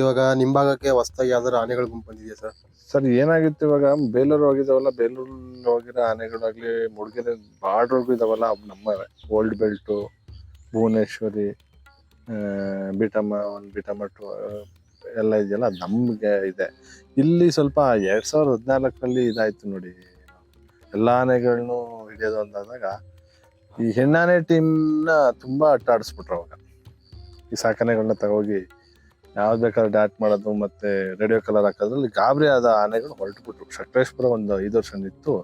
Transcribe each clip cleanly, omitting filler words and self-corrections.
ಇವಾಗ ನಿಮ್ ಭಾಗಕ್ಕೆ ಹೊಸದಾಗಿ ಯಾವ್ದಾರು ಆನೆಗಳ ಗುಂಪು ಬಂದಿದೆಯಾ ಸರ್? ಸರ್ ಏನಾಗಿತ್ತು, ಇವಾಗ ಬೇಲೂರು ಹೋಗಿದಾವಲ್ಲ, ಬೇಲೂರಲ್ಲಿ ಹೋಗಿರೋ ಆನೆಗಳಾಗ್ಲಿ, ಮೂಡಿಗೆರೆ ಬಾರ್ಡ್ರ್ ಇದಾವಲ್ಲ, ಅವು ನಮ್ಮವೆ. ಓಲ್ಡ್ ಬೆಲ್ಟು, ಭುವನೇಶ್ವರಿ, ಬೀಟಮ್ಮ 1, ಬೀಟಮ್ಮ 2 ಎಲ್ಲ ಇದೆಯಲ್ಲ, ಅದು ನಮ್ಗೆ ಇದೆ. ಇಲ್ಲಿ ಸ್ವಲ್ಪ 2014ರಲ್ಲಿ ಇದಾಯ್ತು ನೋಡಿ, ಎಲ್ಲ ಆನೆಗಳನ್ನು ಹಿಡಿಯೋದು ಅಂದಾಗ ಈ ಹೆಣ್ಣಾನೆ ಟೀಮ್ನ ತುಂಬಾ ಅಟ್ಟಾಡಿಸ್ಬಿಟ್ರು ಅವಾಗ. ಈ ಸಾಕಣೆಗಳನ್ನ ತಗೋಗಿ ಯಾವ್ದು ಬೇಕಾದ್ರೆ ಡಾಟ್ ಮಾಡೋದು ಮತ್ತೆ ರೇಡಿಯೋ ಕಲರ್ ಹಾಕೋದ್ರಲ್ಲಿ ಗಾಬರಿ ಆದ ಆನೆಗಳು ಹೊರಟುಬಿಟ್ರು. ಸಕಲೇಶ್ಪುರ ಒಂದು 5 ವರ್ಷ ನಿಂತು,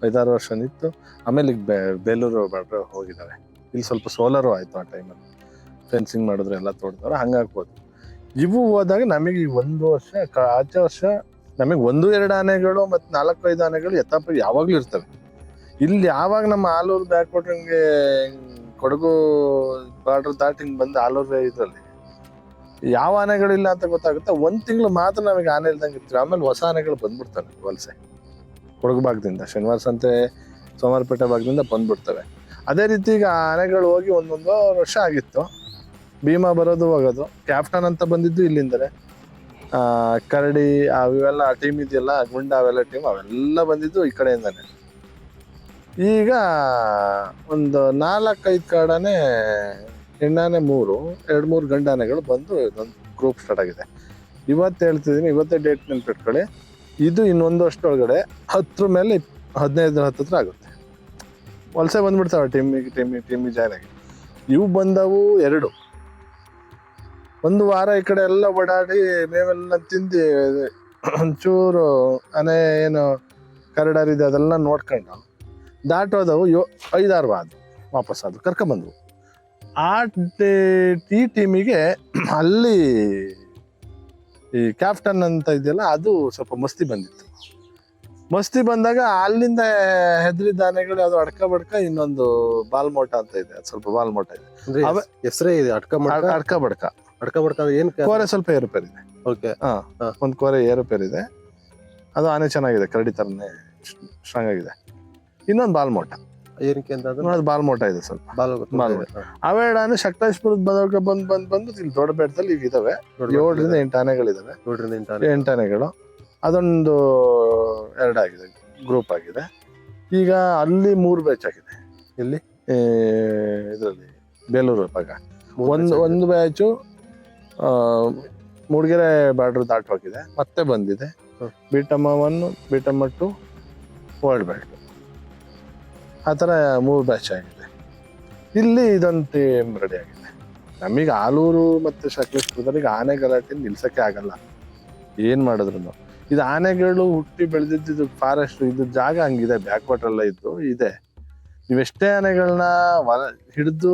5-6 ವರ್ಷ ನಿಂತು, ಆಮೇಲೆ ಈಗ ಬೇಲೂರು ಬಾರ್ಡ್ರ್ ಹೋಗಿದ್ದಾವೆ. ಇಲ್ಲಿ ಸ್ವಲ್ಪ ಸೋಲರು ಆಯ್ತು ಆ ಟೈಮಲ್ಲಿ, ಫೆನ್ಸಿಂಗ್ ಮಾಡಿದ್ರು, ಎಲ್ಲ ತೋಡ್ದವ್ರು, ಹಂಗಾಗ್ಬೋದು. ಇವು ಹೋದಾಗ ನಮಗೆ ಈ 1 ವರ್ಷ ಆಚೆ ವರ್ಷ ನಮಗೆ 1-2 ಆನೆಗಳು ಮತ್ತು 4-5 ಆನೆಗಳು ಎತ್ತಪ್ಪ ಯಾವಾಗ್ಲೂ ಇರ್ತವೆ. ಇಲ್ಲಿ ಯಾವಾಗ ನಮ್ಮ ಆಲೂರು ಬ್ಯಾಕ್ವಾಟ್ರಂಗೆ ಕೊಡಗು ಬಾರ್ಡ್ರ್ ದಾಟಿ ಬಂದು ಆಲೂರು ಇದರಲ್ಲಿ ಯಾವ ಆನೆಗಳಿಲ್ಲ ಅಂತ ಗೊತ್ತಾಗುತ್ತೆ. 1 ತಿಂಗಳು ಮಾತ್ರ ನಮಗೆ ಆನೆ ಇಲ್ದಂಗೆ ಇರ್ತೀವಿ. ಆಮೇಲೆ ಹೊಸ ಆನೆಗಳು ಬಂದ್ಬಿಡ್ತವೆ ವಲಸೆ, ಕೊಡಗು ಭಾಗದಿಂದ, ಶನಿವಾರ ಸಂತೆ ಸೋಮವಾರಪೇಟೆ ಭಾಗದಿಂದ ಬಂದ್ಬಿಡ್ತವೆ. ಅದೇ ರೀತಿ ಈಗ ಆನೆಗಳು ಹೋಗಿ 1 ವರ್ಷ ಆಗಿತ್ತು. ಭೀಮಾ ಬರೋದು ಹೋಗೋದು, ಕ್ಯಾಪ್ಟನ್ ಅಂತ ಬಂದಿದ್ದು ಇಲ್ಲಿಂದಲೇ, ಕರಡಿ ಅವೆಲ್ಲ ಟೀಮ್ ಇದೆಯಲ್ಲ, ಗುಂಡ ಅವೆಲ್ಲ ಟೀಮ್, ಅವೆಲ್ಲ ಬಂದಿದ್ದು ಈ ಕಡೆಯಿಂದಾನೆ. ಈಗ ಒಂದು 4-5 ಕಾಡಾನೆ ಹೆಣ್ಣಾನೆ, 2-3 ಗಂಡಾನೆಗಳು ಬಂದು ಇದೊಂದು ಗ್ರೂಪ್ ಸ್ಟಾರ್ಟ್ ಆಗಿದೆ. ಇವತ್ತು ಹೇಳ್ತಿದ್ದೀನಿ, ಇವತ್ತೇ ಡೇಟ್ ನೆನ್ಪಿಟ್ಕೊಳ್ಳಿ. ಇದು ಇನ್ನೊಂದು ವರ್ಷದೊಳಗಡೆ 10 ಮೇಲೆ 15 ಹತ್ರ ಆಗುತ್ತೆ. ವಲಸೆ ಬಂದ್ಬಿಡ್ತಾವೆ ಟೀಮಿಗೆ ಜಾಯ್ನ್ ಆಗಿ. ಇವು ಬಂದವು 2 1 ವಾರ ಈ ಕಡೆ ಎಲ್ಲ ಓಡಾಡಿ ಮೇವೆಲ್ಲ ತಿಂದು ಒಂಚೂರು ಆನೆ ಏನು ಕರಡರಿದೆ ಅದೆಲ್ಲ ನೋಡ್ಕೊಂಡು ದಾಟೋದವು 5-6 ಆದವು, ವಾಪಸ್ ಅದು ಕರ್ಕೊಂಬಂದ್ವು. ಈ ಟೀಮಿಗೆ ಅಲ್ಲಿ ಈ ಕ್ಯಾಪ್ಟನ್ ಅಂತ ಇದೆಯಲ್ಲ, ಅದು ಸ್ವಲ್ಪ ಮಸ್ತಿ ಬಂದಿತ್ತು. ಮಸ್ತಿ ಬಂದಾಗ ಅಲ್ಲಿಂದ ಹೆದ್ರಿದ ಆನೆಗಳು ಅದು ಅಡ್ಕ ಬಡ್ಕ, ಇನ್ನೊಂದು ಬಾಲ್ಮೋಟ ಅಂತ ಇದೆ, ಅದು ಸ್ವಲ್ಪ ಬಾಲ್ಮೋಟ ಇದೆ. ಹೆಸರೇ ಇದೆ ಅಡ್ಕ ಬಡ್ಕ ಏನ್ ಕೋರೆ ಸ್ವಲ್ಪ ಏರುಪೇರಿದೆ. ಓಕೆ, ಒಂದು ಕೋರೆ ಏರುಪೇರಿದೆ. ಅದು ಆನೆ ಚೆನ್ನಾಗಿದೆ, ಕರಡಿ ತರನೇ ಸ್ಟ್ರಾಂಗ್ ಆಗಿದೆ. ಇನ್ನೊಂದು ಬಾಲ್ಮೋಟ, ಏನಕ್ಕೆ ಅಂತ ಅದು ಬಾಲ್ಮೋಟ ಇದೆ, ಸ್ವಲ್ಪ ಬಾಲ್ಮೋಟ. ಅವೇಡಾನೆ ಶಕ್ತೇಶ್ಪುರದ ಬಂದು ಇಲ್ಲಿ ದೊಡ್ಡ ಬೆಟ್ಟದಲ್ಲಿ ಈಗ ಇದಾವೆ. 7ರಿಂದ 8 ಆನೆಗಳಿದಾವೆ. 8 ಆನೆಗಳು. ಅದೊಂದು 2 ಆಗಿದೆ, ಗ್ರೂಪ್ ಆಗಿದೆ. ಈಗ ಅಲ್ಲಿ 3 ಬ್ಯಾಚ್ ಆಗಿದೆ. ಇಲ್ಲಿ ಇದರಲ್ಲಿ ಬೇಲೂರು ಭಾಗ ಒಂದು ಬ್ಯಾಚು ಮೂಡಿಗೆರೆ ಬಾರ್ಡ್ರ್ ದಾಟೋಗಿದೆ, ಮತ್ತೆ ಬಂದಿದೆ. ಬೀಟಮ್ಮ 1, ಬೀಟಮ್ಮ 2, ವರ್ಲ್ಡ್ ಬೆಲ್ಟ್, ಆ ಥರ 3 ಬ್ಯಾಚ್ ಆಗಿದೆ. ಇಲ್ಲಿ ಇದೊಂದು ಟೀಮ್ ರೆಡಿ ಆಗಿದೆ. ನಮಗೆ ಆಲೂರು ಮತ್ತು ಸಕಲೇಶ್ಪುರದಲ್ಲಿ ಆನೆ ಗಲಾಟೆ ನಿಲ್ಸೋಕ್ಕೆ ಆಗಲ್ಲ, ಏನು ಮಾಡಿದ್ರು. ಇದು ಆನೆಗಳು ಹುಟ್ಟಿ ಬೆಳೆದಿದ್ದು ಫಾರೆಸ್ಟ್, ಇದು ಜಾಗ ಹಂಗಿದೆ, ಬ್ಯಾಕ್ವಾಟ್ರೆಲ್ಲ ಇದ್ದು ಇದೆ. ನೀವೆಷ್ಟೇ ಆನೆಗಳನ್ನ ಹಿಡಿದು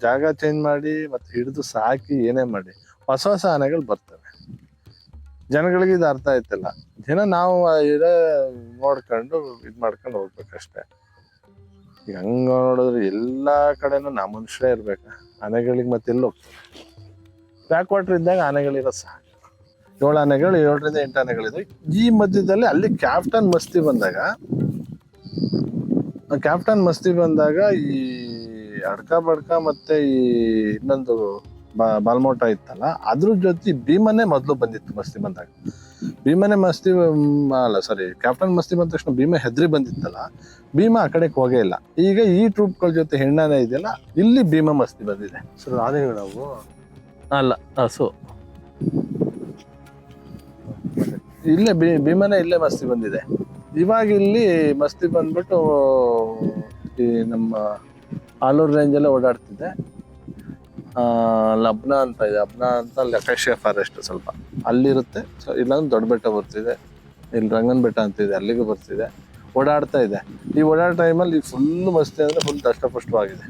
ಜಾಗ ಚೇಂಜ್ ಮಾಡಿ ಮತ್ತೆ ಹಿಡಿದು ಸಾಕಿ ಏನೇ ಮಾಡಿ, ಹೊಸ ಆನೆಗಳು ಬರ್ತವೆ. ಜನಗಳಿಗೆ ಇದು ಅರ್ಥ ಆಯ್ತಲ್ಲ. ನಾವು ನೋಡ್ಕೊಂಡು ಇದು ಮಾಡ್ಕೊಂಡು ಹೋಗ್ಬೇಕಷ್ಟೆ. ಈಗ ಹಂಗ ನೋಡಿದ್ರೆ ಎಲ್ಲಾ ಕಡೆನೂ ನಾ ಮನುಷ್ಯರೇ ಇರ್ಬೇಕು, ಆನೆಗಳಿಗೆ ಮತ್ತೆ ಎಲ್ಲಿ ಹೋಗ್ತವೆ. ಬ್ಯಾಕ್ವಾಟ್ರ್ ಇದ್ದಾಗ ಆನೆಗಳಿರೋ ಸಾಕು. 7 ಆನೆಗಳು, 7ರಿಂದ 8 ಆನೆಗಳಿದೆ. ಈ ಮಧ್ಯದಲ್ಲಿ ಅಲ್ಲಿ ಕ್ಯಾಪ್ಟನ್ ಮಸ್ತಿ ಬಂದಾಗ ಈ ಅಡ್ಕ ಬಡ್ಕ ಮತ್ತೆ ಈ ಇನ್ನೊಂದು ಬಾಲ್ಮೋಟ ಇತ್ತಲ್ಲ, ಅದ್ರ ಜೊತೆ ಭೀಮನೆ ಮೊದಲು ಬಂದಿತ್ತು ಮಸ್ತಿ ಬಂದಾಗ. ಕ್ಯಾಪ್ಟನ್ ಮಸ್ತಿ ಬಂದ ತಕ್ಷಣ ಭೀಮ ಹೆದ್ರಿ ಬಂದಿತ್ತಲ್ಲ, ಭೀಮ ಆ ಕಡೆಗೆ ಹೋಗೇ ಇಲ್ಲ. ಈಗ ಈ ಟ್ರೂಪ್ಗಳ ಜೊತೆ ಹೆಣ್ಣಾನೆ ಇದೆಯಲ್ಲ, ಇಲ್ಲಿ ಭೀಮ ಮಸ್ತಿ ಬಂದಿದೆ. ಸರ್ ಆನೆಗಳು ಅಲ್ಲ, ಹಸು ಇಲ್ಲೇ ಭೀಮನೆ ಇಲ್ಲೇ ಮಸ್ತಿ ಬಂದಿದೆ. ಇವಾಗ ಇಲ್ಲಿ ಮಸ್ತಿ ಬಂದ್ಬಿಟ್ಟು ಈ ನಮ್ಮ ಆಲೂರು ರೇಂಜಲ್ಲೇ ಓಡಾಡ್ತಿದೆ. ಲಬ್ನ ಅಂತ ಇದೆ, ಅಬ್ನ ಅಂತ ಅಲ್ಲಿ ಅಕೇಶಿಯಾ ಫಾರೆಸ್ಟ್ ಸ್ವಲ್ಪ ಅಲ್ಲಿರುತ್ತೆ. ಇಲ್ಲೊಂದು ದೊಡ್ಡ ಬೆಟ್ಟ ಬರ್ತಿದೆ, ಇಲ್ಲಿ ರಂಗನ ಬೆಟ್ಟ ಅಂತಿದೆ, ಅಲ್ಲಿಗೂ ಬರ್ತಿದೆ, ಓಡಾಡ್ತಾ ಇದೆ. ಈ ಓಡಾಡೋ ಟೈಮಲ್ಲಿ ಫುಲ್ ಮಸ್ತಿ ಅಂದರೆ ಫುಲ್ ದಷ್ಟಪುಷ್ಟವಾಗಿದೆ.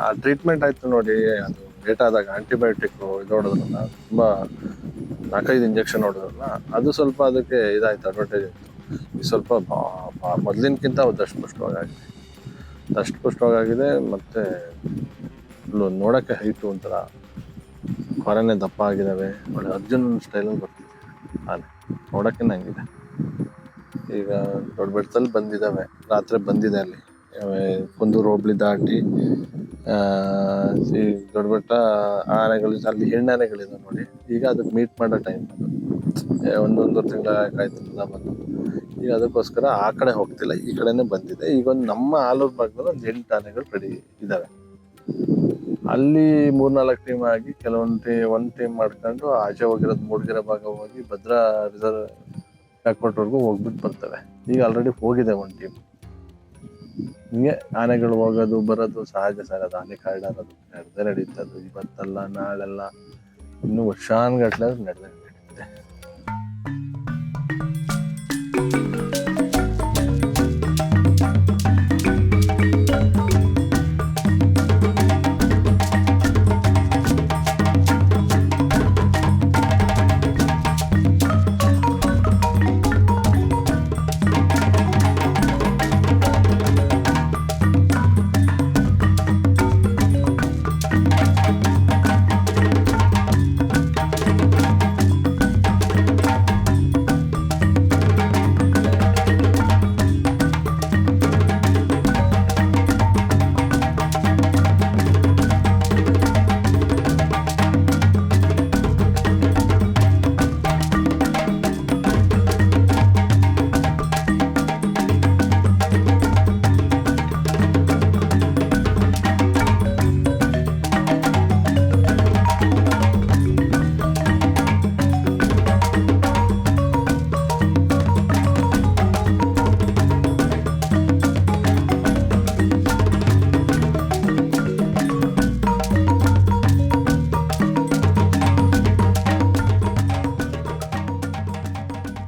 ಆ ಟ್ರೀಟ್ಮೆಂಟ್ ಆಯ್ತು ನೋಡಿ, ಅದು ಲೇಟ್ ಆದಾಗ ಆಂಟಿಬಯೋಟಿಕ್ ಹೊಡೆದ್ರಲ್ಲ, ತುಂಬ 4-5 ಇಂಜೆಕ್ಷನ್ ಹೊಡೆದ್ರಲ್ಲ, ಅದು ಸ್ವಲ್ಪ ಅದಕ್ಕೆ ಇದಾಯ್ತು, ಅಡ್ವಾಂಟೇಜ್ ಆಯಿತು. ಸ್ವಲ್ಪ ಮೊದಲಿನಕ್ಕಿಂತ ದಷ್ಟಪುಷ್ಟವಾಗಿದೆ. ಮತ್ತು ನೋಡೋಕ್ಕೆ ಹೈಟು ಒಂಥರ ಹೊರನೇ ದಪ್ಪ ಆಗಿದ್ದಾವೆ. ಒಳ್ಳೆ ಅರ್ಜುನ್ ಸ್ಟೈಲಲ್ಲಿ ಬರ್ತಿದೆ ಆನೆ, ನೋಡೋಕ್ಕೆ ಹಂಗಿದೆ. ಈಗ ದೊಡ್ಡ ಬೆಟ್ಟದಲ್ಲಿ ಬಂದಿದ್ದಾವೆ, ರಾತ್ರಿ ಬಂದಿದೆ. ಅಲ್ಲಿ ಕುಂದೂರು ಹೋಬಳಿ ದಾಟಿ ಈ ದೊಡ್ಡ ಬೆಟ್ಟ ಆನೆಗಳು ಅಲ್ಲಿ ಹೆಣ್ಣಾನೆಗಳಿದೆ ನೋಡಿ. ಈಗ ಅದಕ್ಕೆ ಮೀಟ್ ಮಾಡೋ ಟೈಮ್ ಅದು. ಒಂದೊಂದೂವರೆ ತಿಂಗಳ ಕಾಯ್ತಿಲ್ಲ ಬಂದು. ಈಗ ಅದಕ್ಕೋಸ್ಕರ ಆ ಕಡೆ ಹೋಗ್ತಿಲ್ಲ, ಈ ಕಡೆನೇ ಬಂದಿದೆ. ಈಗ ಒಂದು ನಮ್ಮ ಆಲೂರು ಭಾಗದಲ್ಲಿ ಒಂದು 8 ಆನೆಗಳು ರೆಡಿ ಇದ್ದಾವೆ. ಅಲ್ಲಿ 3-4 ಟೀಮ್ ಆಗಿ ಒಂದು ಟೀಮ್ ಮಾಡ್ಕೊಂಡು ಆಚೆ ಹೋಗಿರೋದು ಮೂಡಿಗೆರೆ ಭಾಗ ಹೋಗಿ ಭದ್ರಾ ರಿಸರ್ವ್ ಏರ್ಪೋರ್ಟ್ವರೆಗೂ ಹೋಗ್ಬಿಟ್ಟು ಬರ್ತವೆ. ಈಗ ಆಲ್ರೆಡಿ ಹೋಗಿದೆ ಒಂದು ಟೀಮ್. ಹಿಂಗೆ ಆನೆಗಳು ಹೋಗೋದು ಬರೋದು ಸಹಜ ಸರ್. ಅದು ಆನೆ ಕಾಯ್ದಾರದು ನಡೆದೇ ನಡೀತದ್ದು. ಇವತ್ತಲ್ಲ ನಾಳೆಲ್ಲ ಇನ್ನು ವರ್ಷಾನುಗಟ್ಲೆ ನಡೆದೇ ನಡೀತದೆ.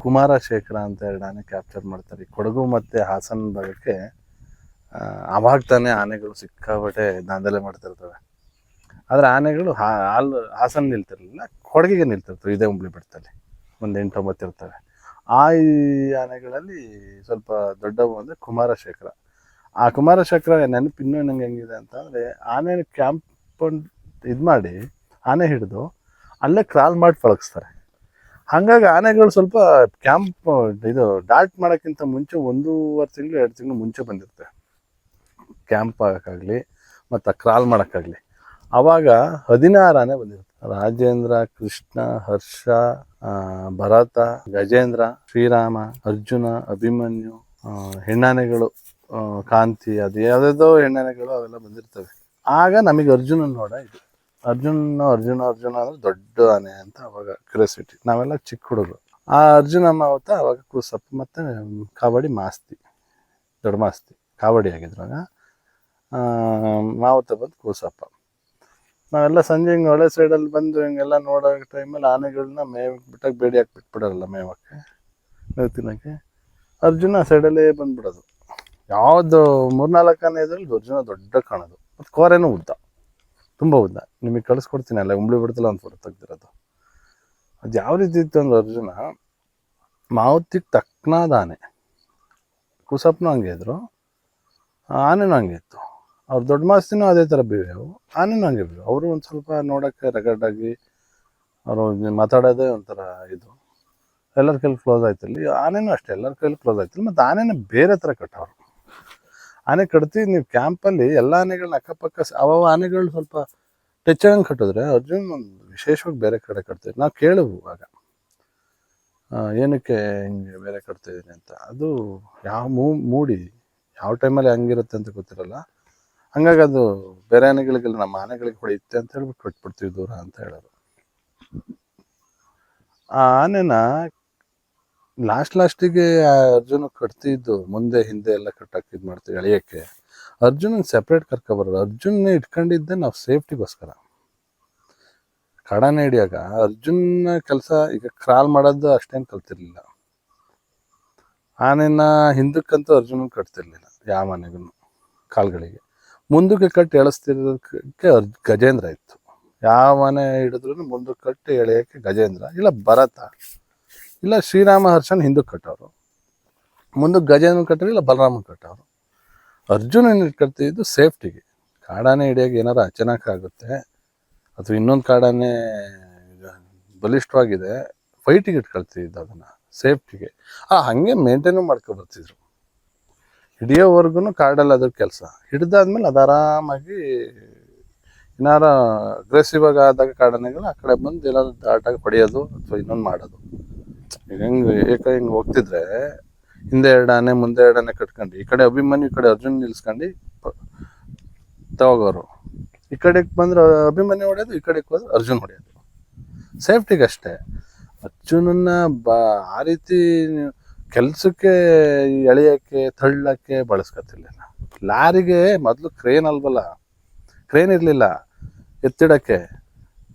ಕುಮಾರಶೇಖರ ಅಂತ 2 ಆನೆ ಕ್ಯಾಪ್ಚರ್ ಮಾಡ್ತಾರೆ. ಕೊಡಗು ಮತ್ತೆ ಹಾಸನ ಭಾಗಕ್ಕೆ ಅವಾಗ ತಾನೇ ಆನೆಗಳು ಸಿಕ್ಕಾಪಟ್ಟೆ ದಾಂಧಲೆ ಮಾಡ್ತಿರ್ತವೆ. ಆದರೆ ಆನೆಗಳು ಹಾಸನ ನಿಲ್ತಿರಲಿಲ್ಲ, ಕೊಡಗಿಗೆ ನಿಲ್ತಿರ್ತವೆ. ಇದೇ ಹುಬ್ಳಿ ಬೆಟ್ಟದಲ್ಲಿ ಒಂದು 8-9 ಇರ್ತವೆ. ಈ ಆನೆಗಳಲ್ಲಿ ಸ್ವಲ್ಪ ದೊಡ್ಡವು ಅಂದರೆ ಕುಮಾರಶೇಖರ. ಆ ಕುಮಾರಶೇಖರ ನೆನಪು ಇನ್ನೂ ನಂಗೆ ಹೆಂಗಿದೆ ಅಂತಂದರೆ, ಆನೆ ಕ್ಯಾಂಪ್ ಇದು ಮಾಡಿ ಆನೆ ಹಿಡಿದು ಅಲ್ಲೇ ಕ್ರಾಲ್ ಮಾಡಿ ಪಳಗಿಸ್ತಾರೆ. ಹಾಗಾಗಿ ಆನೆಗಳು ಸ್ವಲ್ಪ ಕ್ಯಾಂಪ್ ಇದು ಡಾಲ್ಟ್ ಮಾಡೋಕ್ಕಿಂತ ಮುಂಚೆ 1.5 ತಿಂಗಳು 2 ತಿಂಗಳು ಮುಂಚೆ ಬಂದಿರುತ್ತೆ ಕ್ಯಾಂಪ್ ಆಗೋಕ್ಕಾಗಲಿ ಮತ್ತು ಕ್ರಾಲ್ ಮಾಡೋಕ್ಕಾಗಲಿ. ಆವಾಗ 16 ಆನೆ ಬಂದಿರುತ್ತೆ. ರಾಜೇಂದ್ರ, ಕೃಷ್ಣ, ಹರ್ಷ, ಭರತ, ಗಜೇಂದ್ರ, ಶ್ರೀರಾಮ, ಅರ್ಜುನ, ಅಭಿಮನ್ಯು, ಹೆಣ್ಣಾನೆಗಳು, ಕಾಂತಿ, ಅದು ಯಾವುದಾದೋ ಹೆಣ್ಣಾನೆಗಳು ಅವೆಲ್ಲ ಬಂದಿರ್ತವೆ. ಆಗ ನಮಗೆ ಅರ್ಜುನನ ನೋಡ ಇದು. ಅರ್ಜುನ ಅಂದ್ರೆ ದೊಡ್ಡ ಆನೆ ಅಂತ ಅವಾಗ ಕ್ಯೂರಿಯಾಸಿಟಿ. ನಾವೆಲ್ಲ ಚಿಕ್ಕ ಹುಡುಗರು. ಆ ಅರ್ಜುನ ಮಾವತ ಅವಾಗ ಕೂಸಪ್ಪ ಮತ್ತು ಕಾವಡಿ ಮಾಸ್ತಿ, ದೊಡ್ಡ ಮಾಸ್ತಿ ಕಾವಡಿ ಆಗಿದ್ರಾಗ ಮಾವತ ಬಂದು ಕೂಸಪ್ಪ. ನಾವೆಲ್ಲ ಸಂಜೆ ಹಿಂಗೆ ಒಳ್ಳೆ ಸೈಡಲ್ಲಿ ಬಂದು ಹಿಂಗೆಲ್ಲ ನೋಡೋ ಟೈಮಲ್ಲಿ ಆನೆಗಳನ್ನ ಬಿಟ್ಟಾಗ ಬೇಡಿ ಹಾಕಿ ಬಿಟ್ಬಿಡೋಲ್ಲ ಮೇವಕ್ಕೆ, ಮೇವು ತಿನ್ನೋಕ್ಕೆ. ಅರ್ಜುನ ಸೈಡಲ್ಲೇ ಬಂದ್ಬಿಡೋದು. ಯಾವುದು 3-4 ಆನೆ ಇದ್ರಲ್ಲಿ ಅರ್ಜುನ ದೊಡ್ಡ ಕಾಣೋದು. ಮತ್ತು ಕೋರೆನೂ ಉದ್ದ, ತುಂಬ ಉದ್ದ. ನಿಮಗೆ ಕಳಿಸ್ಕೊಡ್ತೀನಿ ಅಲ್ಲ, ಹುಬ್ಳಿ ಬಿಡ್ತಲ್ಲ ಒಂದು ಫೋಟೋ ತೆಗ್ದಿರೋದು. ಅದು ಯಾವ ರೀತಿ ಇತ್ತು ಅಂದ್ರೆ, ಅರ್ಜುನ ಮಾವತಿಗೆ ತಕ್ಕನಾದ ಆನೆ. ಕುಸಪ್ಪನೂ ಹಂಗೆ ಇದ್ರು, ಆನೆನೂ ಹಂಗೆ ಇತ್ತು. ಅವ್ರು ದೊಡ್ಡ ಮಾಸ್ತಿನೂ ಅದೇ ಥರ ಬಿಹೇವು, ಆನೆನೂ ಹಂಗೆ ಬಿಹೇವು. ಅವರು ಒಂದು ಸ್ವಲ್ಪ ನೋಡೋಕ್ಕೆ ರಗಡ್ಡಾಗಿ, ಅವರು ಮಾತಾಡೋದೇ ಒಂಥರ ಇದು. ಎಲ್ಲರ ಕೈಲಿ ಕ್ಲೋಸ್ ಆಯ್ತಲ್ಲಿ. ಆನೆನೂ ಅಷ್ಟೇ, ಎಲ್ಲರ ಕೈಲಿ ಕ್ಲೋಸ್ ಆಯ್ತಲ್ಲ. ಮತ್ತು ಆನೆನ ಬೇರೆ ಥರ ಕಟ್ಟವ್ರು. ಆನೆ ಕಟ್ತೀವಿ ನೀವು ಕ್ಯಾಂಪಲ್ಲಿ ಎಲ್ಲ ಆನೆಗಳನ್ನ ಅಕ್ಕಪಕ್ಕ ಆನೆಗಳು ಸ್ವಲ್ಪ ಟಚ್ ಹಂಗೆ ಕಟ್ಟಿದ್ರೆ, ಅರ್ಜುನ್ ಒಂದು ವಿಶೇಷವಾಗಿ ಬೇರೆ ಕಡೆ ಕಟ್ತೀವಿ. ನಾವು ಕೇಳುವು ಆಗ ಏನಕ್ಕೆ ಹಿಂಗೆ ಬೇರೆ ಕಟ್ತಾಯಿದ್ದೀನಿ ಅಂತ. ಅದು ಯಾವ ಮೂಡಿ ಯಾವ ಟೈಮಲ್ಲಿ ಹಂಗಿರುತ್ತೆ ಅಂತ ಗೊತ್ತಿರಲ್ಲ. ಹಂಗಾಗಿ ಅದು ಬೇರೆ ಆನೆಗಳಿಗೆಲ್ಲ ನಮ್ಮ ಆನೆಗಳಿಗೆ ಹೊಡೆಯುತ್ತೆ ಅಂತ ಹೇಳ್ಬಿಟ್ಟು ಕಟ್ಬಿಡ್ತೀವಿ ದೂರ ಅಂತ ಹೇಳೋರು. ಆ ಆನೆನ ಲಾಸ್ಟಿಗೆ ಅರ್ಜುನ ಕಟ್ತಿದ್ದು, ಮುಂದೆ ಹಿಂದೆ ಎಲ್ಲ ಕಟ್ಟಕ್ಕೆ ಇದು ಮಾಡ್ತೀವಿ ಎಳೆಯೋಕ್ಕೆ. ಅರ್ಜುನನ್ ಸೆಪ್ರೇಟ್ ಕರ್ಕೊಬರೋದು. ಅರ್ಜುನ ಇಟ್ಕೊಂಡಿದ್ದೆ ನಾವು ಸೇಫ್ಟಿಗೋಸ್ಕರ. ಕಡಾನೆ ಹಿಡಿಯಾಗ ಅರ್ಜುನ ಕೆಲಸ ಈಗ ಕ್ರಾಲ್ ಮಾಡೋದು ಅಷ್ಟೇನು ಕಲ್ತಿರ್ಲಿಲ್ಲ. ಆನೆನ ಹಿಂದಕ್ಕಂತೂ ಅರ್ಜುನ ಕಟ್ತಿರ್ಲಿಲ್ಲ ಯಾವ ಆನೆಗೂ ಕಾಲ್ಗಳಿಗೆ. ಮುಂದಕ್ಕೆ ಕಟ್ಟಿ ಎಳಿಸ್ತಿರೋದಕ್ಕೆ ಗಜೇಂದ್ರ ಇತ್ತು. ಯಾವ ಆನೆ ಹಿಡಿದ್ರು ಮುಂದಕ್ಕೆ ಕಟ್ಟಿ ಎಳೆಯೋಕ್ಕೆ ಗಜೇಂದ್ರ, ಇಲ್ಲ ಭರತ, ಇಲ್ಲ ಶ್ರೀರಾಮ, ಹರ್ಷನ್ ಹಿಂದಕ್ಕೆ ಕಟ್ಟೋರು. ಮುಂದಕ್ಕೆ ಗಜೇಂದ್ರ ಕಟ್ಟೋರು, ಇಲ್ಲ ಬಲರಾಮನ್ ಕಟ್ಟೋರು. ಅರ್ಜುನ ಕಟ್ತಿದ್ದು ಸೇಫ್ಟಿಗೆ. ಕಾಡಾನೆ ಹಿಡಿಯೋಕೆ ಏನಾರು ಅಚಾನಕ್ ಆಗುತ್ತೆ ಅಥವಾ ಇನ್ನೊಂದು ಕಾಡಾನೆ ಬಲಿಷ್ಠವಾಗಿದೆ, ಫೈಟಿಗೆ ಇಟ್ಕೊಳ್ತಿದ್ದು ಅದನ್ನು ಸೇಫ್ಟಿಗೆ. ಹಾಗೆ ಮೇಂಟೈನು ಮಾಡ್ಕೊಬರ್ತಿದ್ರು. ಹಿಡಿಯೋವರೆಗೂ ಕಾಡಲ್ಲಿ ಅದ್ರ ಕೆಲಸ. ಹಿಡ್ದಾದ್ಮೇಲೆ ಅದು ಆರಾಮಾಗಿ ಏನಾರ ಅಗ್ರೆಸಿವ್ ಆಗಿ ಆದಾಗ ಕಾಡಾನೆಗಳು ಆ ಕಡೆ ಬಂದು ಏನಾದ್ರು ದಾಟಾಗಿ ಹೊಡೆಯೋದು ಅಥವಾ ಇನ್ನೊಂದು ಮಾಡೋದು. ಈಗ ಹಿಂಗೆ ಹೋಗ್ತಿದ್ರೆ ಹಿಂದೆ 2 ಆನೆ ಮುಂದೆ 2 ಆನೆ ಕಟ್ಕೊಂಡು ಈ ಕಡೆ ಅಭಿಮನ್ಯು ಈ ಕಡೆ ಅರ್ಜುನ್ ನಿಲ್ಸ್ಕೊಂಡು ತಗೋರು. ಈ ಕಡೆಗೆ ಬಂದ್ರೆ ಅಭಿಮನ್ಯು ಹೊಡೆಯೋದು, ಈ ಕಡೆಗೆ ಹೋದ್ರೆ ಅರ್ಜುನ್ ಹೊಡೆಯೋದು, ಸೇಫ್ಟಿಗಷ್ಟೇ. ಅರ್ಜುನನ್ನ ಆ ರೀತಿ ಕೆಲ್ಸಕ್ಕೆ ಎಳೆಯಕ್ಕೆ ತಳ್ಳಕ್ಕೆ ಬಳಸ್ಕೊತಿರ್ಲಿಲ್ಲ. ಲಾರಿಗೆ ಮೊದಲು ಕ್ರೇನ್ ಅಲ್ವಲ್ಲ, ಕ್ರೇನ್ ಇರಲಿಲ್ಲ ಎತ್ತಿಡಕ್ಕೆ,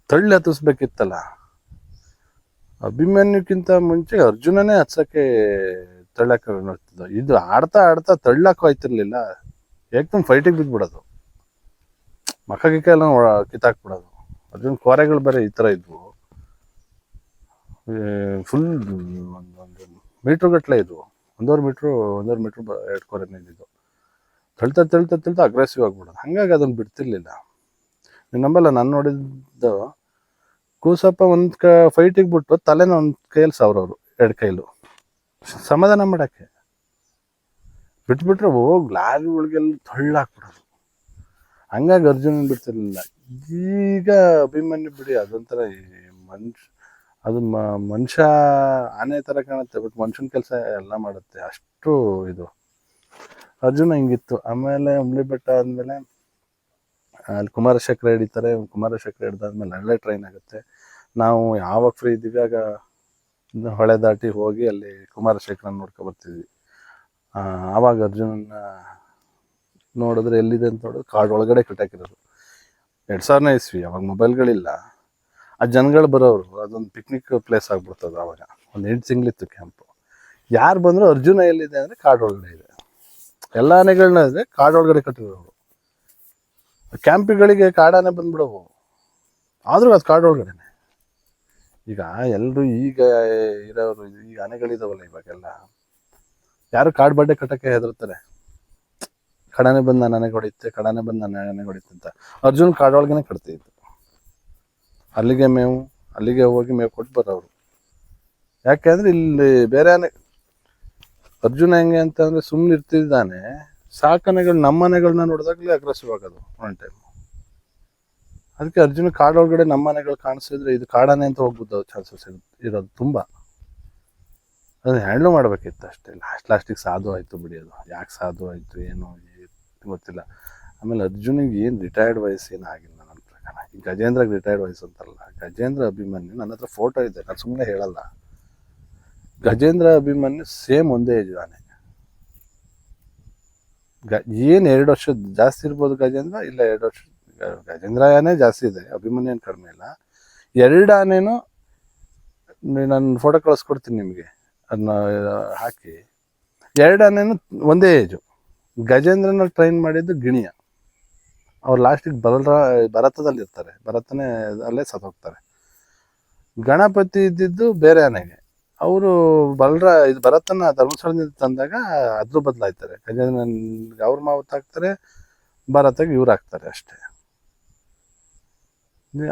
ತಳ್ಳಿ ಹತ್ತಿಸ್ಬೇಕಿತ್ತಲ್ಲ. ಅಭಿಮನ್ಯುಕ್ಕಿಂತ ಮುಂಚೆ ಅರ್ಜುನನೇ ಹತ್ಸಕ್ಕೆ ತಳ್ಳಕ್ಕೆ ನೋಡ್ತಿದ್ದ. ಇದು ಆಡ್ತಾ ಆಡ್ತಾ ತಳ್ಳಕ್ಕೂ ಆಯ್ತಿರ್ಲಿಲ್ಲ, ಏಕ್ದಮ್ ಫೈಟಿಗೆ ಬಿದ್ಬಿಡೋದು, ಮಕ್ಕ ಗಿಕ್ಕ ಎಲ್ಲ ಕಿತ್ತಾಕ್ಬಿಡೋದು. ಅರ್ಜುನ್ ಕೋರೆಗಳು ಬೇರೆ ಈ ಥರ ಇದ್ವು, ಫುಲ್ ಒಂದು ಮೀಟ್ರ್ ಗಟ್ಟಲೆ ಇದ್ವು, 1.5 ಮೀಟ್ರು 2 ಕೋರೆನೇ ಇದ್ದಿದ್ದು. ತಳ್ತಾ ಅಗ್ರೆಸಿವ್ ಆಗ್ಬಿಡೋದು. ಹಂಗಾಗಿ ಅದನ್ನು ಬಿಡ್ತಿರ್ಲಿಲ್ಲ. ನೀವು ನಂಬಲ್ಲ, ನಾನು ನೋಡಿದ್ದು ಕೂಸಪ್ಪ ಒಂದು ಫೈಟಿಗೆ ಬಿಟ್ಟು ತಲೆನ ಒಂದು ಕೈಯಲ್ಲಿ ಸಾವಿರವರು 2 ಕೈಲು ಸಮಾಧಾನ ಮಾಡೋಕ್ಕೆ ಬಿಟ್ಬಿಟ್ರೆ ಹೋಗಿ ಲಾರಿಗಳಿಗೆಲ್ಲ ತಳ್ಳಾಕ್ಬಿಡೋದು. ಹಂಗಾಗಿ ಅರ್ಜುನ್ ಬಿಡ್ತಿರ್ಲಿಲ್ಲ. ಈಗ ಅಭಿಮನ್ಯು ಬಿಡಿ, ಅದೊಂಥರ ಅದು ಮನುಷ್ಯ ಆನೆ ಥರ ಕಾಣುತ್ತೆ, ಬಟ್ ಮನುಷ್ಯನ ಕೆಲಸ ಎಲ್ಲ ಮಾಡುತ್ತೆ, ಅಷ್ಟು ಇದು. ಅರ್ಜುನ ಹಿಂಗಿತ್ತು. ಆಮೇಲೆ ಉಮ್ಳಿ ಬೆಟ್ಟ ಆದಮೇಲೆ ಅಲ್ಲಿ ಕುಮಾರಶೇಖರ ಹಿಡಿತಾರೆ. ಕುಮಾರಶೇಖರ ಹಿಡ್ದಾದ್ಮೇಲೆ ಒಳ್ಳೆ ಟ್ರೈನ್ ಆಗುತ್ತೆ. ನಾವು ಯಾವಾಗ ಫ್ರೀ ಇದ್ದೀವಿ ಆಗ ಹೊಳೆ ದಾಟಿ ಹೋಗಿ ಅಲ್ಲಿ ಕುಮಾರಶೇಖರನ ನೋಡ್ಕೊಬರ್ತಿದ್ವಿ. ಆವಾಗ ಅರ್ಜುನನ್ನ ನೋಡಿದ್ರೆ ಎಲ್ಲಿದೆ ಅಂತ ನೋಡಿದ್ರೆ ಕಾಡು ಒಳಗಡೆ ಕಟ್ಟಾಕಿರೋದು. 2000ನೇ ಇಸ್ವಿ, ಅವಾಗ ಮೊಬೈಲ್ಗಳಿಲ್ಲ. ಆ ಜನಗಳು ಬರೋರು, ಅದೊಂದು ಪಿಕ್ನಿಕ್ ಪ್ಲೇಸ್ ಆಗ್ಬಿಡ್ತದೆ. ಆವಾಗ ಒಂದು 8 ತಿಂಗಳಿತ್ತು ಕ್ಯಾಂಪು. ಯಾರು ಬಂದರೂ ಅರ್ಜುನ ಎಲ್ಲಿದೆ ಅಂದರೆ ಕಾಡು ಒಳಗಡೆ ಇದೆ. ಎಲ್ಲ ಆನೆಗಳನ್ನ ಇದೆ ಕಾಡೊಳಗಡೆ ಕಟ್ಟಿರೋರು. ಕ್ಯಾಂಪಿಗಳಿಗೆ ಕಾಡಾನೆ ಬಂದ್ಬಿಡವು, ಆದರೂ ಅದು ಕಾಡೊಳಗಡೆನೆ. ಈಗ ಎಲ್ಲರೂ ಈಗ ಇರೋರು, ಈಗ ಆನೆಗಳಿದಾವಲ್ಲ ಇವಾಗೆಲ್ಲ, ಯಾರು ಕಾಡು ಬಡ್ಡೆ ಕಟ್ಟಕ್ಕೆ ಹೆದರ್ತಾರೆ. ಕಡಾನೆ ಬಂದು ನಾನು ಆನೆಗೆ ಹೊಡಿತೆ, ಕಡಾನೆ ಬಂದು ನಾನು ಆನೆಗೆ ಹೊಡಿತೆ ಅಂತ. ಅರ್ಜುನ್ ಕಾಡೊಳಗನೆ ಕಟ್ತಿದ್ದು. ಅಲ್ಲಿಗೆ ಹೋಗಿ ಮೇವು ಕೊಟ್ಟು ಬರೋರು. ಯಾಕೆಂದ್ರೆ ಇಲ್ಲಿ ಬೇರೆ ಆನೆ, ಅರ್ಜುನ ಹೆಂಗೆ ಅಂತಂದ್ರೆ ಸುಮ್ಮನೆ ಇರ್ತಿದ್ದಾನೆ, ಸಾಕನೆಗಳು ನಮ್ಮ ಆನೆಗಳನ್ನ ನೋಡಿದಾಗಲೇ ಅಗ್ರೆಸಿವ್ ಆಗೋದು ಒನ್ ಟೈಮ್. ಅದಕ್ಕೆ ಅರ್ಜುನ ಕಾಡೊಳಗಡೆ ನಮ್ಮ ಆನೆಗಳು ಕಾಣಿಸಿದ್ರೆ ಇದು ಕಾಡಾನೆ ಅಂತ ಹೋಗ್ಬೋದು ಚಾನ್ಸಸ್ ಇರೋದು ತುಂಬ. ಅದನ್ನ ಹ್ಯಾಂಡ್ಲ್ ಮಾಡ್ಬೇಕಿತ್ತು ಅಷ್ಟೇ. ಲಾಸ್ಟಿಗೆ ಸಾಧು ಆಯಿತು ಬಿಡಿ. ಅದು ಯಾಕೆ ಸಾಧು ಆಯಿತು ಏನೋ ಗೊತ್ತಿಲ್ಲ. ಆಮೇಲೆ ಅರ್ಜುನಿಗೆ ಏನು ರಿಟೈರ್ಡ್ ವಯಸ್ಸು ಏನು ಆಗಿಲ್ಲ ನನ್ನ ಪ್ರಕಾರ. ಈ ಗಜೇಂದ್ರಗೆ ರಿಟೈರ್ಡ್ ವಯಸ್ಸು ಅಂತಲ್ಲ, ಗಜೇಂದ್ರ ಅಭಿಮನ್ಯು ನನ್ನ ಹತ್ರ ಫೋಟೋ ಇದೆ, ನಾನು ಸುಮ್ಮನೆ ಹೇಳಲ್ಲ. ಗಜೇಂದ್ರ ಅಭಿಮನ್ಯು ಸೇಮ್ ಒಂದೇ ಏಜ್ ಆನೆ. ಏನು 2 ವರ್ಷ ಜಾಸ್ತಿ ಇರ್ಬೋದು ಗಜೇಂದ್ರ, ಇಲ್ಲ 2 ವರ್ಷ. ಗಜೇಂದ್ರ ಆನೆ ಜಾಸ್ತಿ ಇದೆ, ಅಭಿಮನ್ಯು ಏನು ಕಡಿಮೆ ಇಲ್ಲ. 2 ಆನೆನೂ ನಾನು ಫೋಟೋ ಕಳಿಸ್ಕೊಡ್ತೀನಿ ನಿಮಗೆ, ಅದನ್ನ ಹಾಕಿ. 2 ಆನೆನೂ ಒಂದೇ ಏಜು. ಗಜೇಂದ್ರನ ಟ್ರೈನ್ ಮಾಡಿದ್ದು ಗಿಣಿಯ. ಅವ್ರು ಲಾಸ್ಟಿಗೆ ಭರತದಲ್ಲಿ ಇರ್ತಾರೆ, ಭರತನೇ ಅಲ್ಲೇ ಸತ್ತೋಗ್ತಾರೆ. ಗಣಪತಿ ಇದ್ದಿದ್ದು ಬೇರೆ ಆನೆಗೆ. ಅವರು ಇದು ಭರತನ ಧರ್ಮಸ್ಥಳದಿಂದ ತಂದಾಗ ಅದ್ರ ಬದಲಾಯ್ತಾರೆ. ಗಜೇಂದ್ರನ್ಗೆ ಅವ್ರ ಮಾವತ್ ಹಾಕ್ತಾರೆ, ಭರತಗೆ ಇವ್ರು ಹಾಕ್ತಾರೆ ಅಷ್ಟೇ.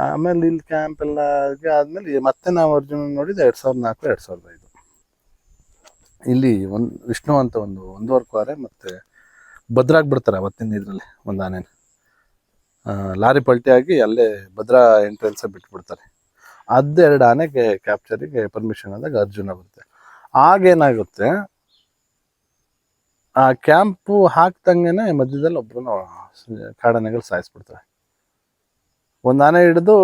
ಆಮೇಲೆ ಇಲ್ಲಿ ಕ್ಯಾಂಪ್ ಎಲ್ಲ ಆದ್ಮೇಲೆ ಮತ್ತೆ ನಾವು ಅರ್ಜುನ ನೋಡಿದ್ದು 2004 2005. ಇಲ್ಲಿ ವಿಷ್ಣು ಅಂತ ಒಂದು 1.5 ಕೋರೆ ಮತ್ತೆ ಭದ್ರಾಗಿ ಬಿಡ್ತಾರೆ ಅವತ್ತಿನ ಇದರಲ್ಲಿ ಒಂದು ಆನೆನ. ಲಾರಿ ಪಲ್ಟಿಯಾಗಿ ಅಲ್ಲೇ ಭದ್ರಾ ಎಂಟ್ರೆನ್ಸ್ ಬಿಟ್ಬಿಡ್ತಾರೆ. ಅದು 2 ಆನೆಗೆ ಕ್ಯಾಪ್ಚರಿಗೆ ಪರ್ಮಿಷನ್ ಆದಾಗ ಅರ್ಜುನ ಬರುತ್ತೆ. ಆಗೇನಾಗುತ್ತೆ, ಆ ಕ್ಯಾಂಪು ಹಾಕ್ದಂಗೆನೆ ಮಧ್ಯದಲ್ಲಿ ಒಬ್ರು ಕಾಡಾನೆಗಳು ಸಾಯಿಸ್ಬಿಡ್ತಾರೆ. ಒಂದು ಆನೆ ಹಿಡಿದು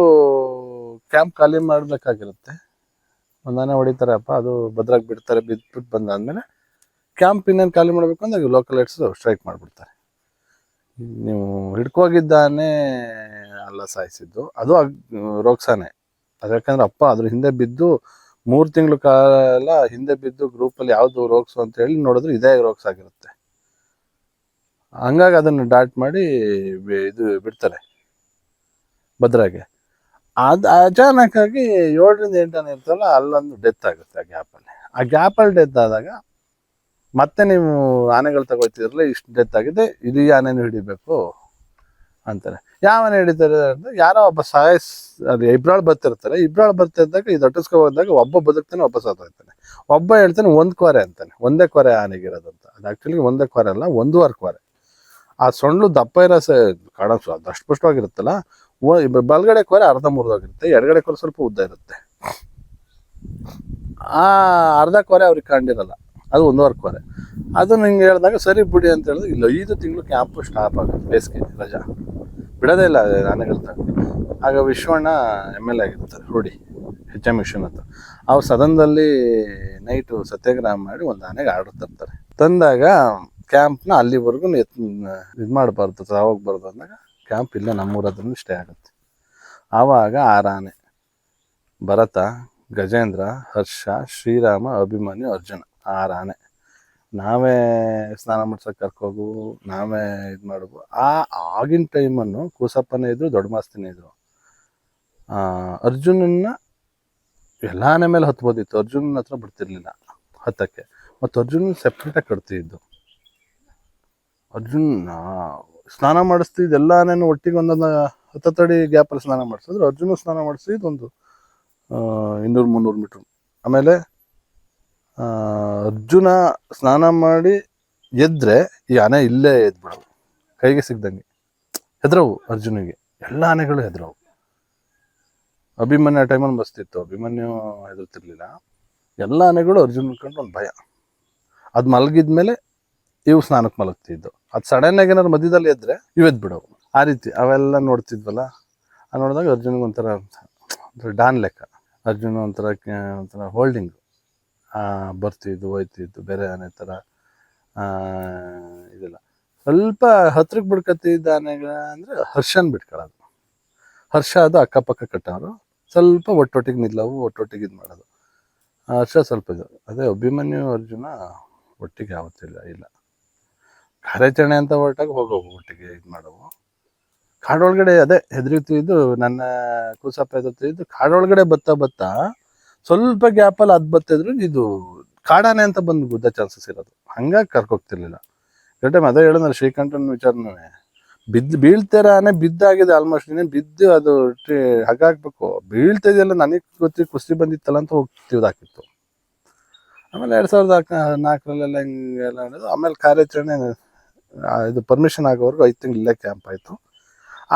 ಕ್ಯಾಂಪ್ ಖಾಲಿ ಮಾಡಬೇಕಾಗಿರುತ್ತೆ. ಒಂದು ಆನೆ ಹೊಡಿತಾರಪ್ಪ, ಅದು ಭದ್ರಾಗಿ ಬಿಡ್ತಾರೆ. ಬಿಟ್ಬಿಟ್ಟು ಬಂದಾದ್ಮೇಲೆ ಕ್ಯಾಂಪ್ ಇನ್ನೇನು ಖಾಲಿ ಮಾಡಬೇಕು ಅಂದಾಗ ಲೋಕಲ್ ಏಡ್ಸ್ ಸ್ಟ್ರೈಕ್ ಮಾಡಿಬಿಡ್ತಾರೆ. ನೀವು ಹಿಡ್ಕೋಗಿದ್ದಾನೆ ಅಲ್ಲ ಸಾಯಿಸಿದ್ದು, ಅದು ರೋಕ್ಸಾನೆ. ಅದು ಯಾಕಂದ್ರೆ ಅಪ್ಪ ಅದ್ರ ಹಿಂದೆ ಬಿದ್ದು 3 ತಿಂಗಳು ಕಾಲ ಹಿಂದೆ ಬಿದ್ದು ಗ್ರೂಪಲ್ಲಿ ಯಾವುದು ರೋಗ್ಸು ಅಂತ ಹೇಳಿ ನೋಡಿದ್ರೆ ಇದೇ ರೋಗ್ಸ್ ಆಗಿರುತ್ತೆ. ಹಂಗಾಗಿ ಅದನ್ನು ಡಾಟ್ ಮಾಡಿ ಇದು ಬಿಡ್ತಾರೆ ಭದ್ರಾಗೆ. ಅದು ಅಚಾನಕ್ಕಾಗಿ 7ರಿಂದ 8 ಆನೆ ಇರ್ತಲ್ಲ, ಅಲ್ಲೊಂದು ಡೆತ್ ಆಗುತ್ತೆ ಆ ಗ್ಯಾಪಲ್ಲಿ. ಆ ಗ್ಯಾಪಲ್ಲಿ ಡೆತ್ ಆದಾಗ ಮತ್ತೆ ನೀವು ಆನೆಗಳು ತಗೋತಿದ್ರಲ್ಲ, ಇಷ್ಟು ಡೆತ್ ಆಗಿದೆ, ಇದು ಆನೆನೂ ಹಿಡಿಬೇಕು ಅಂತಾರೆ. ಯಾವ ಆನೆ ಹಿಡಿತಾರೆ ಅಂದ್ರೆ ಯಾರೋ ಒಬ್ಬ ಅದು ಇಬ್ರಾಳ್ ಬರ್ತಿರ್ತಾರೆ. ಇಬ್ರಾಳ್ ಬರ್ತಿದ್ದಾಗ ಇದು ಅಟ್ಟಿಸ್ಕೊ ಹೋದಾಗ ಒಬ್ಬ ಬದುಕ್ತಾನೆ, ಒಬ್ಬ ಸತ್ತೋಗ್ತಾನೆ. ಒಬ್ಬ ಹೇಳ್ತಾನೆ ಒಂದ್ ಕೊರೆ ಅಂತಾನೆ, ಒಂದೇ ಕೊರೆ ಆನೆಗಿರೋದಂತ. ಅದು ಆಕ್ಚುಲಿ ಒಂದೇ ಕೊರೆ ಅಲ್ಲ, 1.5 ಕೊರೆ. ಆ ಸೊಂಡ್ಲು ದಪ್ಪ ಇರೋ ಕಾಣಿಸು ಅದು ಅಷ್ಟು ಸ್ಪಷ್ಟವಾಗಿರುತ್ತಲ್ಲ. ಬಲಗಡೆ ಕೊರೆ ಅರ್ಧ ಮುರಿದೋಗಿರುತ್ತೆ, ಎಡಗಡೆ ಕೊರೆ ಸ್ವಲ್ಪ ಉದ್ದ ಇರುತ್ತೆ. ಆ ಅರ್ಧ ಕೊರೆ ಅವ್ರಿಗೆ ಕಂಡಿರಲ್ಲ, ಅದು 1.5 ಕೊರೆ. ಅದು ನಿಂಗೆ ಹೇಳಿದಾಗ ಸರಿ ಬಿಡಿ ಅಂತ ಹೇಳಿದ್ರೆ, ಇಲ್ಲ 5 ತಿಂಗಳು ಕ್ಯಾಂಪು ಸ್ಟಾಪ್ ಆಗುತ್ತೆ, ಬೇಸಿಗೆ ರಜಾ ಬಿಡೋದೇ ಇಲ್ಲ ಆನೆಗಳನ್ನ. ಆಗ ವಿಶ್ವಣ್ಣ MLA ಆಗಿರ್ತಾರೆ, ರೂಢಿ HM ವಿಶ್ವನಾಥ್. ಅವ್ರು ಸದನದಲ್ಲಿ ನೈಟು ಸತ್ಯಾಗ್ರಹ ಮಾಡಿ ಒಂದು ಆನೆಗೆ ಆರ್ಡರ್ ತರ್ತಾರೆ. ತಂದಾಗ ಕ್ಯಾಂಪ್ನ ಅಲ್ಲಿವರೆಗೂ ಇದು ಮಾಡಬಾರ್ದು, ಹೋಗ್ಬಾರ್ದು ಅಂದಾಗ ಕ್ಯಾಂಪ್ ಇಲ್ಲ ನಮ್ಮೂರ ಹತ್ರನೂ ಸ್ಟೇ ಆಗುತ್ತೆ. ಆವಾಗ 6 ಆನೆ, ಭರತ, ಗಜೇಂದ್ರ, ಹರ್ಷ, ಶ್ರೀರಾಮ, ಅಭಿಮನ್ಯು, ಅರ್ಜುನ, 6 ಆನೆ. ನಾವೇ ಸ್ನಾನ ಮಾಡ್ಸೋಕೆ ಕರ್ಕೋಗು, ನಾವೇ ಇದು ಮಾಡೋದು. ಆಗಿನ ಟೈಮನ್ನು ಕೂಸಪ್ಪನೇ ಇದ್ರು, ದೊಡ್ಡ ಮಾಸ್ತಿನೇ ಇದ್ರು. ಅರ್ಜುನನ್ನ ಎಲ್ಲ ಆನೆ ಮೇಲೆ ಹತ್ಬೋದಿತ್ತು, ಅರ್ಜುನನ ಹತ್ರ ಬಿಡ್ತಿರ್ಲಿಲ್ಲ ಹತ್ತಕ್ಕೆ. ಮತ್ತು ಅರ್ಜುನ ಸೆಪ್ರೇಟಾಗಿ ಕಟ್ತಿದ್ದು. ಅರ್ಜುನ್ ಸ್ನಾನ ಮಾಡಿಸ್ತಿದ್ದು ಎಲ್ಲ ಆನೆನೂ ಒಟ್ಟಿಗೆ ಒಂದೊಂದು 10 ಅಡಿ ಗ್ಯಾಪಲ್ಲಿ ಸ್ನಾನ ಮಾಡಿಸಿದ್ರು. ಅರ್ಜುನ ಸ್ನಾನ ಮಾಡಿಸಿದ್ದು ಒಂದು 200-300 ಮೀಟ್ರ್. ಆಮೇಲೆ ಅರ್ಜುನ ಸ್ನಾನ ಮಾಡಿ ಎದ್ರೆ ಈ ಆನೆ ಇಲ್ಲೇ ಎದ್ಬಿಡವು, ಕೈಗೆ ಸಿಗ್ದಂಗೆ ಹೆದ್ರವು. ಅರ್ಜುನಿಗೆ ಎಲ್ಲ ಆನೆಗಳು ಹೆದ್ರವು. ಅಭಿಮನ್ಯು ಆ ಟೈಮಲ್ಲಿ ಬಸ್ತಿತ್ತು, ಅಭಿಮನ್ಯು ಹೆದರ್ತಿರ್ಲಿಲ್ಲ. ಎಲ್ಲ ಆನೆಗಳು ಅರ್ಜುನ್ ಕಂಡು ಒಂದು ಭಯ. ಅದು ಮಲಗಿದ್ಮೇಲೆ ಇವು ಸ್ನಾನಕ್ಕೆ ಮಲಗ್ತಿದ್ದು. ಅದು ಸಡನ್ ಆಗಿ ಏನಾದ್ರು ಮಧ್ಯದಲ್ಲಿ ಎದ್ರೆ ಇವೆದ್ ಬಿಡವು. ಆ ರೀತಿ ಅವೆಲ್ಲ ನೋಡ್ತಿದ್ವಲ್ಲ. ನೋಡಿದಾಗ ಅರ್ಜುನ್ಗೆ ಒಂಥರ ಡಾನ್ ಲೆಕ್ಕ. ಅರ್ಜುನ ಒಂಥರ ಹೋಲ್ಡಿಂಗು, ಬರ್ತಿದ್ದು ಹೋಯ್ತಿದ್ದು, ಬೇರೆ ಆನೆ ಥರ ಇದೆಲ್ಲ. ಸ್ವಲ್ಪ ಹತ್ರಕ್ಕೆ ಬಿಡ್ಕತ್ತಿದ್ದ ಆನೆಗಳ ಅಂದರೆ ಹರ್ಷನ್ ಬಿಟ್ಕೊಳ್ಳೋದು. ಹರ್ಷ ಅದು ಅಕ್ಕಪಕ್ಕ ಕಟ್ಟೋರು, ಸ್ವಲ್ಪ ಒಟ್ಟೊಟ್ಟಿಗೆ ನಿಲ್ಲವು, ಒಟ್ಟೊಟ್ಟಿಗೆ ಇದು ಮಾಡೋದು. ಹರ್ಷ ಸ್ವಲ್ಪ ಇದು. ಅದೇ ಅಭಿಮನ್ಯು ಅರ್ಜುನ ಒಟ್ಟಿಗೆ ಯಾವತ್ತಿಲ್ಲ, ಇಲ್ಲ. ಕಾರ್ಯಾಚರಣೆ ಅಂತ ಹೊರಟಾಗ ಹೋಗೋವು ಒಟ್ಟಿಗೆ ಇದು ಮಾಡೋವು. ಕಾಡೊಳಗಡೆ ಅದೇ ಹೆದರಿತಿದ್ದು, ನನ್ನ ಕೂಸಪ್ಪ ಹೆದರ್ತಿದ್ದು. ಕಾಡೊಳಗಡೆ ಬತ್ತಾ ಸ್ವಲ್ಪ ಗ್ಯಾಪಲ್ಲಿ ಅದು ಬತ್ತಿದ್ರು ಇದು ಕಾಡಾನೆ ಅಂತ ಬಂದು ಗುದ್ದ ಚಾನ್ಸಸ್ ಇರೋದು. ಹಂಗಾಗಿ ಕರ್ಕೋಗ್ತಿರ್ಲಿಲ್ಲ. ಟೈಮ್ ಅದೇ ಹೇಳಿದ್ರೆ ಶ್ರೀಕಂಠನ ವಿಚಾರನೂ ಬೀಳ್ತಾರ ಆನೆ ಬಿದ್ದಾಗಿದೆ ಆಲ್ಮೋಸ್ಟ್. ಇನ್ನೇನು ಬಿದ್ದು ಅದು ಹಾಗಾಕ್ಬೇಕು, ಬೀಳ್ತಿದೆಯಲ್ಲ ನನಗೆ ಗೊತ್ತಿ ಕುಸ್ತಿ ಬಂದಿತ್ತಲ್ಲ ಅಂತ ಹೋಗ್ತಿದ್ದಾಕಿತ್ತು. ಆಮೇಲೆ 2004ರಲ್ಲೆಲ್ಲ ಹಿಂಗೆಲ್ಲ ಅನ್ನೋದು. ಆಮೇಲೆ ಕಾರ್ಯಾಚರಣೆ ಇದು ಪರ್ಮಿಷನ್ ಆಗೋವರೆಗೂ 5 ತಿಂಗಳು ಇಲ್ಲೇ ಕ್ಯಾಂಪ್ ಆಯಿತು.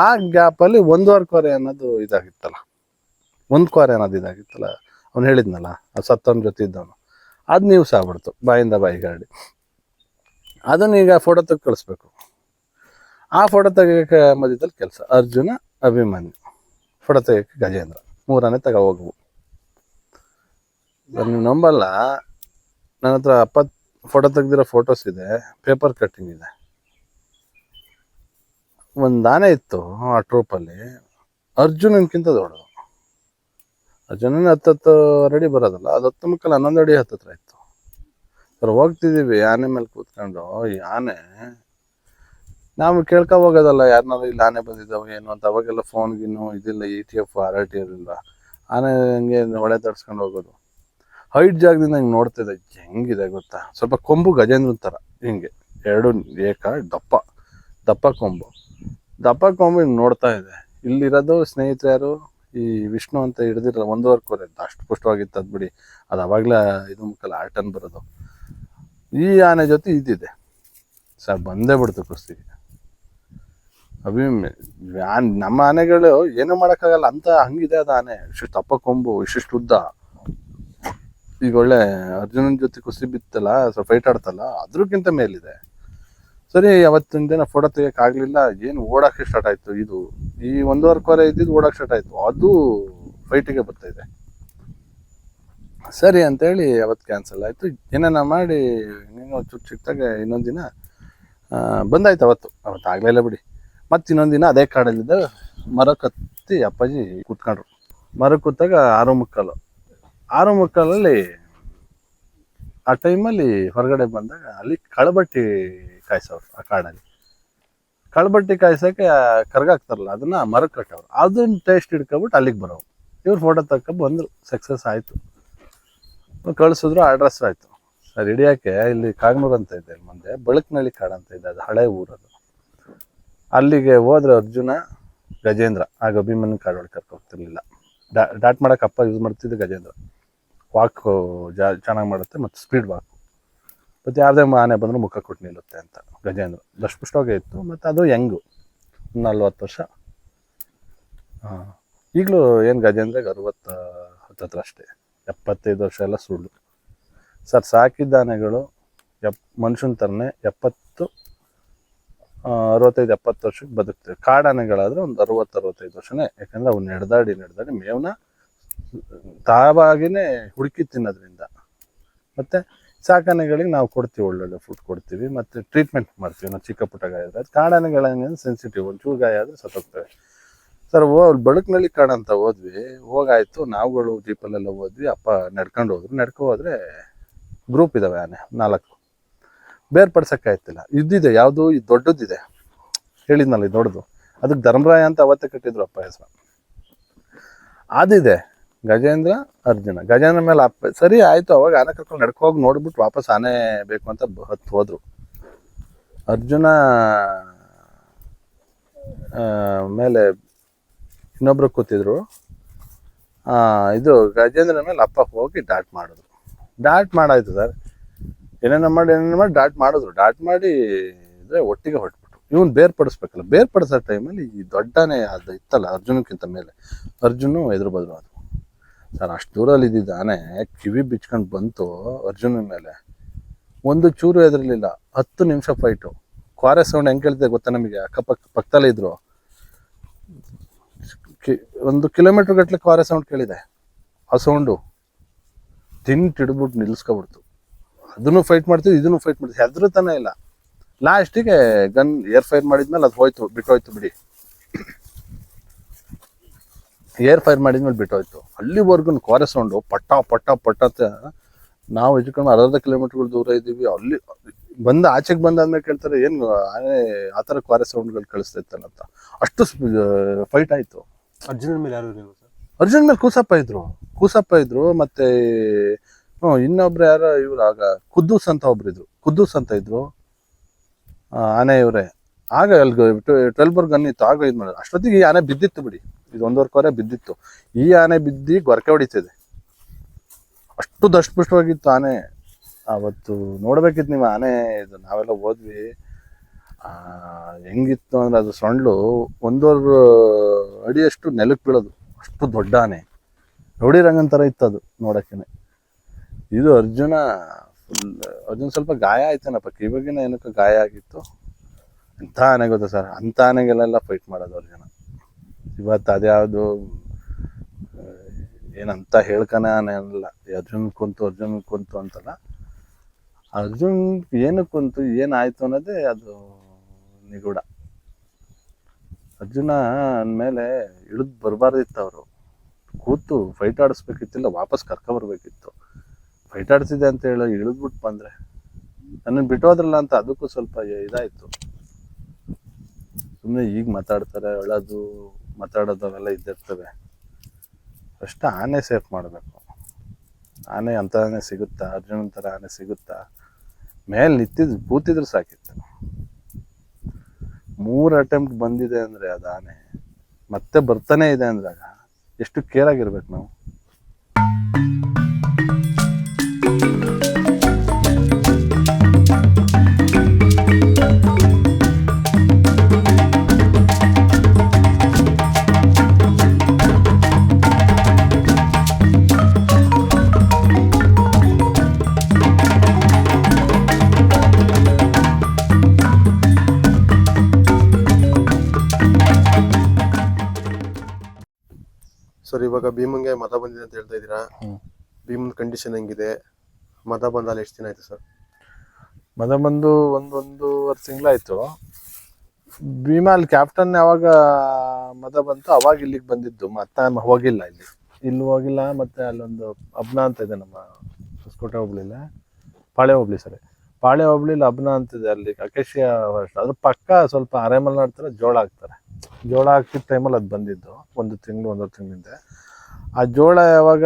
ಆ ಗ್ಯಾಪಲ್ಲಿ 1.25 ಕೊರೆ ಅನ್ನೋದು ಇದಾಗಿತ್ತಲ್ಲ, 1 ಕೊರೆ ಅನ್ನೋದು ಇದಾಗಿತ್ತಲ್ಲ. ಅವ್ನು ಹೇಳಿದ್ನಲ್ಲ, ಅದು ಸತ್ತವನ ಜೊತೆ ಇದ್ದವನು, ಅದು ನ್ಯೂಸ್ ಆಗ್ಬಿಡ್ತು ಬಾಯಿಂದ ಬಾಯಿಗೆ ಹರಡಿ. ಅದನ್ನ ಈಗ ಫೋಟೋ ತೆಗೆದು ಕಳಿಸ್ಬೇಕು. ಆ ಫೋಟೋ ತೆಗಿಯೋಕ್ಕೆ ಮಧ್ಯದಲ್ಲಿ ಕೆಲಸ. ಅರ್ಜುನ, ಅಭಿಮನ್ಯು, ಫೋಟೋ ತೆಗಿಯೋಕ್ಕೆ ಗಜೇಂದ್ರ, 3 ಆನೆ ತಗೋ ಹೋಗ್ವು. ನೀವು ನಂಬಲ್ಲ, ನನ್ನ ಹತ್ರ 70 ಫೋಟೋ ತೆಗ್ದಿರೋ ಫೋಟೋಸ್ ಇದೆ, ಪೇಪರ್ ಕಟ್ಟಿಂಗ್ ಇದೆ. ಒಂದು ಆನೆ ಇತ್ತು ಆ ಟ್ರೂಪಲ್ಲಿ, ಅರ್ಜುನನ್ಕಿಂತ ದೊಡ್ಡದು. ಅರ್ಜುನನ 10 ಅಡಿ ಬರೋದಲ್ಲ, ಅದು 10 ಮುಕ್ಕಲ್ 11 ಅಡಿ ಹತ್ತತ್ರ ಇತ್ತು. ಸರ್ ಹೋಗ್ತಿದ್ದೀವಿ ಆನೆ ಮೇಲೆ ಕೂತ್ಕೊಂಡು. ಈ ಆನೆ ನಾವು ಕೇಳ್ಕೊ ಹೋಗೋದಲ್ಲ, ಯಾರನ್ನಾರು ಇಲ್ಲಿ ಆನೆ ಬಂದಿದ್ದಾವೆ ಏನು ಅಂತ. ಅವಾಗೆಲ್ಲ ಫೋನ್ಗಿನ್ನು ಇದಿಲ್ಲ, ETF RRT ಇರಲಿಲ್ಲ. ಆನೆ ಹಂಗೆ ಹೊಳೆ ತಡ್ಸ್ಕೊಂಡು ಹೋಗೋದು. ಹೈಟ್ ಜಾಗದಿಂದ ಹಿಂಗೆ ನೋಡ್ತಿದ್ದೆ, ಹೆಂಗಿದೆ ಗೊತ್ತಾ. ಸ್ವಲ್ಪ ಕೊಂಬು ಗಜೇಂದ್ರನ ಥರ, ಹಿಂಗೆ 2 ದಪ್ಪ ಕೊಂಬು ಹಿಂಗೆ ನೋಡ್ತಾ ಇದೆ. ಇಲ್ಲಿರೋದು ಸ್ನೇಹಿತರು ಯಾರು, ಈ ವಿಷ್ಣು ಅಂತ ಹಿಡಿದಿರಲ್ಲ, 1.25 ಕೊರೆ ಅಷ್ಟು ಪುಷ್ಟವಾಗಿತ್ತು. ಅದು ಬಿಡಿ, ಅದು ಅವಾಗಲೇ ಇದು ಮುಕ್ಕಲ್ಲ ಆಟನ್ ಬರೋದು. ಈ ಆನೆ ಜೊತೆ ಇದ್ದಿದೆ ಸರ್, ಬಂದೇ ಬಿಡ್ತು ಕುಸ್ತಿಗೆ. ನಮ್ಮ ಆನೆಗಳು ಏನೂ ಮಾಡೋಕ್ಕಾಗಲ್ಲ ಅಂತ ಹಂಗಿದೆ ಅದು ಆನೆ. ಇಷ್ಟಿಷ್ಟು ದಪ್ಪ ಕೊಂಬು, ಇಷ್ಟಿಷ್ಟು ಉದ್ದ. ಈಗ ಒಳ್ಳೆ ಅರ್ಜುನನ ಜೊತೆ ಕುಸ್ತಿ ಬಿತ್ತಲ್ಲ, ಸ್ವಲ್ಪ ಫೈಟ್ ಆಡ್ತಲ್ಲ, ಅದ್ರಕ್ಕಿಂತ ಮೇಲಿದೆ. ಸರಿ, ಅವತ್ತಿನ ದಿನ ಫೋಟೋ ತೆಗಿಯೋಕ್ಕಾಗಲಿಲ್ಲ. ಏನು ಓಡೋಕ್ಕೆ ಸ್ಟಾರ್ಟ್ ಆಯಿತು. ಇದು ಈ 1.25 ಕೊರೆ ಇದ್ದಿದ್ದು ಓಡೋಕ್ಕೆ ಸ್ಟಾರ್ಟ್ ಆಯಿತು. ಅದು ಫೈಟಿಗೆ ಬರ್ತಾಯಿದೆ. ಸರಿ ಅಂತೇಳಿ ಅವತ್ತು ಕ್ಯಾನ್ಸಲ್ ಆಯಿತು. ಏನೇನ ಮಾಡಿ ಇನ್ನೇನೋ ಚುಟ್ಟು ಸಿಕ್ತಾಗ ಇನ್ನೊಂದು ದಿನ ಬಂದಾಯ್ತು. ಅವತ್ತು ಆಗಲಿಲ್ಲ ಬಿಡಿ. ಮತ್ತು ಇನ್ನೊಂದು ದಿನ ಅದೇ ಕಾಡಲ್ಲಿದ್ದ ಮರ ಕತ್ತಿ ಅಪ್ಪಾಜಿ ಕೂತ್ಕೊಂಡ್ರು. ಮರ ಕೂತಾಗ 6:45 ಆ ಟೈಮಲ್ಲಿ ಹೊರಗಡೆ ಬಂದಾಗ ಅಲ್ಲಿ ಕಳಬಟ್ಟಿ ಕಾಯಿಸೋರು. ಆ ಕಾಡಲ್ಲಿ ಕಳಬಟ್ಟಿ ಕಾಯಿಸೋಕ್ಕೆ ಕರ್ಗಾಕ್ತಾರಲ್ಲ, ಅದನ್ನು ಮರಕ್ಕೆ ಕಟ್ಟೋರು. ಅದನ್ನ ಟೇಸ್ಟ್ ಹಿಡ್ಕೊಬಿಟ್ಟು ಅಲ್ಲಿಗೆ ಬರೋವು. ಇವ್ರು ಫೋಟೋ ತಗೊಂಡು ಬಂದರು. ಸಕ್ಸಸ್ ಆಯಿತು, ಕಳಿಸಿದ್ರು. ಅಡ್ರೆಸ್ ಆಯಿತು ಸರ್ ಹಿಡಿಯೋಕ್ಕೆ. ಇಲ್ಲಿ ಕಾಗನೂರು ಅಂತ ಇದೆ, ಮುಂದೆ ಬಳಕನಹಳ್ಳಿ ಕಾಡು ಅಂತ ಇದೆ, ಅದು ಹಳೆ ಊರದು. ಅಲ್ಲಿಗೆ ಹೋದ್ರೆ ಅರ್ಜುನ, ಗಜೇಂದ್ರ, ಆಗ ಅಭಿಮನ್ಯು ಕಾಡೊಳಗೆ ಕರ್ಕೊ ಹೋಗ್ತಿರ್ಲಿಲ್ಲ. ಡಾಟ್ ಮಾಡೋಕೆ ಅಪ್ಪ ಯೂಸ್ ಮಾಡ್ತಿದ್ದು ಗಜೇಂದ್ರ. ವಾಕು ಚೆನ್ನಾಗಿ ಮಾಡುತ್ತೆ ಮತ್ತು ಸ್ಪೀಡ್ ವಾಕು. ಮತ್ತು ಯಾವುದೇ ಆನೆ ಬಂದರೂ ಮುಖ ಕೊಟ್ಟು ನಿಲ್ಲುತ್ತೆ ಅಂತ ಗಜೇಂದ್ರ ದಷ್ಟಪುಷ್ಟವಾಗೇ ಇತ್ತು. ಮತ್ತು ಅದು ಯಂಗು, 40 ವರ್ಷ. ಹಾಂ, ಈಗಲೂ ಏನು ಗಜೇಂದ್ರಗೆ 60 ಹತ್ತತ್ರ ಅಷ್ಟೇ. 75 ವರ್ಷ ಎಲ್ಲ ಸುಳ್ಳು ಸರ್. ಸಾಕಿದ್ದ ಆನೆಗಳು ಮನುಷ್ಯನ ಥರನೇ 65 ವರ್ಷಕ್ಕೆ ಬದುಕ್ತವೆ. ಕಾಡಾನೆಗಳಾದರೆ ಒಂದು 60-65 ವರ್ಷನೇ. ಯಾಕಂದರೆ ಅವು ನಡೆದಾಡಿ ಮೇವನ್ನ ತಾವಾಗಿನೇ ಹುಡುಕಿ ತಿನ್ನೋದ್ರಿಂದ. ಮತ್ತು ಸಾಕಾನೆಗಳಿಗೆ ನಾವು ಕೊಡ್ತೀವಿ, ಒಳ್ಳೊಳ್ಳೆ ಫುಡ್ ಕೊಡ್ತೀವಿ, ಮತ್ತು ಟ್ರೀಟ್ಮೆಂಟ್ ಮಾಡ್ತೀವಿ. ನಾವು ಚಿಕ್ಕ ಪುಟ್ಟ ಗಾಯ ಆದರೆ ಕಾಡಾನೆಗಳೇನು ಸೆನ್ಸಿಟಿವ್, ಒಂಚೂರು ಗಾಯ ಆದರೆ ಸತ್ತೋಗ್ತವೆ ಸರ್. ಬೆಳಕಿನಲ್ಲಿ ಕಾಡಂತ ಹೋದ್ವಿ, ಹೋಗಾಯ್ತು. ನಾವುಗಳು ಜೀಪಲ್ಲೆಲ್ಲ ಹೋದ್ವಿ, ಅಪ್ಪ ನಡ್ಕೊಂಡು ಹೋದ್ರೆ ಗ್ರೂಪ್ ಇದ್ದಾವೆ ಆನೆ 4. ಬೇರ್ಪಡ್ಸೋಕ್ಕಾಯ್ತಿಲ್ಲ. ಇದ್ದಿದೆ ಯಾವುದು ಇದು ದೊಡ್ಡದಿದೆ, ಹೇಳಿದ್ನಲ್ಲ ಇದು ದೊಡ್ಡದು. ಅದಕ್ಕೆ ಧರ್ಮರಾಯ ಅಂತ ಅವತ್ತೇ ಕಟ್ಟಿದ್ರು ಅಪ್ಪ ಹೆಸರು. ಅದಿದೆ ಗಜೇಂದ್ರ, ಅರ್ಜುನ. ಗಜೇಂದ್ರ ಮೇಲೆ ಅಪ್ಪ ಸರಿ ಆಯಿತು. ಅವಾಗ ಆನೆ ಕರ್ಕೊಂಡು ನಡ್ಕೋಗಿ ನೋಡ್ಬಿಟ್ಟು ವಾಪಸ್ ಆನೆ ಬೇಕು ಅಂತ ಹತ್ತು ಹೋದ್ರು. ಅರ್ಜುನ ಮೇಲೆ ಇನ್ನೊಬ್ರು ಕೂತಿದ್ರು. ಇದು ಗಜೇಂದ್ರ ಮೇಲೆ ಅಪ್ಪ ಹೋಗಿ ಡಾಟ್ ಮಾಡಿದ್ರು. ಡಾಟ್ ಮಾಡಾಯ್ತು ಸರ್. ಏನೇನೋ ಮಾಡಿ ಡಾಟ್ ಮಾಡಿದ್ರು. ಡಾಟ್ ಮಾಡಿ ಒಟ್ಟಿಗೆ ಹೊಟ್ಬಿಟ್ರು. ಇವನು ಬೇರ್ಪಡಿಸ್ಬೇಕಲ್ಲ. ಬೇರ್ಪಡಿಸೋ ಟೈಮಲ್ಲಿ ಈ ದೊಡ್ಡನೇ ಅದು ಇತ್ತಲ್ಲ ಅರ್ಜುನಕ್ಕಿಂತ ಮೇಲೆ, ಅರ್ಜುನು ಎದುರು ಬದ್ರು. ಅದು ಸರ್ ಅಷ್ಟು ದೂರಲ್ಲಿ ಇದ್ದಿದ್ದ ಆನೆ ಕಿವಿ ಬಿಚ್ಕೊಂಡು ಬಂತು ಅರ್ಜುನ ಮೇಲೆ. ಒಂದು ಚೂರು ಎದುರಲಿಲ್ಲ. 10 ನಿಮಿಷ ಫೈಟು. ಕ್ವಾರೆ ಸೌಂಡ್ ಹೆಂಗೆ ಕೇಳ್ತಿದೆ ಗೊತ್ತಾ ನಮಗೆ? ಪಕ್ಕದಲ್ಲೇ ಇದ್ರು. 1 ಕಿಲೋಮೀಟ್ರ್ ಗಟ್ಟಲೆ ಕ್ವಾರೆ ಸೌಂಡ್ ಕೇಳಿದೆ. ಆ ಸೌಂಡು ತಿಂಟಿಡ್ಬಿಟ್ಟು ನಿಲ್ಲಿಸ್ಕೊಬಿಡ್ತು. ಅದನ್ನು ಫೈಟ್ ಮಾಡ್ತೀವಿ, ಇದನ್ನು ಫೈಟ್ ಮಾಡ್ತೀವಿ, ಹೆದರ್ತಾನೆ ಇಲ್ಲ. ಲಾಸ್ಟಿಗೆ ಗನ್ ಏರ್ ಫೈರ್ ಮಾಡಿದ್ಮೇಲೆ ಅದು ಬಿಟ್ಟೋಯ್ತು ಬಿಡಿ. ಏರ್ ಫೈರ್ ಮಾಡಿದ್ಮೇಲೆ ಬಿಟ್ಟೋಯ್ತು. ಅಲ್ಲಿವರೆಗೂ ಕ್ವಾರೆ ಸೌಂಡು ಪಟ್ಟ ಪಟ್ಟ ಪಟ್ಟ ಅಂತ. ನಾವು ಹೆಜ್ಕೊಂಡು 60 ಕಿಲೋಮೀಟರ್ಗಳು ದೂರ ಇದ್ದೀವಿ. ಅಲ್ಲಿ ಆಚೆಗೆ ಬಂದಾದ್ಮೇಲೆ ಕೇಳ್ತಾರೆ, ಏನು ಆನೆ ಆ ಥರ ಕ್ವಾರೆ ಸೌಂಡ್ಗಳು ಕಳಿಸ್ತೈತಲ್ಲ ಅಂತ. ಅಷ್ಟು ಫೈಟ್ ಆಯಿತು. ಅರ್ಜುನನ ಮೇಲೆ ಯಾರು ಇರಲಿಲ್ಲ ಸರ್? ಅರ್ಜುನ್ ಮೇಲೆ ಕೂಸಪ್ಪ ಇದ್ರು. ಮತ್ತೆ ಇನ್ನೊಬ್ರು ಯಾರೋ ಇವ್ರು, ಆಗ ಕುದ್ದೂಸ್ ಅಂತ ಇದ್ರು ಆನೆ ಇವರೇ. ಆಗ ಅಲ್ಲಿ 12 ಗನ್ ಇತ್ತು. ಆಗ ಇದು ಮಾಡೋದು. ಅಷ್ಟೊತ್ತಿಗೆ ಈ ಆನೆ ಬಿದ್ದಿತ್ತು ಬಿಡಿ. ಇದು 1.5 ಕ್ವಾರೆ ಬಿದ್ದಿತ್ತು. ಈ ಆನೆ ಬಿದ್ದು ಗೊರಕೆ ಹೊಡಿತಿದೆ. ಅಷ್ಟು ದಷ್ಟಪುಷ್ಟವಾಗಿತ್ತು ಆನೆ. ಅವತ್ತು ನೋಡ್ಬೇಕಿತ್ತು ನೀವು ಆನೆ. ಇದು ನಾವೆಲ್ಲ ಹೋದ್ವಿ. ಹೆಂಗಿತ್ತು ಅಂದ್ರೆ ಅದು ಸೊಂಡ್ಲು 1.5 ಅಡಿಯಷ್ಟು ನೆಲಕ್ಕೆ ಬೀಳೋದು. ಅಷ್ಟು ದೊಡ್ಡ ಆನೆ. ರೌಡಿ ರಂಗನ್ ಥರ ಇತ್ತು ಅದು ನೋಡೋಕ್ಕೇನೆ. ಇದು ಅರ್ಜುನ ಸ್ವಲ್ಪ ಗಾಯ ಆಯ್ತಾನಪ್ಪ, ಕಿವಿಗಿನ ಏನಕ್ಕೆ ಗಾಯ ಆಗಿತ್ತು. ಎಂಥ ಆನೆ ಗೊತ್ತಾ ಸರ್, ಅಂಥ ಆನೆಗಳೆಲ್ಲ ಫೈಟ್ ಮಾಡೋದು ಅರ್ಜುನ. ಇವತ್ತು ಅದ್ಯಾವುದು ಏನಂತ ಹೇಳ್ಕನ ಆನೆ ಅನ್ನಲ್ಲ. ಅರ್ಜುನ್ ಕುಂತು ಅಂತಲ್ಲ. ಅರ್ಜುನ್ ಏನಕ್ಕೆ ಕುಂತು ಏನಾಯ್ತು ಅನ್ನೋದೇ ಅದು ನಿಗೂಢ. ಅರ್ಜುನ ಅಂದಮೇಲೆ ಇಳಿದು ಬರಬಾರ್ದಿತ್ತು. ಅವರು ಕೂತು ಫೈಟ್ ಆಡಿಸ್ಬೇಕಿತ್ತಿಲ್ಲ, ವಾಪಸ್ ಕರ್ಕೊಬರ್ಬೇಕಿತ್ತು. ಫೈಟ್ ಆಡ್ತಿದ್ದೆ ಅಂತ ಹೇಳಿ ಇಳಿದ್ಬಿಟ್ಟು ಬಂದರೆ ನನ್ನನ್ನು ಬಿಟ್ಟೋದ್ರಲ್ಲ ಅಂತ ಅದಕ್ಕೂ ಸ್ವಲ್ಪ ಇದಾಯಿತು. ಸುಮ್ಮನೆ ಈಗ ಮಾತಾಡ್ತಾರೆ, ಮಾತಾಡೋದು ಅವೆಲ್ಲ ಇದ್ದಿರ್ತವೆ. ಫಸ್ಟ್ ಆನೆ ಸೇಫ್ ಮಾಡಬೇಕು. ಆನೆ ಅಂಥ ಆನೆ ಸಿಗುತ್ತಾ? ಅರ್ಜುನನ ಥರ ಆನೆ ಸಿಗುತ್ತಾ? ಮೇಲೆ ಕೂತಿದ್ರು ಸಾಕಿತ್ತು. 3 ಅಟೆಂಪ್ಟ್ ಬಂದಿದೆ ಅಂದರೆ ಅದು ಆನೆ ಮತ್ತೆ ಬರ್ತಾನೆ ಇದೆ ಅಂದಾಗ ಎಷ್ಟು ಕೇರ್ ಆಗಿರ್ಬೇಕು ನಾವು. ಸರ್ ಇವಾಗ ಭೀಮಂಗೆ ಮದ ಬಂದಿದೆ ಅಂತ ಹೇಳ್ತಾ ಇದ್ದೀರಾ. ಭೀಮನ್ ಕಂಡೀಷನ್ ಹೆಂಗಿದೆ? ಮದ ಬಂದಲ್ಲಿ ಎಷ್ಟು ದಿನ ಆಯ್ತು ಸರ್? ಮದ ಬಂದು ಒಂದೂವರೆ ತಿಂಗಳಾಯ್ತು. ಭೀಮಾ ಅಲ್ಲಿ ಕ್ಯಾಪ್ಟನ್ ಯಾವಾಗ ಮದ ಬಂತು ಅವಾಗ ಇಲ್ಲಿಗೆ ಬಂದಿದ್ದು. ಮತ್ತೆ ಹೋಗಿಲ್ಲ, ಇಲ್ಲಿ ಹೋಗಿಲ್ಲ. ಮತ್ತೆ ಅಲ್ಲೊಂದು ಅಬ್ನ ಅಂತ ಇದೆ ನಮ್ಮ ಹೊಸಕೋಟೆ ಹೋಬ್ಳಿಲ್ಲ, ಪಾಳೆ ಹೋಬ್ಳಿಲಿ ಅಬ್ನ ಅಂತಿದೆ. ಅಲ್ಲಿ ಅಕೇಶಿಯಾ ಅದ್ರ ಪಕ್ಕ ಸ್ವಲ್ಪ ಅರೆಮಲ್ನಾಡ್ ಥರ ಜೋಳ ಹಾಕ್ತಾರೆ. ಜೋಳ ಹಾಕಿದ ಟೈಮಲ್ಲಿ ಅದು ಬಂದಿದ್ದು. 1 ತಿಂಗಳು 1.5 ತಿಂಗಳಿಂದ. ಆ ಜೋಳ ಯಾವಾಗ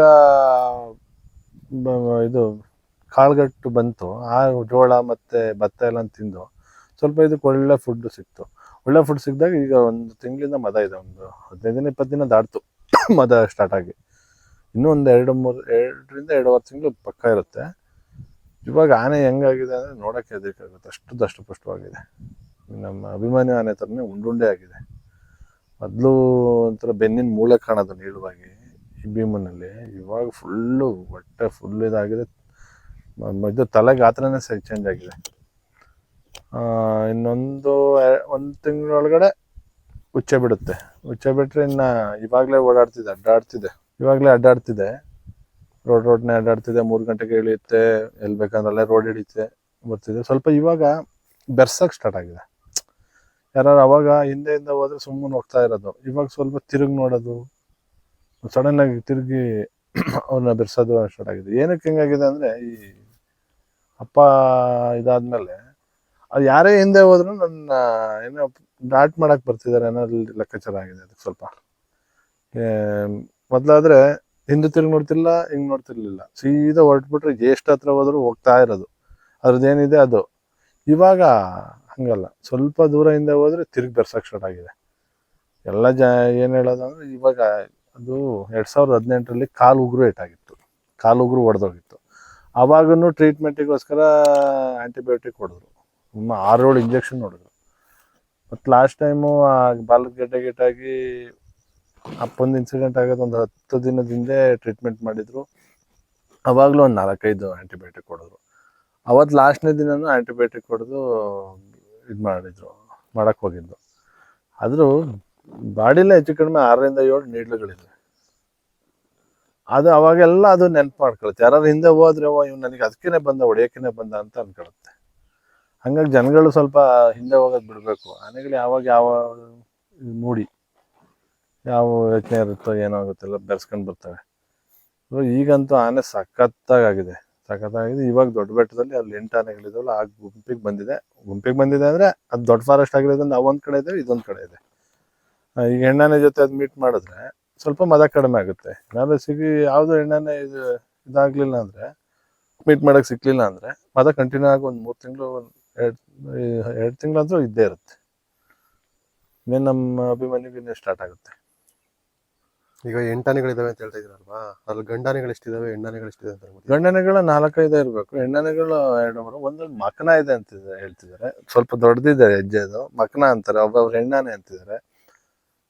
ಇದು ಕಾಳುಗಟ್ಟು ಬಂತು, ಆ ಜೋಳ ಮತ್ತು ಭತ್ತ ಎಲ್ಲ ತಿಂದು ಸ್ವಲ್ಪ ಇದಕ್ಕೆ ಒಳ್ಳೆ ಫುಡ್ ಸಿಕ್ತು. ಒಳ್ಳೆ ಫುಡ್ ಸಿಕ್ಕಿದಾಗ ಈಗ ಒಂದು ತಿಂಗಳಿಂದ ಮದ ಇದೆ, ಒಂದು 15 ದಿನ 20 ದಿನ ದಾಟ್ತು ಮದ ಸ್ಟಾರ್ಟ್ ಆಗಿ. ಇನ್ನೂ ಒಂದು 2-3 2.5 ತಿಂಗಳು ಪಕ್ಕ ಇರುತ್ತೆ. ಇವಾಗ ಆನೆ ಹೆಂಗಾಗಿದೆ ಅಂದರೆ ನೋಡೋಕ್ಕೆ ಹೆದರಿಕಾಗುತ್ತೆ, ಅಷ್ಟು ದಷ್ಟಪುಷ್ಟವಾಗಿದೆ. ನಮ್ಮ ಅಭಿಮಾನಿ ಆನೆ ಥರನೇ ಉಂಡುಂಡೆ ಆಗಿದೆ. ಮೊದಲು ಒಂಥರ ಬೆನ್ನಿನ ಮೂಳೆ ಕಾಣೋದು ನೀಳವಾಗಿ ಈ ಭೀಮನಲ್ಲಿ, ಇವಾಗ ಫುಲ್ಲು ಹೊಟ್ಟೆ ಫುಲ್ ಇದಾಗಿದೆ. ಇದು ತಲೆ ಗಾತ್ರನೇ ಚೇಂಜ್ ಆಗಿದೆ. ಇನ್ನೊಂದು 1 ತಿಂಗಳೊಳಗಡೆ ಉಚ್ಚೆ ಬಿಡುತ್ತೆ. ಉಚ್ಚೆ ಬಿಟ್ಟರೆ ಇನ್ನು ಇವಾಗಲೇ ಅಡ್ಡಾಡ್ತಿದೆ. ರೋಡ್ನೇ ಅಡ್ಡಾಡ್ತಿದೆ. 3 ಗಂಟೆಗೆ ಇಳಿಯುತ್ತೆ, ಎಲ್ಲಿ ಬೇಕಂದ್ರಲ್ಲೇ ರೋಡ್ ಹಿಡಿಯುತ್ತೆ, ಬರ್ತಿದೆ. ಸ್ವಲ್ಪ ಇವಾಗ ಬೆರ್ಸಕ್ಕೆ ಸ್ಟಾರ್ಟ್ ಆಗಿದೆ. ಯಾರು ಅವಾಗ ಹಿಂದೆಯಿಂದ ಹೋದ್ರೆ ಸುಮ್ಮನೆ ಹೋಗ್ತಾ ಇರೋದು, ಇವಾಗ ಸ್ವಲ್ಪ ತಿರುಗಿ ನೋಡೋದು, ಸಡನ್ನಾಗಿ ತಿರುಗಿ ಅವ್ರನ್ನ ಬೆರ್ಸೋದು ಸ್ಟಾರ್ಟ್ ಆಗಿದೆ. ಏನಕ್ಕೆ ಹೆಂಗಾಗಿದೆ ಅಂದರೆ, ಈ ಅಪ್ಪ ಇದಾದ್ಮೇಲೆ ಅದು ಯಾರೇ ಹಿಂದೆ ಹೋದ್ರು ನನ್ನ ಏನೋ ಡಾಟ್ ಮಾಡಕ್ಕೆ ಬರ್ತಿದ್ದಾರೆ ಅನ್ನೋ ಲೆಕ್ಕಾಚಾರ ಆಗಿದೆ ಅದಕ್ಕೆ ಸ್ವಲ್ಪ. ಮೊದಲಾದರೆ ಹಿಂದೆ ತಿರುಗಿ ನೋಡ್ತಿಲ್ಲ, ಹಿಂಗೆ ನೋಡ್ತಿರ್ಲಿಲ್ಲ, ಸೀದಾ ಹೊರಟ್ಬಿಟ್ರೆ ಎಷ್ಟು ಹತ್ರ ಹೋದ್ರು ಹೋಗ್ತಾ ಇರೋದು, ಅದ್ರದ್ದೇನಿದೆ ಅದು. ಇವಾಗ ಹಂಗಲ್ಲ, ಸ್ವಲ್ಪ ದೂರ ಹಿಂದೆ ಹೋದ್ರೆ ತಿರುಗಿ ಬೆರ್ಸಕ್ಕೆ ಸ್ಟಾರ್ಟ್ ಆಗಿದೆ. ಎಲ್ಲ ಏನು ಹೇಳೋದು ಅಂದರೆ, ಇವಾಗ ಅದು 2018ರಲ್ಲಿ ಕಾಲು ಉಗುರು ಏಟಾಗಿತ್ತು, ಕಾಲು ಉಗುರು ಒಡೆದೋಗಿತ್ತು. ಆವಾಗೂ ಟ್ರೀಟ್ಮೆಂಟಿಗೋಸ್ಕರ ಆ್ಯಂಟಿಬಯೋಟಿಕ್ ಹೊಡೆದ್ರು, 6-7 ಇಂಜೆಕ್ಷನ್ ಹೊಡೆದ್ರು. ಮತ್ತು ಲಾಸ್ಟ್ ಟೈಮು ಬಾಲದ ಗೆಡ್ಡೆಗೆಟ್ಟಾಗಿ ಅಪ್ಪೊಂದು ಇನ್ಸಿಡೆಂಟ್ ಆಗೋದು ಒಂದು 10 ದಿನದ ಹಿಂದೆ ಟ್ರೀಟ್ಮೆಂಟ್ ಮಾಡಿದರು. ಅವಾಗಲೂ ಒಂದು 4-5 ಆ್ಯಂಟಿಬಯೋಟಿಕ್ ಹೊಡೆದ್ರು. ಅವತ್ತು ಲಾಸ್ಟ್ನೇ ದಿನನೂ ಆ್ಯಂಟಿಬಯೋಟಿಕ್ ಹೊಡೆದು ಇದು ಮಾಡೋಕ್ಕೆ ಹೋಗಿದ್ದು. ಆದರೂ ಬಾಡಿಲೇ ಹೆಚ್ಚು ಕಡಿಮೆ 6-7 ನೀಡ್ಲುಗಳಿವೆ. ಅದು ಅವಾಗೆಲ್ಲ ಅದು ನೆನಪು ಮಾಡ್ಕೊಳುತ್ತೆ. ಯಾರು ಹಿಂದೆ ಹೋದ್ರೆ ಇವ್ನು ನನಗೆ ಅದಕ್ಕೇ ಬಂದ, ಹೊಡೆಯೋಕ್ಕೇ ಬಂದ ಅಂತ ಅಂದ್ಕೊಳುತ್ತೆ. ಹಂಗಾಗಿ ಜನಗಳು ಸ್ವಲ್ಪ ಹಿಂದೆ ಹೋಗೋದು ಬಿಡಬೇಕು. ಆನೆಗಳು ಯಾವಾಗ ಯಾವ ಮೂಡಿ ಯಾವ ಯೋಚನೆ ಇರುತ್ತೋ ಏನೋ ಆಗುತ್ತೆಲ್ಲ ಬೆರೆಸ್ಕೊಂಡು ಬರ್ತವೆ. ಈಗಂತೂ ಆನೆ ಸಖತ್ತಾಗಿದೆ. ಇವಾಗ ದೊಡ್ಡ ಬೆಟ್ಟದಲ್ಲಿ ಅಲ್ಲಿ 8 ಆನೆಗಳಿದಾವಲ್ಲ, ಆ ಗುಂಪಿಗೆ ಬಂದಿದೆ ಅಂದರೆ ಅದು ದೊಡ್ಡ ಫಾರೆಸ್ಟ್ ಆಗಿರೋದ್ರಿಂದ ಒಂದು ಕಡೆ ಇದೆ, ಇದೊಂದು ಕಡೆ ಇದೆ. ಈಗ ಹೆಣ್ಣಾನೆ ಜೊತೆ ಅದು ಮೀಟ್ ಮಾಡಿದ್ರೆ ಸ್ವಲ್ಪ ಮದ ಕಡಿಮೆ ಆಗುತ್ತೆ. ಏನಾದರೂ ಯಾವುದು ಹೆಣ್ಣಾನೆ ಇದಾಗಲಿಲ್ಲ ಅಂದರೆ, ಮೀಟ್ ಮಾಡೋಕ್ಕೆ ಸಿಕ್ಕಲಿಲ್ಲ ಅಂದರೆ ಮದ ಕಂಟಿನ್ಯೂ ಆಗಿ ಒಂದು 3 ತಿಂಗಳು 2 ತಿಂಗಳಂತೂ ಇದ್ದೇ ಇರುತ್ತೆ. ಇನ್ನೇನು ನಮ್ಮ ಅಭಿಮಾನಿಗೂ ಇನ್ನೇ ಸ್ಟಾರ್ಟ್ ಆಗುತ್ತೆ. ಈಗ 8 ಆನೆಗಳಿದಾವೆ ಅಂತ ಹೇಳ್ತಾ ಇದ್ದೀರಲ್ವಾ, ಅದ್ರಲ್ಲಿ ಗಂಡಾನೆಗಳು ಎಷ್ಟಿದಾವೆ, ಹೆಣ್ಣಾನೆಗಳು ಎಷ್ಟಿದೆ ಅಂತ ಗೊತ್ತಿಲ್ಲ. ಗಂಡಾನೆಗಳು 4-5 ಇರಬೇಕು, ಹೆಣ್ಣಾನೆಗಳು 2-3. ಒಂದೊಂದು ಮಕನ ಇದೆ ಅಂತ ಹೇಳ್ತಿದ್ದಾರೆ, ಸ್ವಲ್ಪ ದೊಡ್ಡದಿದೆ ಹೆಜ್ಜೆ, ಅದು ಮಕನ ಅಂತಾರೆ, ಒಬ್ಬೊಬ್ರು ಹೆಣ್ಣಾನೆ ಅಂತಿದ್ದಾರೆ.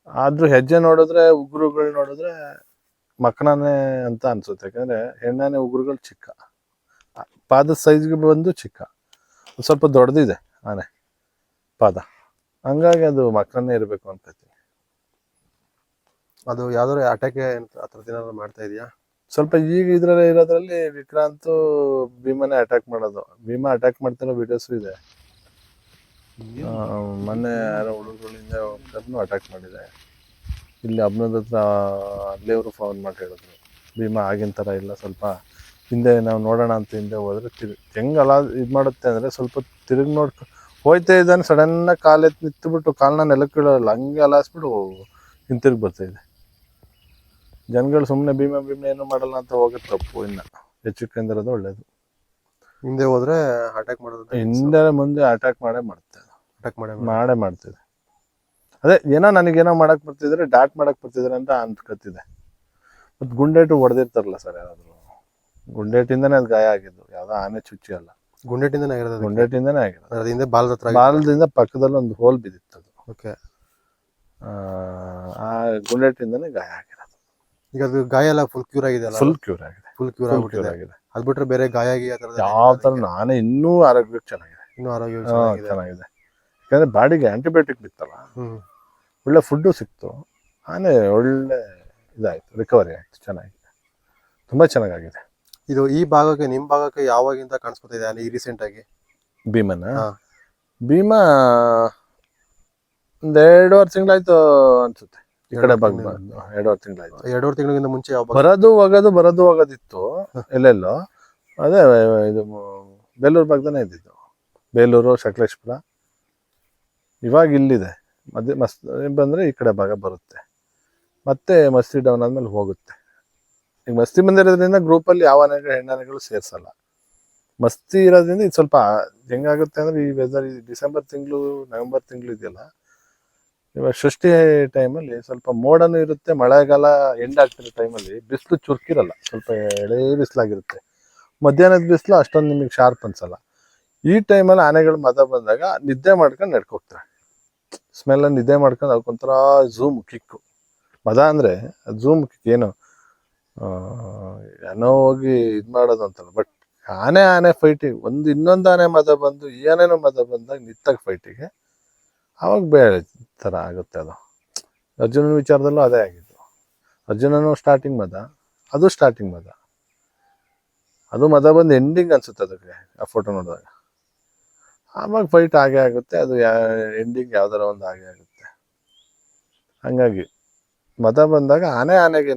ಆದ್ರೂ ಹೆಜ್ಜೆ ನೋಡಿದ್ರೆ, ಉಗುರುಗಳು ನೋಡಿದ್ರೆ ಮಕನಾನೆ ಅಂತ ಅನ್ಸುತ್ತೆ. ಯಾಕಂದ್ರೆ ಹೆಣ್ಣಾನೆ ಉಗುರುಗಳು ಚಿಕ್ಕ, ಪಾದದ ಸೈಜ್ಗೆ ಬಂದು ಚಿಕ್ಕ, ಸ್ವಲ್ಪ ದೊಡ್ಡದಿದೆ ಆನೆ ಪಾದ, ಹಂಗಾಗಿ ಅದು ಮಕನೇ ಇರಬೇಕು ಅನ್ಕೋತೀನಿ. ಅದು ಯಾವ್ದಾದ್ರು ಅಟ್ಯಾಕ್ ಆ ಥರದ್ದು ಏನಾದ್ರು ಮಾಡ್ತಾ ಇದೆಯಾ? ಸ್ವಲ್ಪ ಈಗ ಇದ್ರಲ್ಲಿ ಇರೋದ್ರಲ್ಲಿ ವಿಕ್ರಾಂತ್ ಭೀಮನೇ ಅಟ್ಯಾಕ್ ಮಾಡೋದು. ಭೀಮ ಅಟ್ಯಾಕ್ ಮಾಡ್ತಿರೋ ವಿಡಿಯೋಸು ಇದೆ. ಮೊನ್ನೆ ಯಾರೋ ಹುಡುಗರುಗಳಿಂದ ಅಟ್ಯಾಕ್ ಮಾಡಿದೆ. ಇಲ್ಲಿ ಹಬ್ಬನದ ಹತ್ರ ಅಲ್ಲಿ ಅವರು ಫೋನ್ ಮಾಡಿ ಹೇಳಿದ್ರು, ಭೀಮ ಆಗಿನ ಥರ ಇಲ್ಲ, ಸ್ವಲ್ಪ ಹಿಂದೆ ನಾವು ನೋಡೋಣ ಅಂತ ಹಿಂದೆ ಹೋದ್ರೆ ಹೆಂಗೆ ಇದು ಮಾಡುತ್ತೆ ಅಂದರೆ, ಸ್ವಲ್ಪ ತಿರುಗಿ ಹೋಯ್ತಾ ಇದ್ದಾನೆ, ಸಡನ್ನಾಗಿ ಕಾಲೆತ್ತು ನಿಂತುಬಿಟ್ಟು ಕಾಲನ್ನ ನೆಲಕ್ಕೆ ಇಡೋಲ್ಲ, ಹಂಗೆ ಅಲಾಸ್ಬಿಟ್ಟು ಹಿಂತಿರುಗಿ ಬರ್ತಾಯಿದೆ. ಜನಗಳು ಸುಮ್ಮನೆ ಭೀಮ ಏನು ಮಾಡಲ್ಲ ಅಂತ ಹೋಗೋದು ತಪ್ಪು. ಇನ್ನು ಎಚ್ಚರಿಕೆಯಿಂದಿರೋದು ಒಳ್ಳೇದು. ಹಿಂದೆ ಹೋದ್ರೆ ಅಟ್ಯಾಕ್ ಮಾಡೋದು, ಹಿಂದೆ ಮುಂದೆ ಅಟ್ಯಾಕ್ ಮಾಡ್ತಿದೆ. ಅದೇ ಏನೋ ನನಗೇನೋ ಮಾಡಕ್ ಬರ್ತಿದ್ರೆ, ಡಾಟ್ ಮಾಡಕ್ ಬರ್ತಿದ್ರೆ ಅಂತ ಅನ್ಕೋತಿದೆ. ಮತ್ತು ಗುಂಡೇಟು ಹೊಡೆದಿರ್ತಾರಲ್ಲ ಸರ್, ಯಾರಾದ್ರು ಗುಂಡೇಟಿಂದನೇ ಅದು ಗಾಯ ಆಗಿದ್ದು, ಯಾವುದೋ ಆನೆ ಚುಚ್ಚಿ ಅಲ್ಲ, ಗುಂಡೇಟಿಂದನೇ ಆಗಿರೋದು. ಅದು ಹಿಂದೆ ಬಾಲದಿಂದ ಪಕ್ಕದಲ್ಲಿ ಒಂದು ಹೋಲ್ ಬಿದ್ದಿತ್ತು ಅದು. ಓಕೆ, ಆ ಗುಂಡೇಟಿಂದನೇ ಗಾಯ ಆಗಿರೋದು. ಈಗ ಅದು ಗಾಯ ಎಲ್ಲ ಫುಲ್ ಕ್ಯೂರ್ ಆಗಿದೆ? ಫುಲ್ ಕ್ಯೂರ್ ಆಗಿದೆ. ಅದು ಬಿಟ್ರೆ ಬೇರೆ ಗಾಯ ಯಾವ ಥರ ನಾನೇ ಇನ್ನೂ ಆರೋಗ್ಯಕ್ಕೆ ಚೆನ್ನಾಗಿದೆ. ಚೆನ್ನಾಗಿದೆ. ಯಾಕಂದ್ರೆ ಬಾಡಿಗೆ ಆಂಟಿಬಯೋಟಿಕ್ ಬಿತ್ತಲ್ಲ, ಒಳ್ಳೆ ಫುಡ್ಡು ಸಿಕ್ತು, ಆನೆ ಒಳ್ಳೆ ಇದಾಯ್ತು, ರಿಕವರಿ ಆಯ್ತು, ಚೆನ್ನಾಗಿದೆ, ತುಂಬಾ ಚೆನ್ನಾಗಿದೆ. ಇದು ಈ ಭಾಗಕ್ಕೆ, ನಿಮ್ಮ ಭಾಗಕ್ಕೆ ಯಾವಾಗಿಂದ ಕಾಣಿಸ್ಕೊತಿದೆ ಆನೆ ಈ ರೀಸೆಂಟ್ ಆಗಿ? ಭೀಮ 1-2.5 ತಿಂಗಳಾಯ್ತು ಅನ್ಸುತ್ತೆ. ಈ ಕಡೆ ಭಾಗ 2.5 ತಿಂಗಳಾಯ್ತು. 2.5 ತಿಂಗಳಿಂದ ಮುಂಚೆ ಯಾವ ಬರೋದು ಹೋಗೋದಿತ್ತು ಎಲ್ಲೆಲ್ಲೋ. ಅದೇ ಇದು ಬೇಲೂರು ಭಾಗದನೇ ಇದ್ದಿದ್ದು, ಬೇಲೂರು, ಸಕಲೇಶ್ಪುರ. ಇವಾಗ ಇಲ್ಲಿದೆ, ಮಸ್ತ್ ಬಂದರೆ ಈ ಕಡೆ ಭಾಗ ಬರುತ್ತೆ, ಮತ್ತೆ ಮಸ್ತಿ ಡೌನ್ ಆದ್ಮೇಲೆ ಹೋಗುತ್ತೆ. ಈಗ ಮಸ್ತಿ ಬಂದಿರೋದ್ರಿಂದ ಗ್ರೂಪಲ್ಲಿ ಯಾವ ಆನೆಗಳು ಹೆಣ್ಣಾನೆಗಳು ಸೇರಿಸಲ್ಲ. ಮಸ್ತಿ ಇರೋದ್ರಿಂದ ಇದು ಸ್ವಲ್ಪ ಹೆಂಗಾಗುತ್ತೆ ಅಂದ್ರೆ ಈ ವೆದರ್, ಈ ಡಿಸೆಂಬರ್ ತಿಂಗಳು ನವೆಂಬರ್ ತಿಂಗಳು ಇದೆಯಲ್ಲ, ಇವಾಗ ಷಷ್ಠಿ ಟೈಮಲ್ಲಿ ಸ್ವಲ್ಪ ಮೋಡನೂ ಇರುತ್ತೆ, ಮಳೆಗಾಲ ಎಂಡ್ ಆಗ್ತಿರೋ ಟೈಮಲ್ಲಿ ಬಿಸಿಲು ಚುರುಕಿರಲ್ಲ, ಸ್ವಲ್ಪ ಎಳೆ ಬಿಸಿಲಾಗಿರುತ್ತೆ. ಮಧ್ಯಾಹ್ನದ ಬಿಸಿಲು ಅಷ್ಟೊಂದು ನಿಮಗೆ ಶಾರ್ಪ್ ಅನ್ಸಲ್ಲ. ಈ ಟೈಮಲ್ಲಿ ಆನೆಗಳು ಮದ ಬಂದಾಗ ನಿದ್ದೆ ಮಾಡ್ಕೊಂಡು ನಡ್ಕೋಗ್ತಾರೆ. ಸ್ಮೆಲ್ಲ ನಿದ್ದೆ ಮಾಡ್ಕೊಂಡು ಅದಕ್ಕೊಂಥರ ಝೂಮ್ ಕಿಕ್ಕು. ಮದ ಅಂದರೆ ಝೂಮ್ ಕಿಕ್, ಏನು ಏನೋ ಹೋಗಿ ಇದು ಮಾಡೋದು ಅಂತಲ್ಲ, ಬಟ್ ಆನೆ ಫೈಟಿಗೆ ಒಂದು ಇನ್ನೊಂದು ಆನೆ ಮದ ಬಂದು ಏನೇನೋ ಮದ ಬಂದಾಗ ನಿತ್ತಾಗ ಫೈಟಿಗೆ ಅವಾಗ ಬೇರೆ ಥರ ಆಗುತ್ತೆ. ಅದು ಅರ್ಜುನನ ವಿಚಾರದಲ್ಲೂ ಅದೇ ಆಗಿದ್ದು. ಅರ್ಜುನನು ಸ್ಟಾರ್ಟಿಂಗ್ ಮದ, ಅದು ಸ್ಟಾರ್ಟಿಂಗ್ ಮದ, ಅದು ಮದ ಬಂದು ಎಂಡಿಂಗ್ ಅನ್ಸುತ್ತೆ ಅದಕ್ಕೆ ಆ ಫೋಟೋ ನೋಡಿದಾಗ. ಆವಾಗ ಫೈಟ್ ಆಗೇ ಆಗುತ್ತೆ, ಅದು ಎಂಡಿಂಗ್ ಯಾವ್ದಾರ ಒಂದು ಆಗೇ ಆಗುತ್ತೆ. ಹಂಗಾಗಿ ಮದ ಬಂದಾಗ ಆನೆಗೆ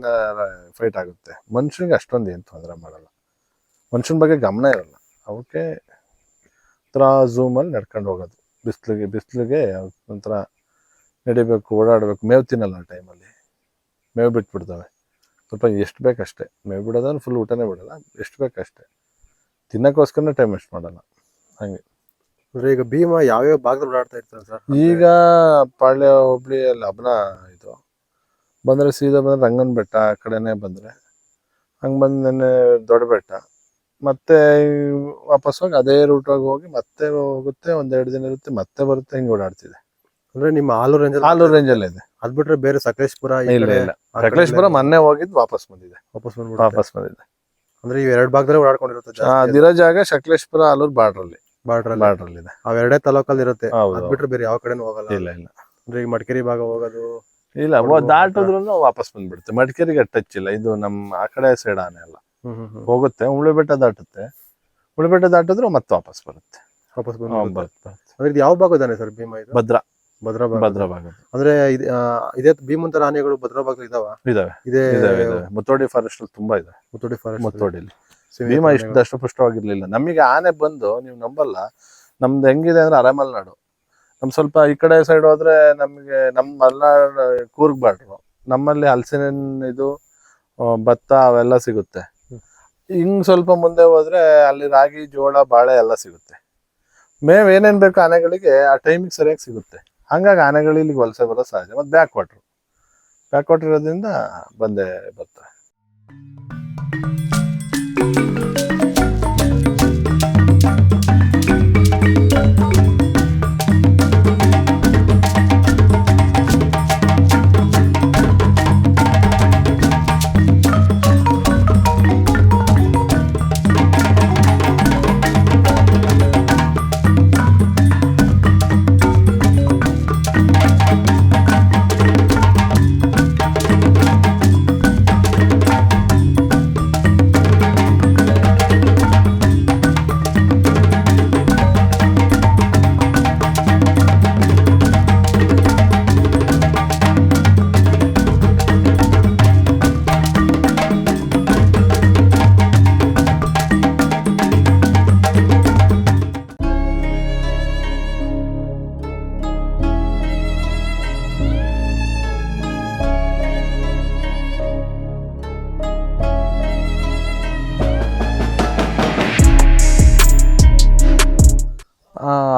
ಫೈಟ್ ಆಗುತ್ತೆ. ಮನುಷ್ಯನಿಗೆ ಅಷ್ಟೊಂದು ಏನು ತೊಂದರೆ ಮಾಡಲ್ಲ, ಮನುಷ್ಯನ ಬಗ್ಗೆ ಗಮನ ಇರಲ್ಲ. ಅವಕ್ಕೆ ಒಂಥರ ಝೂಮಲ್ಲಿ ನಡ್ಕೊಂಡು ಹೋಗೋದು. ಬಿಸಿಲಿಗೆ ಒಂಥರ ನಡಿಬೇಕು, ಓಡಾಡಬೇಕು. ಮೇವು ತಿನ್ನಲ್ಲ ಆ ಟೈಮಲ್ಲಿ, ಮೇವು ಬಿಟ್ಬಿಡ್ತವೆ. ಸ್ವಲ್ಪ ಎಷ್ಟು ಬೇಕಷ್ಟೇ ಮೇವು ಬಿಡೋದ್ರೆ, ಫುಲ್ ಊಟನೇ ಬಿಡಲ್ಲ, ಎಷ್ಟು ಬೇಕಷ್ಟೇ ತಿನ್ನೋಕ್ಕೋಸ್ಕರನೇ ಟೈಮ್ ವೇಸ್ಟ್ ಮಾಡಲ್ಲ. ಹಾಗೆ ಅಂದ್ರೆ ಈಗ ಭೀಮ ಯಾವ್ಯಾವ ಭಾಗದಲ್ಲಿ ಓಡಾಡ್ತಾ ಇರ್ತಾರೆ ಸರ್? ಈಗ ಪಾಳ್ಯ ಹೋಬಳಿ ಅಲ್ಲಿ ಹಬ್ಬನ ಇದು ಬಂದರೆ ಸೀದಾ ಬಂದರೆ ರಂಗನ ಬೆಟ್ಟ ಆ ಕಡೆನೇ ಬಂದರೆ, ಹಂಗೆ ಬಂದು ನೆನ್ನೆ ದೊಡ್ಡ ಬೆಟ್ಟ, ಮತ್ತೆ ವಾಪಸ್ ಹೋಗಿ ಅದೇ ರೂಟಾಗಿ ಹೋಗಿ ಮತ್ತೆ ಹೋಗುತ್ತೆ, 1-2 ದಿನ ಇರುತ್ತೆ, ಮತ್ತೆ ಬರುತ್ತೆ. ಹಿಂಗೆ ಓಡಾಡ್ತಿದೆ. ಅಂದ್ರೆ ನಿಮ್ಮ ಆಲೂರು ರೇಂಜಲ್ಲಿ ಇದೆ. ಅದ್ ಬಿಟ್ರೆ ಬೇರೆ ಸಕಲೇಶ್ಪುರ ಇಲ್ಲ ಸಕಲೇಶ್ಪುರ ಮೊನ್ನೆ ಹೋಗಿದ್ದು ವಾಪಸ್ ಬಂದಿದೆ. ವಾಪಸ್ ಬಂದಿದೆ. ಅಂದ್ರೆ ಇವ್ 2 ಭಾಗದಲ್ಲಿ ಓಡಾಡ್ಕೊಂಡಿರುತ್ತೆ. ಅದಿರೋ ಜಾಗ ಸಕಲೇಶ್ಪುರ ಆಲೂರು ಬಾರ್ಡ್ರಲ್ಲಿ ಇದೆ. ಅವೆರಡೇ ತಾಲೂಕಲ್ಲಿ ಇರುತ್ತೆ. ಅದ್ ಬಿಟ್ರೆ ಬೇರೆ ಯಾವ ಕಡೆನೂ ಹೋಗಲ್ಲ. ಇಲ್ಲ ಅಂದ್ರೆ ಈಗ ಮಡಿಕೇರಿ ಭಾಗ ಹೋಗೋದು ಇಲ್ಲ, ದಾಟಿದ್ರು ವಾಪಸ್ ಬಂದ್ಬಿಡುತ್ತೆ. ಮಡಿಕೇರಿಗೆ ಟಚ್ ಇಲ್ಲ. ಇದು ನಮ್ಮ ಆ ಕಡೆ ಸೈಡ್ ಆನೆ ಅಲ್ಲ, ಹೋಗುತ್ತೆ. ಉಳಿ ಬೆಟ್ಟ ದಾಟುತ್ತೆ, ಉಳಿ ಬೆಟ್ಟ ದಾಟಿದ್ರು ಮತ್ತೆ ವಾಪಸ್ ಬರುತ್ತೆ. ಬರುತ್ತೆ. ಅಂದ್ರೆ ಇದು ಯಾವ ಭಾಗದಾನೆ ಸರ್ ಭೀಮ? ಇದು ಭದ್ರಾ ಭಾಗ. ಅಂದ್ರೆ ಇದೇ ಭೀಮನ್ ತರ ಆನೆಗಳು ಭದ್ರಾ ಭಾಗದಲ್ಲಿ ಇದಾವೆ. ಮುತ್ತೋಡಿ ಫಾರೆಸ್ಟ್ ಅಲ್ಲಿ ತುಂಬಾ ಇದೆ. ಮುತ್ತೋಡಿಲಿ ಭೀಮ ಇಷ್ಟು ದಷ್ಟಪುಷ್ಟವಾಗಿರ್ಲಿಲ್ಲ. ನಮಗೆ ಆನೆ ಬಂದು ನೀವು ನಂಬಲ್ಲ, ನಮ್ದು ಹೆಂಗಿದೆ ಅಂದ್ರೆ ಅರೆಮಲ್ನಾಡು. ನಮ್ ಸ್ವಲ್ಪ ಈ ಕಡೆ ಸೈಡ್ ಹೋದ್ರೆ ನಮ್ಗೆ ನಮ್ಮ ಮಲ್ನಾಡು ಕೂರ್ಗ್ ಬಾರ್ಡ್ರು, ನಮ್ಮಲ್ಲಿ ಹಲಸಿನ ಇದು ಭತ್ತ ಅವೆಲ್ಲ ಸಿಗುತ್ತೆ. ಹಿಂಗ್ ಸ್ವಲ್ಪ ಮುಂದೆ ಹೋದ್ರೆ ಅಲ್ಲಿ ರಾಗಿ, ಜೋಳ, ಬಾಳೆ ಎಲ್ಲ ಸಿಗುತ್ತೆ. ಮೇವ್ ಏನೇನ್ ಬೇಕು ಆನೆಗಳಿಗೆ ಆ ಟೈಮಿಗೆ ಸರಿಯಾಗಿ ಸಿಗುತ್ತೆ. ಹಂಗಾಗಿ ಆನೆಗಳು ಇಲ್ಲಿಗೆ ವಲಸೆ ಬರೋ ಸಹಜ. ಮತ್ತೆ ಬ್ಯಾಕ್ ವಾಟರ್ ಇರೋದ್ರಿಂದ ಬಂದೇ ಬರ್ತವೆ.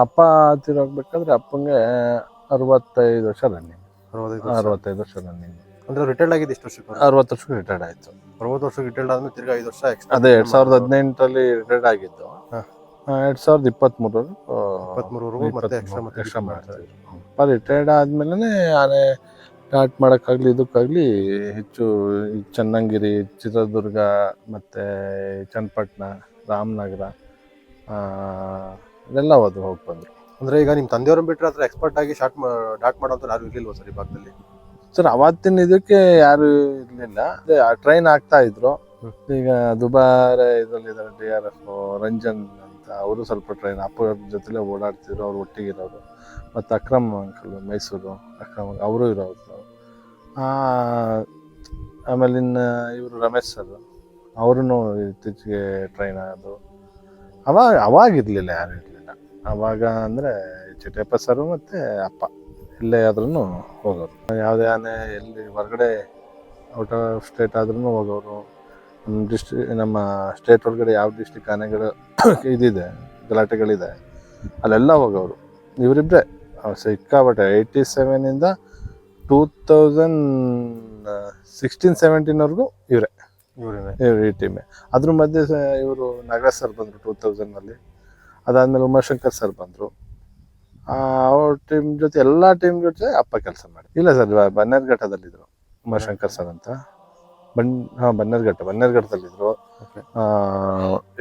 ಅಪ್ಪ ತಿರೋಗ್ಬೇಕಾದ್ರೆ ಅಪ್ಪಂಗೆ 65 ವರ್ಷ ರನ್ನಿಂಗ್. 65 ವರ್ಷ ರನ್ನಿಂಗ್. ಅಂದ್ರೆ ರಿಟೈರ್ಡ್ ಆಗಿದ್ದು ಎಷ್ಟು ವರ್ಷಕ್ಕೆ? 60 ವರ್ಷಕ್ಕೆ ರಿಟೈರ್ಡ್ ಆಯ್ತು. 60 ವರ್ಷಕ್ಕೆ ರಿಟೈರ್ಡ್ ಆದ್ಮೇಲೆ ತಿರ್ಗಾ 5 ವರ್ಷ ಎಕ್ಸ್ಟ್ರಾ. ಅದೇ 2018 ರಿಟೈರ್ಡ್ ಆಗಿದ್ದು. 2023 ಮತ್ತೆ ಎಕ್ಸ್ಟ್ರಾ ಮಾಡ್ತಾರೆ. ಅಪ್ಪ ರಿಟೈರ್ಡ್ ಆದ್ಮೇಲೆ ಆನೆ ಸ್ಟಾರ್ಟ್ ಮಾಡೋಕ್ಕಾಗ್ಲಿ ಇದಕ್ಕಾಗ್ಲಿ ಹೆಚ್ಚು ಚನ್ನಂಗಿರಿ, ಚಿತ್ರದುರ್ಗ, ಮತ್ತೆ ಚನ್ನಪಟ್ಟಣ, ರಾಮನಗರ ಇದೆಲ್ಲ ಹೋಗಿ ಬಂದ್ರು. ಅಂದ್ರೆ ಈಗ ನಿಮ್ ತಂದೆಯವ್ರನ್ನ ಬಿಟ್ಟರೆ ಅದ್ರ ಎಕ್ಸ್ಪರ್ಟ್ ಆಗಿ ಡಾಟ್ ಮಾಡೋಂತ ಯಾರು ಇರ್ಲಿಲ್ವಾ ಸರ್ ಈ ಭಾಗದಲ್ಲಿ? ಸರ್ ಅವತ್ತಿನ ಇದಕ್ಕೆ ಯಾರು ಇರ್ಲಿಲ್ಲ. ಅದೇ ಟ್ರೈನ್ ಆಗ್ತಾ ಇದ್ರು. ಈಗ ದುಬಾರೆ ಇದ್ರಲ್ಲಿದ್ದಾರೆ DRF ರಂಜನ್ ಅಂತ, ಅವರು ಸ್ವಲ್ಪ ಟ್ರೈನ್ ಅಪ್ಪ ಜೊತೆಲೆ ಓಡಾಡ್ತಿದ್ರು, ಅವ್ರು ಒಟ್ಟಿಗಿರೋರು. ಮತ್ತು ಅಕ್ರಮ್ ಅಂಕಲ್ ಮೈಸೂರು ಅಕ್ರಮ್ ಅವರು ಇರೋರು. ಆಮೇಲೆ ಇನ್ನು ಇವರು ರಮೇಶ್ ಸರ್ ಅವ್ರೂ ಇತ್ತೀಚೆಗೆ ಟ್ರೈನ್ ಆಗೋದು. ಅವಾಗಿರ್ಲಿಲ್ಲ, ಯಾರು ಇರಲಿಲ್ಲ ಅವಾಗ. ಅಂದರೆ ಚಿಟ್ಟಪ್ಪ ಸರು ಮತ್ತು ಅಪ್ಪ ಎಲ್ಲೇ ಆದ್ರೂ ಹೋಗೋರು. ಯಾವುದೇ ಆನೆ ಎಲ್ಲಿ ಹೊರಗಡೆ ಔಟ್ ಆಫ್ ಸ್ಟೇಟ್ ಆದ್ರೂ ಹೋಗೋರು. ನಮ್ಮ ಸ್ಟೇಟ್ ಒಳಗಡೆ ಯಾವ ಡಿಸ್ಟಿಕ್ ಆನೆಗಳು ಇದಿದೆ ಗಲಾಟೆಗಳಿದೆ ಅಲ್ಲೆಲ್ಲ ಹೋಗೋರು ಇವರಿಬ್ಬರೇ ಸಿಕ್ಕಾಬಟ್ಟೆ 87ಇಂದ 2016-17ವರೆಗೂ ಇವರೇ ಈ ಟೀಮೇ. ಅದ್ರ ಮಧ್ಯೆ ಇವರು ನಾಗರಾಜ್ ಸರ್ ಬಂದರು 2000ನಲ್ಲಿ. ಅದಾದಮೇಲೆ ಉಮಾಶಂಕರ್ ಸರ್ ಬಂದರು. ಅವ್ರ ಟೀಮ್ ಜೊತೆ ಎಲ್ಲ ಟೀಮ್ ಜೊತೆ ಅಪ್ಪ ಕೆಲಸ ಮಾಡಿ. ಇಲ್ಲ ಸರ್, ಬನ್ನೇರ್ಘಟ್ಟದಲ್ಲಿದ್ದರು ಉಮಾಶಂಕರ್ ಸರ್ ಅಂತ. ಬನ್ನೇರ್ಘಟ್ಟದಲ್ಲಿದ್ದರು.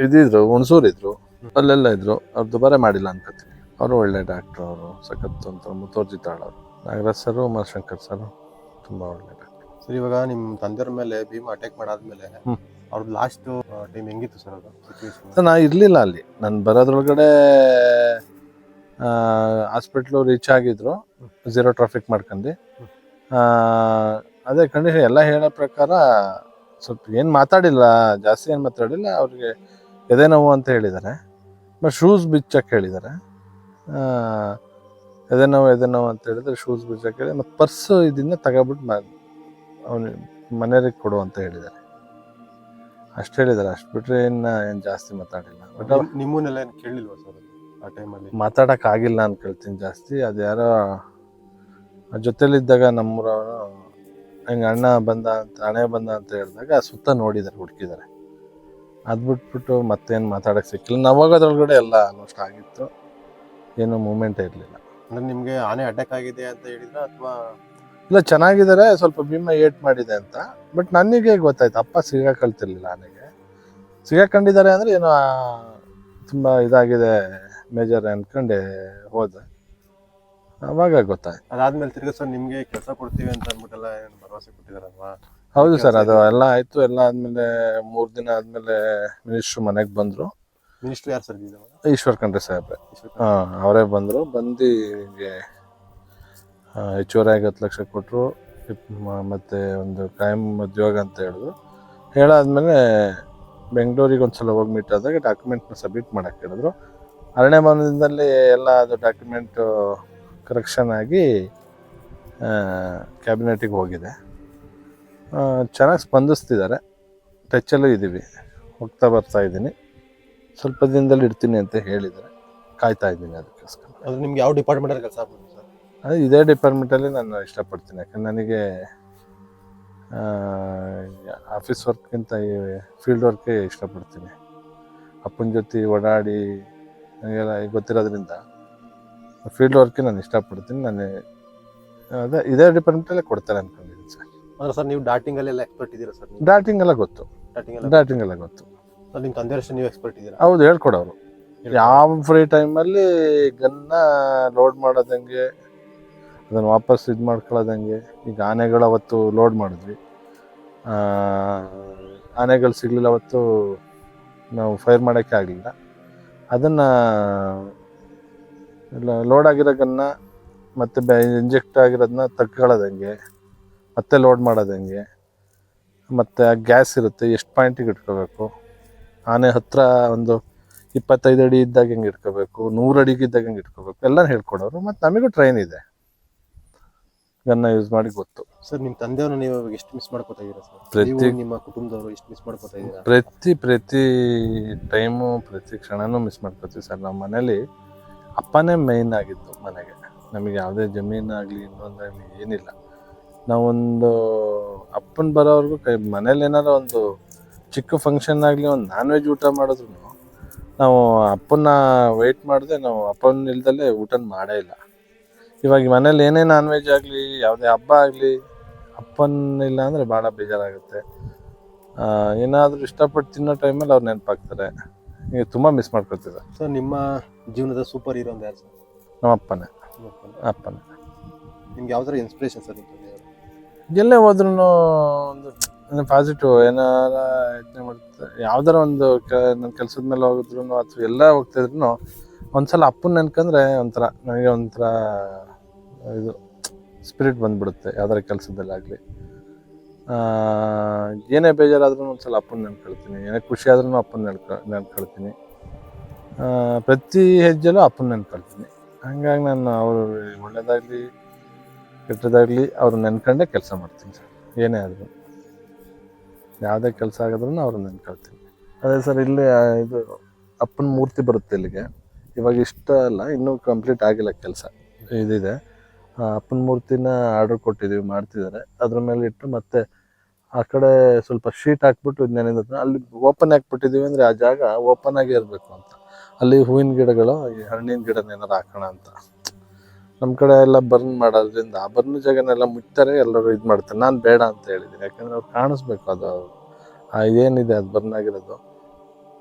ಇದಿದ್ರು ಹುಣಸೂರಿದ್ರು, ಅಲ್ಲೆಲ್ಲ ಇದ್ರು. ಅವ್ರು ದುಬಾರೆ ಮಾಡಿಲ್ಲ ಅನ್ಕೋತೀನಿ. ಅವರು ಒಳ್ಳೆ ಡಾಕ್ಟ್ರು, ಅವರು ಸಖತ್ ಅಂತ ಮುತುವರ್ಜಿ ತಾಳೋರು. ನಾಗರಾಜ್ ಸರ್, ಉಮಾಶಂಕರ್ ಸರ್ ತುಂಬ ಒಳ್ಳೆ ಡಾಕ್ಟ್ರು. ಸರ್, ಇವಾಗ ನಿಮ್ಮ ತಂದೆಯವ್ರ ಮೇಲೆ ಭೀಮಾ ಅಟ್ಯಾಕ್ ಮಾಡಾದ್ಮೇಲೆ ಅವ್ರದ್ದು ಲಾಸ್ಟ್ ಟೈಮ್ ಹೆಂಗಿತ್ತು ಸರ್ ಅದು ಸಿಚುವೇಶನ್? ನಾ ಇರಲಿಲ್ಲ ಅಲ್ಲಿ. ನಾನು ಬರೋದ್ರೊಳಗಡೆ ಹಾಸ್ಪಿಟ್ಲು ರೀಚ್ ಆಗಿದ್ರು, 0 ಟ್ರಾಫಿಕ್ ಮಾಡ್ಕೊಂಡು. ಅದೇ ಕಂಡೀಷನ್ ಎಲ್ಲ ಹೇಳೋ ಪ್ರಕಾರ ಸ್ವಲ್ಪ ಏನು ಮಾತಾಡಿಲ್ಲ, ಜಾಸ್ತಿ ಏನು ಮಾತಾಡಿಲ್ಲ. ಅವ್ರಿಗೆ ಎದೆ ನೋವು ಅಂತ ಹೇಳಿದ್ದಾರೆ, ಬಟ್ ಶೂಸ್ ಬಿಚ್ಚಕ್ಕೆ ಹೇಳಿದ್ದಾರೆ. ಎದೆ ನೋವು ಅಂತ ಹೇಳಿದ್ರೆ ಶೂಸ್ ಬಿಚ್ಚಕ್ಕೆ ಹೇಳಿ, ಮತ್ತು ಪರ್ಸು ಇದನ್ನ ತಗೊಬಿಟ್ಟು ಅವನು ಮನೆಯವ್ರಿಗೆ ಕೊಡು ಅಂತ ಹೇಳಿದ್ದಾರೆ. ಅಷ್ಟು ಹೇಳಿದ್ದಾರೆ. ಅಷ್ಟು ಬಿಟ್ಟರೆ ಏನು ಜಾಸ್ತಿ ಮಾತಾಡಿಲ್ಲ. ಬಟ್ ನಿಮ್ಮನ್ನೆಲ್ಲ ಏನು ಕೇಳಲಿಲ್ವಾ ಸರ್ ಆ ಟೈಮಲ್ಲಿ? ಮಾತಾಡೋಕ್ಕಾಗಿಲ್ಲ ಅಂತ ಕೇಳ್ತೀನಿ ಜಾಸ್ತಿ. ಅದು ಯಾರೋ ಜೊತೆಲಿದ್ದಾಗ ನಮ್ಮೂರವರು ಹಿಂಗೆ ಹಣೆ ಬಂದ ಅಂತ ಹೇಳಿದಾಗ ಸುತ್ತ ನೋಡಿದ್ದಾರೆ, ಹುಡುಕಿದ್ದಾರೆ. ಅದು ಬಿಟ್ಬಿಟ್ಟು ಮತ್ತೇನು ಮಾತಾಡೋಕ್ಕೆ ಸಿಕ್ಕಿಲ್ಲ. ನಾವು ಹೋಗೋದ್ರೊಳಗಡೆ ಎಲ್ಲ ಆಲ್ಮೋಸ್ಟ್ ಆಗಿತ್ತು, ಏನು ಮೂಮೆಂಟೇ ಇರಲಿಲ್ಲ. ಅಂದರೆ ನಿಮಗೆ ಆನೆ ಅಟ್ಯಾಕ್ ಆಗಿದೆ ಅಂತ ಹೇಳಿದ್ರೆ ಅಥವಾ ಇಲ್ಲ, ಚೆನ್ನಾಗಿದ್ದಾರೆ, ಸ್ವಲ್ಪ ಭೀಮಾ ಏಟ್ ಮಾಡಿದೆ ಅಂತ. ಬಟ್ ನನಗೆ ಗೊತ್ತಾಯ್ತು, ಅಪ್ಪ ಸಿಗಾಕೊಳ್ತಿರ್ಲಿಲ್ಲ. ಆನೆಗೆ ಸಿಗಾಕೊಂಡಿದ್ದಾರೆ ಅಂದರೆ ಏನೋ ತುಂಬ ಇದಾಗಿದೆ, ಮೇಜರ್ ಅಂದ್ಕೊಂಡೆ ಹೋದೆ. ಅವಾಗ ಗೊತ್ತಾಯ್ತು. ಅದಾದ್ಮೇಲೆ ತಿರ್ಗಿ ಸರ್ ನಿಮಗೆ ಕೆಲಸ ಕೊಡ್ತೀವಿ ಅಂತ ಅಂದ್ಬಿಟ್ಟೆಲ್ಲ ಏನು ಭರವಸೆ ಕೊಟ್ಟಿದ್ದಾರಲ್ವಾ? ಹೌದು ಸರ್, ಅದು ಎಲ್ಲ ಆಯಿತು. ಎಲ್ಲ ಆದಮೇಲೆ 3 ದಿನ ಆದಮೇಲೆ ಮಿನಿಸ್ಟ್ರು ಮನೆಗೆ ಬಂದರು. ಮಿನಿಸ್ಟ್ರು ಯಾರು ಸರ್? ಈಶ್ವರ್ ಖಂಡ್ರೆ ಸಾಹೇಬ್ರೆ. ಅವರೇ ಬಂದರು. ಬಂದು ಹಿಂಗೆ ಹೆಚ್ಚುವರಿಯಾಗಿ 10 ಲಕ್ಷ ಕೊಟ್ಟರು, ಮತ್ತು ಒಂದು ಕಾಯಂ ಉದ್ಯೋಗ ಅಂತ ಹೇಳಿದ್ರು. ಹೇಳಾದ್ಮೇಲೆ ಬೆಂಗಳೂರಿಗೆ ಒಂದು ಸಲ ಹೋಗಿ ಮೀಟ್ ಆದಾಗ ಡಾಕ್ಯುಮೆಂಟ್ನ ಸಬ್ಮಿಟ್ ಮಾಡೋಕ್ಕೆ ಹೇಳಿದ್ರು. ಅರಣ್ಯ ಭವನದಿಂದಲೇ ಎಲ್ಲ ಅದು ಡಾಕ್ಯುಮೆಂಟು ಕರೆಕ್ಷನ್ ಆಗಿ ಕ್ಯಾಬಿನೆಟಿಗೆ ಹೋಗಿದೆ. ಚೆನ್ನಾಗಿ ಸ್ಪಂದಿಸ್ತಿದ್ದಾರೆ. ಟಚ್ಚಲ್ಲೂ ಇದ್ದೀವಿ, ಹೋಗ್ತಾ ಬರ್ತಾ ಇದ್ದೀನಿ. ಸ್ವಲ್ಪ ದಿನದಲ್ಲಿ ಇಡ್ತೀನಿ ಅಂತ ಹೇಳಿದ್ದಾರೆ, ಕಾಯ್ತಾ ಇದ್ದೀನಿ ಅದಕ್ಕೋಸ್ಕರ. ಅದು ನಿಮ್ಗೆ ಯಾವ ಡಿಪಾರ್ಟ್ಮೆಂಟಲ್ಲಿ ಕೆಲಸ ಆಗ್ಬೋದು ಸರ್? ಅದು ಇದೇ ಡಿಪಾರ್ಟ್ಮೆಂಟಲ್ಲಿ ನಾನು ಇಷ್ಟಪಡ್ತೀನಿ. ಯಾಕಂದ್ರೆ ನನಗೆ ಆಫೀಸ್ ವರ್ಕ್ಗಿಂತ ಈ ಫೀಲ್ಡ್ ವರ್ಕೇ ಇಷ್ಟಪಡ್ತೀನಿ. ಅಪ್ಪನ ಜೊತೆ ಓಡಾಡಿ ನನಗೆಲ್ಲ ಗೊತ್ತಿರೋದ್ರಿಂದ ಫೀಲ್ಡ್ ವರ್ಕೇ ನಾನು ಇಷ್ಟಪಡ್ತೀನಿ. ನಾನು ಅದೇ ಇದೇ ಡಿಪಾರ್ಟ್ಮೆಂಟಲ್ಲೇ ಕೊಡ್ತಾರೆ ಅಂದ್ಕೊಂಡಿದ್ದೀನಿ ಸರ್. ಅಂದರೆ ಸರ್ ನೀವು ಡಾಟಿಂಗಲ್ಲೆಲ್ಲ ಎಕ್ಸ್ಪರ್ಟ್ ಇದ್ದೀರಾ ಸರ್? ಡಾಟಿಂಗ್ ಎಲ್ಲ ಗೊತ್ತು. ನಿಮ್ಮ ತಂದೆಯಷ್ಟು ನೀವು ಎಕ್ಸ್ಪರ್ಟ್ ಇದ್ದೀರಾ? ಹೌದು, ಹೇಳ್ಕೊಡೋರು. ಯಾವ ಫ್ರೀ ಟೈಮಲ್ಲಿ ಗನ್ನ ಲೋಡ್ ಮಾಡೋದಂಗೆ, ಅದನ್ನು ವಾಪಸ್ ಇದು ಮಾಡ್ಕೊಳ್ಳೋದಂಗೆ. ಈಗ ಆನೆಗಳು ಅವತ್ತು ಲೋಡ್ ಮಾಡಿದ್ವಿ, ಆನೆಗಳು ಸಿಗಲಿಲ್ಲ ಅವತ್ತು, ನಾವು ಫೈರ್ ಮಾಡೋಕ್ಕೆ ಆಗಲಿಲ್ಲ. ಅದನ್ನು ಲೋಡ್ ಆಗಿರೋ ಗನ್ನ ಮತ್ತು ಇಂಜೆಕ್ಟ್ ಆಗಿರೋದನ್ನ ತಗ್ಕೊಳ್ಳೋದಂಗೆ, ಮತ್ತೆ ಲೋಡ್ ಮಾಡೋದಂಗೆ, ಮತ್ತು ಗ್ಯಾಸ್ ಇರುತ್ತೆ, ಎಷ್ಟು ಪಾಯಿಂಟಿಗೆ ಇಟ್ಕೋಬೇಕು, ಆನೆ ಹತ್ರ ಒಂದು 25 ಅಡಿ ಇದ್ದಾಗ ಹೆಂಗೆ ಇಟ್ಕೋಬೇಕು, 100 ಅಡಿಗೆ ಇದ್ದಾಗ ಹೆಂಗೆ ಇಟ್ಕೋಬೇಕು, ಎಲ್ಲ ಹೇಳ್ಕೊಡೋರು. ಮತ್ತು ನಮಗೂ ಟ್ರೈನ್ ಇದೆ, ಗನ್ನ ಯೂಸ್ ಮಾಡಿ ಗೊತ್ತು. ಸರ್, ನಿಮ್ಮ ತಂದೆಯವ್ರನ್ನ ನೀವು ಎಷ್ಟು ಮಿಸ್ ಮಾಡ್ಕೋತಾ ಇದ್ದೀರಾ ಸರ್? ನಿಮ್ಮ ಕುಟುಂಬದವರು ಎಷ್ಟು ಮಿಸ್ ಮಾಡ್ಕೋತಾ ಇದ್ದೀರಾ? ಪ್ರತಿ ಟೈಮು, ಪ್ರತಿ ಕ್ಷಣನೂ ಮಿಸ್ ಮಾಡ್ಕೋತೀವಿ ಸರ್. ನಮ್ಮ ಮನೇಲಿ ಅಪ್ಪನೇ ಮೇಯ್ನ್ ಆಗಿದ್ದು ಮನೆಗೆ. ನಮಗೆ ಯಾವುದೇ ಜಮೀನಾಗಲಿ ಇನ್ನೊಂದಾಗಲಿ ಏನಿಲ್ಲ. ನಾವೊಂದು ಅಪ್ಪನ ಬರೋವರೆಗೂ ಮನೇಲಿ ಏನಾದ್ರು ಒಂದು ಚಿಕ್ಕ ಫಂಕ್ಷನ್ ಆಗಲಿ, ಒಂದು ನಾನ್ ವೆಜ್ ಊಟ ಮಾಡಿದ್ರು ನಾವು ಅಪ್ಪನ್ನ ವೆಯ್ಟ್ ಮಾಡಿದೆ, ನಾವು ಅಪ್ಪನ ಇಲ್ದಲ್ಲೇ ಊಟ ಮಾಡೇ ಇಲ್ಲ. ಇವಾಗ ಮನೇಲಿ ಏನೇ ನಾನ್ ವೆಜ್ ಆಗಲಿ, ಯಾವುದೇ ಹಬ್ಬ ಆಗಲಿ, ಅಪ್ಪನ ಇಲ್ಲ ಅಂದರೆ ಭಾಳ ಬೇಜಾರಾಗುತ್ತೆ. ಏನಾದರೂ ಇಷ್ಟಪಟ್ಟು ತಿನ್ನೋ ಟೈಮಲ್ಲಿ ಅವ್ರು ನೆನಪಾಗ್ತಾರೆ. ಈಗ ತುಂಬ ಮಿಸ್ ಮಾಡ್ಕೊತಿದ್ದಾರೆ. ಸರ್, ನಿಮ್ಮ ಜೀವನದ ಸೂಪರ್ ಹೀರೋ ಅಂತ ಯಾರು ಸರ್? ನಮ್ಮ ಅಪ್ಪನೇ. ನಿಮ್ಗೆ ಯಾವ ಥರ ಇನ್ಸ್ಪಿರೇಷನ್ ಸರ್? ಎಲ್ಲೇ ಹೋದ್ರೂ ಒಂದು ಪಾಸಿಟಿವ್ ಏನಾರ ಯೋಚನೆ ಮಾಡ್ತಾರೆ. ಯಾವ್ದಾರ ಒಂದು ನನ್ನ ಕೆಲಸದ ಮೇಲೆ ಹೋಗಿದ್ರು ಅಥವಾ ಎಲ್ಲ ಹೋಗ್ತಿದ್ರು ಒಂದ್ಸಲ ಅಪ್ಪನ ನೆನ್ಕಂದ್ರೆ ನನಗೆ ಒಂಥರ ಇದು ಸ್ಪಿರಿಟ್ ಬಂದ್ಬಿಡುತ್ತೆ. ಯಾವ್ದಾರ ಕೆಲಸದಲ್ಲಾಗಲಿ ಏನೇ ಬೇಜಾರಾದ್ರೂ ಒಂದ್ಸಲ ಅಪ್ಪನ ನೆನ್ಕೊಳ್ತೀನಿ, ಏನೇ ಖುಷಿ ಆದ್ರೂ ಅಪ್ಪನ ನೆನ್ಕೊಳ್ತೀನಿ. ಪ್ರತಿ ಹೆಜ್ಜೆಲೂ ಅಪ್ಪನ ನೆನ್ಕೊಳ್ತೀನಿ. ಹಂಗಾಗಿ ನಾನು ಅವರು ಒಳ್ಳೇದಾಗಲಿ ಕೆಟ್ಟದಾಗಲಿ ಅವ್ರು ನೆನ್ಕೊಂಡೇ ಕೆಲಸ ಮಾಡ್ತೀನಿ ಸರ್, ಏನೇ ಆದರೂ. ಯಾವುದೇ ಕೆಲಸ ಆಗಿದ್ರು ಅವ್ರನ್ನ ನೆನ್ಕೊಳ್ತೀನಿ. ಅದೇ ಸರ್, ಇಲ್ಲಿ ಇದು ಅಪ್ಪನ ಮೂರ್ತಿ ಬರುತ್ತೆ ಇಲ್ಲಿಗೆ. ಇವಾಗ ಇಷ್ಟ ಅಲ್ಲ, ಇನ್ನೂ ಕಂಪ್ಲೀಟ್ ಆಗಿಲ್ಲ ಕೆಲಸ, ಇದಿದೆ. ಅಪ್ಪನ ಮೂರ್ತಿನ ಆರ್ಡರ್ ಕೊಟ್ಟಿದ್ದೀವಿ, ಮಾಡ್ತಿದ್ದಾರೆ. ಅದ್ರ ಮೇಲೆ ಇಟ್ಟು ಮತ್ತೆ ಆ ಕಡೆ ಸ್ವಲ್ಪ ಶೀಟ್ ಹಾಕ್ಬಿಟ್ಟು ಇದನ್ನೇನಿದೆ ಅಲ್ಲಿ ಓಪನ್ ಹಾಕ್ಬಿಟ್ಟಿದ್ದೀವಿ. ಅಂದರೆ ಆ ಜಾಗ ಓಪನ್ ಆಗೇ ಇರಬೇಕು ಅಂತ. ಅಲ್ಲಿ ಹೂವಿನ ಗಿಡಗಳು, ಈ ಹಣ್ಣಿನ ಗಿಡನ ಏನಾರು ಹಾಕೋಣ ಅಂತ. ನಮ್ಮ ಕಡೆ ಎಲ್ಲ ಬರ್ನ್ ಮಾಡೋದ್ರಿಂದ ಆ ಬರ್ನ್ ಜಾಗನೆಲ್ಲ ಮುಚ್ತಾರೆ, ಎಲ್ಲರೂ ಇದು ಮಾಡ್ತಾರೆ. ನಾನು ಬೇಡ ಅಂತ ಹೇಳಿದ್ದೀನಿ, ಯಾಕಂದರೆ ಅವ್ರು ಕಾಣಿಸ್ಬೇಕು. ಅದು ಏನಿದೆ ಅದು ಬರ್ನ್ ಆಗಿರೋದು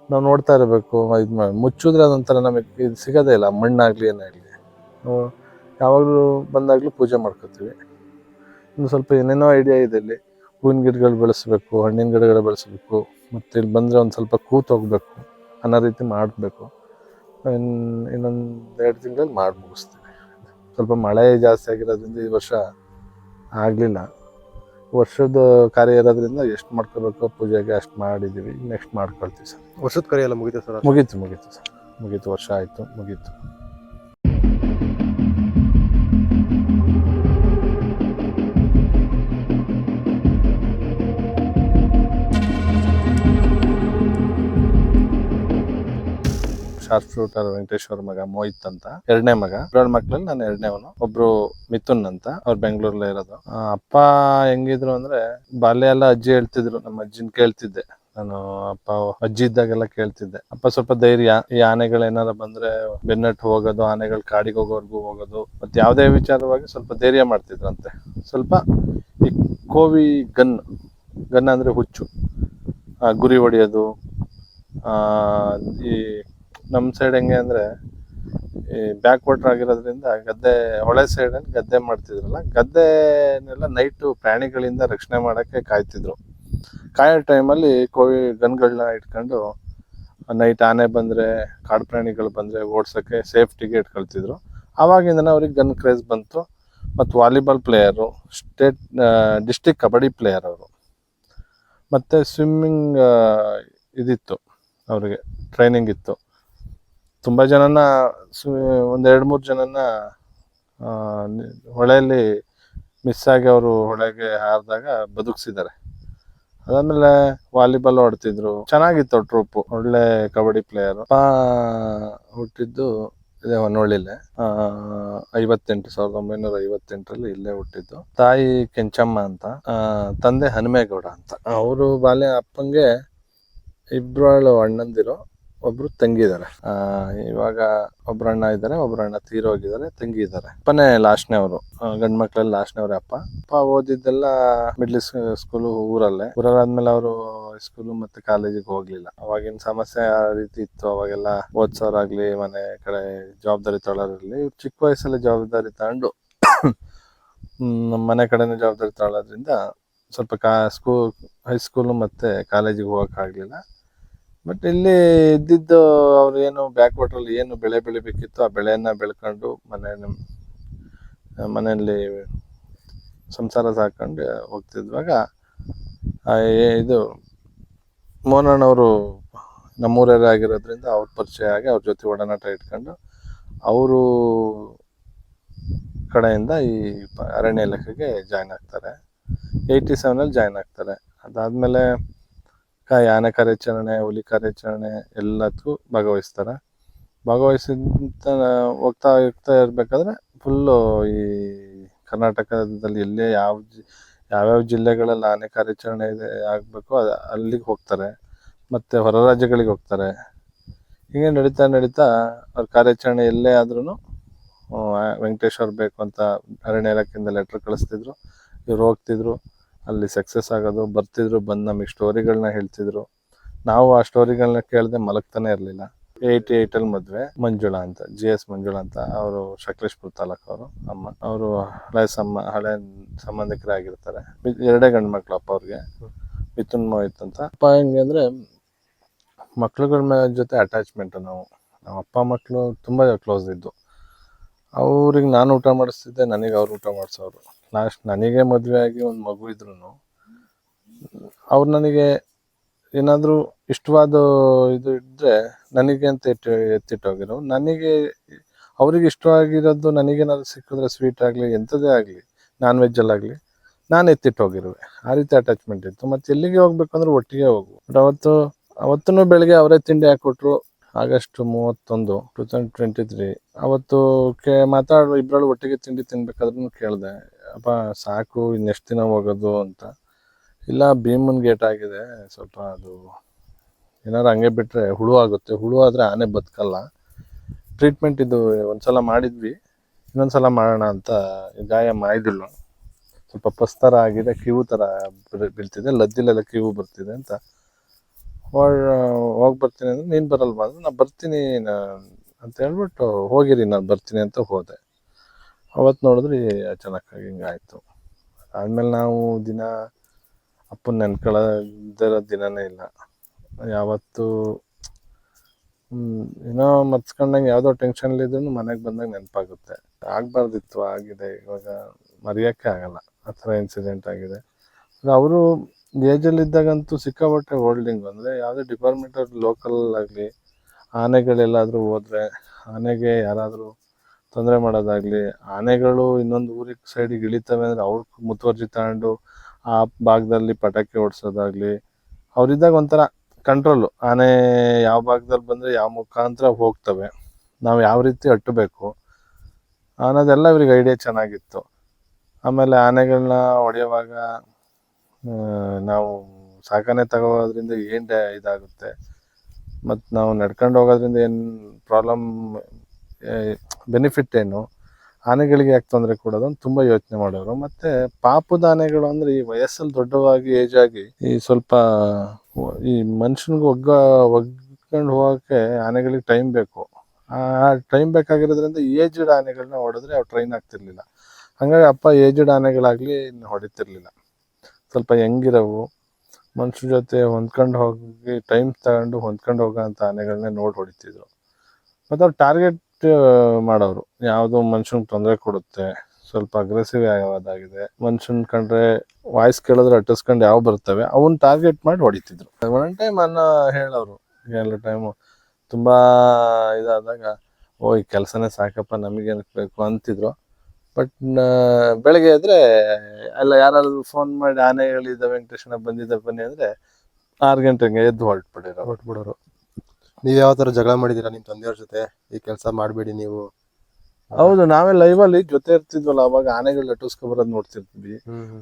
ನಾವು ನೋಡ್ತಾ ಇರಬೇಕು. ಇದು ಮಾಡಿ ಮುಚ್ಚಿದ್ರೆ ಅದೊಂಥರ ನಮಗೆ ಇದು ಸಿಗೋದೇ ಇಲ್ಲ, ಮಣ್ಣಾಗಲಿ ಏನಾಗಲಿ. ನಾವು ಯಾವಾಗಲೂ ಬಂದಾಗಲೂ ಪೂಜೆ ಮಾಡ್ಕೋತೀವಿ. ಇನ್ನು ಸ್ವಲ್ಪ ಏನೇನೋ ಐಡಿಯಾ ಇದೆ. ಇಲ್ಲಿ ಹೂವಿನ ಗಿಡಗಳು ಬೆಳೆಸಬೇಕು, ಹಣ್ಣಿನ ಗಿಡಗಳು ಬೆಳೆಸಬೇಕು, ಮತ್ತು ಇಲ್ಲಿ ಬಂದರೆ ಒಂದು ಸ್ವಲ್ಪ ಕೂತು ಹೋಗ್ಬೇಕು ಅನ್ನೋ ರೀತಿ ಮಾಡಬೇಕು. ಇನ್ನೊಂದು 2 ತಿಂಗಳಲ್ಲಿ ಮಾಡಿ ಮುಗಿಸ್ತೀವಿ. ಸ್ವಲ್ಪ ಮಳೆ ಜಾಸ್ತಿ ಆಗಿರೋದ್ರಿಂದ ಈ ವರ್ಷ ಆಗಲಿಲ್ಲ. ವರ್ಷದ ಕಾರ್ಯ ಇರೋದ್ರಿಂದ ಎಷ್ಟು ಮಾಡ್ಕೋಬೇಕು ಪೂಜೆಗೆ ಅಷ್ಟು ಮಾಡಿದ್ದೀವಿ. ನೆಕ್ಸ್ಟ್ ಮಾಡ್ಕೊಳ್ತೀವಿ ಸರ್. ವರ್ಷದ ಕಾರ್ಯ ಎಲ್ಲ ಮುಗಿತು ಸರ್? ಮುಗೀತು ಸರ್, ಮುಗೀತು. ವರ್ಷ ಆಯಿತು, ಮುಗೀತು. ಶಾರ್ಪ್ ಶೂಟರ್ ವೆಂಕಟೇಶ್ವರ ಮಗ ಮೋಹಿತ್ ಅಂತ, 2ನೇ ಮಗ. 2 ಮಕ್ಳಲ್ಲಿ ನಾನು 2ನೇವನು. ಒಬ್ರು ಮಿಥುನ್ ಅಂತ, ಅವ್ರು ಬೆಂಗಳೂರಲ್ಲೇ ಇರೋದು. ಅಪ್ಪ ಹೆಂಗಿದ್ರು ಅಂದ್ರೆ, ಬಾಲ್ಯ ಎಲ್ಲ ಅಜ್ಜಿ ಹೇಳ್ತಿದ್ರು, ನಮ್ಮ ಅಜ್ಜಿನ ಕೇಳ್ತಿದ್ದೆ ನಾನು. ಅಪ್ಪ ಅಜ್ಜಿ ಇದ್ದಾಗೆಲ್ಲ ಕೇಳ್ತಿದ್ದೆ. ಅಪ್ಪ ಸ್ವಲ್ಪ ಧೈರ್ಯ, ಈ ಆನೆಗಳು ಏನಾರ ಬಂದ್ರೆ ಬೆನ್ನಟ್ಟು ಹೋಗೋದು, ಆನೆಗಳು ಕಾಡಿಗೆ ಹೋಗೋವರೆಗೂ ಹೋಗೋದು, ಮತ್ತೆ ಯಾವುದೇ ವಿಚಾರವಾಗಿ ಸ್ವಲ್ಪ ಧೈರ್ಯ ಮಾಡ್ತಿದ್ರಂತೆ. ಸ್ವಲ್ಪ ಈ ಕೋವಿ ಗನ್ ಅಂದ್ರೆ ಹುಚ್ಚು, ಗುರಿ ಹೊಡೆಯೋದು. ಈ ನಮ್ಮ ಸೈಡ್ ಹೆಂಗೆ ಅಂದರೆ, ಈ ಬ್ಯಾಕ್ ವಾಟರ್ ಆಗಿರೋದ್ರಿಂದ ಗದ್ದೆ, ಹೊಳೆ ಸೈಡಲ್ಲಿ ಗದ್ದೆ ಮಾಡ್ತಿದ್ರಲ್ಲ, ಗದ್ದೆನೆಲ್ಲ ನೈಟು ಪ್ರಾಣಿಗಳಿಂದ ರಕ್ಷಣೆ ಮಾಡೋಕ್ಕೆ ಕಾಯ್ತಿದ್ರು. ಕಾಯೋ ಟೈಮಲ್ಲಿ ಗನ್ಗಳನ್ನ ಇಟ್ಕೊಂಡು ನೈಟ್ ಆನೆ ಬಂದರೆ, ಕಾಡು ಪ್ರಾಣಿಗಳು ಬಂದರೆ ಓಡ್ಸೋಕ್ಕೆ ಸೇಫ್ಟಿಗೆ ಇಟ್ಕೊಳ್ತಿದ್ರು. ಆವಾಗಿಂದನೇ ಅವ್ರಿಗೆ ಗನ್ ಕ್ರೇಜ್ ಬಂತು. ಮತ್ತು volleyball player, district kabaddi player ಅವರು. ಮತ್ತು ಸ್ವಿಮ್ಮಿಂಗ್ ಇದಿತ್ತು ಅವ್ರಿಗೆ, ಟ್ರೈನಿಂಗ್ ಇತ್ತು. ತುಂಬ ಜನನ, ಒಂದು 2-3 ಜನನ ಹೊಳೆಯಲ್ಲಿ ಮಿಸ್ ಆಗಿ ಅವರು ಹೊಳೆಗೆ ಹಾರಿದಾಗ ಬದುಕಿಸಿದ್ದಾರೆ. ಅದಾದಮೇಲೆ ವಾಲಿಬಾಲ್ ಆಡ್ತಿದ್ರು. ಚೆನ್ನಾಗಿತ್ತು ಟ್ರೂಪು, ಒಳ್ಳೆ ಕಬಡ್ಡಿ ಪ್ಲೇಯರು. ಅಪ್ಪ ಹುಟ್ಟಿದ್ದು ಇದೇ ಹೊನ್ನೊಳ್ಳಿಲೇ, 1958ರಲ್ಲಿ ಇಲ್ಲೇ ಹುಟ್ಟಿದ್ದು. ತಾಯಿ ಕೆಂಚಮ್ಮ ಅಂತ, ತಂದೆ ಹನುಮೇಗೌಡ ಅಂತ. ಅವರು ಬಾಲ್ಯ, ಅಪ್ಪಂಗೆ 2 ಅಣ್ಣಂದಿರು, ಒಬ್ರು ತಂಗಿ ಇದ್ದಾರೆ. ಇವಾಗ ಒಬ್ರಣ್ಣ ಇದ್ದಾರೆ, ಒಬ್ರಣ್ಣ ತೀರೋಗಿದ್ದಾರೆ, ತಂಗಿ ಇದ್ದಾರೆ. ಅಪ್ಪನೇ ಲಾಸ್ಟ್ನೇ ಅವರು, ಗಂಡು ಮಕ್ಳಲ್ಲಿ ಲಾಸ್ಟ್ನೇವ್ರೆ ಅಪ್ಪ. ಓದಿದ್ದೆಲ್ಲ ಮಿಡ್ಲ್ ಸ್ಕೂಲು ಊರಲ್ಲಾದ್ಮೇಲೆ ಅವರು ಸ್ಕೂಲು ಮತ್ತೆ ಕಾಲೇಜಿಗೆ ಹೋಗ್ಲಿಲ್ಲ. ಅವಾಗಿನ ಸಮಸ್ಯೆ ಆ ರೀತಿ ಇತ್ತು. ಅವಾಗೆಲ್ಲ ಓದ್ಸೋರಾಗ್ಲಿ, ಮನೆ ಕಡೆ ಜವಾಬ್ದಾರಿ ತೊಗೊಳೋರಿರ್ಲಿ, ಚಿಕ್ಕ ವಯಸ್ಸಲ್ಲಿ ಜವಾಬ್ದಾರಿ ತಗೊಂಡು ನಮ್ಮ ಮನೆ ಕಡೆನೇ ಜವಾಬ್ದಾರಿ ತಗೊಳ್ಳೋದ್ರಿಂದ ಸ್ವಲ್ಪ ಹೈಸ್ಕೂಲು ಮತ್ತೆ ಕಾಲೇಜಿಗೆ ಹೋಗೋಕ್ಕಾಗಲಿಲ್ಲ. ಬಟ್ ಇಲ್ಲಿ ಇದ್ದಿದ್ದು ಅವ್ರು ಏನು ಬ್ಯಾಕ್ ವಾಟ್ರಲ್ಲಿ ಏನು ಬೆಳೆ ಬೆಳಿಬೇಕಿತ್ತು ಆ ಬೆಳೆಯನ್ನು ಬೆಳ್ಕೊಂಡು ಮನೆಯಲ್ಲಿ ಸಂಸಾರ ಸಾಕೊಂಡು ಹೋಗ್ತಿದ್ವಾಗ ಇದು ಮೋಹನಣ್ಣವರು ನಮ್ಮೂರೇ ಆಗಿರೋದ್ರಿಂದ ಅವ್ರ ಪರಿಚಯ ಆಗಿ ಅವ್ರ ಜೊತೆ ಒಡನಾಟ ಇಟ್ಕೊಂಡು ಅವರು ಕಡೆಯಿಂದ ಈ ಅರಣ್ಯ ಇಲಾಖೆಗೆ ಜಾಯ್ನ್ ಆಗ್ತಾರೆ. 87ರಲ್ಲಿ ಜಾಯ್ನ್ ಆಗ್ತಾರೆ. ಅದಾದಮೇಲೆ ಆನೆ ಕಾರ್ಯಾಚರಣೆ, ಹುಲಿ ಕಾರ್ಯಾಚರಣೆ ಎಲ್ಲದಕ್ಕೂ ಭಾಗವಹಿಸ್ತಾರೆ. ಹೋಗ್ತಾ ಇರಬೇಕಾದ್ರೆ ಫುಲ್ಲು ಈ ಕರ್ನಾಟಕದಲ್ಲಿ ಎಲ್ಲೇ ಯಾವ್ಯಾವ ಜಿಲ್ಲೆಗಳಲ್ಲಿ ಆನೆ ಕಾರ್ಯಾಚರಣೆ ಆಗಬೇಕು ಅಲ್ಲಿಗೆ ಹೋಗ್ತಾರೆ. ಮತ್ತು ಹೊರ ರಾಜ್ಯಗಳಿಗೆ ಹೋಗ್ತಾರೆ. ಹೀಗೆ ನಡೀತಾ ಅವ್ರ ಕಾರ್ಯಾಚರಣೆ ಎಲ್ಲೇ ಆದ್ರೂ ವೆಂಕಟೇಶ್ವರ ಬೇಕು ಅಂತ ಅರಣ್ಯ ಇಲಾಖೆಯಿಂದ ಲೆಟ್ರ್ ಕಳಿಸ್ತಿದ್ರು. ಇವ್ರು ಹೋಗ್ತಿದ್ರು, ಅಲ್ಲಿ ಸಕ್ಸಸ್ ಆಗೋದು, ಬರ್ತಿದ್ರು, ಬಂದು ನಮಗೆ ಸ್ಟೋರಿಗಳನ್ನ ಹೇಳ್ತಿದ್ರು. ನಾವು ಆ ಸ್ಟೋರಿಗಳನ್ನ ಕೇಳದೆ ಮಲಗ್ತಾನೆ ಇರಲಿಲ್ಲ. 88ರಲ್ಲಿ ಮದುವೆ, ಮಂಜುಳಾ ಅಂತ, GS ಮಂಜುಳಾ ಅಂತ. ಅವರು ಸಕಲೇಶ್ಪುರ ತಾಲೂಕು ಅವರು ಅಮ್ಮ. ಅವರು ಹಳೆ ಸಂಬಂಧಿಕರೇ ಆಗಿರ್ತಾರೆ. 2 ಗಂಡು ಮಕ್ಳು ಅಪ್ಪ ಅವ್ರಿಗೆ, ಮಿಥುನ್ ಮೋಹಿತ್ ಅಂತ. ಅಪ್ಪ ಹೆಂಗೆ ಅಂದರೆ, ಮಕ್ಳುಗಳ ಜೊತೆ ಅಟ್ಯಾಚ್ಮೆಂಟು. ನಾವು ಅಪ್ಪ ಮಕ್ಕಳು ತುಂಬ ಕ್ಲೋಸ್ ಇದ್ದು. ಅವ್ರಿಗೆ ನಾನು ಊಟ ಮಾಡಿಸ್ತಿದ್ದೆ, ನನಗೆ ಅವ್ರು ಊಟ ಮಾಡಿಸೋರು. ಲಾಸ್ಟ್ ನನಗೆ ಮದುವೆ ಆಗಿ ಒಂದು ಮಗು ಇದ್ರೂ ಅವ್ರು ನನಗೆ ಏನಾದರೂ ಇಷ್ಟವಾದ ಇದು ಇದ್ದರೆ ನನಗೆ ಅಂತ ಎತ್ತಿಟ್ಟೋಗಿರೋ, ನನಗೆ ಅವ್ರಿಗೆ ಇಷ್ಟವಾಗಿರೋದು ನನಗೇನಾದ್ರು ಸಿಕ್ಕಿದ್ರೆ, ಸ್ವೀಟ್ ಆಗಲಿ ಎಂಥದ್ದೇ ಆಗಲಿ, ನಾನ್ ವೆಜ್ಜಲ್ಲಾಗಲಿ ನಾನು ಎತ್ತಿಟ್ಟು ಹೋಗಿರುವೆ. ಆ ರೀತಿ ಅಟ್ಯಾಚ್ಮೆಂಟ್ ಇತ್ತು. ಮತ್ತು ಎಲ್ಲಿಗೆ ಹೋಗ್ಬೇಕಂದ್ರೆ ಒಟ್ಟಿಗೆ ಹೋಗು. ಬಟ್ ಅವತ್ತೂ ಬೆಳಿಗ್ಗೆ ಅವರೇ ತಿಂಡಿ ಹಾಕ್ಕೊಟ್ರು. ಆಗಸ್ಟ್ 31, 2023 ಅವತ್ತು ಇಬ್ಬರಳು ಒಟ್ಟಿಗೆ ತಿಂಡಿ ತಿನ್ಬೇಕಾದ್ರೂ ಕೇಳಿದೆ, ಅಪ್ಪ ಸಾಕು ಇನ್ನೆಷ್ಟು ದಿನ ಹೋಗೋದು ಅಂತ. ಇಲ್ಲ ಭೀಮನ್ ಗೇಟ್ ಆಗಿದೆ, ಸ್ವಲ್ಪ ಅದು ಏನಾರು ಹಂಗೆ ಬಿಟ್ಟರೆ ಹುಳು ಆಗುತ್ತೆ, ಹುಳು ಆದರೆ ಆನೆ ಬದುಕಲ್ಲ, ಟ್ರೀಟ್ಮೆಂಟ್ ಇದು ಒಂದ್ಸಲ ಮಾಡಿದ್ವಿ, ಇನ್ನೊಂದ್ಸಲ ಮಾಡೋಣ ಅಂತ. ಗಾಯ ಮಾಯ್ದಿಲ್ಲ, ಸ್ವಲ್ಪ ಪಸ್ ಥರ ಆಗಿದೆ, ಕಿವು ಥರ ಬೀಳ್ತಿದೆ, ಲದ್ದಿಲೆಲ್ಲ ಕಿವು ಬರ್ತಿದೆ ಅಂತ. ಹೋಗಿ ಬರ್ತೀನಿ ಅಂದರೆ ನೀನು ಬರಲ್ವಾ ಅಂದ್ರೆ ನಾನು ಬರ್ತೀನಿ ಅಂತ ಹೇಳ್ಬಿಟ್ಟು ಹೋಗಿರಿ ನಾನು ಬರ್ತೀನಿ ಅಂತ ಹೋದೆ. ಅವತ್ತು ನೋಡಿದ್ರಿ ಅಚಾನಕ್ಕಾಗಿ ಹಿಂಗಾಯಿತು. ಆದಮೇಲೆ ನಾವು ದಿನ ಅಪ್ಪನ ನೆನ್ಕೊಳ್ಳೋದಿರೋ ದಿನನೇ ಇಲ್ಲ. ಯಾವತ್ತು ಏನೋ ಮರ್ಸ್ಕೊಂಡಂಗೆ ಯಾವುದೋ ಟೆನ್ಷನ್ಲಿದ್ರು ಮನೆಗೆ ಬಂದಾಗ ನೆನಪಾಗುತ್ತೆ. ಆಗಬಾರ್ದಿತ್ತು, ಆಗಿದೆ, ಇವಾಗ ಮರೆಯೋಕ್ಕೆ ಆಗಲ್ಲ, ಆ ಥರ ಇನ್ಸಿಡೆಂಟ್ ಆಗಿದೆ. ಅವರು ಏಜಲ್ಲಿದ್ದಾಗಂತೂ ಸಿಕ್ಕಾಪಟ್ಟೆ ಹೋಲ್ಡಿಂಗ್. ಅಂದರೆ ಯಾವುದೇ ಡಿಪಾರ್ಟ್ಮೆಂಟ್ ಲೋಕಲ್ ಆಗಲಿ, ಆನೆಗಳೆಲ್ಲಾದರೂ ಹೋದರೆ ಆನೆಗೆ ಯಾರಾದರೂ ತೊಂದರೆ ಮಾಡೋದಾಗಲಿ, ಆನೆಗಳು ಇನ್ನೊಂದು ಊರಿಗೆ ಸೈಡಿಗೆ ಇಳಿತವೆ ಅಂದರೆ ಅವ್ರ ಮುತುವರ್ಜಿ ತಗೊಂಡು ಆ ಭಾಗದಲ್ಲಿ ಪಟಾಕಿ ಓಡಿಸೋದಾಗಲಿ, ಅವರಿದ್ದಾಗ ಒಂಥರ ಕಂಟ್ರೋಲು. ಆನೆ ಯಾವ ಭಾಗದಲ್ಲಿ ಬಂದರೆ ಯಾವ ಮುಖಾಂತರ ಹೋಗ್ತವೆ, ನಾವು ಯಾವ ರೀತಿ ಅಟ್ಟಬೇಕು ಅನ್ನೋದೆಲ್ಲ ಇವ್ರಿಗೆ ಐಡಿಯಾ ಚೆನ್ನಾಗಿತ್ತು. ಆಮೇಲೆ ಆನೆಗಳನ್ನ ಹೊಡೆಯುವಾಗ ನಾವು ಸಾಕಣೆ ತಗೋದ್ರಿಂದ ಏನು ಇದಾಗುತ್ತೆ, ಮತ್ತು ನಾವು ನಡ್ಕೊಂಡು ಹೋಗೋದ್ರಿಂದ ಏನು ಪ್ರಾಬ್ಲಮ್, ಬೆನಿಫಿಟ್ ಏನು, ಆನೆಗಳಿಗೆ ಯಾಕೆ ತೊಂದರೆ ಕೊಡೋದು ಅಂತ ತುಂಬ ಯೋಚನೆ ಮಾಡೋರು. ಮತ್ತು ಪಾಪದ ಆನೆಗಳು ಅಂದರೆ ಈ ವಯಸ್ಸಲ್ಲಿ ದೊಡ್ಡವಾಗಿ ಏಜ್ ಆಗಿ ಈ ಸ್ವಲ್ಪ ಈ ಮನುಷ್ಯನಿಗೆ ಒಗ್ಕೊಂಡು ಹೋಗೋಕ್ಕೆ ಆನೆಗಳಿಗೆ ಟೈಮ್ ಬೇಕು. ಆ ಟೈಮ್ ಬೇಕಾಗಿರೋದ್ರಿಂದ ಏಜ್ಡ್ ಆನೆಗಳನ್ನ ಹೊಡೆದ್ರೆ ಅವು ಟ್ರೈನ್ ಆಗ್ತಿರ್ಲಿಲ್ಲ. ಹಾಗಾಗಿ ಅಪ್ಪ ಏಜ್ಡ್ ಆನೆಗಳಾಗಲಿ ಹೊಡಿತಿರ್ಲಿಲ್ಲ. ಸ್ವಲ್ಪ ಹೆಂಗಿರವು ಮನುಷ್ಯ ಜೊತೆ ಹೊಂದ್ಕೊಂಡು ಹೋಗಿ ಟೈಮ್ ತಗೊಂಡು ಹೊಂದ್ಕೊಂಡು ಹೋಗೋ ಅಂಥ ಆನೆಗಳನ್ನೇ ನೋಡಿ ಹೊಡಿತಿದ್ರು. ಮತ್ತು ಅವ್ರು ಟಾರ್ಗೆಟ್ ಮಾಡೋರು, ಯಾವುದು ಮನುಷ್ಯನಿಗೆ ತೊಂದರೆ ಕೊಡುತ್ತೆ, ಸ್ವಲ್ಪ ಅಗ್ರೆಸಿವ್ ಆಗೋದಾಗಿದೆ, ಮನುಷ್ಯನ ಕಂಡ್ರೆ ವಾಯ್ಸ್ ಕೇಳಿದ್ರೆ ಅಟ್ಟಿಸ್ಕೊಂಡು ಯಾವ ಬರ್ತವೆ ಅವನ್ನ ಟಾರ್ಗೆಟ್ ಮಾಡಿ ಹೊಡಿತಿದ್ರು. ಒಂದೊಂದು ಟೈಮ್ ಹೇಳೋರು, ಎಲ್ಲ ಟೈಮು ತುಂಬ ಇದಾದಾಗ, ಈ ಕೆಲಸನೇ ಸಾಕಪ್ಪ ನಮಗೇನಕ್ಕೆ ಬೇಕು ಅಂತಿದ್ರು. ಬಟ್ ಬೆಳಗ್ಗೆ ಎದ್ರೆ ಎಲ್ಲ ಯಾರಾದರೂ ಫೋನ್ ಮಾಡಿ ಆನೆಗಳಿದ್ದ ವೆಂಕಟೇಶನ ಬಂದಿದ್ದ ಬನ್ನಿ ಅಂದರೆ 6 ಗಂಟೆಗೆ ಎದ್ದು ಹೊರಟ್ಬಿಡೋರು. ನೀವು ಯಾವ ಥರ ಜಗಳ ಮಾಡಿದ್ದೀರಾ ನಿಮ್ಮ ತಂದೆಯವ್ರ ಜೊತೆ, ಈ ಕೆಲಸ ಮಾಡಬೇಡಿ ನೀವು? ಹೌದು, ನಾವೇ ಲೈವಲ್ಲಿ ಜೊತೆ ಇರ್ತಿದ್ವಲ್ಲ, ಅವಾಗ ಆನೆಗಳು ಲಟ್ಟಿಸ್ಕೊಬರೋದು ನೋಡ್ತಿರ್ತೀವಿ.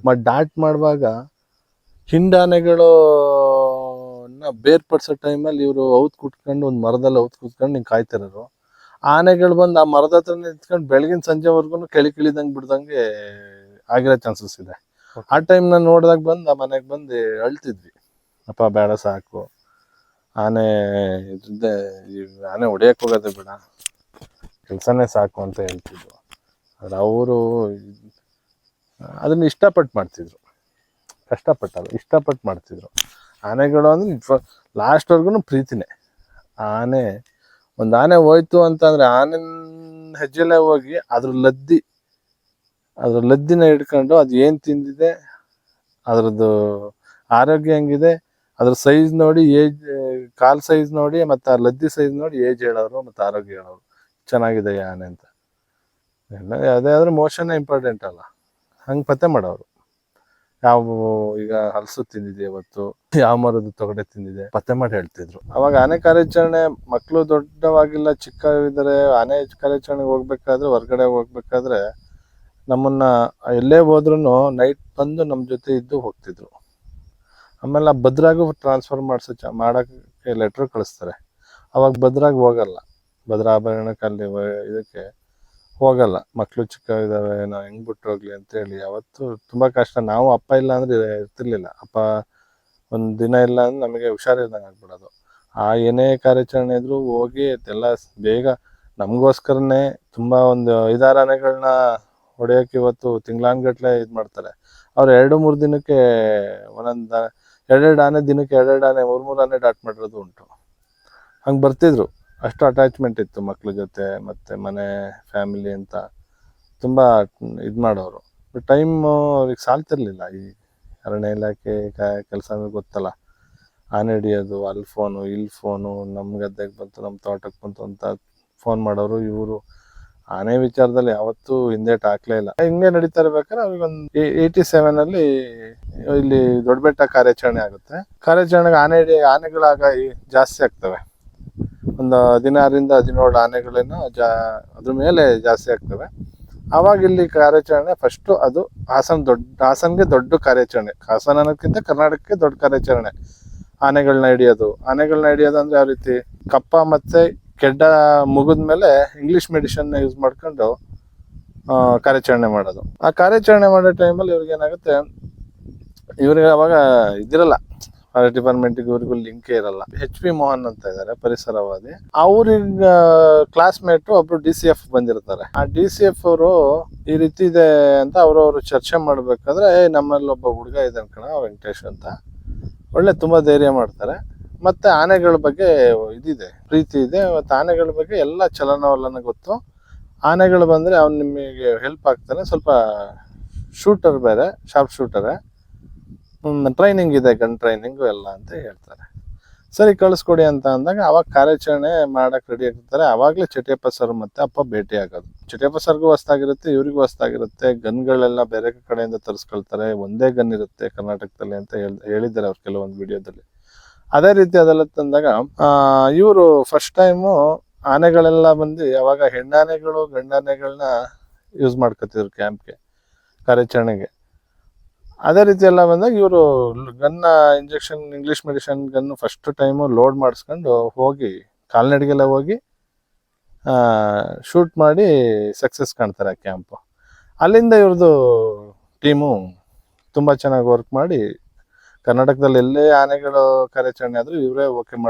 ಮತ್ತು ಡಾಟ್ ಮಾಡುವಾಗ ಹಿಂಡಾನೆಗಳು ಬೇರ್ಪಡಿಸೋ ಟೈಮಲ್ಲಿ ಇವರು ಕುಟ್ಕೊಂಡು ಒಂದು ಮರದಲ್ಲಿ ಕುತ್ಕೊಂಡು ಹಿಂಗೆ ಕಾಯ್ತಿರೋರು. ಆನೆಗಳು ಬಂದು ಆ ಮರದ ಹತ್ರ ನಿಂತ್ಕೊಂಡು ಬೆಳಗಿನ ಸಂಜೆವರೆಗೂ ಕೆಳಿದಂಗೆ ಬಿಡ್ದಂಗೆ ಆಗಿರೋ ಚಾನ್ಸಸ್ ಇದೆ. ಆ ಟೈಮ್ ನಾನು ನೋಡಿದಾಗ ಬಂದು ಆ ಮನೆಗೆ ಬಂದು ಅಳ್ತಿದ್ವಿ, ಅಪ್ಪ ಬೇಡ ಸಾಕು, ಆನೆ ಇದ್ದೆ ಆನೆ ಹೊಡೆಯಕ್ಕೆ ಹೋಗೋದೇ ಬೇಡ, ಕೆಲಸನೇ ಸಾಕು ಅಂತ ಹೇಳ್ತಿದ್ವು. ಆದರೆ ಅವರು ಅದನ್ನು ಇಷ್ಟಪಟ್ಟು ಮಾಡ್ತಿದ್ರು, ಕಷ್ಟಪಟ್ಟಲ್ಲ, ಇಷ್ಟಪಟ್ಟು ಮಾಡ್ತಿದ್ರು. ಆನೆಗಳು ಅಂದರೆ ಲಾಸ್ಟ್ವರೆಗೂ ಪ್ರೀತಿನೇ. ಒಂದು ಆನೆ ಹೋಯ್ತು ಅಂತಂದರೆ ಆನೆ ಹೆಜ್ಜೆಲ್ಲೇ ಹೋಗಿ ಅದ್ರ ಲದ್ದಿನ ಹಿಡ್ಕೊಂಡು ಅದು ಏನು ತಿಂದಿದೆ, ಅದರದ್ದು ಆರೋಗ್ಯ ಹೆಂಗಿದೆ, ಅದ್ರ ಸೈಜ್ ನೋಡಿ, ಕಾಲು ಸೈಜ್ ನೋಡಿ, ಮತ್ತು ಆ ಲದ್ದಿ ಸೈಜ್ ನೋಡಿ ಏಜ್ ಹೇಳೋರು ಮತ್ತು ಆರೋಗ್ಯ ಹೇಳೋರು, ಚೆನ್ನಾಗಿದೆ ಆನೆ ಅಂತ. ಎಲ್ಲ ಅದೇ ಆದರೆ ಮೋಷನ್ನೇ ಇಂಪಾರ್ಟೆಂಟ್ ಅಲ್ಲ, ಹಂಗೆ ಪತ್ತೆ ಮಾಡೋರು. ಈಗ ಹಲಸು ತಿಂದಿದೆ ಇವತ್ತು, ಯಾವ ಮರದ ತೊಗಡೆ ತಿಂದಿದೆ ಪತ್ತೆ ಮಾಡಿ ಹೇಳ್ತಿದ್ರು. ಅವಾಗ ಆನೆ ಕಾರ್ಯಾಚರಣೆ ಮಕ್ಕಳು ದೊಡ್ಡವಾಗಿಲ್ಲ, ಚಿಕ್ಕವಿದ್ದಾರೆ, ಆನೆ ಕಾರ್ಯಾಚರಣೆಗೆ ಹೋಗ್ಬೇಕಾದ್ರೆ, ಹೊರ್ಗಡೆ ಹೋಗ್ಬೇಕಾದ್ರೆ ನಮ್ಮನ್ನ ಎಲ್ಲೇ ಹೋದ್ರೂ ನೈಟ್ ಬಂದು ನಮ್ಮ ಜೊತೆ ಇದ್ದು ಹೋಗ್ತಿದ್ರು. ಆಮೇಲೆ ಆ ಭದ್ರಾಗೂ ಟ್ರಾನ್ಸ್ಫರ್ ಮಾಡೋಕ್ಕೆ ಲೆಟ್ರ್ ಕಳಿಸ್ತಾರೆ. ಅವಾಗ ಭದ್ರಾಗ ಹೋಗಲ್ಲ, ಭದ್ರಾ ಆಭರಣಕ್ಕಲ್ಲಿ ಇದಕ್ಕೆ ಹೋಗಲ್ಲ, ಮಕ್ಕಳು ಚಿಕ್ಕವಿದ್ದಾವೆ, ನಾವು ಹೆಂಗೆ ಬಿಟ್ಟು ಹೋಗ್ಲಿ ಅಂತೇಳಿ ಅವತ್ತು ತುಂಬ ಕಷ್ಟ. ನಾವು ಅಪ್ಪ ಇಲ್ಲ ಅಂದರೆ ಇರ್ತಿರ್ಲಿಲ್ಲ, ಅಪ್ಪ ಒಂದು ದಿನ ಇಲ್ಲ ಅಂದ್ರೆ ನಮಗೆ ಹುಷಾರಿಲ್ದಂಗೆ ಆಗ್ಬಿಡೋದು. ಏನೇ ಕಾರ್ಯಾಚರಣೆ ಇದ್ರೂ ಹೋಗಿ ಎಲ್ಲ ಬೇಗ ನಮಗೋಸ್ಕರನೇ ತುಂಬ ಒಂದು 5-6 ಆನೆಗಳನ್ನ ಹೊಡೆಯೋಕೆ ಇವತ್ತು ತಿಂಗಳಾನ್ಗಟ್ಲೆ ಇದು ಮಾಡ್ತಾರೆ. ಅವ್ರು 2-3 ದಿನಕ್ಕೆ ಒಂದೊಂದು 2 ಆನೆ, ದಿನಕ್ಕೆ 2 ಆನೆ, 3 ಆನೆ ಡಾಟ್ ಮಾಡಿರೋದು ಉಂಟು. ಹಂಗೆ ಬರ್ತಿದ್ರು, ಅಷ್ಟು ಅಟ್ಯಾಚ್ಮೆಂಟ್ ಇತ್ತು ಮಕ್ಳ ಜೊತೆ, ಮತ್ತು ಮನೆ ಫ್ಯಾಮಿಲಿ ಅಂತ ತುಂಬ ಇದು ಮಾಡೋರು. ಟೈಮು ಅವ್ರಿಗೆ ಸಾಲ್ತಿರ್ಲಿಲ್ಲ. ಈ ಅರಣ್ಯ ಇಲಾಖೆ ಕೆಲಸ ಗೊತ್ತಲ್ಲ, ಆನೆ ಹಿಡಿಯೋದು, ಅಲ್ಲಿ ಫೋನು ಇಲ್ಲಿ ಫೋನು, ನಮ್ಮ ಗದ್ದೆಗೆ ಬಂತು, ನಮ್ಮ ತೋಟಕ್ಕೆ ಬಂತು ಅಂತ ಫೋನ್ ಮಾಡೋರು. ಇವರು ಆನೆ ವಿಚಾರದಲ್ಲಿ ಯಾವತ್ತೂ ಹಿಂದೇಟ್ ಹಾಕ್ಲೇ ಇಲ್ಲ. ಹಿಂಗೆ ನಡೀತಾ ಇರ್ಬೇಕಾದ್ರೆ ಅವ್ರಿಗೊಂದು 87 ಅಲ್ಲಿ ಇಲ್ಲಿ ದೊಡ್ಡಬೆಟ್ಟ ಕಾರ್ಯಾಚರಣೆ ಆಗುತ್ತೆ. ಕಾರ್ಯಾಚರಣೆಗೆ ಆನೆಗಳಾಗ ಜಾಸ್ತಿ ಆಗ್ತವೆ. ಒಂದು 16ರಿಂದ 17 ಆನೆಗಳೇನೋ ಅದ್ರ ಮೇಲೆ ಜಾಸ್ತಿ ಆಗ್ತವೆ. ಅವಾಗ ಇಲ್ಲಿ ಕಾರ್ಯಾಚರಣೆ ಫಸ್ಟ್ ಅದು ಹಾಸನ್ಗೆ ದೊಡ್ಡ ಕಾರ್ಯಾಚರಣೆ. ಹಾಸನ ಅನ್ನೋದಕ್ಕಿಂತ ಕರ್ನಾಟಕಕ್ಕೆ ದೊಡ್ಡ ಕಾರ್ಯಾಚರಣೆ. ಆನೆಗಳನ್ನ ಹಿಡಿಯೋದು ಅಂದ್ರೆ ಯಾವ ರೀತಿ, ಕಪ್ಪ ಮತ್ತೆ ಕೆಡ್ಡ ಮುಗಿದ್ಮೇಲೆ ಇಂಗ್ಲಿಷ್ ಮೆಡಿಸಿನ್ ಯೂಸ್ ಮಾಡ್ಕೊಂಡು ಕಾರ್ಯಾಚರಣೆ ಮಾಡೋದು. ಆ ಕಾರ್ಯಾಚರಣೆ ಮಾಡೋ ಟೈಮಲ್ಲಿ ಇವ್ರಿಗೆ ಏನಾಗುತ್ತೆ, ಇವ್ರಿಗೆ ಅವಾಗ ಇದಿರಲ್ಲ, ಫಾರೆಸ್ಟ್ ಡಿಪಾರ್ಟ್ಮೆಂಟ್ಗೆ ಇವ್ರಿಗೂ ಲಿಂಕೇ ಇರಲ್ಲ. HP ಮೋಹನ್ ಅಂತ ಇದ್ದಾರೆ, ಪರಿಸರವಾದಿ. ಅವ್ರಿಗೆ ಕ್ಲಾಸ್ಮೇಟು ಒಬ್ರು DCF ಬಂದಿರ್ತಾರೆ. ಆ DCF ಅವರು ಈ ರೀತಿ ಇದೆ ಅಂತ ಅವ್ರವ್ರು ಚರ್ಚೆ ಮಾಡ್ಬೇಕಾದ್ರೆ, ನಮ್ಮಲ್ಲಿ ಒಬ್ಬ ಹುಡುಗ ಇದ್ದಾನೆ ಕಣ ವೆಂಕಟೇಶ್ ಅಂತ, ಒಳ್ಳೆ ತುಂಬಾ ಧೈರ್ಯ ಮಾಡ್ತಾರೆ. ಮತ್ತೆ ಆನೆಗಳ ಬಗ್ಗೆ ಇದಿದೆ, ಪ್ರೀತಿ ಇದೆ. ಮತ್ತೆ ಆನೆಗಳ ಬಗ್ಗೆ ಎಲ್ಲ ಚಲನವಲನ ಗೊತ್ತು. ಆನೆಗಳು ಬಂದ್ರೆ ಅವ್ನು ನಿಮಗೆ ಹೆಲ್ಪ್ ಆಗ್ತಾನೆ. ಸ್ವಲ್ಪ ಶೂಟರ್ ಬೇರೆ, ಶಾರ್ಪ್ ಶೂಟರೇ, ಟ್ರೈನಿಂಗ್ ಇದೆ, ಗನ್ ಟ್ರೈನಿಂಗು ಎಲ್ಲ ಅಂತ ಹೇಳ್ತಾರೆ. ಸರಿ ಕಳಿಸ್ಕೊಡಿ ಅಂತ ಅಂದಾಗ ಅವಾಗ ಕಾರ್ಯಾಚರಣೆ ಮಾಡಕ್ ರೆಡಿ ಆಗಿರ್ತಾರೆ. ಅವಾಗಲೇ ಚಟಿಯಪ್ಪ ಸರ್ ಮತ್ತೆ ಅಪ್ಪ ಭೇಟಿ ಆಗೋದು. ಚಟಿಯಪ್ಪ ಸರ್ಗೂ ಹೊಸ್ತಾಗಿರುತ್ತೆ, ಇವ್ರಿಗೂ ಹೊಸ್ತಾಗಿರುತ್ತೆ. ಗನ್ಗಳೆಲ್ಲ ಬೇರೆ ಕಡೆಯಿಂದ ತರಿಸ್ಕೊಳ್ತಾರೆ. ಒಂದೇ ಗನ್ ಇರುತ್ತೆ ಕರ್ನಾಟಕದಲ್ಲಿ ಅಂತ ಹೇಳಿದ್ದಾರೆ ಅವ್ರು ಕೆಲವೊಂದು ವಿಡಿಯೋದಲ್ಲಿ. ಅದೇ ರೀತಿ ಅದೆಲ್ಲ ತಂದಾಗ ಇವರು ಫಸ್ಟ್ ಟೈಮು ಆನೆಗಳೆಲ್ಲ ಬಂದು ಅವಾಗ ಹೆಣ್ಣಾನೆಗಳು ಗಂಡಾನೆಗಳನ್ನ ಯೂಸ್ ಮಾಡ್ಕೊತಿದ್ರು ಕ್ಯಾಂಪ್ಗೆ, ಕಾರ್ಯಾಚರಣೆಗೆ. ಅದೇ ರೀತಿ ಎಲ್ಲ ಬಂದಾಗ ಇವರು ಗನ್ನ injection, English medicine gun first time load ಮಾಡಿಸ್ಕೊಂಡು ಹೋಗಿ ಕಾಲ್ನಡಿಗೆಲ್ಲ ಹೋಗಿ ಶೂಟ್ ಮಾಡಿ ಸಕ್ಸಸ್ ಕಾಣ್ತಾರೆ ಆ ಕ್ಯಾಂಪು. ಅಲ್ಲಿಂದ ಇವ್ರದ್ದು ಟೀಮು ತುಂಬ ಚೆನ್ನಾಗಿ ವರ್ಕ್ ಮಾಡಿ ಕರ್ನಾಟಕದಲ್ಲಿ ಎಲ್ಲೇ ಆನೆಗಳು ಕಾರ್ಯಾಚರಣೆ ಆದ್ರೂ ಇವರೇ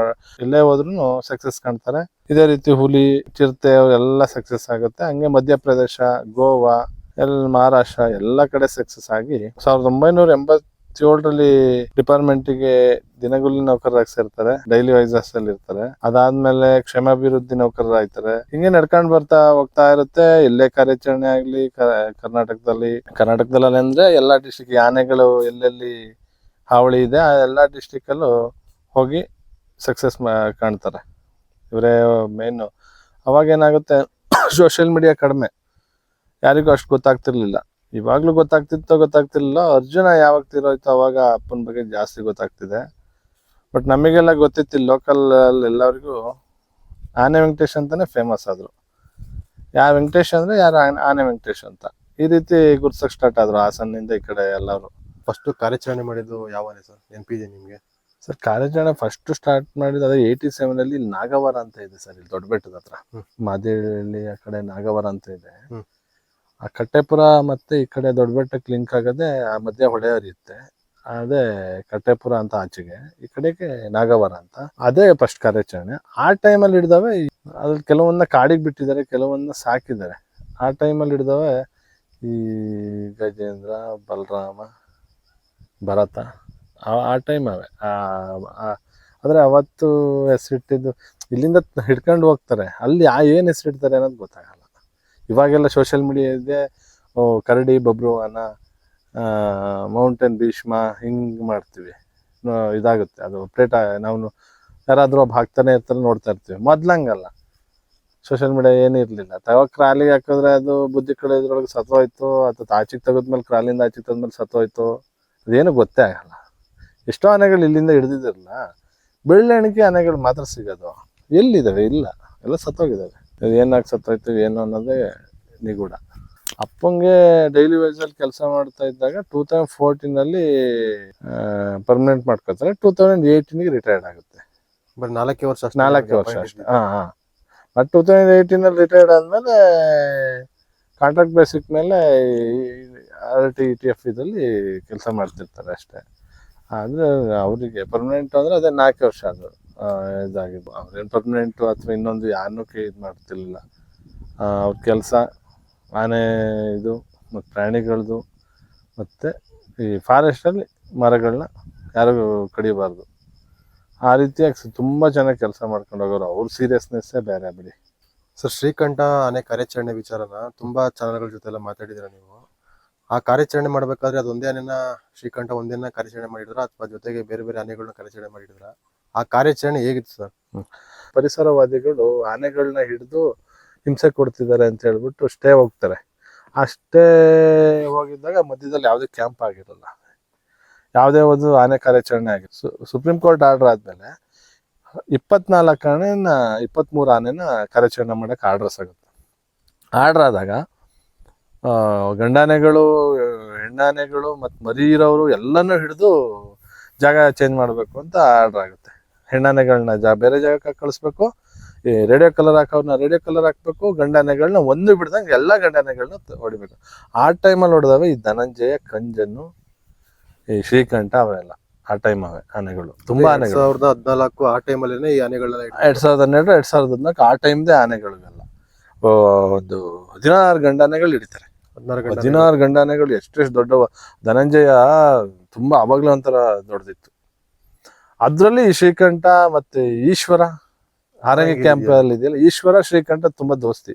ಎಲ್ಲೇ ಹೋದ್ರೂ ಸಕ್ಸಸ್ ಕಾಣ್ತಾರೆ. ಇದೇ ರೀತಿ ಹುಲಿ, ಚಿರತೆ ಎಲ್ಲ ಸಕ್ಸಸ್ ಆಗುತ್ತೆ. ಹಂಗೆ ಮಧ್ಯಪ್ರದೇಶ, ಗೋವಾ, ಮಹಾರಾಷ್ಟ್ರ ಎಲ್ಲ ಕಡೆ ಸಕ್ಸಸ್ ಆಗಿ 1987ರಲ್ಲಿ ಡಿಪಾರ್ಟ್ಮೆಂಟಿಗೆ ದಿನಗೂಲಿ ನೌಕರರಾಗಿ ಸೇರ್ತಾರೆ. ಡೈಲಿ ವೈಸಸ್ ಅಲ್ಲಿ ಇರ್ತಾರೆ. ಅದಾದ್ಮೇಲೆ ಕ್ಷೇಮಾಭಿವೃದ್ಧಿ ನೌಕರರಾಗ್ತಾರೆ. ಹಿಂಗೆ ನಡ್ಕೊಂಡು ಹೋಗ್ತಾ ಇರುತ್ತೆ. ಎಲ್ಲೇ ಕಾರ್ಯಾಚರಣೆ ಆಗ್ಲಿ ಕರ್ನಾಟಕದಲ್ಲಿ ಅಂದ್ರೆ ಎಲ್ಲಾ ಡಿಸ್ಟ್ರಿಕ್ಟ್ ಆನೆಗಳು ಎಲ್ಲೆಲ್ಲಿ ಹಾವಳಿ ಇದೆ ಆ ಎಲ್ಲ ಡಿಸ್ಟ್ರಿಕ್ಟಲ್ಲೂ ಹೋಗಿ ಸಕ್ಸಸ್ ಕಾಣ್ತಾರೆ. ಇವರೇ ಮೇನು. ಅವಾಗ ಏನಾಗುತ್ತೆ, ಸೋಷಿಯಲ್ ಮೀಡಿಯಾ ಕಡಿಮೆ, ಯಾರಿಗೂ ಅಷ್ಟು ಗೊತ್ತಾಗ್ತಿರ್ಲಿಲ್ಲ. ಇವಾಗ್ಲೂ ಗೊತ್ತಾಗ್ತಿರ್ಲಿಲ್ಲ. ಅರ್ಜುನ ಯಾವಾಗ ತೀರೋಯ್ತು ಅವಾಗ ಅಪ್ಪನ ಬಗ್ಗೆ ಜಾಸ್ತಿ ಗೊತ್ತಾಗ್ತಿದೆ. ಬಟ್ ನಮಗೆಲ್ಲ ಗೊತ್ತಿತ್ತು, ಲೋಕಲ್ ಎಲ್ಲರಿಗೂ ಆನೆ ವೆಂಕಟೇಶ್ ಅಂತಾನೆ ಫೇಮಸ್ ಆದ್ರು. ಯಾವ ವೆಂಕಟೇಶ್ ಅಂದ್ರೆ ಯಾರು ಆನೆ ವೆಂಕಟೇಶ್ ಅಂತ ಈ ರೀತಿ ಗುರ್ಸಕ್ ಸ್ಟಾರ್ಟ್ ಆದ್ರು ಹಾಸನ್ನಿಂದ ಈ ಕಡೆ ಎಲ್ಲರೂ. ಫಸ್ಟ್ ಕಾರ್ಯಾಚರಣೆ ಮಾಡಿದ್ದು ಯಾವನೇ ಸರ್, ನೆನಪಿದೆ ನಿಮ್ಗೆ? ಸರ್ ಕಾರ್ಯಾಚರಣೆ ಫಸ್ಟ್ ಸ್ಟಾರ್ಟ್ ಮಾಡಿದ್ದು ಅದೇ 87 ಅಲ್ಲಿ ನಾಗವರ ಅಂತ ಇದೆ ಸರ್, ಇಲ್ಲಿ ದೊಡ್ಡಬೆಟ್ಟದ ಹತ್ರ. ಮಾದೇಹಳ್ಳಿ ಆ ಕಡೆ ನಾಗವರ ಅಂತ ಇದೆ. ಆ ಕಟ್ಟೆಪುರ ಮತ್ತೆ ಈ ಕಡೆ ದೊಡ್ಡಬೆಟ್ಟಕ್ಕೆ ಲಿಂಕ್ ಆಗದೆ ಆ ಮಧ್ಯ ಹೊಳೆ ಹರಿಯುತ್ತೆ. ಅದೇ ಕಟ್ಟೆಪುರ ಅಂತ ಆಚೆಗೆ, ಈ ಕಡೆಗೆ ನಾಗವರ ಅಂತ. ಅದೇ ಫಸ್ಟ್ ಕಾರ್ಯಾಚರಣೆ. ಆ ಟೈಮಲ್ಲಿ ಹಿಡ್ದವೆ ಅದ್ರಲ್ಲಿ ಕೆಲವೊಂದನ್ನ ಕಾಡಿಗೆ ಬಿಟ್ಟಿದ್ದಾರೆ, ಕೆಲವೊಂದನ್ನ ಸಾಕಿದ್ದಾರೆ. ಆ ಟೈಮಲ್ಲಿ ಹಿಡ್ದವೆ ಈ ಗಜೇಂದ್ರ, ಬಲರಾಮ, ಭರತ, ಆ ಟೈಮ್ ಅವೆ. ಆದರೆ ಅವತ್ತು ಹೆಸರಿಟ್ಟಿದ್ದು ಇಲ್ಲಿಂದ ಹಿಡ್ಕೊಂಡು ಹೋಗ್ತಾರೆ, ಅಲ್ಲಿ ಏನು ಹೆಸರಿಡ್ತಾರೆ ಅನ್ನೋದು ಗೊತ್ತಾಗಲ್ಲ. ಇವಾಗೆಲ್ಲ ಸೋಷಿಯಲ್ ಮೀಡಿಯಾ ಇದೆ, ಕರಡಿ, ಬಬ್ರುವಾನ, ಮೌಂಟೇನ್ ಭೀಷ್ಮ ಹಿಂಗೆ ಮಾಡ್ತೀವಿ, ಇದಾಗುತ್ತೆ. ಅದು ಅಪ್ಡೇಟ್ ನಾವು ಯಾರಾದರೂ ಒಬ್ಬ ಹಾಕ್ತಾನೆ ಇರ್ತಾರೆ, ನೋಡ್ತಾ ಇರ್ತೀವಿ. ಮೊದ್ಲಂಗಲ್ಲ, ಸೋಷಿಯಲ್ ಮೀಡಿಯಾ ಏನೂ ಇರಲಿಲ್ಲ. ತವಾಗ ಕ್ರಾಲಿಗೆ ಹಾಕಿದ್ರೆ ಅದು ಬುದ್ಧಿ ಕಡೆ ಇದ್ರೊಳಗೆ ಸತ್ತೋಯ್ತು, ಅಥವಾ ಆಚೆಗೆ ತೆಗೆದ್ಮೇಲೆ ಕ್ರಾಲಿಂದ ಆಚೆಗೆ ತೆಗೆದ್ಮೇಲೆ ಸತ್ತೋಯ್ತು, ಅದೇನು ಗೊತ್ತೇ ಆಗಲ್ಲ. ಎಷ್ಟೋ ಆನೆಗಳು ಇಲ್ಲಿಂದ ಹಿಡಿದಿದ್ರಲ್ಲ, ಬೆಳ್ಳೆಣಿಕೆ ಆನೆಗಳು ಮಾತ್ರ ಸಿಗೋದು. ಎಲ್ಲಿದ್ದಾವೆ? ಇಲ್ಲ, ಎಲ್ಲ ಸತ್ತೋಗಿದ್ದಾವೆ. ಏನಾಗಿ ಸತ್ತೋಯ್ತು ಏನು ಅನ್ನೋದೇ ನಿಗೂಢ. ಅಪ್ಪಂಗೆ ಡೈಲಿ ವೈಸಲ್ಲಿ ಕೆಲಸ ಮಾಡ್ತಾ ಇದ್ದಾಗ 2014 ಪರ್ಮನೆಂಟ್ ಮಾಡ್ಕೊತಾರೆ. 2018 ರಿಟೈರ್ಡ್ ಆಗುತ್ತೆ. ಬಟ್ 4 ವರ್ಷ ಅಷ್ಟೇ. ಬಟ್ 2018 ರಿಟೈರ್ಡ್ ಆದ್ಮೇಲೆ ಕಾಂಟ್ರಾಕ್ಟ್ ಬೇಸಿಕ್ ಮೇಲೆ RTETF ಇದಲ್ಲಿ ಕೆಲಸ ಮಾಡ್ತಿರ್ತಾರೆ ಅಷ್ಟೇ. ಅಂದ್ರೆ ಅವರಿಗೆ ಪರ್ಮನೆಂಟ್ ಅಂದ್ರೆ ಅದೇ 4 ವರ್ಷ ಅದು ಇದಾಗಿದ್ದು. ಅವ್ರೇನು ಪರ್ಮನೆಂಟು ಅಥವಾ ಇನ್ನೊಂದು ಯಾರನ್ನೂ ಇದು ಮಾಡ್ತಿರ್ಲಿಲ್ಲ. ಅವ್ರ ಕೆಲಸ ಆನೆ ಇದು ಮತ್ತು ಪ್ರಾಣಿಗಳದ್ದು, ಮತ್ತು ಈ ಫಾರೆಸ್ಟಲ್ಲಿ ಮರಗಳನ್ನ ಯಾರು ಕಡಿಬಾರ್ದು, ಆ ರೀತಿಯಾಗಿ ತುಂಬ ಚೆನ್ನಾಗಿ ಕೆಲಸ ಮಾಡ್ಕೊಂಡು ಹೋಗೋರು. ಅವ್ರ ಸೀರಿಯಸ್ನೆಸ್ಸೇ ಬೇರೆ ಬಿಡಿ. ಸರ್, ಶ್ರೀಕಂಠ ಆನೆ ಕಾರ್ಯಾಚರಣೆ ವಿಚಾರನ ತುಂಬಾ ಚಾನಲ್ಗಳ ಜೊತೆ ಎಲ್ಲ ಮಾತಾಡಿದ್ರ ನೀವು. ಆ ಕಾರ್ಯಾಚರಣೆ ಮಾಡ್ಬೇಕಾದ್ರೆ ಅದೊಂದೇ ಆನೆನ, ಶ್ರೀಕಂಠ ಒಂದೇನ ಕಾರ್ಯಾಚರಣೆ ಮಾಡಿದ್ರ ಅಥವಾ ಜೊತೆಗೆ ಬೇರೆ ಬೇರೆ ಆನೆಗಳನ್ನ ಕಾರ್ಯಾಚರಣೆ ಮಾಡಿದ್ರ? ಆ ಕಾರ್ಯಾಚರಣೆ ಹೇಗಿತ್ತು ಸರ್? ಪರಿಸರವಾದಿಗಳು ಆನೆಗಳನ್ನ ಹಿಡಿದು ಹಿಂಸೆ ಕೊಡ್ತಿದ್ದಾರೆ ಅಂತ ಹೇಳ್ಬಿಟ್ಟು ಸ್ಟೇ ಹೋಗ್ತಾರೆ. ಆ ಸ್ಟೇ ಹೋಗಿದ್ದಾಗ ಮಧ್ಯದಲ್ಲಿ ಯಾವುದೇ ಕ್ಯಾಂಪ್ ಆಗಿರಲ್ಲ, ಯಾವುದೇ ಒಂದು ಆನೆ ಕಾರ್ಯಾಚರಣೆ ಆಗಿದೆ. ಸುಪ್ರೀಂ ಕೋರ್ಟ್ ಆರ್ಡರ್ ಆದ್ಮೇಲೆ 24 ಆನೆನ 23 ಆನೆನ ಕಾರ್ಯಾಚರಣೆ ಮಾಡಕ್ಕೆ ಆರ್ಡರ್ಸ್ ಆಗುತ್ತೆ. ಆರ್ಡರ್ ಆದಾಗ ಗಂಡಾನೆಗಳು, ಹೆಣ್ಣಾನೆಗಳು ಮತ್ತು ಮರಿ ಇರೋರು ಎಲ್ಲನೂ ಹಿಡಿದು ಜಾಗ ಚೇಂಜ್ ಮಾಡಬೇಕು ಅಂತ ಆರ್ಡರ್ ಆಗುತ್ತೆ. ಹೆಣ್ಣಾನೆಗಳನ್ನ ಬೇರೆ ಜಾಗಕ್ಕೆ ಕಳಿಸ್ಬೇಕು, ಈ ರೇಡಿಯೋ ಕಲರ್ ಹಾಕೋರ್ನ ರೇಡಿಯೋ ಕಲರ್ ಹಾಕ್ಬೇಕು, ಗಂಡಾನೆಗಳನ್ನ ಒಂದು ಬಿಡ್ದಂಗೆ ಎಲ್ಲ ಗಂಡಾನೆಗಳನ್ನ ಹೊಡಿಬೇಕು. ಆ ಟೈಮಲ್ಲಿ ಹೊಡೆದವೆ ಈ ಧನಂಜಯ, ಕಂಜನ್ನು, ಈ ಶ್ರೀಕಂಠ ಅವೆಲ್ಲ ಆ ಟೈಮ್ ಅವೆ ಆನೆಗಳು, ತುಂಬಾ ಆನೆಗಳು. 2014 ಆ ಟೈಮಲ್ಲಿ ಈ ಆನೆಗಳನ್ನ 2012, 2014 ಆ ಟೈಮ್ದೇ ಆನೆಗಳಿಗೆಲ್ಲ ಒಂದು 16 ಗಂಡಾನೆಗಳು ಹಿಡಿತಾರೆ. 16 ಗಂಡಾನೆಗಳು ಎಷ್ಟೆಷ್ಟು ದೊಡ್ಡವ. ಧನಂಜಯ ತುಂಬಾ ಅವಾಗ್ಲೂ ಒಂಥರ ದೊಡ್ಡದಿತ್ತು. ಅದ್ರಲ್ಲಿ ಶ್ರೀಕಂಠ ಮತ್ತೆ ಈಶ್ವರ ಆರಂಗಿ ಕ್ಯಾಂಪ್ ಅಲ್ಲಿ ಇದೆಯಲ್ಲ, ಈಶ್ವರ ಶ್ರೀಕಂಠ ತುಂಬಾ ದೋಸ್ತಿ,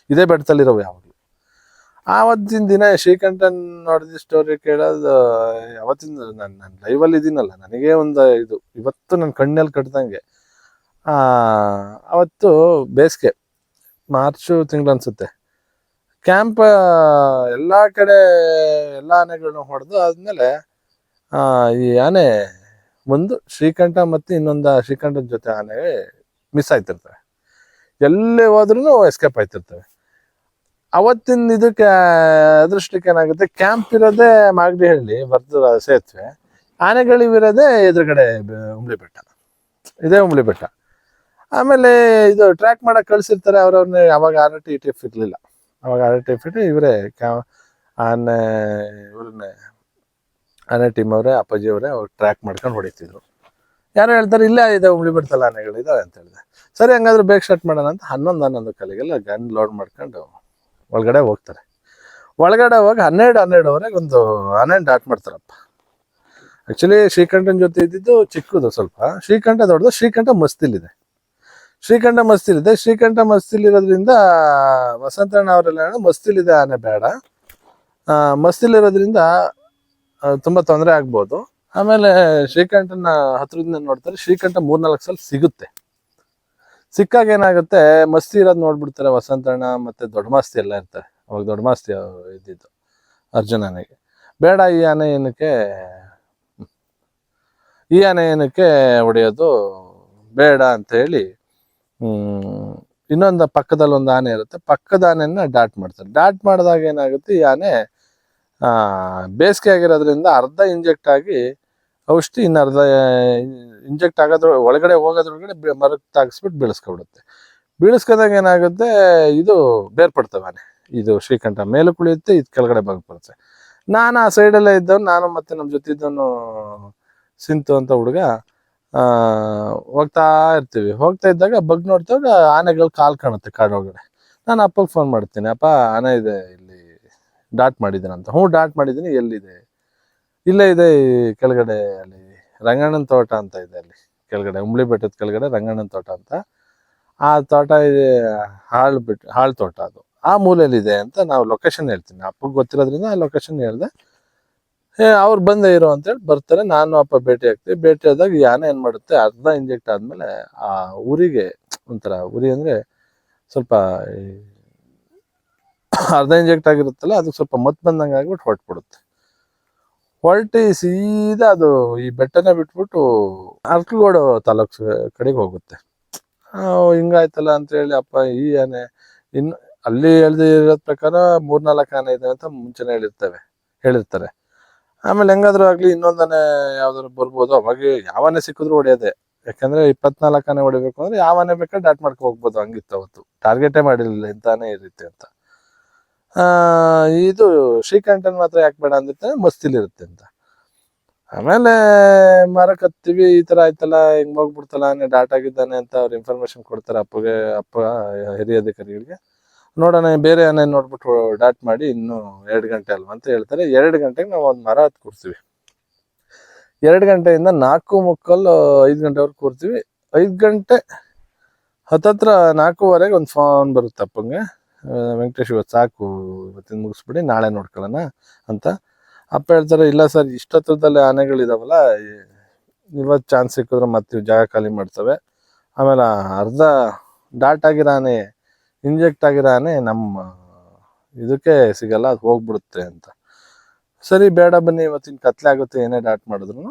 ಇದೇ ಬೆಟ್ಟದಲ್ಲಿರೋ ಯಾವಾಗ್ಲೂ. ಆವತ್ತಿನ ದಿನ ಶ್ರೀಕಂಠನ್ ನೋಡಿದ ಸ್ಟೋರಿ ಕೇಳೋದು, ಅವತ್ತಿನ ನಾನು ಲೈವಲ್ಲಿ ಇದೀನಲ್ಲ, ನನಗೆ ಒಂದು ಇದು ಇವತ್ತು ನನ್ನ ಕಣ್ಣಲ್ಲಿ ಕಟ್ದಂಗೆ. ಅವತ್ತು ಬೇಸಿಗೆ ಮಾರ್ಚು ತಿಂಗಳು ಅನ್ಸುತ್ತೆ. ಕ್ಯಾಂಪ್ ಎಲ್ಲ ಕಡೆ ಎಲ್ಲ ಆನೆಗಳನ್ನ ಹೊಡೆದು ಆದ್ಮೇಲೆ ಈ ಆನೆ ಒಂದು ಶ್ರೀಕಂಠ ಮತ್ತೆ ಇನ್ನೊಂದು ಶ್ರೀಕಂಠದ ಜೊತೆ ಆನೆ ಮಿಸ್ ಆಯ್ತಿರ್ತವೆ, ಎಲ್ಲೇ ಹೋದ್ರೂ ಎಸ್ಕೇಪ್ ಆಯ್ತಿರ್ತವೆ. ಅವತ್ತಿನ ಇದಕ್ಕೆ ಅದೃಷ್ಟಕ್ಕೆ ಏನಾಗುತ್ತೆ, ಕ್ಯಾಂಪ್ ಇರೋದೇ ಮಾಗಡಿಹಳ್ಳಿ ವರ್ಧರ ಸೇತುವೆ, ಆನೆಗಳಿವಿರೋದೇ ಎದುರುಗಡೆ ಉಂಬ್ಳಿ ಬೆಟ್ಟ, ಇದೇ ಉಂಬ್ಳಿ ಬೆಟ್ಟ. ಆಮೇಲೆ ಇದು ಟ್ರ್ಯಾಕ್ ಮಾಡಕ್ ಕಳ್ಸಿರ್ತಾರೆ ಅವ್ರವ್ರನ್ನೇ. ಅವಾಗ RTF ಇರ್ಲಿಲ್ಲ, ಅವಾಗ RTF ಇವರೇ ಆನೆ ಇವ್ರನ್ನೇ ಆನೆ ಟೀಮ್ ಅವರೇ, ಅಪ್ಪಾಜಿ ಅವರೇ ಅವ್ರು ಟ್ರ್ಯಾಕ್ ಮಾಡ್ಕೊಂಡು ಹೊಡಿತಿದ್ರು. ಯಾರೋ ಹೇಳ್ತಾರೆ ಇಲ್ಲೇ ಇದೆ ಉಂಬ್ಳಿ ಬೆಟ್ಟದಲ್ಲಿ ಆನೆಗಳು ಇದಾವೆ ಅಂತ ಹೇಳಿದೆ. ಸರಿ ಹಂಗಾದ್ರೆ ಬೇಗ ಸ್ಟಾರ್ಟ್ ಮಾಡೋಣ ಅಂತ 11 ಕಾಲಿಗೆಲ್ಲ ಗನ್ ಲೋಡ್ ಮಾಡ್ಕೊಂಡು ಒಳಗಡೆ ಹೋಗ್ತಾರೆ. ಒಳಗಡೆ ಹೋಗಿ 12:30ವರೆಗೆ ಒಂದು ಆನೆ ಡಾಟ್ ಮಾಡ್ತಾರಪ್ಪ. ಆಕ್ಚುಲಿ ಶ್ರೀಕಂಠನ ಜೊತೆ ಇದ್ದಿದ್ದು ಚಿಕ್ಕದು ಸ್ವಲ್ಪ, ಶ್ರೀಕಂಠ ದೊಡ್ಡದು. ಶ್ರೀಕಂಠ ಮಸ್ತಿಲಿದೆ, ಶ್ರೀಕಂಠ ಮಸ್ತಿಲಿರೋದ್ರಿಂದ ವಸಂತಣ್ಣ ಅವರೆಲ್ಲ ಮಸ್ತಿಲಿದೆ ಆನೆ ಬೇಡ, ಮಸ್ತಿಲಿರೋದ್ರಿಂದ ತುಂಬಾ ತೊಂದರೆ ಆಗ್ಬೋದು. ಆಮೇಲೆ ಶ್ರೀಕಂಠನ ಹತ್ರದಿಂದ ನೋಡ್ತಾರೆ, ಶ್ರೀಕಂಠ 3-4 ಸಲ ಸಿಗುತ್ತೆ. ಸಿಕ್ಕಾಗ ಏನಾಗುತ್ತೆ, ಮಸ್ತಿ ಇರೋದು ನೋಡ್ಬಿಡ್ತಾರೆ ವಸಂತಣ್ಣ, ಮತ್ತೆ ದೊಡ್ಡ ಮಾಸ್ತಿ ಎಲ್ಲ ಇರ್ತಾರೆ. ಅವಾಗ ದೊಡ್ಡ ಮಾಸ್ತಿ ಇದ್ದಿದ್ದು ಅರ್ಜುನ ಆನೆಗೆ. ಬೇಡ ಈ ಆನೆ ಏನಕ್ಕೆ ಹೊಡೆಯೋದು ಬೇಡ ಅಂತ ಹೇಳಿ ಇನ್ನೊಂದು ಪಕ್ಕದಲ್ಲಿ ಒಂದು ಆನೆ ಇರುತ್ತೆ, ಪಕ್ಕದ ಆನೆಯನ್ನ ಡಾಟ್ ಮಾಡ್ತಾರೆ. ಡಾಟ್ ಮಾಡಿದಾಗ ಏನಾಗುತ್ತೆ, ಈ ಆನೆ ಬೇಸಿಗೆ ಆಗಿರೋದ್ರಿಂದ ಅರ್ಧ ಇಂಜೆಕ್ಟ್ ಆಗಿ ಔಷಧಿ, ಇನ್ನು ಅರ್ಧ ಇಂಜೆಕ್ಟ್ ಆಗೋದ್ರ ಒಳಗಡೆ ಹೋಗೋದ್ರೊಳಗಡೆ ಮರಕ್ಕೆ ತಾಗಿಸ್ಬಿಟ್ಟು ಬೀಳಿಸ್ಕೊಂಡಾಗ ಏನಾಗುತ್ತೆ, ಇದು ಬೇರ್ಪಡ್ತವೆ ಆನೆ. ಇದು ಶ್ರೀಕಂಠ ಮೇಲೆ ಕುಳಿಯುತ್ತೆ, ಇದು ಕೆಳಗಡೆ ಬರುತ್ತೆ. ನಾನು ಆ ಸೈಡಲ್ಲೇ ಇದ್ದವನು, ನಾನು ಮತ್ತೆ ನಮ್ಮ ಜೊತೆ ಇದ್ದವನು ಸಿಂತು ಅಂತ ಹುಡುಗ ಹೋಗ್ತಾ ಇರ್ತೀವಿ. ಹೋಗ್ತಾ ಇದ್ದಾಗ ಬಗ್ ನೋಡ್ತಾಗ ಆನೆಗಳು ಕಾಲು ಕಾಣುತ್ತೆ ಕಾಡೊಳಗಡೆ. ನಾನು ಅಪ್ಪಗೆ ಫೋನ್ ಮಾಡ್ತೀನಿ, ಅಪ್ಪ ಆನೆ ಇದೆ ಇಲ್ಲಿ, ಡಾಟ್ ಮಾಡಿದ್ದೀನಂತ. ಡಾಟ್ ಮಾಡಿದ್ದೀನಿ, ಎಲ್ಲಿದೆ? ಇಲ್ಲೇ ಇದೆ ಈ ಕೆಳಗಡೆ, ಅಲ್ಲಿ ರಂಗಣ್ಣನ ತೋಟ ಅಂತ ಇದೆ, ಅಲ್ಲಿ ಕೆಳಗಡೆ ಉಂಬ್ಳಿ ಬೆಟ್ಟದ ಕೆಳಗಡೆ ರಂಗಣ್ಣನ ತೋಟ ಅಂತ. ಆ ತೋಟ ಇದೆ, ಹಾಳು ತೋಟ, ಅದು ಆ ಮೂಲೆಯಲ್ಲಿದೆ ಅಂತ ನಾವು ಲೊಕೇಶನ್ ಹೇಳ್ತೀನಿ. ಅಪ್ಪಗೆ ಗೊತ್ತಿರೋದ್ರಿಂದ ಆ ಲೊಕೇಶನ್ ಹೇಳ್ದೆ. ಅವ್ರು ಬಂದೇ ಇರೋ ಅಂತೇಳಿ ಬರ್ತಾರೆ. ನಾನು ಅಪ್ಪ ಭೇಟಿ ಆಗ್ತೀವಿ. ಭೇಟಿ ಆದಾಗ ಈ ಆನೆ ಏನ್ ಮಾಡುತ್ತೆ, ಅರ್ಧ ಇಂಜೆಕ್ಟ್ ಆದ್ಮೇಲೆ ಆ ಉರಿಗೆ ಒಂಥರ, ಉರಿ ಅಂದ್ರೆ ಸ್ವಲ್ಪ ಅರ್ಧ ಇಂಜೆಕ್ಟ್ ಆಗಿರುತ್ತಲ್ಲ, ಅದಕ್ಕೆ ಸ್ವಲ್ಪ ಮತ್ ಬಂದಂಗೆ ಆಗ್ಬಿಟ್ಟು ಹೊರಟ್ಬಿಡುತ್ತೆ. ಹೊರಟಿ ಸೀದಾ ಅದು ಈ ಬೆಟ್ಟನೇ ಬಿಟ್ಬಿಟ್ಟು ಅರ್ಕಲ್ಗೋಡು ತಾಲೂಕ್ ಕಡೆಗೆ ಹೋಗುತ್ತೆ. ಹಿಂಗಾಯ್ತಲ್ಲ ಅಂತ ಹೇಳಿ ಅಪ್ಪ ಈ ಆನೆ ಇನ್ನು ಅಲ್ಲಿ ಇರೋದ್ ಪ್ರಕಾರ 3-4 ಆನೆ ಇದೆ ಅಂತ ಮುಂಚೆನೆ ಹೇಳಿರ್ತಾರೆ. ಆಮೇಲೆ ಹೆಂಗಾದ್ರೂ ಆಗ್ಲಿ ಇನ್ನೊಂದಾನೆ ಯಾವ್ದಾದ್ರು ಬರ್ಬೋದು. ಅವಾಗ ಯಾವನೇ ಸಿಕ್ಕಿದ್ರು ಹೊಡೆಯೋದೆ, ಯಾಕಂದ್ರೆ 24 ಆನೆ ಹೊಡಿಬೇಕು ಅಂದ್ರೆ ಯಾವನೇ ಬೇಕಾದ್ರೆ ಡಾಟ್ ಮಾಡ್ಕೊ ಹೋಗ್ಬೋದು. ಹಂಗಿತ್ತು ಅವತ್ತು, ಟಾರ್ಗೆಟೇ ಮಾಡಿರ್ಲಿಲ್ಲ ಇಂತಾನೆ ಇರುತ್ತೆ ಅಂತ. ಇದು ಶ್ರೀಕಂಠನ್ ಮಾತ್ರ ಯಾಕೆ ಬೇಡ ಅಂದಿರ್ತಾನೆ, ಮಸ್ತಿಲಿರುತ್ತೆ ಅಂತ. ಆಮೇಲೆ ಮರಕ್ಕೆ ಹತ್ತೀವಿ, ಈ ತರ ಆಯ್ತಲ್ಲ, ಹಿಂಗ್ ಹೋಗ್ಬಿಡ್ತಲ್ಲ ಆನೆ, ಡಾಟ್ ಆಗಿದ್ದಾನೆ ಅಂತ ಅವ್ರು ಇನ್ಫಾರ್ಮೇಶನ್ ಕೊಡ್ತಾರೆ ಅಪ್ಪ ಹಿರಿಯ ಅಧಿಕಾರಿಗಳಿಗೆ. ನೋಡೋಣ ಬೇರೆ ಆನೆ ನೋಡ್ಬಿಟ್ಟು ಡಾಟ್ ಮಾಡಿ, ಇನ್ನು 2 ಗಂಟೆ ಅಲ್ವಾ ಅಂತ ಹೇಳ್ತಾರೆ. 2 ಗಂಟೆಗೆ ನಾವು ಒಂದು ಮರ ಹತ್ತು ಕೂರ್ತೀವಿ. 2 ಗಂಟೆಯಿಂದ 4:45, 5 ಗಂಟೆವರೆಗೆ ಕೂರ್ತೀವಿ. 5 ಗಂಟೆ ಹತ್ತತ್ರ 4:15 ಒಂದು ಫೋನ್ ಬರುತ್ತೆ ಅಪ್ಪಂಗೆ, ವೆಂಕಟೇಶ್ ಇವತ್ತು ಸಾಕು, ಇವತ್ತಿನ ಮುಗಿಸ್ಬಿಡಿ, ನಾಳೆ ನೋಡ್ಕೊಳ್ಳೋಣ ಅಂತ. ಅಪ್ಪ ಹೇಳ್ತಾರೆ, ಇಲ್ಲ ಸರ್, ಇಷ್ಟೊತ್ತರದಲ್ಲಿ ಆನೆಗಳಿದಾವಲ್ಲ, ಇವತ್ತು ಚಾನ್ಸ್ ಸಿಕ್ಕಿದ್ರೆ ಮತ್ತೆ ಜಾಗ ಖಾಲಿ ಮಾಡ್ತವೆ. ಆಮೇಲೆ ಅರ್ಧ ಡಾಟ್ ಆಗಿರೋ ಆನೆ ಇಂಜೆಕ್ಟ್ ಆಗಿರೋ ಆನೆ ನಮ್ಮ ಇದಕ್ಕೆ ಸಿಗಲ್ಲ, ಅದು ಹೋಗ್ಬಿಡುತ್ತೆ ಅಂತ. ಸರಿ ಬೇಡ ಬನ್ನಿ, ಇವತ್ತಿನ ಕತ್ಲೆ ಆಗುತ್ತೆ ಏನೇ ಡಾಟ್ ಮಾಡಿದ್ರು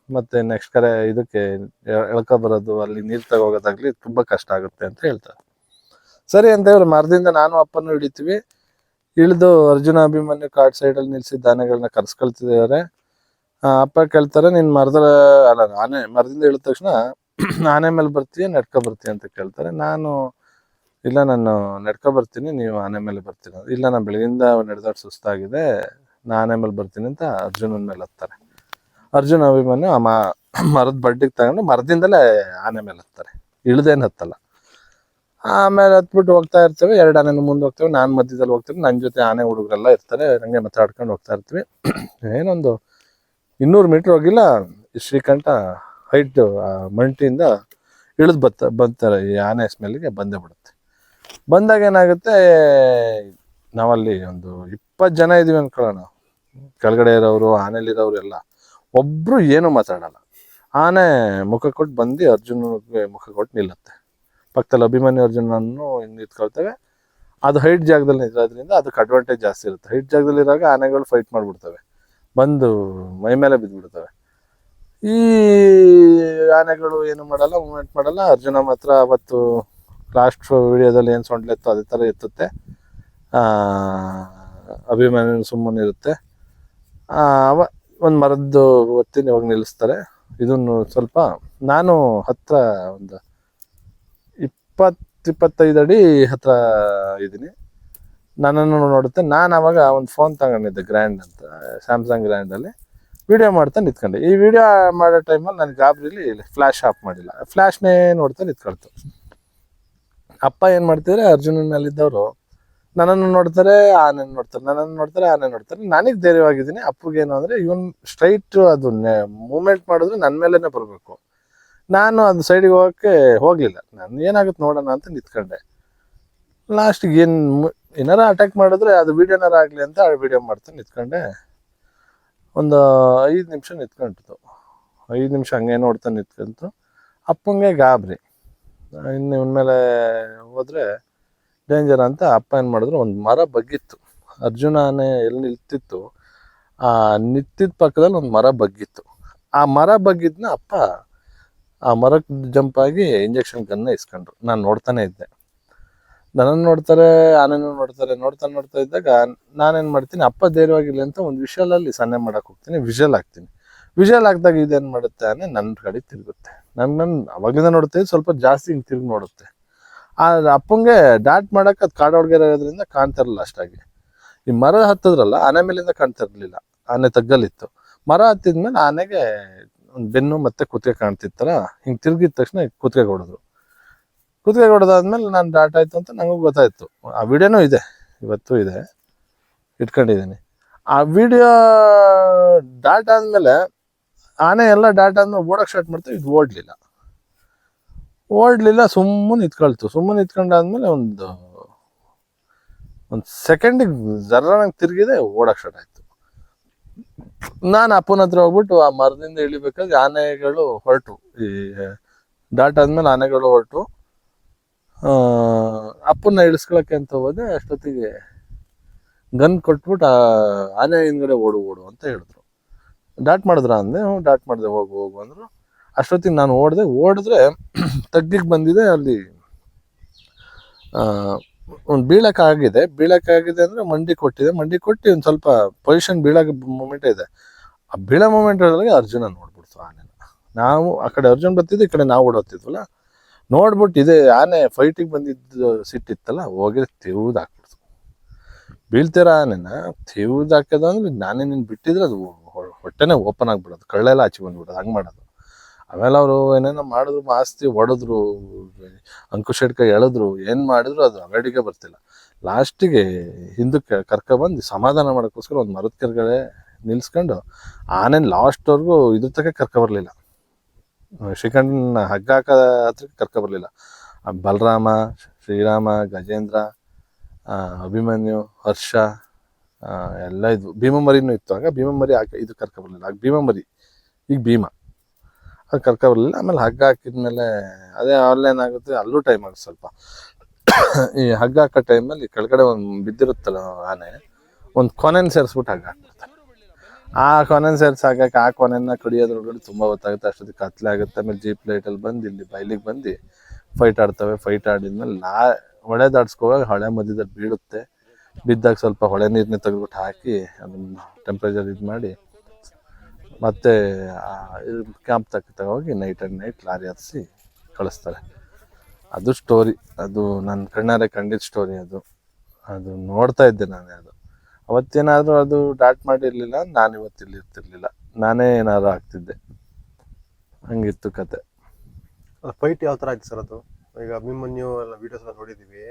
ಮತ್ತೆ ನೆಕ್ಸ್ಟ್ ಕರೆ ಇದಕ್ಕೆ ಎಳ್ಕೊ ಬರೋದು, ಅಲ್ಲಿ ನೀರು ತಗೋಗೋದಾಗ್ಲಿ ತುಂಬ ಕಷ್ಟ ಆಗುತ್ತೆ ಅಂತ ಹೇಳ್ತಾರೆ. ಸರಿ ಅಂತ ಹೇಳಿ ಮರದಿಂದ ನಾನು ಅಪ್ಪನೂ ಹಿಡಿತೀವಿ. ಇಳಿದು ಅರ್ಜುನ ಅಭಿಮನ್ಯು ಕಾಡ್ ಸೈಡಲ್ಲಿ ನಿಲ್ಸಿದ್ದ ಆನೆಗಳನ್ನ ಕರ್ಸ್ಕೊಳ್ತಿದ್ದಾರೆ. ಅಪ್ಪ ಕೇಳ್ತಾರೆ, ನೀನು ಅಲ್ಲ ಆನೆ ಮರದಿಂದ ಇಳಿದ ತಕ್ಷಣ ಆನೆ ಮೇಲೆ ಬರ್ತೀಯ ನಡ್ಕೊ ಬರ್ತೀಯ ಅಂತ ಕೇಳ್ತಾರೆ. ನಾನು ಇಲ್ಲ, ನಾನು ನಡ್ಕೊ ಬರ್ತೀನಿ, ನೀವು ಆನೆ ಮೇಲೆ ಬರ್ತೀನಿ. ಇಲ್ಲ, ನಾನು ಬೆಳಗಿಂದ ನಡೆದಾಡ್ ಸುಸ್ತಾಗಿದೆ, ನಾನು ಆನೆ ಮೇಲೆ ಬರ್ತೀನಿ ಅಂತ ಅರ್ಜುನನ ಮೇಲೆ ಹತ್ತಾರೆ. ಅರ್ಜುನ ಅಭಿಮನ್ಯು ಮರದ ಬಡ್ಡಿಗೆ ತಗೊಂಡು ಮರದಿಂದಲೇ ಆನೆ ಮೇಲೆ ಹತ್ತಾರೆ, ಇಳ್ದೇನು ಹತ್ತಲ್ಲ. ಆಮೇಲೆ ಹತ್ಬಿಟ್ಟು ಹೋಗ್ತಾ ಇರ್ತೇವೆ, 2 ಆನೆನೂ ಮುಂದೆ ಹೋಗ್ತೇವೆ, ನಾನು ಮಧ್ಯದಲ್ಲಿ ಹೋಗ್ತೇವೆ, ನನ್ನ ಜೊತೆ ಆನೆ ಹುಡುಗರೆಲ್ಲ ಇರ್ತಾರೆ. ನಂಗೆ ಮಾತಾಡ್ಕೊಂಡು ಹೋಗ್ತಾ ಇರ್ತೀವಿ. ಏನೊಂದು 200 ಮೀಟ್ರ್ ಹೋಗಿಲ್ಲ, ಶ್ರೀಕಂಠ ಹೈಟ್ ಮಂಟಿಯಿಂದ ಇಳಿದು ಬರ್ತಾರೆ ಈ ಆನೆ ಸ್ಮೆಲ್ಗೆ ಬಂದೇ ಬಿಡುತ್ತೆ. ಬಂದಾಗ ಏನಾಗುತ್ತೆ, ನಾವಲ್ಲಿ ಒಂದು 20 ಜನ ಇದೀವಿ ಅನ್ಕೊಳ್ಳೋಣ. ಕೆಳಗಡೆ ಇರೋರು, ಆನೆಲಿರೋರು ಎಲ್ಲ. ಒಬ್ರು ಏನು ಮಾತಾಡಲ್ಲ. ಆನೆ ಮುಖ ಕೊಟ್ಟು ಬಂದು ಅರ್ಜುನಗೆ ಮುಖ ಕೊಟ್ಟು ನಿಲ್ಲುತ್ತೆ. ಪಕ್ಕದಲ್ಲಿ ಅಭಿಮನ್ಯು ಅರ್ಜುನನ್ನು ನಿಂತ್ಕೊಳ್ತೇವೆ. ಅದು ಹೈಟ್ ಜಾಗದಲ್ಲಿ ನಿಂತಿರೋದ್ರಿಂದ ಅದಕ್ಕೆ ಅಡ್ವಾಂಟೇಜ್ ಜಾಸ್ತಿ ಇರುತ್ತೆ. ಹೈಟ್ ಜಾಗದಲ್ಲಿ ಇರುವಾಗ ಆನೆಗಳು ಫೈಟ್ ಮಾಡಿಬಿಡ್ತವೆ, ಬಂದು ಮೈ ಮೇಲೆ ಬಿದ್ದುಬಿಡ್ತವೆ. ಈ ಆನೆಗಳು ಏನು ಮಾಡಲ್ಲ, ಮೂವ್ಮೆಂಟ್ ಮಾಡಲ್ಲ. ಅರ್ಜುನ ಮಾತ್ರ ಅವತ್ತು ಲಾಸ್ಟ್ ವಿಡಿಯೋದಲ್ಲಿ ಏನು ಸೊಂಡ್ಲೆತ್ತೋ ಅದೇ ಥರ ಎತ್ತುತ್ತೆ. ಅಭಿಮನ್ಯು ಸುಮ್ಮನೆ ಇರುತ್ತೆ. ಅವ ಒಂದು ಮರದ್ದು ಒತ್ತಿನ ಇವಾಗ ನಿಲ್ಲಿಸ್ತಾರೆ. ಇದನ್ನು ಸ್ವಲ್ಪ ನಾನು ಹತ್ರ ಒಂದು 20-25 ಅಡಿ ಹತ್ರ ಇದ್ದೀನಿ. ನನ್ನನ್ನು ನೋಡುತ್ತೆ. ನಾನು ಅವಾಗ ಒಂದು ಫೋನ್ ತಗೊಂಡಿದ್ದೆ, ಗ್ರ್ಯಾಂಡ್ ಅಂತ, ಸ್ಯಾಮ್ಸಂಗ್ ಗ್ರ್ಯಾಂಡಲ್ಲಿ ವಿಡಿಯೋ ಮಾಡ್ತಾ ನಿಂತ್ಕೊಂಡೆ. ಈ ವಿಡಿಯೋ ಮಾಡೋ ಟೈಮಲ್ಲಿ ನಾನು ಗಾಬರಿಲಿ ಫ್ಲ್ಯಾಶ್ ಆಫ್ ಮಾಡಿಲ್ಲ, ಫ್ಲ್ಯಾಶ್ನೇ ನೋಡ್ತಾ ನಿಂತ್ಕೊಳ್ತು. ಅಪ್ಪ ಏನು ಮಾಡ್ತಿದ್ರೆ, ಅರ್ಜುನನ ಮೇಲಿದ್ದವರು ನನ್ನನ್ನು ನೋಡ್ತಾರೆ, ಆನೆ ನೋಡ್ತಾರೆ, ನನ್ನನ್ನು ನೋಡ್ತಾರೆ, ಆನೆ ನೋಡ್ತಾರೆ. ನನಗೆ ಧೈರ್ಯವಾಗಿದ್ದೀನಿ. ಅಪ್ಪಗೇನು ಅಂದರೆ, ಇವನ್ ಸ್ಟ್ರೈಟ್ ಅದು ಮೂಮೆಂಟ್ ಮಾಡಿದ್ರೆ ನನ್ನ ಮೇಲೇ ಬರಬೇಕು. ನಾನು ಅದು ಸೈಡಿಗೆ ಹೋಗೋಕ್ಕೆ ಹೋಗಲಿಲ್ಲ. ನಾನು ಏನಾಗುತ್ತೆ ನೋಡೋಣ ಅಂತ ನಿಂತ್ಕೊಂಡೆ. ಲಾಸ್ಟಿಗೆ ಏನಾರ ಅಟ್ಯಾಕ್ ಮಾಡಿದ್ರೆ ಅದು ವೀಡಿಯೋನಾರ ಆಗಲಿ ಅಂತ ವೀಡಿಯೋ ಮಾಡ್ತಾ ನಿಂತ್ಕೊಂಡೆ. ಒಂದು 5 ನಿಮಿಷ ನಿಂತ್ಕೊಂಡಿತ್ತು. 5 ನಿಮಿಷ ಹಂಗೆ ನೋಡ್ತಾ ನಿಂತ್ಕೊಂತು. ಅಪ್ಪಂಗೆ ಗಾಬರಿ, ಇನ್ನು ಇವನ ಮೇಲೆ ಹೋದರೆ ಡೇಂಜರ್ ಅಂತ ಅಪ್ಪ ಏನು ಮಾಡಿದ್ರು, ಒಂದು ಮರ ಬಗ್ಗಿತ್ತು. ಅರ್ಜುನ ಆನೆ ಎಲ್ಲಿ ನಿಲ್ತಿತ್ತು, ಆ ನಿಂತಿದ್ದ ಪಕ್ಕದಲ್ಲಿ ಒಂದು ಮರ ಬಗ್ಗಿತ್ತು. ಆ ಮರ ಬಗ್ಗಿದ್ನ ಅಪ್ಪ ಆ ಮರಕ್ಕೆ ಜಂಪ್ ಆಗಿ ಇಂಜೆಕ್ಷನ್ ಗನ್ನ ಇಸ್ಕೊಂಡ್ರು. ನಾನು ನೋಡ್ತಾನೆ ಇದ್ದೆ. ನನ್ನನ್ನು ನೋಡ್ತಾರೆ, ಆನೆನೂ ನೋಡ್ತಾರೆ. ನೋಡ್ತಾ ಇದ್ದಾಗ ನಾನೇನು ಮಾಡ್ತೀನಿ, ಅಪ್ಪ ಧೈರ್ಯವಾಗಿರಲಿ ಅಂತ ಒಂದು ವಿಷಲಲ್ಲಿ ಸನ್ನೆ ಮಾಡಕ್ಕೆ ಹೋಗ್ತೀನಿ, ವಿಷಲ್ ಹಾಕ್ತೀನಿ. ವಿಷಲ್ ಹಾಕಿದಾಗ ಇದೇನು ಮಾಡುತ್ತೆ, ಆನೆ ನನ್ನ ಕಡೆ ತಿರುಗುತ್ತೆ. ನನ್ನ ಅವಾಗಿಂದ ನೋಡ್ತೀವಿ, ಸ್ವಲ್ಪ ಜಾಸ್ತಿ ಹಿಂಗೆ ತಿರುಗಿ ನೋಡುತ್ತೆ. ಆ ಅಪ್ಪಂಗೆ ಡಾಟ್ ಮಾಡೋಕೆ ಅದು ಕಾಡೊಳಗೆ ಇರೋದ್ರಿಂದ ಕಾಣ್ತಾ ಇರಲಿಲ್ಲ ಅಷ್ಟಾಗಿ. ಈ ಮರ ಹತ್ತದ್ರಲ್ಲ, ಆನೆ ಮೇಲಿಂದ ಕಾಣ್ತಾ ಇರಲಿಲ್ಲ, ಆನೆ ತಗ್ಗಲ್ಲಿತ್ತು. ಮರ ಹತ್ತಿದ್ಮೇಲೆ ಆನೆಗೆ ಒಂದು ಬೆನ್ನು ಮತ್ತೆ ಕುತ್ತಿಗೆ ಕಾಣ್ತಿತ್ತಲ್ಲ, ಹಿಂಗೆ ತಿರುಗಿದ ತಕ್ಷಣ ಕುತ್ತಿಗೆ ಹೊಡೆದ್ರು. ಕುತ್ತಿಗೆ ಹೊಡೆದಾದ್ಮೇಲೆ ನಾನು ಡಾಟ್ ಆಯಿತು ಅಂತ ನನಗೂ ಗೊತ್ತಾಯಿತು. ಆ ವಿಡಿಯೋನೂ ಇದೆ, ಇವತ್ತು ಇದೆ, ಇಟ್ಕೊಂಡಿದ್ದೀನಿ. ಆ ವಿಡಿಯೋ ಡಾಟ್ ಆದಮೇಲೆ ಆನೆ ಎಲ್ಲ ಡಾಟ್ ಆದ್ಮೇಲೆ ಓಡೋಕೆ ಸ್ಟಾರ್ಟ್ ಮಾಡ್ತೀವಿ. ಇದು ಓಡಲಿಲ್ಲ, ಸುಮ್ಮನೆ ನಿಂತ್ಕೊಳ್ತು. ಸುಮ್ಮನೆ ನಿಂತ್ಕೊಂಡಾದ್ಮೇಲೆ ಒಂದು ಸೆಕೆಂಡಿಗೆ ಜರ್ರಂಗೆ ತಿರುಗಿದೆ, ಓಡೋಕೆ ಸ್ಟಾರ್ಟ್ ಆಯಿತು. ನಾನು ಅಪ್ಪನ ಹತ್ರ ಹೋಗ್ಬಿಟ್ಟು ಆ ಮರದಿಂದ ಇಳಿಬೇಕಾದ್ರೆ ಆನೆಗಳು ಹೊರಟು, ಈ ಡಾಟ್ ಆದ್ಮೇಲೆ ಆನೆಗಳು ಹೊರಟು. ಅಪ್ಪನ್ನ ಇಳಿಸ್ಕೊಳಕ್ಕೆ ಅಂತ ಹೋದೆ. ಅಷ್ಟೊತ್ತಿಗೆ ಗನ್ ಕೊಟ್ಬಿಟ್ಟು ಆನೆ ಹಿಂದ್ಗಡೆ ಓಡು ಅಂತ ಹೇಳಿದ್ರು. ಡಾಟ್ ಮಾಡಿದ್ರ ಅಂದೆ. ಹ್ಞೂ ಡಾಟ್ ಮಾಡಿದೆ, ಹೋಗು ಅಂದರು. ಅಷ್ಟೊತ್ತಿಗೆ ನಾನು ಓಡಿದ್ರೆ ತಗ್ಗಿಗೆ ಬಂದಿದೆ. ಅಲ್ಲಿ ಒಂದು ಬೀಳಕ್ಕಾಗಿದೆ ಅಂದರೆ ಮಂಡಿ ಕೊಟ್ಟಿದೆ. ಮಂಡಿ ಕೊಟ್ಟು ಒಂದು ಸ್ವಲ್ಪ ಪೊಸಿಷನ್ ಬೀಳಕ್ಕೆ ಮೂಮೆಂಟೇ ಇದೆ. ಆ ಬೀಳೋ ಮೂಮೆಂಟಲ್ಲಿ ಅರ್ಜುನ ನೋಡ್ಬಿಡ್ತು ಆನೆನ. ನಾವು ಆ ಕಡೆ ಅರ್ಜುನ್ ಬರ್ತಿದ್ದೆ, ಈ ಕಡೆ ನಾವು ಓಡೋಗ್ತಿದ್ವಲ್ಲ. ನೋಡ್ಬಿಟ್ಟು ಇದೇ ಆನೆ ಫೈಟಿಗೆ ಬಂದಿದ್ದು ಸಿಟ್ಟಿತ್ತಲ್ಲ, ಹೋಗಿ ತೆವ್ದು ಹಾಕ್ಬಿಡ್ತು. ಬೀಳ್ತೀರ ಆನೆನ ತೆವ್ದು ಹಾಕೋದು ಅಂದ್ರೆ, ನಾನೇ ನಿನ್ನ ಬಿಟ್ಟಿದ್ರೆ ಅದು ಹೊಟ್ಟೆನೇ ಓಪನ್ ಆಗಿಬಿಡೋದು, ಕಳ್ಳೆಲ್ಲ ಆಚೆ ಬಂದ್ಬಿಡೋದು, ಹಂಗೆ ಮಾಡೋದು. ಆಮೇಲೆ ಅವರು ಏನೇನೋ ಮಾಡಿದ್ರು, ಮಾಸ್ತಿ ಹೊಡೆದ್ರು, ಅಂಕುಶ ಹಿಡ್ಕೊ ಎಳೆದ್ರು, ಏನು ಮಾಡಿದ್ರು ಅದು ಅಂಗಡಿಗೆ ಬರ್ತಿಲ್ಲ. ಲಾಸ್ಟಿಗೆ ಹಿಂದಕ್ಕೆ ಕರ್ಕೊಬಂದು ಸಮಾಧಾನ ಮಾಡೋಕ್ಕೋಸ್ಕರ ಒಂದು ಮರದ ಕೆಳಗಡೆ ನಿಲ್ಸ್ಕೊಂಡು ಆನೆನ ಲಾಸ್ಟ್ವರೆಗೂ ಇದ್ರ ತನಕ ಕರ್ಕೊಬರ್ಲಿಲ್ಲ. ಶ್ರೀಕಂಠನ ಹಗ್ಗ ಹಾಕೋ ಹತ್ರಕ್ಕೆ ಕರ್ಕೊಬರ್ಲಿಲ್ಲ. ಬಲರಾಮ, ಶ್ರೀರಾಮ, ಗಜೇಂದ್ರ, ಅಭಿಮನ್ಯು, ಹರ್ಷ ಎಲ್ಲ ಇದ್ವು. ಭೀಮಮರಿನೂ ಇತ್ತು. ಆಗ ಭೀಮಮರಿ ಇದು ಕರ್ಕೊಬರ್ಲಿಲ್ಲ. ಆಗ ಭೀಮಮರಿ, ಈಗ ಭೀಮ, ಅದು ಕರ್ಕೊಬರ್ಲಿಲ್ಲ. ಆಮೇಲೆ ಹಗ್ಗ ಹಾಕಿದ್ಮೇಲೆ ಅದೇ ಆನ್ಲೈನ್ ಆಗುತ್ತೆ, ಅಲ್ಲೂ ಟೈಮ್ ಆಗುತ್ತೆ ಸ್ವಲ್ಪ. ಈ ಹಗ್ಗ ಹಾಕೋ ಟೈಮಲ್ಲಿ ಕೆಳಗಡೆ ಒಂದು ಬಿದ್ದಿರುತ್ತಲ್ಲ ಆನೆ, ಒಂದು ಕೊನೆನ ಸೇರಿಸ್ಬಿಟ್ಟು ಹಗ್ಗ ಹಾಕ್ಬಿಡ್ತಾರೆ. ಆ ಕೊನೆನ ಹಾಕಕ್ಕೆ ಆ ಕೊನೆನ ಕಡಿಯೋದ್ರೊಳಗಡೆ ತುಂಬ ಹೊತ್ತಾಗುತ್ತೆ. ಅಷ್ಟೊತ್ತಿಗೆ ಕತ್ಲೆ ಆಗುತ್ತೆ. ಆಮೇಲೆ ಜೀಪ್ ಲೈಟಲ್ಲಿ ಬಂದು ಇಲ್ಲಿ ಬಯಲಿಗೆ ಬಂದು ಫೈಟ್ ಆಡ್ತವೆ. ಫೈಟ್ ಆಡಿದ್ಮೇಲೆ ಹೊಳೆದಾಡ್ಸ್ಕೋವಾಗ ಹೊಳೆ ಮಧ್ಯದಲ್ಲಿ ಬೀಳುತ್ತೆ. ಬಿದ್ದಾಗ ಸ್ವಲ್ಪ ಹೊಳೆ ನೀರನ್ನ ತೆಗೆದ್ಬಿಟ್ಟು ಹಾಕಿ ಅದನ್ನು ಟೆಂಪ್ರೇಚರ್ ಇದು ಮಾಡಿ ಮತ್ತೆ ಕ್ಯಾಂಪ್ ತಗೋಗಿ ನೈಟ್ ಲಾರಿ ಹತ್ತಿಸಿ ಕಳಿಸ್ತಾರೆ. ಅದು ಸ್ಟೋರಿ, ಅದು ನನ್ನ ಕಣ್ಣಾರೆ ಕಂಡಿದ್ದ ಸ್ಟೋರಿ. ಅದು ನೋಡ್ತಾ ಇದ್ದೆ ನಾನು. ಅದು ಅವತ್ತೇನಾದರೂ ಅದು ಡಾಟ್ ಮಾಡಿರಲಿಲ್ಲ, ನಾನು ಇವತ್ತು ಇಲ್ಲಿ ಇರ್ತಿರ್ಲಿಲ್ಲ, ನಾನೇ ಏನಾದ್ರು ಆಗ್ತಿದ್ದೆ. ಹಂಗಿತ್ತು ಕತೆ. ಫೈಟ್ ಯಾವ ಥರ ಆಯ್ತು ಸರ್ ಅದು? ಈಗ ಅಭಿಮನ್ಯು ಎಲ್ಲ ವೀಡಿಯೋಸ್ ಎಲ್ಲ ನೋಡಿದ್ದೀವಿ,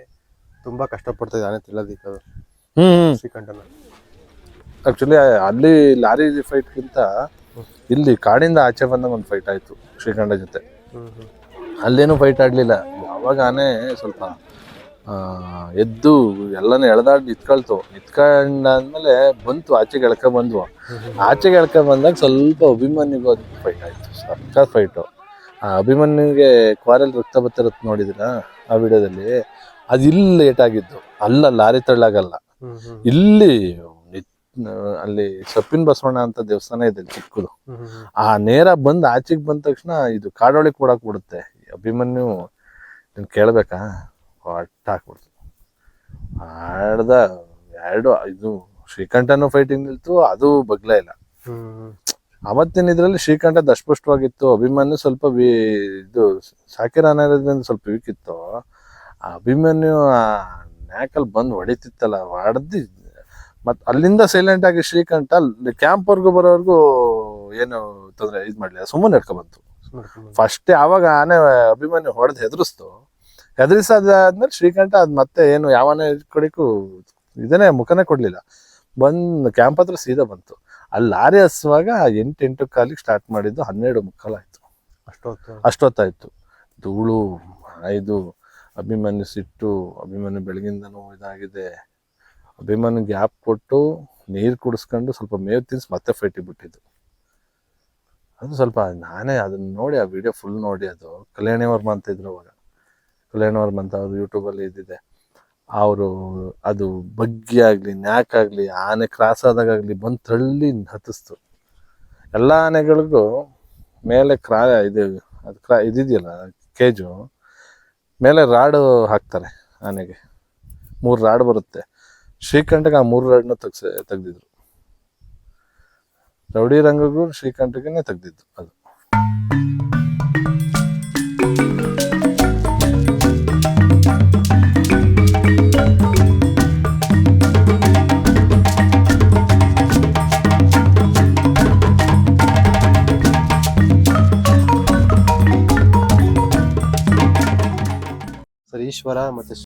ತುಂಬ ಕಷ್ಟಪಡ್ತಾ ಇದ್ದಾನೆ ತಿಳೋದಿಕ್ಕೆ ಅದು ಶ್ರೀಕಂಠನ. ಆ್ಯಕ್ಚುಲಿ ಅಲ್ಲಿ ಲಾರಿ ಫೈಟ್ಗಿಂತ ಇಲ್ಲಿ ಕಾಡಿಂದ ಆಚೆ ಬಂದಾಗ ಒಂದು ಫೈಟ್ ಆಯಿತು ಶ್ರೀಕಂಠ ಜೊತೆ. ಅಲ್ಲೇನು ಫೈಟ್ ಆಡಲಿಲ್ಲ. ಯಾವಾಗ ಆನೆ ಸ್ವಲ್ಪ ಎದ್ದು ಎಲ್ಲನೂ ಎಳ್ದಾಡಿ ನಿತ್ಕೊಂಡಾದ್ಮೇಲೆ ಬಂತು, ಆಚೆಗೆ ಎಳ್ಕೊಂಡ್ಬಂದ್ವು. ಆಚೆಗೆ ಎಳ್ಕೊಂಡ್ಬಂದಾಗ ಸ್ವಲ್ಪ ಅಭಿಮನ್ಯುಗೂ ಅದಕ್ಕೆ ಫೈಟ್ ಆಯಿತು, ಸಕ್ಕ ಫೈಟು. ಆ ಅಭಿಮನ್ಯುಗೆ ಕ್ವಾರಲ್ಲಿ ರಕ್ತ ಬರ್ತಿರತ್ತೆ ನೋಡಿದಿರಾ ಆ ವಿಡಿಯೋದಲ್ಲಿ? ಅದು ಇಲ್ಲಿ ಲೇಟ್ ಆಗಿದ್ದು, ಅಲ್ಲ ಲಾರಿ ತಳ್ಳಾಗಲ್ಲ, ಇಲ್ಲಿ ಅಲ್ಲಿ ಸೊಪ್ಪಿನ ಬಸವಣ್ಣ ಅಂತ ದೇವಸ್ಥಾನ ಇದೆ ಚಿಕ್ಕದು. ಆ ನೇರ ಬಂದು ಆಚೆಗೆ ಬಂದ ತಕ್ಷಣ ಇದು ಕಾಡೊಳಗೆ ಕೊಡಕ್ ಬಿಡುತ್ತೆ. ಅಭಿಮನ್ಯು ನೀನು ಕೇಳ್ಬೇಕಾ, ಹೊಟ್ಟ ಹಾಕ್ಬಿಡ್ತು. ಆಡ್ದ ಎರಡು ಇದು ಶ್ರೀಕಂಠನೂ ಫೈಟಿಂಗ್ ನಿಲ್ತು, ಅದು ಬಗ್ಲೇ ಇಲ್ಲ. ಅವತ್ತಿನ ಇದ್ರಲ್ಲಿ ಶ್ರೀಕಂಠ ದಷ್ಟಪುಷ್ಟವಾಗಿತ್ತು. ಅಭಿಮನ್ಯು ಸ್ವಲ್ಪ ಇದು ಸಾಕಿರಾನ ಸ್ವಲ್ಪ ವೀಕ್ ಇತ್ತು. ಅಭಿಮನ್ಯು ನ್ಯಾಕಲ್ಲಿ ಬಂದು ಹೊಡಿತಿತ್ತಲ್ಲ, ಹೊಡೆದು ಮತ್ತು ಅಲ್ಲಿಂದ ಸೈಲೆಂಟ್ ಆಗಿ ಶ್ರೀಕಂಠ ಕ್ಯಾಂಪ್ವರೆಗೂ ಬರೋವರೆಗೂ ಏನು ತೊಂದರೆ ಇದು ಮಾಡಲಿಲ್ಲ, ಸುಮ್ಮನೆ ನಡ್ಕೊಬಂತು. ಫಸ್ಟ್ ಆವಾಗ ಆನೆ ಅಭಿಮನ್ಯು ಹೊಡೆದು ಹೆದರಿಸಾದ್ಮೇಲೆ ಶ್ರೀಕಂಠ ಅದು ಮತ್ತೆ ಏನು ಯಾವನೇ ಕಡೆಗೂ ಇದನ್ನೇ ಮುಖನೇ ಕೊಡಲಿಲ್ಲ, ಬಂದು ಕ್ಯಾಂಪ್ ಹತ್ರ ಸೀದಾ ಬಂತು. ಅಲ್ಲಿ ಲಾರಿ ಹಸುವಾಗ 8 ಕಾಲಿಗೆ ಸ್ಟಾರ್ಟ್ ಮಾಡಿದ್ದು 12 ಆಯಿತು. ಅಷ್ಟೊತ್ತಾಯಿತು. ಧೂಳು ಇದು ಅಭಿಮನ್ಯು ಸಿಟ್ಟು. ಅಭಿಮನ್ಯು ಬೆಳಗಿಂದನೂ ಇದಾಗಿದೆ. ಅಭಿಮನ್ಯು ಗ್ಯಾಪ್ ಕೊಟ್ಟು ನೀರು ಕುಡಿಸ್ಕೊಂಡು ಸ್ವಲ್ಪ ಮೇವು ತಿನ್ನಿಸಿ ಮತ್ತೆ ಫೈಟಿಗೆ ಬಿಟ್ಟಿದ್ದು. ಅದು ಸ್ವಲ್ಪ ನಾನೇ ಅದನ್ನ ನೋಡಿ ಆ ವಿಡಿಯೋ ಫುಲ್ ನೋಡಿ, ಅದು ಕಲ್ಯಾಣಿ ವರ್ಮ ಅಂತ ಇದ್ರು ಅವಾಗ, ಕಲ್ಯಾಣಿ ವರ್ಮ ಅಂತ ಅವರು ಯೂಟ್ಯೂಬಲ್ಲಿ ಇದ್ದಿದೆ. ಅವರು ಅದು ಬಗ್ಗಿ ಆಗಲಿ ನ್ಯಾಕಾಗಲಿ ಆನೆ ಕ್ರಾಸ್ ಆದಾಗಲಿ ಬಂದು ತಳ್ಳಿ ಹತ್ತಿಸ್ತು. ಎಲ್ಲ ಆನೆಗಳಿಗೂ ಮೇಲೆ ಇದಿದೆಯಲ್ಲ ಕೇಜು ಮೇಲೆ ರಾಡು ಹಾಕ್ತಾರೆ. ಆನೆಗೆ 3 ರಾಡ್ ಬರುತ್ತೆ. ಶ್ರೀಕಂಠಗೆ ಆ 3 ರಾಡ್ನ ತೆಗ್ದಿದ್ರು. ರೌಡಿ ರಂಗಗೂ ಶ್ರೀಕಂಠಗೆ ತೆಗ್ದಿದ್ದು ಅದು. ಸರ್, ಈಶ್ವರ ಮತ್ತೆ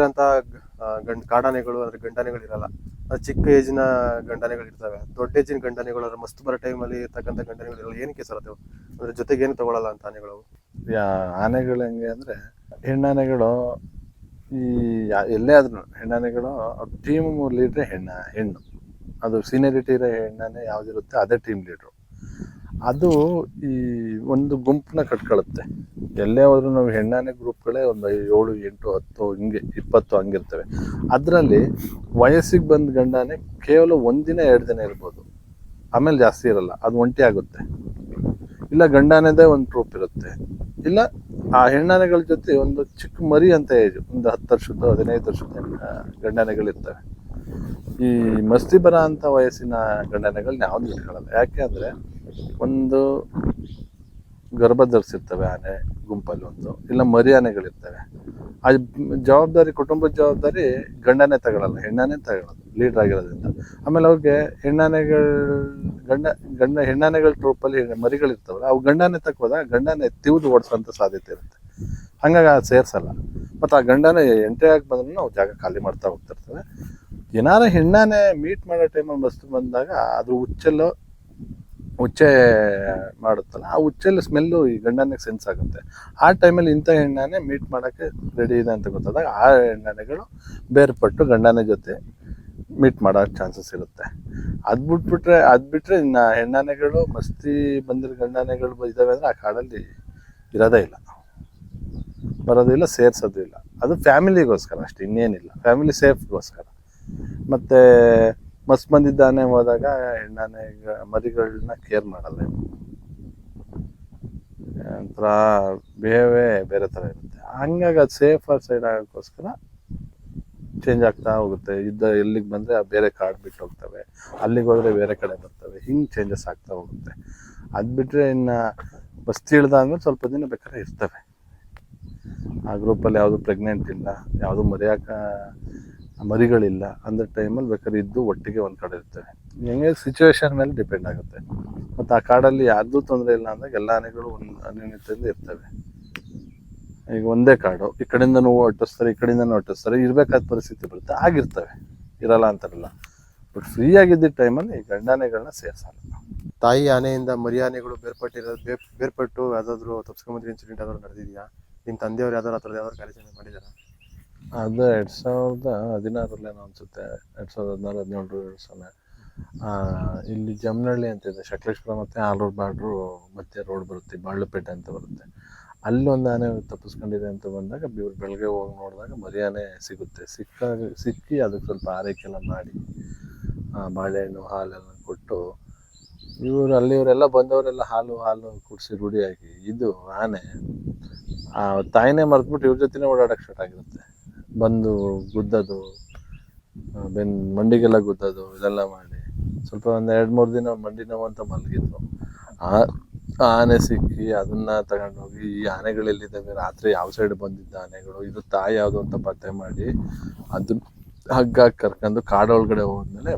ಅಂತ ಕಾಡಾನೆಗಳು ಅಂದ್ರೆ ಗಂಡಾನೆಗಳು ಇರಲ್ಲ. ಅದು ಚಿಕ್ಕ ಏಜಿನ ಗಂಡಾನೆಗಳು ಇರ್ತವೆ. ದೊಡ್ಡ ಏಜಿನ ಗಂಡಾನೆಗಳು ಅಂದ್ರೆ ಮಸ್ತ್ ಬರೋ ಟೈಮಲ್ಲಿ ಇರ್ತಕ್ಕಂಥ ಗಂಡಾನೆಗಳು ಇರಲ್ಲ. ಏನಕ್ಕೆ ಸರ್ ಅದು? ಅಂದ್ರೆ ಜೊತೆಗೆ ಏನು ತಗೊಳಲ್ಲ ಅಂತ ಆನೆಗಳು? ಆನೆಗಳು ಹೆಂಗೆ ಅಂದ್ರೆ, ಹೆಣ್ಣಾನೆಗಳು ಈ ಎಲ್ಲೇ ಆದ್ರೂ ಹೆಣ್ಣಾನೆಗಳು ಟೀಮ್ ಲೀಡ್ರೆ ಹೆಣ್ಣು. ಅದು ಸೀನಿಯರಿಟಿ ಇರೋ ಹೆಣ್ಣಾನೆ ಯಾವ್ದಿರುತ್ತೆ ಅದೇ ಟೀಮ್ ಲೀಡ್ರು. ಅದು ಈ ಒಂದು ಗುಂಪನ್ನ ಕಟ್ಕೊಳ್ಳುತ್ತೆ. ಎಲ್ಲೇ ಹೋದ್ರು ನಾವು ಹೆಣ್ಣಾನೆ ಗ್ರೂಪ್ಗಳೇ ಒಂದು 7, 8, 10 ಹಿಂಗೆ 20 ಹಂಗಿರ್ತವೆ. ಅದರಲ್ಲಿ ವಯಸ್ಸಿಗೆ ಬಂದ ಗಂಡಾನೆ ಕೇವಲ 1 ದಿನ 2 ದಿನ ಇರ್ಬೋದು, ಆಮೇಲೆ ಜಾಸ್ತಿ ಇರಲ್ಲ. ಅದು ಒಂಟಿ ಆಗುತ್ತೆ. ಇಲ್ಲ ಗಂಡಾನೆದೇ ಒಂದು ಟ್ರೂಪ್ ಇರುತ್ತೆ, ಇಲ್ಲ ಆ ಹೆಣ್ಣಾನೆಗಳ ಜೊತೆ ಒಂದು ಚಿಕ್ಕ ಮರಿ ಅಂತ ಏಜ್, ಒಂದು 10 ವರ್ಷದ 15 ವರ್ಷದ ಗಂಡಾನೆಗಳಿರ್ತವೆ. ಈ ಮಸ್ತಿ ಬರ ಅಂತ ವಯಸ್ಸಿನ ಗಂಡಾನೆಗಳನ್ನ ಯಾವ್ದು ಇಟ್ಕೊಳ್ಳಲ್ಲ. ಯಾಕೆ ಅಂದ್ರೆ, ಒಂದು ಗರ್ಭ ಧರಿಸಿರ್ತವೆ ಆನೆ ಗುಂಪಲ್ಲಿ, ಒಂದು ಇಲ್ಲ ಮರಿ ಆನೆಗಳಿರ್ತವೆ. ಆ ಜವಾಬ್ದಾರಿ, ಕುಟುಂಬದ ಜವಾಬ್ದಾರಿ ಗಂಡನೇ ತಗೊಳ್ಳಲ್ಲ, ಹೆಣ್ಣಾನೆ ತಗೊಳ್ಳೋದು, ಲೀಡರ್ ಆಗಿರೋದ್ರಿಂದ. ಆಮೇಲೆ ಅವ್ರಿಗೆ ಹೆಣ್ಣಾನೆಗಳ ಟ್ರೂಪಲ್ಲಿ ಮರಿಗಳಿರ್ತಾವಲ್ಲ, ಅವು ಗಂಡಾನೆ ತಕ್ಕೋದಾಗ ಗಂಡಾನೆ ತಿವಿದು ಓಡಿಸೋಂಥ ಸಾಧ್ಯತೆ ಇರುತ್ತೆ. ಹಂಗಾಗಿ ಅದು ಸೇರ್ಸಲ್ಲ. ಮತ್ತು ಆ ಗಂಡಾನೆ ಎಂಟ್ರಿ ಆಗಿ ಬಂದ್ರೂ ನಾವು ಜಾಗ ಖಾಲಿ ಮಾಡ್ತಾ ಹೋಗ್ತಿರ್ತವೆ. ಏನಾರ ಹೆಣ್ಣಾನೆ ಮೀಟ್ ಮಾಡೋ ಟೈಮಲ್ಲಿ ಮಸ್ತು ಬಂದಾಗ ಅದು ಉಚ್ಚೆ ಮಾಡುತ್ತಲ್ಲ, ಆ ಉಚ್ಚೆಲ್ಲ ಸ್ಮೆಲ್ಲು ಈ ಗಂಡನಿಗೆ ಸೆನ್ಸ್ ಆಗುತ್ತೆ. ಆ ಟೈಮಲ್ಲಿ ಇಂಥ ಹೆಣ್ಣಾನೆ ಮೀಟ್ ಮಾಡೋಕ್ಕೆ ರೆಡಿ ಇದೆ ಅಂತ ಗೊತ್ತಾದಾಗ ಆ ಹೆಣ್ಣಾನೆಗಳು ಬೇರ್ಪಟ್ಟು ಗಂಡಾನೆ ಜೊತೆ ಮೀಟ್ ಮಾಡೋ ಚಾನ್ಸಸ್ ಇರುತ್ತೆ. ಅದು ಬಿಟ್ಟರೆ ಇನ್ನು ಹೆಣ್ಣಾನೆಗಳು ಮಸ್ತಿ ಬಂದಿರೋ ಗಂಡಾನೆಗಳು ಇದ್ದಾವೆ ಅಂದರೆ ಆ ಕಾಡಲ್ಲಿ ಇರೋದೇ ಇಲ್ಲ, ಬರೋದು ಇಲ್ಲ, ಸೇರ್ಸೋದು ಇಲ್ಲ. ಅದು ಫ್ಯಾಮಿಲಿಗೋಸ್ಕರ ಅಷ್ಟೇ, ಇನ್ನೇನಿಲ್ಲ. ಫ್ಯಾಮಿಲಿ ಸೇಫ್ಗೋಸ್ಕರ. ಮತ್ತು ಮಸ್ತ್ ಬಂದಿದ್ದಾನೆ ಹೋದಾಗ ಹೆಣ್ಣಾನೆ ಮರಿಗಳನ್ನ ಕೇರ್ ಮಾಡಲ್ಲ. ಒಂಥರ ಬಿಹೇವೇ ಬೇರೆ ಥರ ಇರುತ್ತೆ. ಹಂಗಾಗಿ ಅದು ಸೇಫರ್ ಸೈಡ್ ಆಗೋಕ್ಕೋಸ್ಕರ ಚೇಂಜ್ ಆಗ್ತಾ ಹೋಗುತ್ತೆ. ಎಲ್ಲಿಗೆ ಬಂದರೆ ಬೇರೆ ಕಾಡು ಬಿಟ್ಟು ಹೋಗ್ತವೆ, ಅಲ್ಲಿಗೆ ಹೋದರೆ ಬೇರೆ ಕಡೆ ಬರ್ತವೆ. ಹಿಂಗೆ ಚೇಂಜಸ್ ಆಗ್ತಾ ಹೋಗುತ್ತೆ. ಅದು ಬಿಟ್ಟರೆ ಇನ್ನು ಬಸ್ತಿ ಇಳ್ದಾದ್ಮೇಲೆ ಸ್ವಲ್ಪ ದಿನ ಬೇಕಾದ್ರೆ ಇರ್ತವೆ. ಆ ಗ್ರೂಪಲ್ಲಿ ಯಾವುದು ಪ್ರೆಗ್ನೆಂಟ್ ಇಲ್ಲ, ಯಾವುದು ಮರಿಗಳಿಲ್ಲ ಅಂದ್ರೆ ಟೈಮಲ್ಲಿ ಬೇಕಾದ್ರೆ ಇದ್ದು ಒಟ್ಟಿಗೆ ಒಂದು ಕಡೆ ಇರ್ತವೆ. ಹೆಂಗೆ ಸಿಚುವೇಶನ್ ಮೇಲೆ ಡಿಪೆಂಡ್ ಆಗುತ್ತೆ. ಮತ್ತು ಆ ಕಾಡಲ್ಲಿ ಯಾರ್ದೂ ತೊಂದರೆ ಇಲ್ಲ ಅಂದಾಗ ಎಲ್ಲ ಆನೆಗಳು ಒಂದು ಅನ್ಯೋನ್ಯತೆಯಿಂದ ಇರ್ತವೆ. ಈಗ ಒಂದೇ ಕಾಡು, ಈ ಕಡೆಯಿಂದನೂ ಒಟ್ಟಿಸ್ತಾರೆ, ಈ ಕಡೆಯಿಂದನೂ ಒಟ್ಟಿಸ್ತಾರೆ, ಇರಬೇಕಾದ ಪರಿಸ್ಥಿತಿ ಬರುತ್ತೆ, ಆಗಿರ್ತವೆ, ಇರಲ್ಲ ಅಂತಾರಲ್ಲ. ಬಟ್ ಫ್ರೀ ಆಗಿದ್ದ ಟೈಮಲ್ಲಿ ಈ ಗಂಡಾನೆಗಳನ್ನ ಸೇರ್ಸಲ್ಲ. ತಾಯಿ ಆನೆಯಿಂದ ಮರಿ ಆನೆಗಳು ಬೇರ್ಪಟ್ಟು ಯಾವುದಾದ್ರೂ ತಪ್ಸ್ಕೊಂಬಂದಿರೋ ಇನ್ಸಿಡೆಂಟ್ ಯಾವ್ದಾದ್ರು ನಡೆದಿದೆಯಾ? ನಿಮ್ಮ ತಂದೆಯವ್ರು ಯಾವ್ದಾದ್ರು ಕಾರ್ಯಾಚರಣೆ ಮಾಡಿದಾರ? ಅದು 2016 ಅನ್ಸುತ್ತೆ, 2016-17 ಇಲ್ಲಿ ಜಮನಹಳ್ಳಿ ಅಂತಿದೆ, ಸಕಲೇಶ್ಪುರ ಮತ್ತು ಆಲೂರು ಬಾರ್ಡ್ರು ಮಧ್ಯೆ ರೋಡ್ ಬರುತ್ತೆ, ಬಾಳ್ಲುಪೇಟೆ ಅಂತ ಬರುತ್ತೆ. ಅಲ್ಲಿ ಒಂದು ಆನೆ ತಪ್ಪಿಸ್ಕೊಂಡಿದೆ ಅಂತ ಬಂದಾಗ ಇವ್ರು ಬೆಳಗ್ಗೆ ಹೋಗಿ ನೋಡಿದಾಗ ಮರಿ ಆನೆ ಸಿಕ್ಕಿ ಅದಕ್ಕೆ ಸ್ವಲ್ಪ ಆರೈಕೆಲ್ಲ ಮಾಡಿ ಬಾಳೆಹಣ್ಣು ಹಾಲೆಲ್ಲ ಕೊಟ್ಟು, ಇವರೆಲ್ಲ ಬಂದವರೆಲ್ಲ ಹಾಲು ಕುಡಿಸಿ ರೂಢಿಯಾಗಿ ಇದು ಆನೆ ಆ ತಾಯಿನೇ ಮರೆತ್ಬಿಟ್ಟು ಇವ್ರ ಜೊತೆನೇ ಓಡಾಡಕ್ಕೆ ಸ್ಟಾರ್ಟ್ ಆಗಿರುತ್ತೆ. ಬಂದು ಗುದ್ದೋದು, ಮಂಡಿಗೆಲ್ಲ ಗುದ್ದೋದು, ಇದೆಲ್ಲ ಮಾಡಿ ಸ್ವಲ್ಪ ಒಂದು 2-3 ದಿನ ಮಂಡಿ ನೋವು ಅಂತ ಮಲಗಿದ್ರು. ಆನೆ ಸಿಕ್ಕಿ ಅದನ್ನ ತಗೊಂಡೋಗಿ, ಈ ಆನೆಗಳೆಲ್ಲಿದ್ದಾವೆ, ರಾತ್ರಿ ಯಾವ ಸೈಡ್ ಬಂದಿದ್ದ ಆನೆಗಳು, ಇದು ತಾಯಿ ಯಾವುದು ಅಂತ ಪತ್ತೆ ಮಾಡಿ ಅದನ್ನ ಹಗ್ಗಾಗಿ ಕರ್ಕೊಂಡು ಕಾಡೊಳಗಡೆ ಹೋದ್ಮೇಲೆ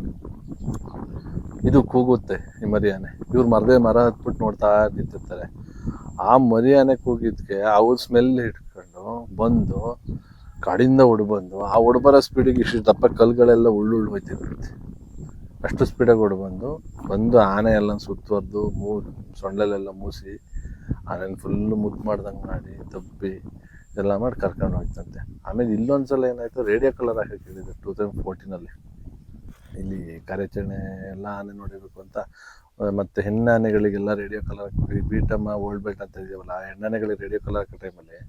ಇದು ಕೂಗುತ್ತೆ ಈ ಮರಿ ಆನೆ. ಇವ್ರು ಮರ ಹತ್ಬಿಟ್ಟು ನೋಡ್ತಾ ನಿಂತಿರ್ತಾರೆ. ಆ ಮರಿ ಆನೆ ಕೂಗಿದ್ಕೆ ಅವ್ರ ಸ್ಮೆಲ್ ಹಿಡ್ಕೊಂಡು ಬಂದು ಕಾಡಿಂದ ಬಂದು ಆ ಬರೋ ಸ್ಪೀಡಿಗೆ ಇಷ್ಟು ದಪ್ಪ ಕಲ್ಗಳೆಲ್ಲ ಉಳ್ಳು ಹೋಯ್ತಿರುತ್ತೆ. ಅಷ್ಟು ಸ್ಪೀಡಾಗಿ ಬಂದು ಆನೆ ಎಲ್ಲ ಸುತ್ತುವರೆದು ಸೊಂಡಲೆಲ್ಲ ಮೂಸಿ ಆನೆನ ಫುಲ್ಲು ಮುದ್ದು ಮಾಡ್ದಂಗೆ ಮಾಡಿ ತಪ್ಪಿ ಎಲ್ಲ ಮಾಡಿ ಕರ್ಕೊಂಡು ಹೋಯ್ತಂತೆ. ಆಮೇಲೆ ಇಲ್ಲೊಂದ್ಸಲ ಏನಾಯ್ತು, ರೇಡಿಯೋ ಕಲರ್ ಹಾಕಕ್ಕೆ ಹೇಳಿದ್ರು 2014 ಇಲ್ಲಿ ಕಾರ್ಯಾಚರಣೆ ಎಲ್ಲ ಆನೆ ನೋಡಿರ್ಬೇಕು ಅಂತ. ಮತ್ತು ಹೆಣ್ಣಾನೆಗಳಿಗೆಲ್ಲ ರೇಡಿಯೋ ಕಲರ್ ಬೀಟಮ್ಮ ಓಲ್ಡ್ ಬೆಲ್ಟ್ ಅಂತ ಇದೆಯಲ್ಲ, ಆ ಹೆಣ್ಣಾನೆಗಳಿಗೆ ರೇಡಿಯೋ ಕಲರ್ ಹಾಕೋ ಟೈಮಲ್ಲಿ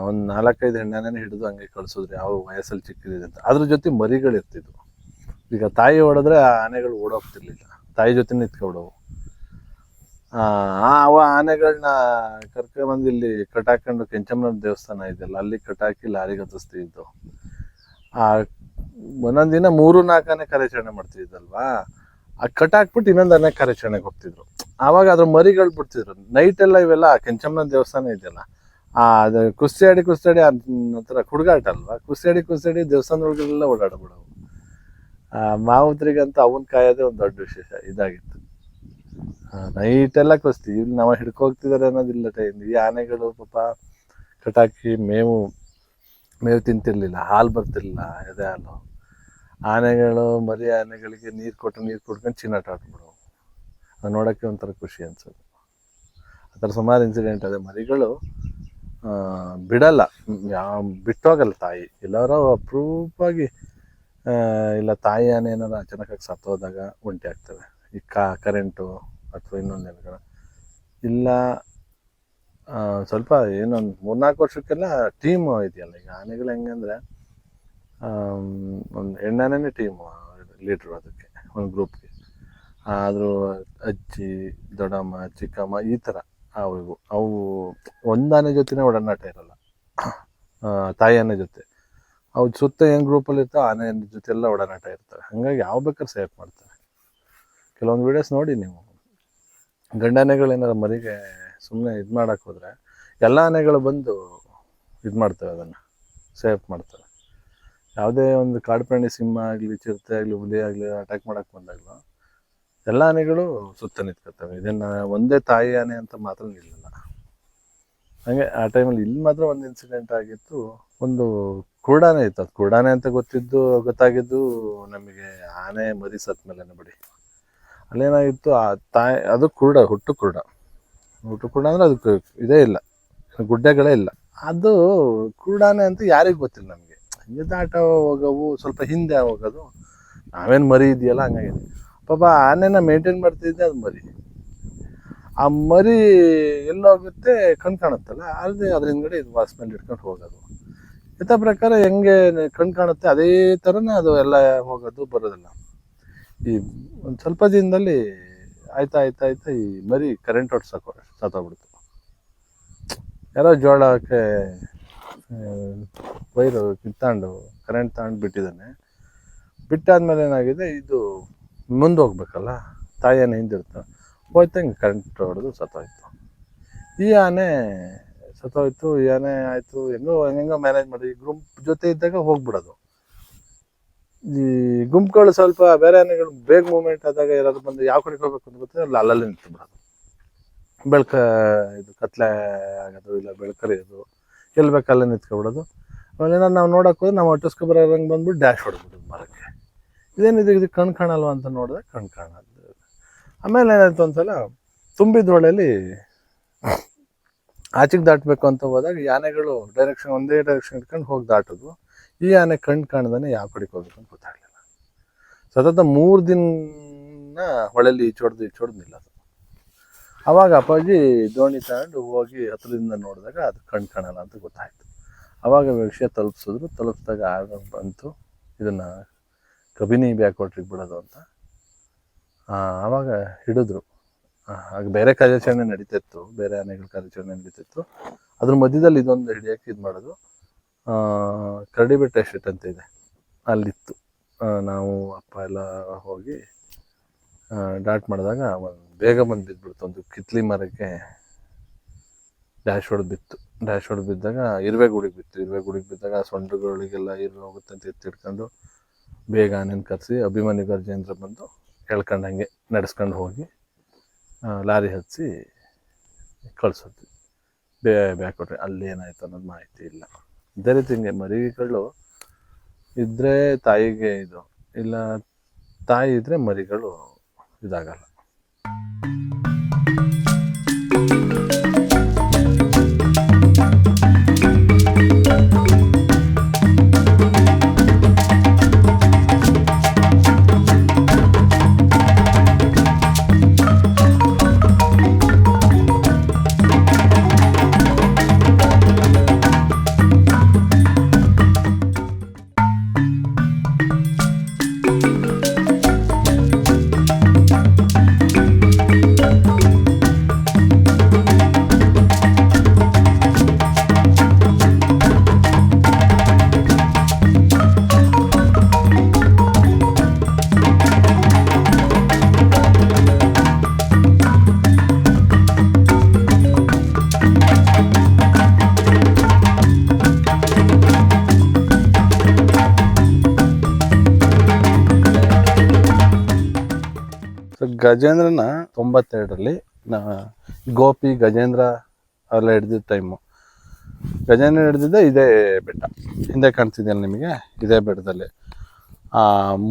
ಒಂದು 4-5 ಹೆಣ್ಣಾನೆ ಹಿಡಿದು ಹಂಗೆ ಕಳಿಸಿದ್ರು, ಯಾವ ವಯಸ್ಸಲ್ಲಿ ಚಿಕ್ಕಿದೆ ಅಂತ. ಅದ್ರ ಜೊತೆ ಮರಿಗಳಿರ್ತಿದ್ವು. ಈಗ ತಾಯಿ ಹೊಡೆದ್ರೆ ಆ ಆನೆಗಳು ಓಡೋಗ್ತಿರ್ಲಿಲ್ಲ, ತಾಯಿ ಜೊತೆ ನಿಂತ್ಕೊಬಿಡವು. ಅವ ಆನೆಗಳನ್ನ ಕರ್ಕೊಂಡ್ಬಂದು ಇಲ್ಲಿ ಕಟ್ಟಾಕೊಂಡು ಕೆಂಚಮ್ಮನ ದೇವಸ್ಥಾನ ಇದೆಯಲ್ಲ, ಅಲ್ಲಿ ಕಟ್ಟಾಕಿ ಲಾರಿಗೆ ಹತ್ತಿಸ್ತಿದ್ದು. ಒಂದೊಂದು ದಿನ 3-4 ಆನೆ ಕಾರ್ಯಾಚರಣೆ ಮಾಡ್ತಿದ್ದಲ್ವಾ, ಆ ಕಟ್ಟಾಕ್ಬಿಟ್ಟು ಇನ್ನೊಂದು ಆನೆ ಕಾರ್ಯಾಚರಣೆಗೆ ಹೋಗ್ತಿದ್ರು. ಆವಾಗ ಅದ್ರ ಮರಿಗಳು ಬಿಡ್ತಿದ್ರು. ನೈಟ್ ಎಲ್ಲ ಇವೆಲ್ಲ ಕೆಂಚಮ್ಮನ ದೇವಸ್ಥಾನ ಇದೆಯಲ್ಲ, ಅದು ಕುಸ್ತಿ ಆಡಿ ಒಂಥರ ಕುಡ್ಗಾಟ ಅಲ್ವಾ, ಕುಸ್ತಿ ಆಡಿ ದೇವಸ್ಥಾನದೊಳಗೆಲ್ಲ ಓಡಾಡ್ಬಿಡವು. ಮಾವುತ್ರಿಗಂತೂ ಅವನ್ ಕಾಯೋದೇ ಒಂದು ದೊಡ್ಡ ವಿಶೇಷ ಇದಾಗಿತ್ತು. ನೈಟ್ ಎಲ್ಲ ಕುಸ್ತಿ, ಇಲ್ಲಿ ನಾವು ಹಿಡ್ಕೋಗ್ತಿದಾರೆ ಅನ್ನೋದಿಲ್ಲ ಟೈಮ್. ಈ ಆನೆಗಳು ಪಾಪ ಕಟಾಕಿ ಮೇವು ಮೇವು ತಿಂತಿರ್ಲಿಲ್ಲ, ಹಾಲು ಬರ್ತಿರ್ಲಿಲ್ಲ, ಎದೆ ಹಾಲು. ಆನೆಗಳು ಮರಿ ಆನೆಗಳಿಗೆ ನೀರು ಕುಡ್ಕೊಂಡು ಚಿನ್ನಾಟ ಆಡ್ಬಿಡೋವು. ಅದು ನೋಡೋಕ್ಕೆ ಒಂಥರ ಖುಷಿ ಅನ್ಸೋದು. ಆ ಥರ ಸುಮಾರು ಇನ್ಸಿಡೆಂಟ್ ಅದೇ. ಮರಿಗಳು ಬಿಡಲ್ಲ, ಬಿಟ್ಟೋಗಲ್ಲ ತಾಯಿ. ಎಲ್ಲಾರೋ ಅಪರೂಪವಾಗಿ ಇಲ್ಲ ತಾಯಿ ಆನೆ ಏನಾರು ಅಚಾನಕ್ಕಾಗಿ ಸತ್ತೋದಾಗ ಒಂಟಿ ಆಗ್ತವೆ. ಈ ಕರೆಂಟು ಅಥವಾ ಇನ್ನೊಂದೇನುಗಳ ಇಲ್ಲ, ಸ್ವಲ್ಪ ಏನೊಂದು 3-4 ವರ್ಷಕ್ಕೆಲ್ಲ ಟೀಮು ಇದೆಯಲ್ಲ. ಈಗ ಆನೆಗಳು ಹೆಂಗಂದರೆ ಒಂದು ಹೆಣ್ಣಾನೇ ಟೀಮು ಲೀಡ್ರು ಅದಕ್ಕೆ, ಒಂದು ಗ್ರೂಪ್ಗೆ. ಆದರೂ ಅಜ್ಜಿ, ದೊಡ್ಡಮ್ಮ, ಚಿಕ್ಕಮ್ಮ ಈ ಥರ ಅವು ಒಂದು ಆನೆ ಜೊತೆನೇ ಒಡನಾಟ ಇರಲ್ಲ, ತಾಯಿ ಆನೆ ಜೊತೆ. ಅವು ಸುತ್ತ ಏನು ಗ್ರೂಪಲ್ಲಿ ಇರ್ತಾವೆ ಆನೆ ಜೊತೆ ಎಲ್ಲ ಒಡನಾಟ ಇರ್ತವೆ. ಹಾಗಾಗಿ ಯಾವ ಬೇಕಾದ್ರೆ ಸೇಫ್ ಮಾಡ್ತಾರೆ. ಕೆಲವೊಂದು ವೀಡಿಯೋಸ್ ನೋಡಿ ನೀವು, ಗಂಡಾನೆಗಳು ಏನಾದ್ರು ಮರಿಗೆ ಸುಮ್ಮನೆ ಇದು ಮಾಡೋಕ್ಕೆ ಹೋದರೆ ಎಲ್ಲ ಆನೆಗಳು ಬಂದು ಇದು ಮಾಡ್ತವೆ, ಅದನ್ನು ಸೇಫ್ ಮಾಡ್ತವೆ. ಯಾವುದೇ ಒಂದು ಕಾಡು ಪ್ರಾಣಿ, ಸಿಂಹ ಆಗಲಿ, ಚಿರತೆ ಆಗಲಿ, ಹುಲಿ ಆಗಲಿ ಅಟ್ಯಾಕ್ ಮಾಡೋಕ್ಕೆ ಬಂದಾಗಲೂ ಎಲ್ಲ ಆನೆಗಳು ಸುತ್ತ ನಿಂತ್ಕೊತವೆ. ಇದನ್ನು ಒಂದೇ ತಾಯಿ ಆನೆ ಅಂತ ಮಾತ್ರ ನಿಲ್ಲಿಲ್ಲ. ಹಾಗೆ ಆ ಟೈಮಲ್ಲಿ ಇಲ್ಲಿ ಮಾತ್ರ ಒಂದು ಇನ್ಸಿಡೆಂಟ್ ಆಗಿತ್ತು. ಒಂದು ಕುರುಡಾನೆ ಇತ್ತು. ಅದು ಕುರುಡಾನೆ ಅಂತ ಗೊತ್ತಾಗಿದ್ದು ನಮಗೆ ಆನೆ ಮರಿ ಸತ್ತ ಮೇಲೆ ಬಿಡಿ. ಅಲ್ಲೇನಾಗಿತ್ತು, ಆ ತಾಯಿ ಅದು ಹುಟ್ಟು ಕುರುಡ ಅಂದರೆ ಅದಕ್ಕೆ ಇದೇ ಇಲ್ಲ, ಗುಡ್ಡೆಗಳೇ ಇಲ್ಲ. ಅದು ಕುರುಡಾನೆ ಅಂತ ಯಾರಿಗೂ ಗೊತ್ತಿಲ್ಲ ನಮಗೆ. ಹಿಂಗೆ ದಾಟ ಹೋಗೋವು, ಸ್ವಲ್ಪ ಹಿಂದೆ ಹೋಗೋದು. ನಾವೇನು ಮರಿ ಇದೆಯಲ್ಲ ಹಂಗಾಗಿದೆ. ಪಾಪ ಆನೆನ ಮೇಂಟೈನ್ ಮಾಡ್ತಿದ್ದೆ, ಅದು ಮರಿ. ಆ ಮರಿ ಎಲ್ಲೋಗುತ್ತೆ ಕಾಣುತ್ತಲ್ಲ, ಅದ್ರ ಹಿಂದ್ಗಡೆ ಇದು ವಾಚ್ಮೆನ್ ಇಟ್ಕೊಂಡು ಹೋಗೋದು. ಇಂಥ ಪ್ರಕಾರ ಹೆಂಗೆ ಕಾಣುತ್ತೆ ಅದೇ ಥರನೇ ಅದು ಎಲ್ಲ ಹೋಗೋದು ಬರೋದಿಲ್ಲ. ಈ ಒಂದು ಸ್ವಲ್ಪ ದಿನದಲ್ಲಿ ಆಯ್ತಾ ಈ ಮರಿ ಕರೆಂಟ್ ಹೊಟ್ಟು ಸತ್ತೋಗ್ಬಿಡ್ತು. ಯಾರೋ ಜೋಳಕ್ಕೆ ವೈರು ಕಿತ್ತಾಂಡು ಕರೆಂಟ್ ತಗೊಂಡು ಬಿಟ್ಟಿದ್ದಾನೆ. ಬಿಟ್ಟಾದ್ಮೇಲೆ ಏನಾಗಿದೆ, ಇದು ಮುಂದೆ ಹೋಗ್ಬೇಕಲ್ಲ, ತಾಯಿ ಆನೆ ಹಿಂದಿರ್ತಾವೆ, ಹೋಯ್ತು, ಹಿಂಗೆ ಕರೆಂಟ್ ಹೊಡೆದು ಸತ್ತೋಯ್ತು. ಈ ಆನೆ ಸತ್ತೋಯ್ತು. ಈ ಆನೆ ಆಯಿತು, ಹೆಂಗೋ ಮ್ಯಾನೇಜ್ ಮಾಡಿ ಗುಂಪು ಜೊತೆ ಇದ್ದಾಗ ಹೋಗ್ಬಿಡೋದು. ಈ ಗುಂಪುಗಳು ಸ್ವಲ್ಪ ಬೇರೆ ಆನೆಗಳು ಬೇಗ ಮೂವ್ಮೆಂಟ್ ಆದಾಗ ಯಾರಾದ್ರು ಬಂದು ಯಾವ ಕಡೆಗೆ ಹೋಗ್ಬೇಕು ಅಂತ ಗೊತ್ತಿಲ್ಲ, ಅಲ್ಲಲ್ಲಿ ನಿಂತು ಬಿಡೋದು. ಇದು ಕತ್ಲೆ ಆಗೋದು, ಇಲ್ಲ ಬೆಳಕರಿಯೋದು, ಎಲ್ಲಿ ಬೇಕಲ್ಲೇ ನಿಂತ್ಕೊಬಿಡೋದು. ಆಮೇಲೆ ಏನಾದ್ರು ನಾವು ನೋಡೋಕೆ ಹೋದ್ರೆ ನಾವು ಅಟ್ಟಿಸ್ಕೊಬರೋಂಗೆ ಬಂದ್ಬಿಟ್ಟು ಡ್ಯಾಶ್ ಹೊಡೆದ್ಬಿಡೋದು ಮರಕ್ಕೆ. ಇದೇನಿದೆ, ಇದು ಕಣ್ ಕಾಣಲ್ವ ಅಂತ ನೋಡಿದ್ರೆ ಕಣ್ ಕಾಣೋದು. ಆಮೇಲೆ ಏನಾಯ್ತು, ಒಂದ್ಸಲ ತುಂಬಿದ ಹೊಳೆಯಲ್ಲಿ ಆಚೆಗೆ ದಾಟಬೇಕು ಅಂತ ಹೋದಾಗ ಈ ಆನೆಗಳು ಒಂದೇ ಡೈರೆಕ್ಷನ್ ಇಟ್ಕೊಂಡು ಹೋಗಿ ದಾಟೋದು. ಈ ಆನೆ ಕಾಣ್ದಾನೆ ಯಾವ ಕಡೆಗೆ ಹೋಗ್ಬೇಕು ಅಂತ ಗೊತ್ತಾಗಲಿಲ್ಲ. ಸತತ 3 ದಿನ ಹೊಳೆಯಲ್ಲಿ ಈಚೋಡ್ದು ನಿಲ್ಲೋದು. ಅವಾಗ ಅಪ್ಪಾಜಿ ದೋಣಿ ತಗೊಂಡು ಹೋಗಿ ಹತ್ರದಿಂದ ನೋಡಿದಾಗ ಅದು ಕಾಣಲ್ಲ ಅಂತ ಗೊತ್ತಾಯ್ತು. ಅವಾಗ ವಿಷಯ ತಲುಪಿಸಿದಾಗ ಆಗ ಬಂತು ಇದನ್ನು ಕಬಿನಿ ಬ್ಯಾಕ್ವಾಟ್ರಿಗೆ ಬಿಡೋದು ಅಂತ. ಆವಾಗ ಹಿಡಿದ್ರು. ಆಗ ಬೇರೆ ಕಾರ್ಯಾಚರಣೆ ನಡೀತಿತ್ತು, ಬೇರೆ ಆನೆಗಳ ಕಾರ್ಯಾಚರಣೆ ನಡೀತಿತ್ತು. ಅದ್ರ ಮಧ್ಯದಲ್ಲಿ ಇದೊಂದು ಹಿಡಿಯೋಕ್ಕೆ ಇದು ಮಾಡೋದು. ಕರಡಿಬೆಟ್ಟ ಎಸ್ಟೇಟ್ ಅಂತ ಇದೆ, ಅಲ್ಲಿತ್ತು. ನಾವು ಅಪ್ಪ ಎಲ್ಲ ಹೋಗಿ ಡಾಟ್ ಮಾಡಿದಾಗ ಬೇಗ ಬಂದು ಬಿದ್ದುಬಿಡ್ತು. ಒಂದು ಕಿತ್ಲಿ ಮರಕ್ಕೆ ಡ್ಯಾಶ್ ಹೊಡೆದು ಬಿದ್ದಾಗ ಇರುವೆ ಗುಡಿಗೆ ಬಿದ್ದಾಗ ಸೊಂಡುಗಳಿಗೆಲ್ಲ ಇರುವೆ ಹೋಗುತ್ತೆ ಅಂತ ಎತ್ತಿಡ್ಕೊಂಡು ಬೇಗ ಆನೆನ ಕರೆಸಿ ಅಭಿಮನ್ಯು ಗರ್ಜೇಂದ್ರ ಬಂದು ಹೇಳ್ಕೊಂಡಂಗೆ ನಡೆಸ್ಕೊಂಡು ಹೋಗಿ ಲಾರಿ ಹತ್ತಿಸಿ ಕಳಿಸೋದು. ಬ್ಯಾಕ್ವಾಟ್ರಿ ಅಲ್ಲಿ ಏನಾಯ್ತು ಅನ್ನೋದು ಮಾಹಿತಿ ಇಲ್ಲ. ಇದೇ ರೀತಿ ಹಿಂಗೆ ಮರಿಗಳು ಇದ್ದರೆ ತಾಯಿಗೆ ಇದು, ಇಲ್ಲ ತಾಯಿ ಇದ್ದರೆ ಮರಿಗಳು ಇದಾಗಲ್ಲ. ಗಜೇಂದ್ರನ 92ರಲ್ಲಿ ಗೋಪಿ ಗಜೇಂದ್ರ ಅವೆಲ್ಲ ಹಿಡ್ದಿದ್ದ ಟೈಮು. ಗಜೇಂದ್ರ ಹಿಡ್ದಿದ್ದೆ ಇದೇ ಬೆಟ್ಟ, ಹಿಂದೆ ಕಾಣ್ತಿದೆಯಲ್ಲ ನಿಮಗೆ, ಇದೇ ಬೆಟ್ಟದಲ್ಲಿ.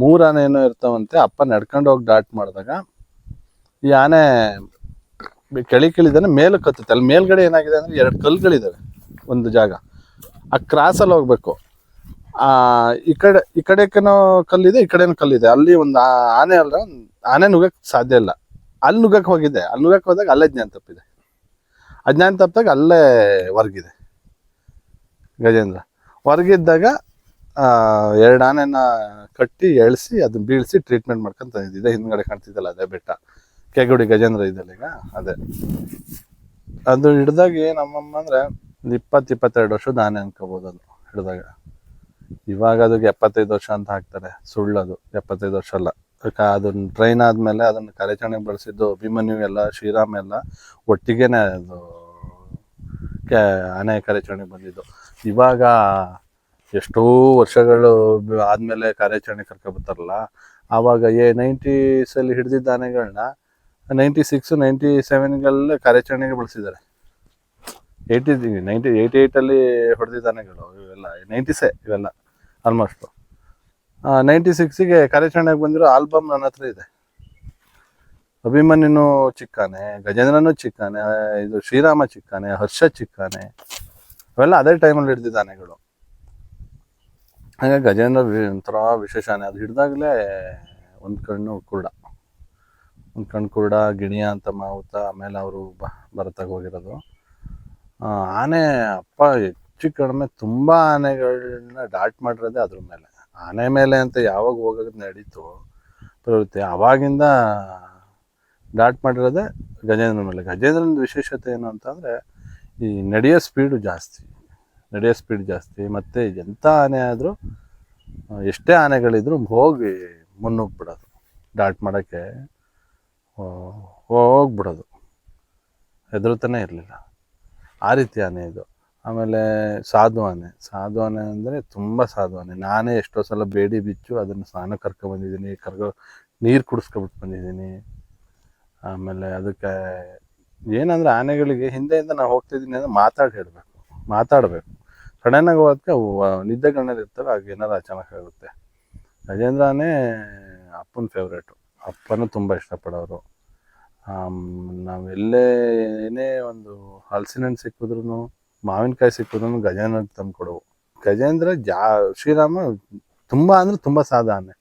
3 ಆನೆ ಏನೋ ಇರ್ತಾವಂತೆ. ಅಪ್ಪ ನಡ್ಕೊಂಡು ಹೋಗಿ ಡಾಟ್ ಮಾಡಿದಾಗ ಈ ಆನೆ ಕೆಳಿದಾನೆ, ಮೇಲಕ್ಕೆ ಹತ್ತುತ್ತೆ. ಅಲ್ಲಿ ಮೇಲ್ಗಡೆ ಏನಾಗಿದೆ ಅಂದರೆ 2 ಕಲ್ಲುಗಳಿದ್ದಾವೆ ಒಂದು ಜಾಗ, ಆ ಕ್ರಾಸಲ್ಲಿ ಹೋಗ್ಬೇಕು. ಈ ಕಡೆಕೇನೋ ಕಲ್ಲಿದೆ, ಈ ಕಡೆನೋ ಕಲ್ಲಿದೆ. ಅಲ್ಲಿ ಒಂದು ಆನೆ ಅಲ್ಲ, ಆನೆ ನುಗ್ಗಕ್ಕೆ ಸಾಧ್ಯ ಇಲ್ಲ. ಅಲ್ಲಿ ನುಗ್ಗಕ್ಕೆ ಹೋಗಿದ್ದೆ, ಅಲ್ಲಿ ನುಗ್ಗಕ್ಕೆ ಹೋದಾಗ ಅಲ್ಲೇ ಜ್ಞಾನ ತಪ್ಪಿದೆ. ಅಜ್ಞಾನ ತಪ್ಪಿದಾಗ ಅಲ್ಲೇ ಹೊರಗಿದೆ ಗಜೇಂದ್ರ. ಹೊರಗಿದ್ದಾಗ 2 ಆನೆನ ಕಟ್ಟಿ ಎಳ್ಸಿ ಅದನ್ನ ಬೀಳಿಸಿ ಟ್ರೀಟ್ಮೆಂಟ್ ಮಾಡ್ಕೊಂತ ತಂದಿದ್ದೆ. ಹಿಂದ್ಗಡೆ ಕಾಣ್ತಿದ್ದಲ್ಲ ಅದೇ ಬೆಟ್ಟ, ಕೆಗುಡಿ ಗಜೇಂದ್ರ ಇದೆಲ್ಲ ಈಗ ಅದೇ. ಅದು ಹಿಡ್ದಾಗ ನಮ್ಮಮ್ಮ ಅಂದರೆ ಒಂದು 20-22 ವರ್ಷದ ಆನೆ ಅನ್ಕೋಬೋದು ಅದು ಹಿಡ್ದಾಗ. ಇವಾಗ ಅದಕ್ಕೆ 75 ವರ್ಷ ಅಂತ ಹಾಕ್ತಾರೆ, ಸುಳ್ಳದು. 75 ವರ್ಷ ಅಲ್ಲ. ಅದನ್ನ ಟ್ರೈನ್ ಆದಮೇಲೆ ಅದನ್ನು ಕಾರ್ಯಾಚರಣೆಗೆ ಬಳಸಿದ್ದು ಅಭಿಮನ್ಯು ಎಲ್ಲ, ಶ್ರೀರಾಮ್ ಎಲ್ಲ ಒಟ್ಟಿಗೆನೆ ಅದು ಆನೆ ಕಾರ್ಯಾಚರಣೆಗೆ ಬಂದಿದ್ದು. ಇವಾಗ ಎಷ್ಟೋ ವರ್ಷಗಳು ಆದಮೇಲೆ ಕಾರ್ಯಾಚರಣೆ ಕರ್ಕೊಬರ್ತಾರಲ್ಲ, ಆವಾಗ 90s ಹಿಡ್ದಿದ್ದ ಆನೆಗಳನ್ನ 96, 97 ಕಾರ್ಯಾಚರಣೆಗೆ ಬಳಸಿದ್ದಾರೆ. 88 ಹೊಡೆದಿದ್ದ ಆನೆಗಳು ಇವೆಲ್ಲ 90s ಇವೆಲ್ಲ ಆಲ್ಮೋಸ್ಟು. 96ಗೆ ಕಾರ್ಯಾಚರಣೆಗೆ ಬಂದಿರೋ ಆಲ್ಬಮ್ ನನ್ನ ಹತ್ರ ಇದೆ. ಅಭಿಮನ್ಯುನು ಚಿಕ್ಕಾನೆ, ಗಜೇಂದ್ರನೂ ಚಿಕ್ಕಾನೆ, ಇದು ಶ್ರೀರಾಮ ಚಿಕ್ಕಾನೆ, ಹರ್ಷ ಚಿಕ್ಕಾನೆ, ಅವೆಲ್ಲ ಅದೇ ಟೈಮಲ್ಲಿ ಹಿಡ್ದಿದ್ದ ಆನೆಗಳು. ಹಾಗಾಗಿ ಗಜೇಂದ್ರ ಒಂಥರ ವಿಶೇಷ ಆನೆ. ಅದು ಹಿಡ್ದಾಗಲೇ ಒಂದು ಕಣ್ಣು ಕುರುಡ, ಗಿಣಿಯ ಅಂತ ಮಾವುತ, ಆಮೇಲೆ ಅವರು ಭರತಾಗ ಹೋಗಿರೋದು. ಆನೆ ಅಪ್ಪ ಹೆಚ್ಚು ಕಡಿಮೆ ತುಂಬ ಆನೆಗಳನ್ನ ಡಾಟ್ ಮಾಡಿರೋದೇ ಅದ್ರ ಮೇಲೆ. ಆನೆ ಮೇಲೆ ಅಂತ ಯಾವಾಗ ಹೋಗೋದು ನಡೀತು ಪ್ರವೃತ್ತಿ, ಆವಾಗಿಂದ ಡಾಟ್ ಮಾಡಿರೋದೇ ಗಜೇಂದ್ರ ಮೇಲೆ. ಗಜೇಂದ್ರನ ವಿಶೇಷತೆ ಏನು ಅಂತಂದರೆ ಈ ನಡೆಯೋ ಸ್ಪೀಡ್ ಜಾಸ್ತಿ, ಮತ್ತು ಎಂಥ ಆನೆ ಆದರೂ ಎಷ್ಟೇ ಆನೆಗಳಿದ್ರು ಹೋಗಿ ಮುನ್ನುಗ್ಬಿಡೋದು, ಡಾಟ್ ಮಾಡೋಕ್ಕೆ ಹೋಗ್ಬಿಡೋದು, ಹೆದರ್ತಾನೆ ಇರಲಿಲ್ಲ. ಆ ರೀತಿ ಆನೆ ಇದು. ಆಮೇಲೆ ಸಾಧು ಆನೆ ಅಂದರೆ ತುಂಬ ಸಾಧು ಆನೆ. ನಾನೇ ಎಷ್ಟೋ ಸಲ ಬೇಡಿ ಬಿಚ್ಚು ಅದನ್ನು ಸ್ನಾನ ಕರ್ಕೊಬಂದಿದ್ದೀನಿ, ನೀರು ಕುಡಿಸ್ಕೊಬಿಟ್ಟು ಬಂದಿದ್ದೀನಿ. ಆಮೇಲೆ ಅದಕ್ಕೆ ಏನಂದರೆ ಆನೆಗಳಿಗೆ ಹಿಂದೆಯಿಂದ ನಾವು ಹೋಗ್ತಿದ್ದೀನಿ ಅಂದರೆ ಮಾತಾಡಬೇಕು. ಸಡನ್ನಾಗಿ ಹೋಗೋದಕ್ಕೆ ನಿದ್ದೆ ಗಣ್ಣಲ್ಲಿ ಇರ್ತವೆ, ಆಗ ಏನಾರು ಅಚಾನಕ್ ಆಗುತ್ತೆ. ಗಜೇಂದ್ರ ಆನೆ ಅಪ್ಪನ ಫೇವ್ರೇಟು, ಅಪ್ಪನೂ ತುಂಬ ಇಷ್ಟಪಡೋರು. ನಾವೆಲ್ಲೇ ಏನೇ ಒಂದು ಹಲಸಿನ ಹಣ್ಣು ಸಿಕ್ಕಿದ್ರು, ಮಾವಿನಕಾಯಿ ಸಿಕ್ಕಿದ್ರು ಗಜೇಂದ್ರ ತಂದು ಕೊಡವು. ಗಜೇಂದ್ರ ಶ್ರೀರಾಮ ತುಂಬ ಅಂದರೆ ತುಂಬ ಸಾದ ಆನೆ.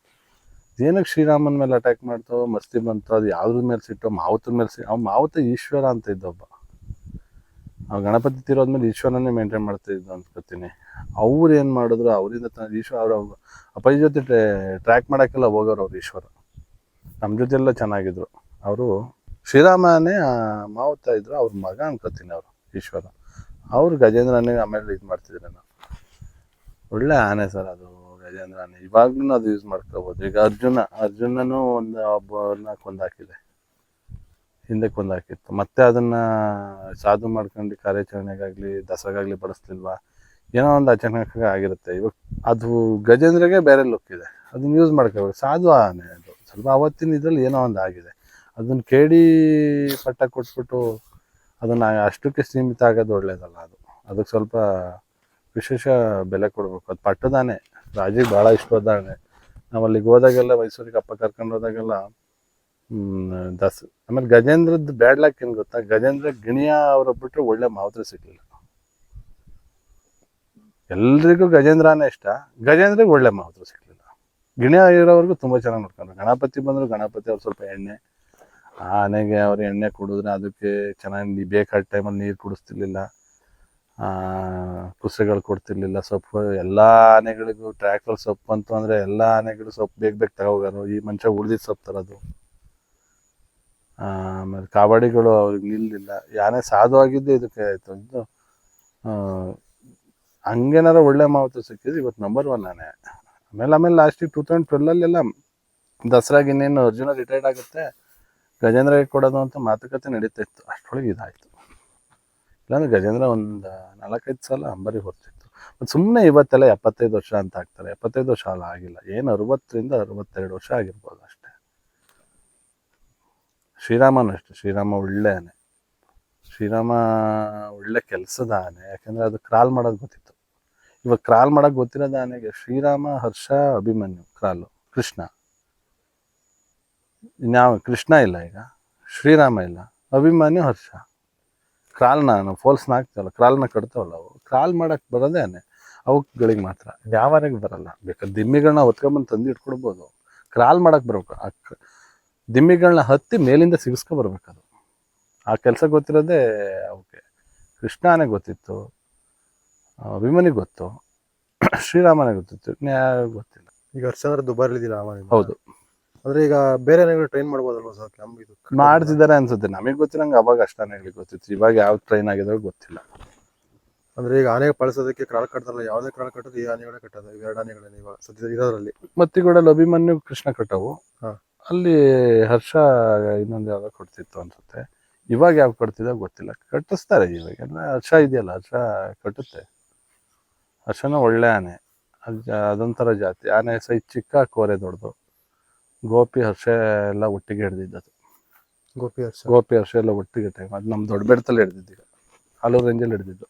ಏನಕ್ಕೆ ಶ್ರೀರಾಮನ ಮೇಲೆ ಅಟ್ಯಾಕ್ ಮಾಡ್ತೋ, ಮಸ್ತಿ ಬಂತು, ಅದು ಯಾವ್ದ್ರ ಮೇಲೆ ಸಿಟ್ಟೋ, ಮಾವುತನ ಮೇಲೆ ಮಾವುತ ಈಶ್ವರ ಅಂತ ಇದ್ದೊಬ್ಬ. ಗಣಪತಿ ತಿರೋದ್ಮೇಲೆ ಈಶ್ವರನೇ ಮೇಂಟೈನ್ ಮಾಡ್ತಿದ್ದು ಅನ್ಕೋತೀನಿ. ಅವ್ರು ಏನು ಮಾಡಿದ್ರು, ಅವರಿಂದ ಈಶ್ವರ ಅವ್ರ ಅಪ್ಪಾಜಿ ಜೊತೆ ಟ್ರ್ಯಾಕ್ ಮಾಡೋಕ್ಕೆಲ್ಲ ಹೋಗೋರು ಅವ್ರು ಈಶ್ವರ. ನಮ್ಮ ಜೊತೆ ಎಲ್ಲ ಚೆನ್ನಾಗಿದ್ರು ಅವರು. ಶ್ರೀರಾಮನೇ ಮಾವುತ ಇದ್ರು, ಅವ್ರ ಮಗ ಅನ್ಕೋತೀನಿ ಅವರು ಈಶ್ವರ. ಅವ್ರು ಗಜೇಂದ್ರನೇ ಆಮೇಲೆ ಇದು ಮಾಡ್ತಿದ್ರು. ನಾವು ಒಳ್ಳೆ ಆನೆ ಸರ್ ಅದು ಗಜೇಂದ್ರ ಆನೆ. ಇವಾಗ್ಲೂ ಅದು ಯೂಸ್ ಮಾಡ್ಕೋಬೋದು. ಈಗ ಅರ್ಜುನನೂ ಒಬ್ಬರನ್ನ ಕೊಂದಾಕಿದೆ, ಹಿಂದೆ ಕೊಂದಾಕಿತ್ತು. ಮತ್ತೆ ಅದನ್ನು ಸಾಧು ಮಾಡ್ಕೊಂಡು ಕಾರ್ಯಾಚರಣೆಗಾಗಲಿ ದಸರಾಗಾಗಲಿ ಬಳಸ್ತಿಲ್ವಾ, ಏನೋ ಒಂದು ಅಚಾನಕ ಆಗಿರುತ್ತೆ. ಇವಾಗ ಅದು ಗಜೇಂದ್ರಗೆ ಬೇರೆ ಲುಕ್ ಇದೆ, ಅದನ್ನ ಯೂಸ್ ಮಾಡ್ಕೋಬೇಕು. ಸಾಧು ಆನೆ ಅದು ಸ್ವಲ್ಪ ಅವತ್ತಿನ ಇದರಲ್ಲಿ ಏನೋ ಒಂದು ಆಗಿದೆ. ಅದನ್ನು ಕೇಳಿ ಪಟ್ಟ ಕೊಟ್ಬಿಟ್ಟು ಅದನ್ನು ಅಷ್ಟಕ್ಕೆ ಸೀಮಿತ ಆಗೋದು ಒಳ್ಳೇದಲ್ಲ. ಅದಕ್ಕೆ ಸ್ವಲ್ಪ ವಿಶೇಷ ಬೆಲೆ ಕೊಡಬೇಕು. ಅದು ಪಟ್ಟದಾನೆ, ರಾಜಿಗೆ ಭಾಳ ಇಷ್ಟವಾದ ಆನೆ. ನಾವು ಅಲ್ಲಿಗೆ ಹೋದಾಗೆಲ್ಲ, ಮೈಸೂರಿಗೆ ಅಪ್ಪ ಕರ್ಕೊಂಡು ಹೋದಾಗೆಲ್ಲ ಆಮೇಲೆ ಗಜೇಂದ್ರದ್ದು ಬ್ಯಾಡ್ ಲಕ್ ಏನು ಗೊತ್ತಾ, ಗಜೇಂದ್ರ ಗಿಣಿಯ ಅವ್ರು ಬಿಟ್ಟರೆ ಒಳ್ಳೆ ಮಾವುತರು ಸಿಗಲಿಲ್ಲ. ಎಲ್ರಿಗೂ ಗಜೇಂದ್ರನೇ ಇಷ್ಟ, ಗಜೇಂದ್ರಿಗೆ ಒಳ್ಳೆ ಮಾವುತರು ಸಿಗಲಿಲ್ಲ. ಗಿಣಿಯ ಇರೋವರೆಗೂ ತುಂಬ ಚೆನ್ನಾಗಿ ನೋಡ್ಕೊಂಡ್ರು. ಗಣಪತಿ ಬಂದರು, ಗಣಪತಿ ಅವ್ರು ಸ್ವಲ್ಪ ಎಣ್ಣೆ, ಆನೆಗೆ ಅವ್ರು ಎಣ್ಣೆ ಕುಡಿದ್ರೆ ಅದಕ್ಕೆ ಚೆನ್ನಾಗಿ ಬೇಕಾದ ಟೈಮಲ್ಲಿ ನೀರು ಕುಡಿಸ್ತಿರ್ಲಿಲ್ಲ, ಕುಸೆಗಳು ಕೊಡ್ತಿರ್ಲಿಲ್ಲ, ಸೊಪ್ಪು. ಎಲ್ಲ ಆನೆಗಳಿಗೂ ಟ್ರ್ಯಾಕ್ಟರ್ ಸೊಪ್ಪು ಅಂತು ಅಂದರೆ ಎಲ್ಲ ಆನೆಗಳು ಸೊಪ್ಪು ಬೇಗ ತಗೋಗಾರು. ಈ ಮನುಷ್ಯ ಉಳ್ದಿದ್ದು ಸೊಪ್ಪು ತರೋದು. ಆಮೇಲೆ ಕಾವಡಿಗಳು ಅವ್ರಿಗೆ ನಿಲ್ಲಿಲ್ಲ. ಯಾನೆ ಸಾಧುವಾಗಿದ್ದು ಇದಕ್ಕೆ ಆಯಿತು. ಇದು ಹಂಗೇನಾರ ಒಳ್ಳೆ ಮಾವತ್ತು ಸಿಕ್ಕಿದ್ರೆ ಇವತ್ತು ನಂಬರ್ 1 ಆನೆ. ಆಮೇಲೆ ಲಾಸ್ಟಿಗೆ 2012 ದಸರಾಗೆ ಇನ್ನೇನು ಅರ್ಜುನ ರಿಟೈರ್ಡ್ ಆಗುತ್ತೆ, ಗಜೇಂದ್ರಗೆ ಕೊಡೋದು ಅಂತ ಮಾತುಕತೆ ನಡೀತಾ ಇತ್ತು. ಅಷ್ಟರೊಳಗೆ ಇದಾಯಿತು. ಇಲ್ಲಾಂದ್ರೆ ಗಜೇಂದ್ರ ಒಂದು 4-5 ಸಲ ಅಂಬರಿ ಹೊರ್ತಿತ್ತು. ಮತ್ತು ಸುಮ್ಮನೆ ಇವತ್ತೆಲ್ಲ 75 ವರ್ಷ ಅಂತ ಹಾಕ್ತಾರೆ. 75 ವರ್ಷ ಅಲ್ಲ, ಆಗಿಲ್ಲ. ಏನು 60ರಿಂದ 62 ವರ್ಷ ಆಗಿರ್ಬೋದು ಅಷ್ಟೇ. ಶ್ರೀರಾಮನೂ ಅಷ್ಟೇ, ಶ್ರೀರಾಮ ಒಳ್ಳೆ ಆನೆ. ಶ್ರೀರಾಮ ಒಳ್ಳೆ ಕೆಲಸದ ಆನೆ, ಯಾಕಂದ್ರೆ ಅದು ಕ್ರಾಲ್ ಮಾಡೋದು ಗೊತ್ತಿತ್ತು. ಇವಾಗ ಕ್ರಾಲ್ ಮಾಡೋಕೆ ಗೊತ್ತಿರೋದು ಆನೆಗೆ ಶ್ರೀರಾಮ, ಹರ್ಷ, ಅಭಿಮನ್ಯು ಕ್ರಾಲು, ಕೃಷ್ಣ. ಇನ್ಯಾವ ಕೃಷ್ಣ ಇಲ್ಲ, ಈಗ ಶ್ರೀರಾಮ ಇಲ್ಲ, ಅಭಿಮನ್ಯು, ಹರ್ಷ. ಕ್ರಾಲ್ನ ನಾವು ಫೋಲ್ಸ್ನ ಹಾಕ್ತಾವಲ್ಲ, ಕ್ರಾಲ್ನ ಕಟ್ತಾವಲ್ಲ, ಅವು ಕ್ರಾಲ್ ಮಾಡಕ್ಕೆ ಬರೋದೇ ಆನೆ ಅವುಗಳಿಗೆ ಮಾತ್ರ. ಯಾವಾರಿಗೆ ಬರಲ್ಲ. ಬೇಕಾದ್ರೆ ದಿಮ್ಮಿಗಳನ್ನ ಹೊತ್ಕೊಂಬಂದು ತಂದು ಇಟ್ಕೊಡ್ಬೋದು. ಕ್ರಾಲ್ ಮಾಡಕ್ಕೆ ಬರ್ಬೇಕು. ದಿಮ್ಮಿಗಳನ್ನ ಹತ್ತಿ ಮೇಲಿಂದ ಸಿಗಿಸ್ಕೊ ಬರ್ಬೇಕದು. ಆ ಕೆಲಸ ಗೊತ್ತಿರೋದೇ ಅವಕ್ಕೆ. ಕೃಷ್ಣ ಆನೆ ಗೊತ್ತಿತ್ತು, ಅಭಿಮನ್ಯು ಗೊತ್ತು, ಶ್ರೀರಾಮನೇ ಗೊತ್ತಿತ್ತು, ಗೊತ್ತಿಲ್ಲ. ಈಗ ಹರ್ಷಂದ್ರ ದುಬಾರಿ ಇದಿಲ್ಲ ಆವಾಗಿಂದ. ಹೌದು, ಅಂದ್ರೆ ಈಗ ಬೇರೆ ಆನೆಗಳು ಟ್ರೈನ್ ಮಾಡ್ಬೋದಲ್ವಾ ಸರ್? ನಮ್ಗೆ ಇದು ಮಾಡ್ತಿದ್ದಾರೆ ಅನ್ಸುತ್ತೆ. ನಮಗೆ ಗೊತ್ತಿರಂಗೆ ಅವಾಗ ಅಷ್ಟು ಆನೆಗಳಿಗೆ ಗೊತ್ತಿತ್ತು. ಇವಾಗ ಯಾವ ಟ್ರೈನ್ ಆಗಿದಾವೆ ಗೊತ್ತಿಲ್ಲ. ಅಂದ್ರೆ ಈಗ ಆನೆ ಪಳಿಸೋದಕ್ಕೆ ಕ್ರಾಲ್ ಕಟ್ತಾರಲ್ಲ, ಯಾವುದೇ ಕ್ರಾಲ್ ಕಟ್ಟೋದು ಈ ಆನೆಗಳೇ ಕಟ್ಟೋದು, ಇವೆರಡು ಆನೆಗಳನ್ನ ಇವಾಗ ಸದ್ಯ ಇರೋದ್ರಲ್ಲಿ. ಮತ್ತಿಗೂಡಲ್ಲಿ ಅಭಿಮನ್ಯು, ಕೃಷ್ಣ ಕಟ್ಟವು. ಹಾ. ಅಲ್ಲಿ ಹರ್ಷ ಇನ್ನೊಂದು ಯಾವ್ದೋ ಕೊಡ್ತಿತ್ತು ಅನ್ಸುತ್ತೆ. ಇವಾಗ ಯಾವ ಕಟ್ತಿದ್ದ ಗೊತ್ತಿಲ್ಲ. ಕಟ್ಟಿಸ್ತಾರೆ ಇವಾಗ. ಹರ್ಷ ಇದೆಯಲ್ಲ, ಹರ್ಷ ಕಟ್ಟುತ್ತೆ. ಹರ್ಷನ ಒಳ್ಳೆ ಆನೆ. ಅದೊಂಥರ ಜಾತಿ ಆನೆ. ಸೈಜ್ ಚಿಕ್ಕ, ಕೋರೆ ದೊಡ್ಡದು. ಗೋಪಿ, ಹರ್ಷ ಎಲ್ಲ ಒಟ್ಟಿಗೆ ಹಿಡ್ದಿದ್ದದು. ಗೋಪಿ ಹರ್ಷ ಎಲ್ಲ ಒಟ್ಟಿಗೆ ಟೈಮ್. ಅದು ನಮ್ಮ ದೊಡ್ಡ ಬೆಟ್ಟದಲ್ಲಿ ಹಿಡ್ದಿದ್ದೀಗ, ಹಲವು ರೇಂಜಲ್ಲಿ ಹಿಡ್ದಿದ್ದು.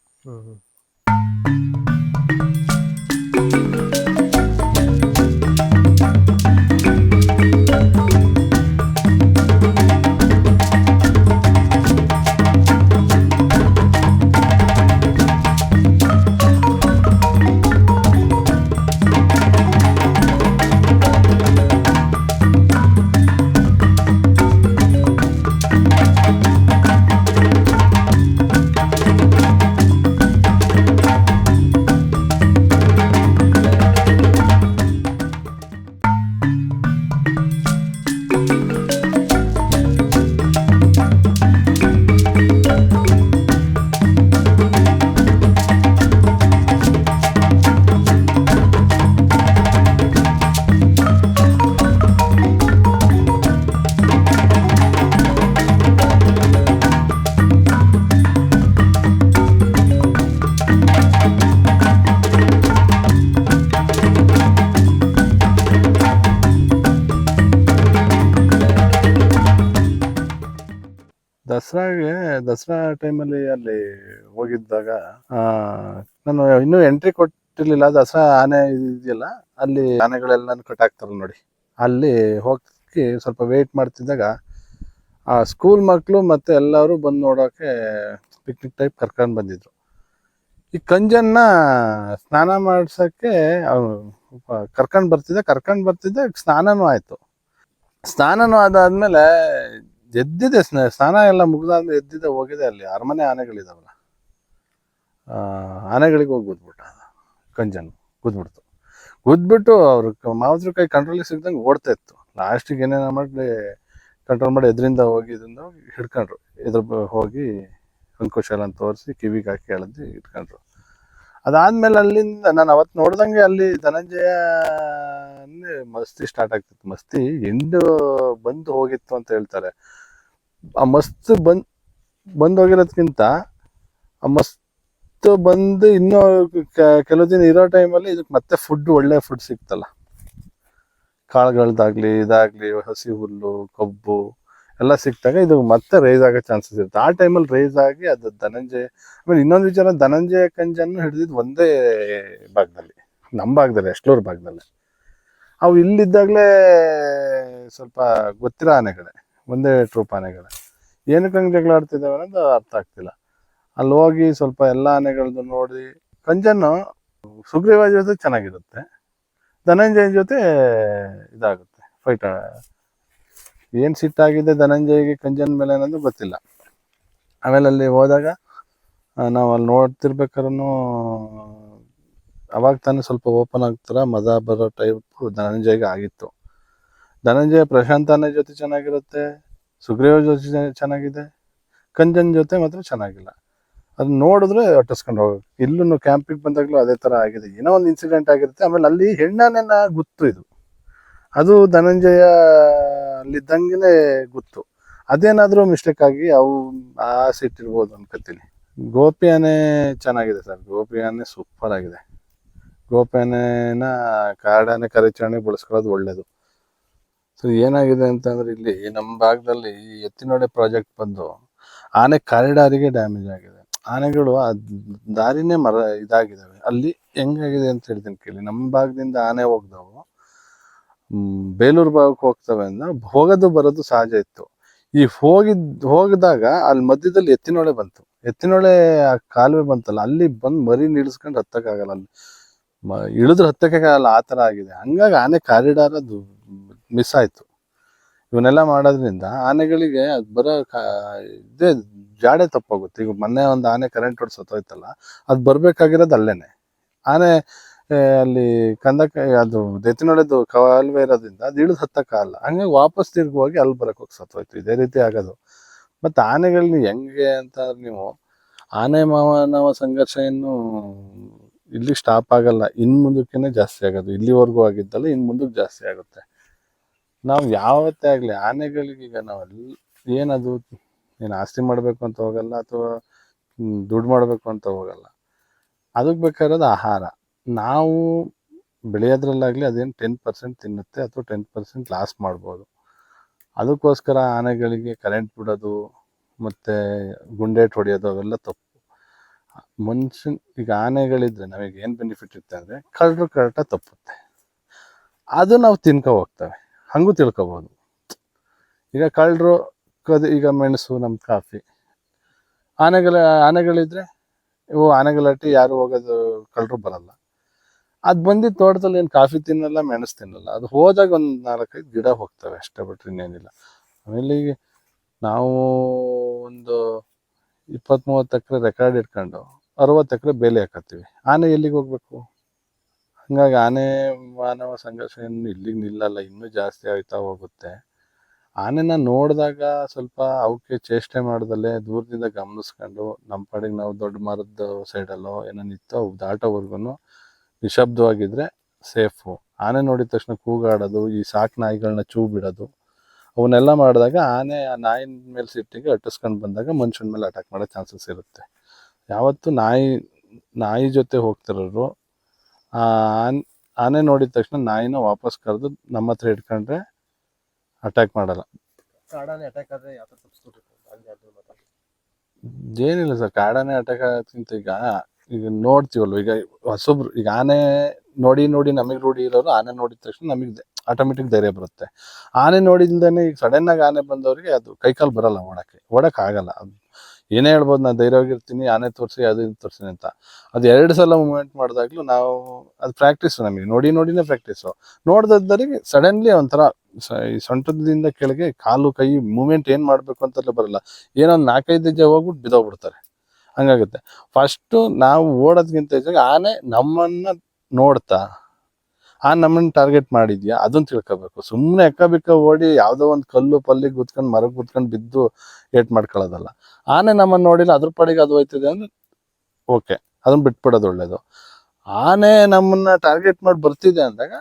ದಸರಾ ಟೈಮಲ್ಲಿ ಅಲ್ಲಿ ಹೋಗಿದ್ದಾಗ ನಾನು ಇನ್ನೂ ಎಂಟ್ರಿ ಕೊಟ್ಟಿರ್ಲಿಲ್ಲ. ದಸರಾ ಆನೆ ಇದೆಯಲ್ಲ, ಅಲ್ಲಿ ಆನೆಗಳೆಲ್ಲ ಕಟ್ಟಾಕ್ತಾರಲ್ಲ ನೋಡಿ, ಅಲ್ಲಿ ಹೋಗಿ ಸ್ವಲ್ಪ ವೆಯ್ಟ್ ಮಾಡ್ತಿದ್ದಾಗ ಆ ಸ್ಕೂಲ್ ಮಕ್ಕಳು ಮತ್ತೆ ಎಲ್ಲರೂ ಬಂದು ನೋಡೋಕೆ ಪಿಕ್ನಿಕ್ ಟೈಪ್ ಕರ್ಕೊಂಡು ಬಂದಿದ್ರು. ಈ ಕಂಜನ್ನ ಸ್ನಾನ ಮಾಡ್ಸೋಕ್ಕೆ ಕರ್ಕೊಂಡು ಬರ್ತಿದ್ದೆ. ಸ್ನಾನನೂ ಆಯಿತು. ಸ್ನಾನನೂ ಅದಾದ್ಮೇಲೆ ಎದ್ದಿದೆ. ಸ್ನಾನ ಎಲ್ಲ ಮುಗಿದಾದ್ಮೇಲೆ ಎದ್ದಿದೆ, ಹೋಗಿದೆ. ಅಲ್ಲಿ ಅರಮನೆ ಆನೆಗಳಿದಾವಲ್ಲ, ಆನೆಗಳಿಗೆ ಹೋಗಿ ಗುದ್ಬಿಟ್ಟ. ಕಂಜನ್ ಗುದ್ಬಿಟ್ಟು ಅವ್ರ ಮಾವದ್ರ ಕೈ ಕಂಟ್ರೋಲಿಗೆ ಸಿಗ್ದಂಗೆ ಓಡ್ತಾ ಇತ್ತು. ಲಾಸ್ಟಿಗೆ ಏನೇನೋ ಮಾಡಿ ಕಂಟ್ರೋಲ್ ಮಾಡಿ ಎದ್ರಿಂದ ಹೋಗಿ ಹಿಡ್ಕೊಂಡ್ರು. ಹೋಗಿ ಅಂಕುಶಲ ಅಂತ ತೋರಿಸಿ ಕಿವಿಗೆ ಹಾಕಿ ಹೇಳಿದ್ದು ಇಟ್ಕೊಂಡ್ರು. ಅದಾದ್ಮೇಲೆ ಅಲ್ಲಿಂದ ನಾನು ಅವತ್ತು ನೋಡ್ದಂಗೆ ಅಲ್ಲಿ ಧನಂಜಯ ಮಸ್ತಿ ಸ್ಟಾರ್ಟ್ ಆಗ್ತಿತ್ತು. ಮಸ್ತಿ ಎಂಡು ಬಂದು ಹೋಗಿತ್ತು ಅಂತ ಹೇಳ್ತಾರೆ. ಆ ಮಸ್ತ್ ಬಂದು ಹೋಗಿರೋದ್ಕಿಂತ ಆ ಮಸ್ತ್ ಬಂದು ಇನ್ನೂ ಕೆಲವು ದಿನ ಇರೋ ಟೈಮಲ್ಲಿ ಇದಕ್ಕೆ ಮತ್ತೆ ಒಳ್ಳೆ ಫುಡ್ ಸಿಕ್ತಲ್ಲ, ಕಾಳುಗಳದ್ದಾಗ್ಲಿ ಇದಾಗ್ಲಿ, ಹಸಿ ಹುಲ್ಲು, ಕಬ್ಬು ಎಲ್ಲ ಸಿಕ್ತಾಗ ಇದು ಮತ್ತೆ ರೈಸ್ ಆಗೋ ಚಾನ್ಸಸ್ ಇರುತ್ತೆ. ಆ ಟೈಮಲ್ಲಿ ರೈಸ್ ಆಗಿ ಅದು ಧನಂಜಯ. ಆಮೇಲೆ ಇನ್ನೊಂದು ವಿಚಾರ, ಧನಂಜಯ ಕಂಜನ್ನು ಹಿಡಿದಿದ್ದು ಒಂದೇ ಭಾಗದಲ್ಲಿ, ನಮ್ಮ ಭಾಗದಲ್ಲಿ, ಎಷ್ಟಲೂರು ಭಾಗದಲ್ಲಿ. ಅವು ಇಲ್ಲಿದ್ದಾಗಲೇ ಸ್ವಲ್ಪ ಗೊತ್ತಿರೋ ಆನೆಗಳೇ, ಒಂದೇ ಟ್ರೂಪ್ ಆನೆಗಳೇ. ಏನಕ್ಕೆ ಹಂಗೆ ಜಗಳ ಆಡ್ತಿದ್ದಾವೆ ಅನ್ನೋದು ಅರ್ಥ ಆಗ್ತಿಲ್ಲ. ಅಲ್ಲಿ ಹೋಗಿ ಸ್ವಲ್ಪ ಎಲ್ಲ ಆನೆಗಳದ್ದು ನೋಡಿ, ಕಂಜನ್ನು ಸುಗ್ರೀವ ಜೊತೆ ಚೆನ್ನಾಗಿರುತ್ತೆ, ಧನಂಜಯನ ಜೊತೆ ಇದಾಗುತ್ತೆ ಫೈಟ್. ಏನು ಸಿಟ್ಟಾಗಿದೆ ಧನಂಜಯಗೆ ಕಂಜನ್ ಮೇಲೆ ಅನ್ನೋದು ಗೊತ್ತಿಲ್ಲ. ಆಮೇಲೆ ಅಲ್ಲಿ ಹೋದಾಗ ನಾವು ಅಲ್ಲಿ ನೋಡ್ತಿರ್ಬೇಕಾದ್ರೂ ಅವಾಗ ತಾನೇ ಸ್ವಲ್ಪ ಓಪನ್ ಆಗ್ತಾರ ಮದ ಬರೋ ಟೈಪ್ ಧನಂಜಯಗೆ ಆಗಿತ್ತು. ಧನಂಜಯ ಪ್ರಶಾಂತ್ ಆನೆ ಜೊತೆ ಚೆನ್ನಾಗಿರುತ್ತೆ, ಸುಗ್ರೀವ ಜೊತೆ ಚೆನ್ನಾಗಿದೆ, ಕಂಜನ್ ಜೊತೆ ಮಾತ್ರ ಚೆನ್ನಾಗಿಲ್ಲ. ಅದು ನೋಡಿದ್ರೆ ಅಟ್ಟಿಸ್ಕೊಂಡು ಹೋಗೋದು. ಇಲ್ಲೂ ಕ್ಯಾಂಪಿಗೆ ಬಂದಾಗಲೂ ಅದೇ ಥರ ಆಗಿದೆ. ಏನೋ ಒಂದು ಇನ್ಸಿಡೆಂಟ್ ಆಗಿರುತ್ತೆ. ಆಮೇಲೆ ಅಲ್ಲಿ ಹೆಣ್ಣಾನೆನ ಗುತ್ತು ಇದು, ಅದು ಧನಂಜಯ ಅಲ್ಲಿದ್ದಂಗೆ ಗುತ್ತು. ಅದೇನಾದರೂ ಮಿಸ್ಟೇಕ್ ಆಗಿ ಅವು ಆ ಸಿಟ್ಟಿರ್ಬೋದು ಅನ್ಕೋತೀನಿ. ಗೋಪಿ ಆನೆ ಚೆನ್ನಾಗಿದೆ ಸರ್. ಗೋಪಿ ಆನೆ ಸೂಪರ್ ಆಗಿದೆ. ಗೋಪಿ ಆನೆನ ಕಾಡಾನೆ ಕಾರ್ಯಾಚರಣೆ ಬಳಸ್ಕೊಳ್ಳೋದು ಒಳ್ಳೇದು. ಸೊ ಏನಾಗಿದೆ ಅಂತಂದ್ರೆ, ಇಲ್ಲಿ ನಮ್ಮ ಭಾಗದಲ್ಲಿ ಎತ್ತಿನೊಡೆ ಪ್ರಾಜೆಕ್ಟ್ ಬಂದು ಆನೆ ಕಾರಿಡಾರಿಗೆ ಡ್ಯಾಮೇಜ್ ಆಗಿದೆ. ಆನೆಗಳು ಆ ದಾರಿನೇ ಇದಾಗಿದ್ದಾವೆ. ಅಲ್ಲಿ ಹೆಂಗಾಗಿದೆ ಅಂತ ಹೇಳ್ತೀನಿ ಕೇಳಿ. ನಮ್ಮ ಭಾಗದಿಂದ ಆನೆ ಹೋಗ್ದವು ಬೇಲೂರು ಭಾಗಕ್ಕೆ ಹೋಗ್ತವೆ ಅಂದ್ರೆ ಹೋಗೋದು ಬರೋದು ಸಹಜ ಇತ್ತು. ಈ ಹೋಗಿದಾಗ ಅಲ್ಲಿ ಮಧ್ಯದಲ್ಲಿ ಎತ್ತಿನೊಳೆ ಬಂತು. ಎತ್ತಿನೊಳೆ ಆ ಕಾಲುವೆ ಬಂತಲ್ಲ, ಅಲ್ಲಿ ಬಂದು ಮರಿ ನಿಲ್ಲಿಸ್ಕೊಂಡು ಹತ್ತಕ್ಕಾಗಲ್ಲ. ಅಲ್ಲಿ ಇಳಿದ್ರೆ ಹತ್ತಕ್ಕಾಗಲ್ಲ, ಆ ಥರ ಆಗಿದೆ. ಹಂಗಾಗಿ ಆನೆ ಕಾರಿಡಾರ್ ಅದು ಮಿಸ್ ಆಯ್ತು. ಇವನ್ನೆಲ್ಲ ಮಾಡೋದ್ರಿಂದ ಆನೆಗಳಿಗೆ ಅದು ಬರೋ ಇದೇ ಜಾಡೆ ತಪ್ಪೋಗುತ್ತೆ. ಈಗ ಮೊನ್ನೆ ಒಂದು ಆನೆ ಕರೆಂಟ್ ಹೊಡೆದು ಸತ್ತೋಯ್ತಲ್ಲ, ಅದು ಬರ್ಬೇಕಾಗಿರೋದು ಅಲ್ಲೇನೆ. ಆನೆ ಅಲ್ಲಿ ಕಂದಕ್ಕೆ ಅದು ಎತ್ತಿನೊಳೆದು ಕಾಲುವೆ ಇರೋದ್ರಿಂದ ಅದು ಇಳಿದು ಹತ್ತಕ್ಕಾಗಲ್ಲ. ಹಂಗಾಗಿ ವಾಪಸ್ ತಿರ್ಗಿ ಹೋಗಿ ಅಲ್ಲಿ ಬರಕ್ಕೆ ಹೋಗಿ ಸತ್ತೋಯ್ತು. ಇದೇ ರೀತಿ ಆಗೋದು. ಮತ್ತು ಆನೆಗಳನ್ನ ಹೆಂಗೆ ಅಂತ ನೀವು ಆನೆ ಮಾನವ ಸಂಘರ್ಷ ಏನು ಇಲ್ಲಿ ಸ್ಟಾಪ್ ಆಗಲ್ಲ, ಇನ್ನು ಮುಂದಕ್ಕೇ ಜಾಸ್ತಿ ಆಗೋದು. ಇಲ್ಲಿವರೆಗೂ ಆಗಿದ್ದಲ್ಲ, ಇನ್ನು ಮುಂದಕ್ಕೆ ಜಾಸ್ತಿ ಆಗುತ್ತೆ. ನಾವು ಯಾವತ್ತೇ ಆಗಲಿ ಆನೆಗಳಿಗೆ ಈಗ ನಾವೆಲ್ಲ ಏನದು ಏನು ಆಸ್ತಿ ಮಾಡಬೇಕು ಅಂತ ಹೋಗಲ್ಲ, ಅಥವಾ ದುಡ್ಡು ಮಾಡಬೇಕು ಅಂತ ಹೋಗಲ್ಲ. ಅದಕ್ಕೆ ಬೇಕಾಗಿರೋದು ಆಹಾರ. ನಾವು ಬೆಳೆಯೋದ್ರಲ್ಲಾಗಲಿ ಅದೇನು 10% ತಿನ್ನುತ್ತೆ, ಅಥವಾ 10% ಲಾಸ್ ಮಾಡ್ಬೋದು. ಅದಕ್ಕೋಸ್ಕರ ಆನೆಗಳಿಗೆ ಕರೆಂಟ್ ಬಿಡೋದು ಮತ್ತು ಗುಂಡೇಟ್ ಹೊಡೆಯೋದು ಅವೆಲ್ಲ ತಪ್ಪು. ಮನುಷ್ಯನ್ ಈಗ ಆನೆಗಳಿದ್ರೆ ನಮಗೆ ಏನು ಬೆನಿಫಿಟ್ ಇರುತ್ತೆ ಅಂದರೆ ಕಳ್ಳರು ಕರೆಕ್ಟಾಗಿ ತಪ್ಪುತ್ತೆ, ಅದು ನಾವು ಹೋಗ್ತವೆ. ಹಂಗೂ ತಿಳ್ಕೊಬೋದು. ಈಗ ಕಳ್ಳರು ಈಗ ಮೆಣಸು, ನಮ್ಮ ಕಾಫಿ, ಆನೆಗಳಿದ್ರೆ ಆನೆಗಳಟ್ಟಿ ಯಾರು ಹೋಗೋದು ಕಳ್ಳರು ಬರಲ್ಲ. ಅದು ಬಂದಿದ್ದು ತೋಟದಲ್ಲಿ ಏನು ಕಾಫಿ ತಿನ್ನಲ್ಲ, ಮೆಣಸು ತಿನ್ನಲ್ಲ. ಅದು ಹೋದಾಗ ಒಂದು 4-5 ಗಿಡ ಹೋಗ್ತವೆ ಅಷ್ಟೇ, ಬಿಟ್ರೆ ಇನ್ನೇನಿಲ್ಲ. ಆಮೇಲೆ ಈಗ ನಾವು ಒಂದು 20-30 ಎಕರೆ ರೆಕಾರ್ಡ್ ಇಟ್ಕೊಂಡು 60 ಎಕರೆ ಬೇಲಿ ಹಾಕತ್ತೀವಿ. ಆನೆ ಎಲ್ಲಿಗೆ ಹೋಗ್ಬೇಕು? ಹಂಗಾಗಿ ಆನೆ ಮಾನವ ಸಂಘರ್ಷ ಏನು ಇಲ್ಲಿಗೆ ನಿಲ್ಲಲ್ಲ, ಇನ್ನೂ ಜಾಸ್ತಿ ಆಗ್ತಾ ಹೋಗುತ್ತೆ. ಆನೆನ ನೋಡಿದಾಗ ಸ್ವಲ್ಪ ಅವಕ್ಕೆ ಚೇಷ್ಟೆ ಮಾಡ್ದಲ್ಲೇ ದೂರದಿಂದ ಗಮನಿಸ್ಕೊಂಡು ನಮ್ಮ ಪಾಡಿಗೆ ನಾವು ದೊಡ್ಡ ಮರದ ಸೈಡಲ್ಲೋ ಏನೋ ನಿಂತು ಅವು ದಾಟೋವರೆಗೂ ನಿಶಬ್ದವಾಗಿದ್ದರೆ ಸೇಫು. ಆನೆ ನೋಡಿದ ತಕ್ಷಣ ಕೂಗಾಡೋದು, ಈ ಸಾಕು ನಾಯಿಗಳನ್ನ ಚೂ ಬಿಡೋದು, ಅವನ್ನೆಲ್ಲ ಮಾಡಿದಾಗ ಆನೆ ಆ ನಾಯಿನ ಮೇಲೆ ಸಿಟ್ಟಿಗೆ ಅಟ್ಟಿಸ್ಕೊಂಡು ಬಂದಾಗ ಮನುಷ್ಯನ ಮೇಲೆ ಅಟ್ಯಾಕ್ ಮಾಡೋ ಚಾನ್ಸಸ್ ಇರುತ್ತೆ. ಯಾವತ್ತು ನಾಯಿ ಜೊತೆ ಹೋಗ್ತಿರೋರು ಆನೆ ನೋಡಿದ ತಕ್ಷಣ ನಾಯಿನ ವಾಪಸ್ ಕರೆದು ನಮ್ಮ ಹತ್ರ ಇಟ್ಕೊಂಡ್ರೆ ಅಟ್ಯಾಕ್ ಮಾಡಲ್ಲ. ಕಾಡಾನೆ ಅಟ್ಯಾಕ್ ಆದರೆ ಯಾವ ಥರ ತಪ್ಪಿಸ್ಕೋಬೇಕು? ಏನಿಲ್ಲ ಸರ್, ಕಾಡಾನೆ ಅಟ್ಯಾಕ್ ಆಗೋಕ್ಕಿಂತ ಈಗ ನೋಡ್ತೀವಲ್ವ, ಈಗ ಹೊಸೊಬ್ರು ಈಗ ಆನೆ ನೋಡಿ ನಮಗೆ ರೂಢಿ ಇರೋರು ಆನೆ ನೋಡಿದ ತಕ್ಷಣ ನಮಗೆ ಆಟೋಮೆಟಿಕ್ ಧೈರ್ಯ ಬರುತ್ತೆ. ಆನೆ ನೋಡಿಲ್ದೇ ಈಗ ಸಡನ್ನಾಗಿ ಆನೆ ಬಂದವರಿಗೆ ಅದು ಕೈಕಾಲು ಬರಲ್ಲ, ಓಡಕ್ಕೆ ಆಗಲ್ಲ. ಅದು ಏನೇ ಹೇಳ್ಬೋದು, ನಾನು ಧೈರ್ಯವಾಗಿರ್ತೀನಿ, ಆನೆ ತೋರಿಸಿ ಅದು ಇದು ತೋರಿಸಿ ಅಂತ. ಅದು 2 ಸಲ ಮೂವ್ಮೆಂಟ್ ಮಾಡಿದಾಗಲೂ ನಾವು ಅದು ಪ್ರಾಕ್ಟೀಸು, ನಮಗೆ ನೋಡಿನೇ ಪ್ರಾಕ್ಟೀಸು. ನೋಡ್ದವರಿಗೆ ಸಡನ್ಲಿ ಒಂಥರ ಈ ಸೊಂಟದಿಂದ ಕೆಳಗೆ ಕಾಲು ಕೈ ಮೂವ್ಮೆಂಟ್ ಏನು ಮಾಡಬೇಕು ಅಂತೆಲ್ಲ ಬರಲ್ಲ. ಏನೋ ಒಂದು 4-5 ಹೆಜ್ಜೆ ಹೋಗ್ಬಿಟ್ಟು ಬಿದ್ದೋಗ್ಬಿಡ್ತಾರೆ. ಹಂಗಾಗುತ್ತೆ. ಫಸ್ಟು ನಾವು ಓಡೋದ್ಕಿಂತ ಹೆಚ್ಚಾಗಿ ಆನೆ ನಮ್ಮನ್ನು ನೋಡ್ತಾ ನಮ್ಮನ್ನು ಟಾರ್ಗೆಟ್ ಮಾಡಿದ್ಯಾ ಅದನ್ನು ತಿಳ್ಕೊಬೇಕು. ಸುಮ್ಮನೆ ಎಕ್ಕ ಓಡಿ ಯಾವುದೋ ಒಂದು ಕಲ್ಲು ಪಲ್ಲಿಗೆ ಗುದ್ಕೊಂಡು ಮರಕ್ಕೆ ಗುದ್ಕೊಂಡು ಬಿದ್ದು ಏಟ್ ಮಾಡ್ಕೊಳ್ಳೋದಲ್ಲ. ಆನೆ ನಮ್ಮನ್ನು ನೋಡಿಲ್ಲ, ಅದ್ರ ಪಾಡಿಗೆ ಅದು ಹೋಯ್ತಿದೆ ಅಂದರೆ ಓಕೆ, ಅದನ್ನು ಬಿಟ್ಬಿಡೋದು ಒಳ್ಳೇದು. ಆನೆ ನಮ್ಮನ್ನು ಟಾರ್ಗೆಟ್ ಮಾಡಿ ಬರ್ತಿದೆ ಅಂದಾಗ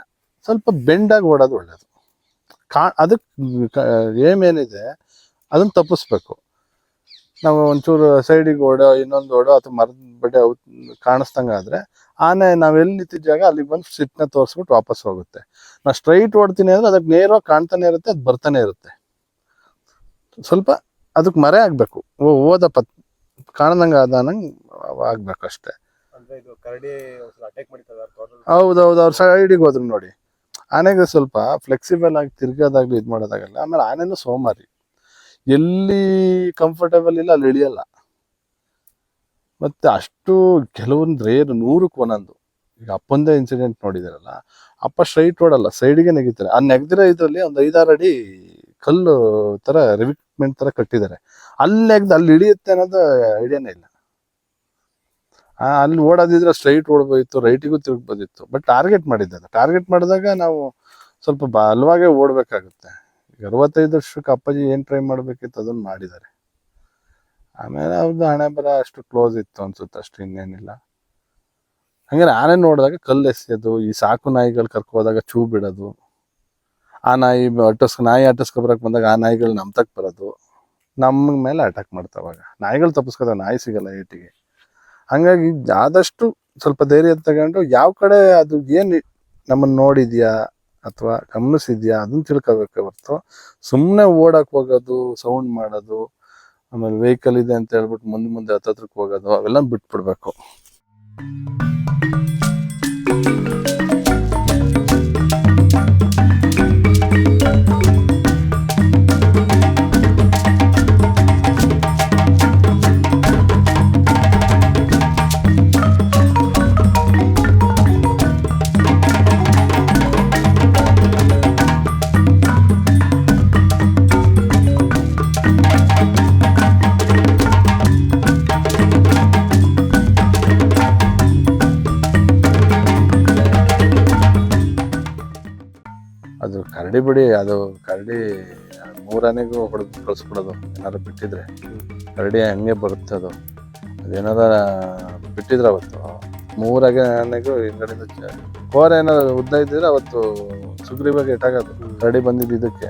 ಸ್ವಲ್ಪ ಬೆಂಡಾಗಿ ಓಡೋದು ಒಳ್ಳೇದು. ಅದಕ್ಕೆ ಏನೇನಿದೆ ಅದನ್ನು ತಪ್ಪಿಸ್ಬೇಕು. ನಾವು ಒಂಚೂರು ಸೈಡಿಗೆ ಇನ್ನೊಂದು ಅಥವಾ ಮರದ ಬಡ್ಡೆ ಕಾಣಿಸ್ದಂಗೆ ಆದರೆ ಆನೆ ನಾವೆಲ್ಲಿ ನಿಂತಿದ್ದ ಜಾಗ ಅಲ್ಲಿಗೆ ಬಂದು ಸಿಟ್ಟನ್ನ ತೋರಿಸ್ಬಿಟ್ಟು ವಾಪಸ್ ಹೋಗುತ್ತೆ. ನಾವು ಸ್ಟ್ರೈಟ್ ಓಡ್ತೀನಿ ಅಂದರೆ ಅದಕ್ಕೆ ನೇರವಾಗಿ ಕಾಣ್ತಾನೆ ಇರುತ್ತೆ, ಅದು ಬರ್ತಾನೆ ಇರುತ್ತೆ. ಸ್ವಲ್ಪ ಅದಕ್ಕೆ ಮರೆ ಆಗಬೇಕು, ಓದಪ್ಪ ಕಾಣ್ದಂಗೆ ಆದಂಗೆ ಆಗ್ಬೇಕು ಅಷ್ಟೇ. ಹೌದೌದು, ಅವ್ರು ಸೈಡಿಗೆ ಹೋದ್ರು ನೋಡಿ. ಆನೆಗೆ ಸ್ವಲ್ಪ ಫ್ಲೆಕ್ಸಿಬಲ್ ಆಗಿ ತಿರ್ಗೋದಾಗ್ಲಿ ಇದು ಮಾಡೋದಾಗಲ್ಲ. ಆಮೇಲೆ ಆನೆನೂ ಸೋಮಾರಿ, ಎಲ್ಲಿ ಕಂಫರ್ಟೇಬಲ್ ಇಲ್ಲ ಅಲ್ಲಿ ಇಳಿಯಲ್ಲ. ಮತ್ತು ಅಷ್ಟು ಕೆಲವೊಂದು ರೇರ್ 100ಕ್ಕೆ ಒಂದೊಂದು. ಈಗ ಅಪ್ಪಂದೇ ಇನ್ಸಿಡೆಂಟ್ ನೋಡಿದಾರಲ್ಲ, ಅಪ್ಪ ಸ್ಟ್ರೈಟ್ ಓಡಲ್ಲ, ಸೈಡಿಗೆ ನೆಗಿತಾರೆ. ಆ ನೆಗ್ದಿರೋ ಇದರಲ್ಲಿ ಒಂದು 5-6 ಅಡಿ ಕಲ್ಲು ಥರ ರಿವಿಟ್ಮೆಂಟ್ ಥರ ಕಟ್ಟಿದ್ದಾರೆ. ಅಲ್ಲಿ ನೆಗ್ದು ಅಲ್ಲಿ ಇಳಿಯುತ್ತೆ ಅನ್ನೋದು ಐಡಿಯಾನೇ ಇಲ್ಲ. ಅಲ್ಲಿ ಓಡೋದಿದ್ರೆ ಸ್ಟ್ರೈಟ್ ಓಡ್ಬೋದಿತ್ತು, ರೈಟಿಗೂ ತಿರುಗ್ಬೋದಿತ್ತು. ಬಟ್ ಟಾರ್ಗೆಟ್ ಮಾಡಿದಾಗ ನಾವು ಸ್ವಲ್ಪ ಬಲವಾಗೇ ಓಡಬೇಕಾಗುತ್ತೆ. ಈಗ 65 ವರ್ಷಕ್ಕೆ ಅಪ್ಪಾಜಿ ಏನು ಟ್ರೈ ಮಾಡಬೇಕಿತ್ತು ಅದನ್ನು ಮಾಡಿದ್ದಾರೆ. ಆಮೇಲೆ ಅವ್ರದ್ದು ಹಣೆ ಬರ ಅಷ್ಟು ಕ್ಲೋಸ್ ಇತ್ತು ಅನ್ಸುತ್ತೆ, ಅಷ್ಟು ಇನ್ನೇನಿಲ್ಲ. ಹಂಗಾರೆ ಆನೆ ನೋಡಿದಾಗ ಕಲ್ಲು ಎಸೆಯೋದು, ಈ ಸಾಕು ನಾಯಿಗಳು ಕರ್ಕೋದಾಗ ಚೂ ಬಿಡೋದು, ಆ ನಾಯಿ ಅಟ್ಟಿಸ್ಕೊಬರಕ್ಕೆ ಬಂದಾಗ ಆ ನಾಯಿಗಳು ನಮ್ಮ ತಕ್ಕ ಬರೋದು, ನಮ್ಮ ಮೇಲೆ ಅಟ್ಯಾಕ್ ಮಾಡ್ತಾವಾಗ ನಾಯಿಗಳು ತಪ್ಪಿಸ್ಕೋತಾವೆ, ನಾಯಿ ಸಿಗಲ್ಲ ಏಟಿಗೆ. ಹಂಗಾಗಿ ಆದಷ್ಟು ಸ್ವಲ್ಪ ಧೈರ್ಯ ತಗೊಂಡು ಯಾವ ಕಡೆ ಅದು ಏನು ನಮ್ಮನ್ನು ನೋಡಿದ್ಯಾ ಅಥವಾ ಗಮನಿಸಿದ್ಯಾ ಅದನ್ನು ತಿಳ್ಕೊಬೇಕು ಹೊರ್ತು ಸುಮ್ಮನೆ ಓಡಕ್ಕೆ ಹೋಗೋದು, ಸೌಂಡ್ ಮಾಡೋದು, ಆಮೇಲೆ ವೆಹಿಕಲ್ ಇದೆ ಅಂತ ಹೇಳ್ಬಿಟ್ಟು ಮುಂದೆ ಮುಂದೆ ಹತ್ತತ್ರಕ್ಕೆ ಹೋಗೋದು ಅವೆಲ್ಲ ಬಿಟ್ಬಿಡ್ಬೇಕು. ಅದು ಕರಡಿ ಬಿಡಿ, ಅದು ಕರಡಿ 3 ಆನೆಗೂ ಹೊಡೆದು ಕಳಿಸ್ಬಿಡೋದು ಏನಾರು ಬಿಟ್ಟಿದ್ರೆ. ಕರಡಿ ಹಂಗೆ ಬರುತ್ತೆ ಅದು. ಅದೇನಾರ ಬಿಟ್ಟಿದ್ರೆ ಅವತ್ತು 3 ಆನೆಗೂ ಹಿಂಗಡೆಯಿಂದ ಕೋರೆ ಏನಾದ್ರು ಉದ್ದ ಇದ್ದಿದ್ರೆ ಅವತ್ತು ಸುಗ್ರೀವಾಗಿ ಇಟ್ಟಾಗೋದು ಕರಡಿ ಬಂದಿದ್ದು ಇದಕ್ಕೆ.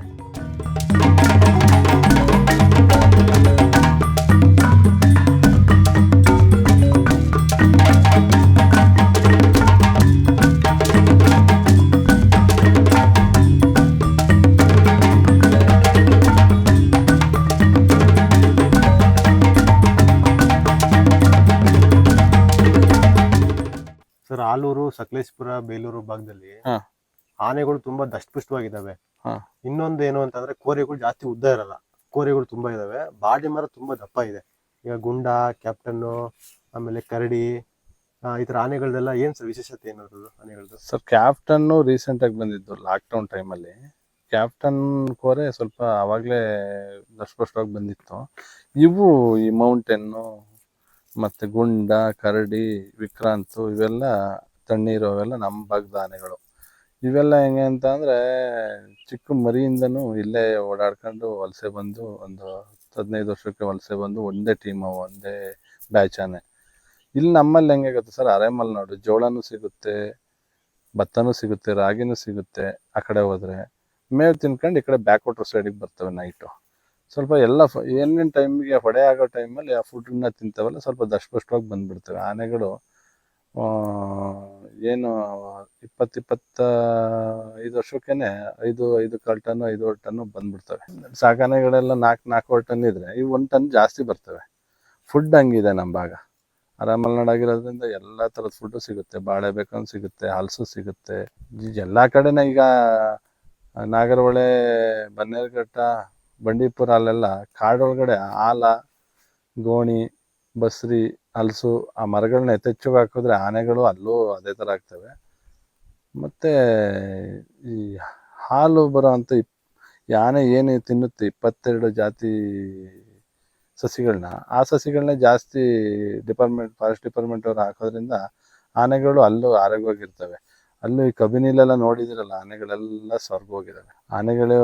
ಸರ್, ಆಲೂರು, ಸಕಲೇಶ್ಪುರ, ಬೇಲೂರು ಭಾಗದಲ್ಲಿ ಹಾ. ಆನೆಗಳು ತುಂಬಾ ದಷ್ಟಪುಷ್ಟವಾಗಿದ್ದಾವೆ. ಹಾ. ಇನ್ನೊಂದು ಏನು ಅಂತಂದ್ರೆ ಕೋರೆಗಳು ಜಾಸ್ತಿ ಉದ್ದ ಇರಲ್ಲ, ಕೋರೆಗಳು ತುಂಬಾ ಇದಾವೆ. ಬಾಡಿ ಮರ ತುಂಬಾ ದಪ್ಪ ಇದೆ. ಈಗ ಗುಂಡ, ಕ್ಯಾಪ್ಟನ್ನು, ಆಮೇಲೆ ಕರಡಿ, ಈ ತರ ಆನೆಗಳದೆಲ್ಲ ಏನ್ ಸರ್ ವಿಶೇಷತೆ ಏನಾದ್ರು ಆನೆಗಳದ್ದು? ಸರ್, ಕ್ಯಾಪ್ಟನ್ನು ರೀಸೆಂಟ್ ಆಗಿ ಬಂದಿದ್ದು ಲಾಕ್ಡೌನ್ ಟೈಮಲ್ಲಿ. ಕ್ಯಾಪ್ಟನ್ ಕೋರೆ ಸ್ವಲ್ಪ ಆವಾಗಲೇ ದಷ್ಟಪುಷ್ಟವಾಗಿ ಬಂದಿತ್ತು. ಇವು ಈ ಮೌಂಟೇನು ಮತ್ತು ಗುಂಡ, ಕರಡಿ, ವಿಕ್ರಾಂತು ಇವೆಲ್ಲ ತಣ್ಣೀರು ಅವೆಲ್ಲ ನಮ್ಮ ಭಾಗದ ಆನೆಗಳು. ಇವೆಲ್ಲ ಹೆಂಗೆ ಅಂತ ಅಂದರೆ ಚಿಕ್ಕ ಮರಿಯಿಂದನೂ ಇಲ್ಲೇ ಓಡಾಡ್ಕೊಂಡು ವಲಸೆ ಬಂದು ಒಂದು 15 ವರ್ಷಕ್ಕೆ ವಲಸೆ ಬಂದು ಒಂದೇ ಟೀಮು, ಒಂದೇ ಬ್ಯಾಚ್ ಆನೆ. ಇಲ್ಲಿ ನಮ್ಮಲ್ಲಿ ಹೆಂಗೆ ಗೊತ್ತಾ ಸರ್, ಅರೆಮಲೆನಾಡು ಜೋಳನೂ ಸಿಗುತ್ತೆ, ಭತ್ತನೂ ಸಿಗುತ್ತೆ, ರಾಗಿನೂ ಸಿಗುತ್ತೆ. ಆ ಕಡೆ ಹೋದರೆ ಮೇವು ತಿನ್ಕೊಂಡು ಈ ಕಡೆ ಬ್ಯಾಕ್ ವಾಟರ್ ಸೈಡಿಗೆ ಬರ್ತವೆ ನೈಟು. ಸ್ವಲ್ಪ ಎಲ್ಲ ಏನೇನು ಟೈಮಿಗೆ ಹೊಡೆ ಆಗೋ ಟೈಮಲ್ಲಿ ಆ ಫುಡ್ಡನ್ನ ತಿಂತವಲ್ಲ ಸ್ವಲ್ಪ ದಷ್ಟಪುಷ್ಟವಾಗಿ ಬಂದುಬಿಡ್ತವೆ ಆನೆಗಳು. ಏನು 20-25 ವರ್ಷಕ್ಕೇ 5 ಟನ್ನು 5 ಟನ್ನು ಬಂದ್ಬಿಡ್ತವೆ. ಸಾಕಾನೆಗಳೆಲ್ಲ 4 ಟನ್ ಇದ್ರೆ ಇವು 1 ಟನ್ ಜಾಸ್ತಿ ಬರ್ತವೆ. ಫುಡ್ ಹಂಗಿದೆ ನಮ್ಮ ಭಾಗ. ಅರಮಲೆನಾಡಾಗಿರೋದ್ರಿಂದ ಎಲ್ಲ ಥರದ ಫುಡ್ಡು ಸಿಗುತ್ತೆ. ಬಾಳೆ ಬೇಕಂದು ಸಿಗುತ್ತೆ, ಹಲಸು ಸಿಗುತ್ತೆ. ಎಲ್ಲ ಕಡೆನ ಈಗ ನಾಗರಹೊಳೆ, ಬನ್ನೇರುಘಟ್ಟ, ಬಂಡೀಪುರ ಅಲ್ಲೆಲ್ಲ ಕಾಡೊಳಗಡೆ ಆಲ, ಗೋಣಿ, ಬಸ್ರಿ, ಹಲಸು ಆ ಮರಗಳನ್ನ ಯಥೇಚ್ಛವಾಗಿ ಹಾಕಿದ್ರೆ ಆನೆಗಳು ಅಲ್ಲೂ ಅದೇ ಥರ ಆಗ್ತವೆ. ಮತ್ತು ಈ ಹಾಲು ಬರೋ ಅಂಥ ಈ ಆನೆ ಏನು ತಿನ್ನುತ್ತೆ 22 ಜಾತಿ ಸಸಿಗಳನ್ನ, ಆ ಸಸಿಗಳನ್ನ ಜಾಸ್ತಿ ಫಾರೆಸ್ಟ್ ಡಿಪಾರ್ಟ್ಮೆಂಟ್ ಅವ್ರು ಹಾಕೋದ್ರಿಂದ ಆನೆಗಳು ಅಲ್ಲೂ ಆರೋಗ್ಯವಾಗಿರ್ತವೆ. ಅಲ್ಲೂ ಈ ಕಬಿನಿಲೆಲ್ಲ ನೋಡಿದಿರಲ್ಲ, ಆನೆಗಳೆಲ್ಲ ಸ್ವರ್ಗೋಗಿದ್ದಾವೆ. ಆನೆಗಳು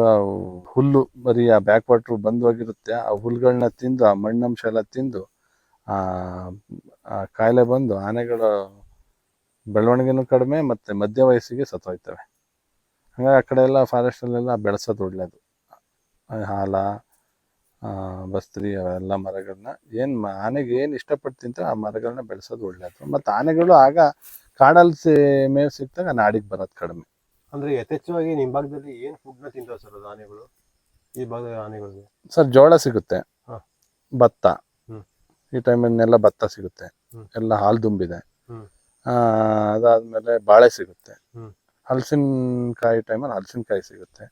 ಹುಲ್ಲು ಬರೀ ಆ ಬ್ಯಾಕ್ ವಾಟ್ರ್ ಬಂದು ಹೋಗಿರುತ್ತೆ, ಆ ಹುಲ್ಲುಗಳನ್ನ ತಿಂದು ಆ ಮಣ್ಣಂಶ ಎಲ್ಲ ತಿಂದು ಆ ಕಾಯಿಲೆ ಬಂದು ಆನೆಗಳ ಬೆಳವಣಿಗೆನೂ ಕಡಿಮೆ ಮತ್ತು ಮಧ್ಯ ವಯಸ್ಸಿಗೆ ಸತ್ತೋಯ್ತವೆ. ಹಾಗಾಗಿ ಆ ಕಡೆ ಎಲ್ಲ ಫಾರೆಸ್ಟಲ್ಲೆಲ್ಲ ಬೆಳೆಸೋದು ಒಳ್ಳೆಯದು. ಹಾಲ, ಬಸ್ತ್ರಿ ಅವೆಲ್ಲ ಮರಗಳನ್ನ ಆನೆಗೆ ಏನು ಇಷ್ಟಪಟ್ಟು ತಿಂತಾರೆ ಆ ಮರಗಳನ್ನ ಬೆಳೆಸೋದು ಒಳ್ಳೆಯದು. ಮತ್ತು ಆನೆಗಳು ಆಗ ಕಾಡಲ್ಲಿ ಮೇವು ಸಿಕ್ತಾಗ ನಾಡಿಗೆ ಬರೋದು ಕಡಿಮೆ. ಅಂದ್ರೆ ಯಥೇಚ್ಛವಾಗಿ ನಿಮ್ಮ ಭಾಗದಲ್ಲಿ ಏನ್ ಫುಡ್ ನ ತಿಂತಾವೆ ಸರ್ ಅದು ಆನೆಗಳು? ಈ ಭಾಗದ ಆನೆಗಳಿಗೆ ಸರ್ ಜೋಳ ಸಿಗುತ್ತೆ, ಹಾ. ಭತ್ತ, ಈ ಟೈಮನ್ನೆಲ್ಲ ಭತ್ತ ಸಿಗುತ್ತೆ, ಎಲ್ಲ ಹಾಲು ತುಂಬಿದೆ. ಅದಾದ್ಮೇಲೆ ಬಾಳೆ ಸಿಗುತ್ತೆ, ಹಲಸಿನಕಾಯಿ ಟೈಮಲ್ಲಿ ಹಲಸಿನಕಾಯಿ ಸಿಗುತ್ತೆ.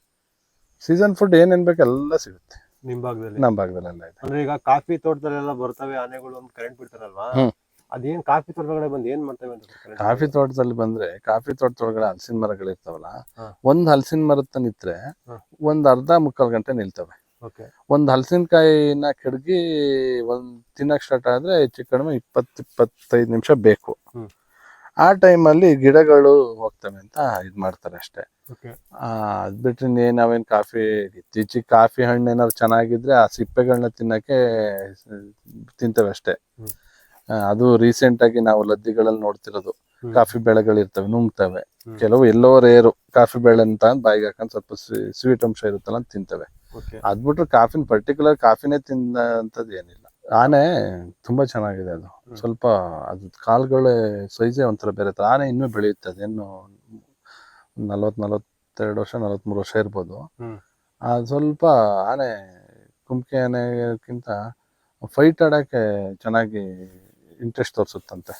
ಸೀಸನ್ ಫುಡ್ ಏನೇನ್ ಬೇಕು ಎಲ್ಲ ಸಿಗುತ್ತೆ ನಿಮ್ ಭಾಗದಲ್ಲಿ. ನಮ್ಮ ಭಾಗದಲ್ಲೆಲ್ಲ ಇದೆ. ಅಂದ್ರೆ ಈಗ ಕಾಫಿ ತೋಟದಲ್ಲೆಲ್ಲ ಬರ್ತವೆ ಆನೆಗಳು, ಒಂದು ಕರೆಂಟ್ ಬಿಡ್ತಾರಲ್ವಾ, ಅದೇನ್ ಕಾಫಿ ತೋಟದೊಳಗಡೆ ಬಂದು ಏನ್ ಮಾಡ್ತವೆ ಅಂತ? ಕಾಫಿ ತೋಟದಲ್ಲಿ ಬಂದ್ರೆ ಕಾಫಿ ತೋಟದೊಳಗಡೆ ಹಲಸಿನ ಮರಗಳಿರ್ತಾವಲ್ಲ, ಒಂದ್ ಹಲಸಿನ ಮರದ ನಿಂತ್ರೆ ಒಂದ್ ಅರ್ಧ ಮುಕ್ಕಾಲ್ ಗಂಟೆ ನಿಲ್ತವೆ. ಒಂದ್ ಹಲಸಿನಕಾಯಿನ ಕೆಡಗಿ ಒಂದ್ ತಿನ್ನಕ್ ಸ್ಟಾರ್ಟ್ ಆದ್ರೆ ಹೆಚ್ಚು ಕಡಿಮೆ 20-25 ನಿಮಿಷ ಬೇಕು. ಆ ಟೈಮಲ್ಲಿ ಗಿಡಗಳು ಹೋಗ್ತವೆ ಅಂತ ಇದ್ ಮಾಡ್ತಾರೆ ಅಷ್ಟೇ. ಅದ್ ಬಿಟ್ರೆ ನಾವೇನ್ ಕಾಫಿ ಇತ್ತೀಚಿಗೆ ಕಾಫಿ ಹಣ್ಣು ಏನಾದ್ರು ಚೆನ್ನಾಗಿದ್ರೆ ಆ ಸಿಪ್ಪೆಗಳನ್ನ ತಿನ್ನಕ್ಕೆ ತಿಂತವೆ ಅಷ್ಟೇ. ಅದು ರೀಸೆಂಟ್ ಆಗಿ ನಾವು ಲದ್ದಿಗಳಲ್ಲಿ ನೋಡ್ತಿರೋದು, ಕಾಫಿ ಬೆಳೆಗಳಿರ್ತವೆ ನುಂಗ್ತವೆ, ಕೆಲವು ಎಲ್ಲೋ ರೇರು ಕಾಫಿ ಬೆಳೆ ಅಂತ ಬಾಯಿಗೆ ಹಾಕೊಂಡ್ ಸ್ವಲ್ಪ ಸ್ವೀಟ್ ಅಂಶ ಇರುತ್ತಲ್ಲ ಅಂತ ತಿಂತವೆ. ಅದ್ಬಿಟ್ರೆ ಕಾಫಿನ ಪರ್ಟಿಕ್ಯುಲರ್ ಕಾಫಿನೇ ತಿನ್ನಂಥದ್ದು ಏನಿಲ್ಲ. ಆನೆ ತುಂಬಾ ಚೆನ್ನಾಗಿದೆ. ಅದು ಸ್ವಲ್ಪ ಅದ್ ಕಾಲ್ಗಳ ಸೈಜೇ ಒಂಥರ ಬೇರೆ ತರ. ಆನೆ ಇನ್ನೂ ಬೆಳೆಯುತ್ತೆ, ಅದೇನು 40-42 ವರ್ಷ 43 ವರ್ಷ ಇರ್ಬೋದು. ಅದು ಸ್ವಲ್ಪ ಆನೆ ಕುಮ್ಕೆ ಆನೆಗಿಂತ ಫೈಟ್ ಆಡಕ್ಕೆ ಚೆನ್ನಾಗಿ ಇಂಟ್ರೆಸ್ಟ್ ತೋರಿಸುತ್ತಂತೆ.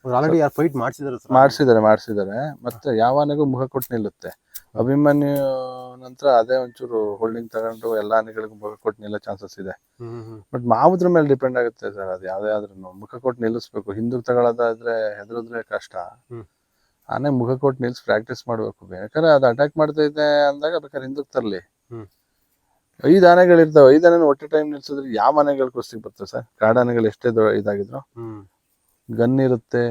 ಆಲ್ರೆಡಿ ಯಾರು ಫೈಟ್ ಮಾಡ್ಸಿದಾರೆ ಸರ್? ಮಾಡಿಸಿದ್ದಾರೆ ಮತ್ತೆ ಯಾವ ಆನೆಗೂ ಮುಖ ಕೊಟ್ಟು ನಿಲ್ಲುತ್ತೆ. ಅಭಿಮನ್ಯು ನಂತರ ಅದೇ ಒಂಚೂರು ಹೋಲ್ಡಿಂಗ್ ತಗೊಂಡು ಎಲ್ಲಾ ಆನೆಗಳಿಗೂ ಮುಖ ಕೊಟ್ಟು ನಿಲ್ಲೋ ಚಾನ್ಸಸ್ ಇದೆ. ಬಟ್ ಮಾವುದ್ರ ಮೇಲೆ ಡಿಪೆಂಡ್ ಆಗುತ್ತೆ ಸರ್. ಅದು ಯಾವ್ದೇ ಆದ್ರೂ ಮುಖ ಕೊಟ್ಟು ನಿಲ್ಲಿಸ್ಬೇಕು. ಹಿಂದಕ್ಕೆ ತಗೊಳ್ಳೋದಾದ್ರೆ ಹೆದರಿದ್ರೆ ಕಷ್ಟ. ಆನೆ ಮುಖ ಕೊಟ್ಟು ನಿಲ್ಸಿ ಪ್ರಾಕ್ಟೀಸ್ ಮಾಡ್ಬೇಕು. ಬೇಕಾದ್ರೆ ಅದು ಅಟ್ಯಾಕ್ ಮಾಡ್ತಾ ಇದೆ ಅಂದಾಗ ಬೇಕಾದ್ರೆ ಹಿಂದಕ್ಕೆ ತರಲಿ. 5 ಆನೆಗಳಿರ್ತಾವೆ. 5 ಆನೆ ಒಟ್ಟೆ ಟೈಮ್ ನಿಲ್ಸಿದ್ರೆ ಯಾವ ಆನೆಗಳು ಕುಸ್ತಿಗೆ ಬರ್ತವೆ ಸರ್? ಕಾಡಾನೆಗಳು ಎಷ್ಟೇ ಇದಾಗಿದ್ರು ಗನ್ ಇರುತ್ತೆ,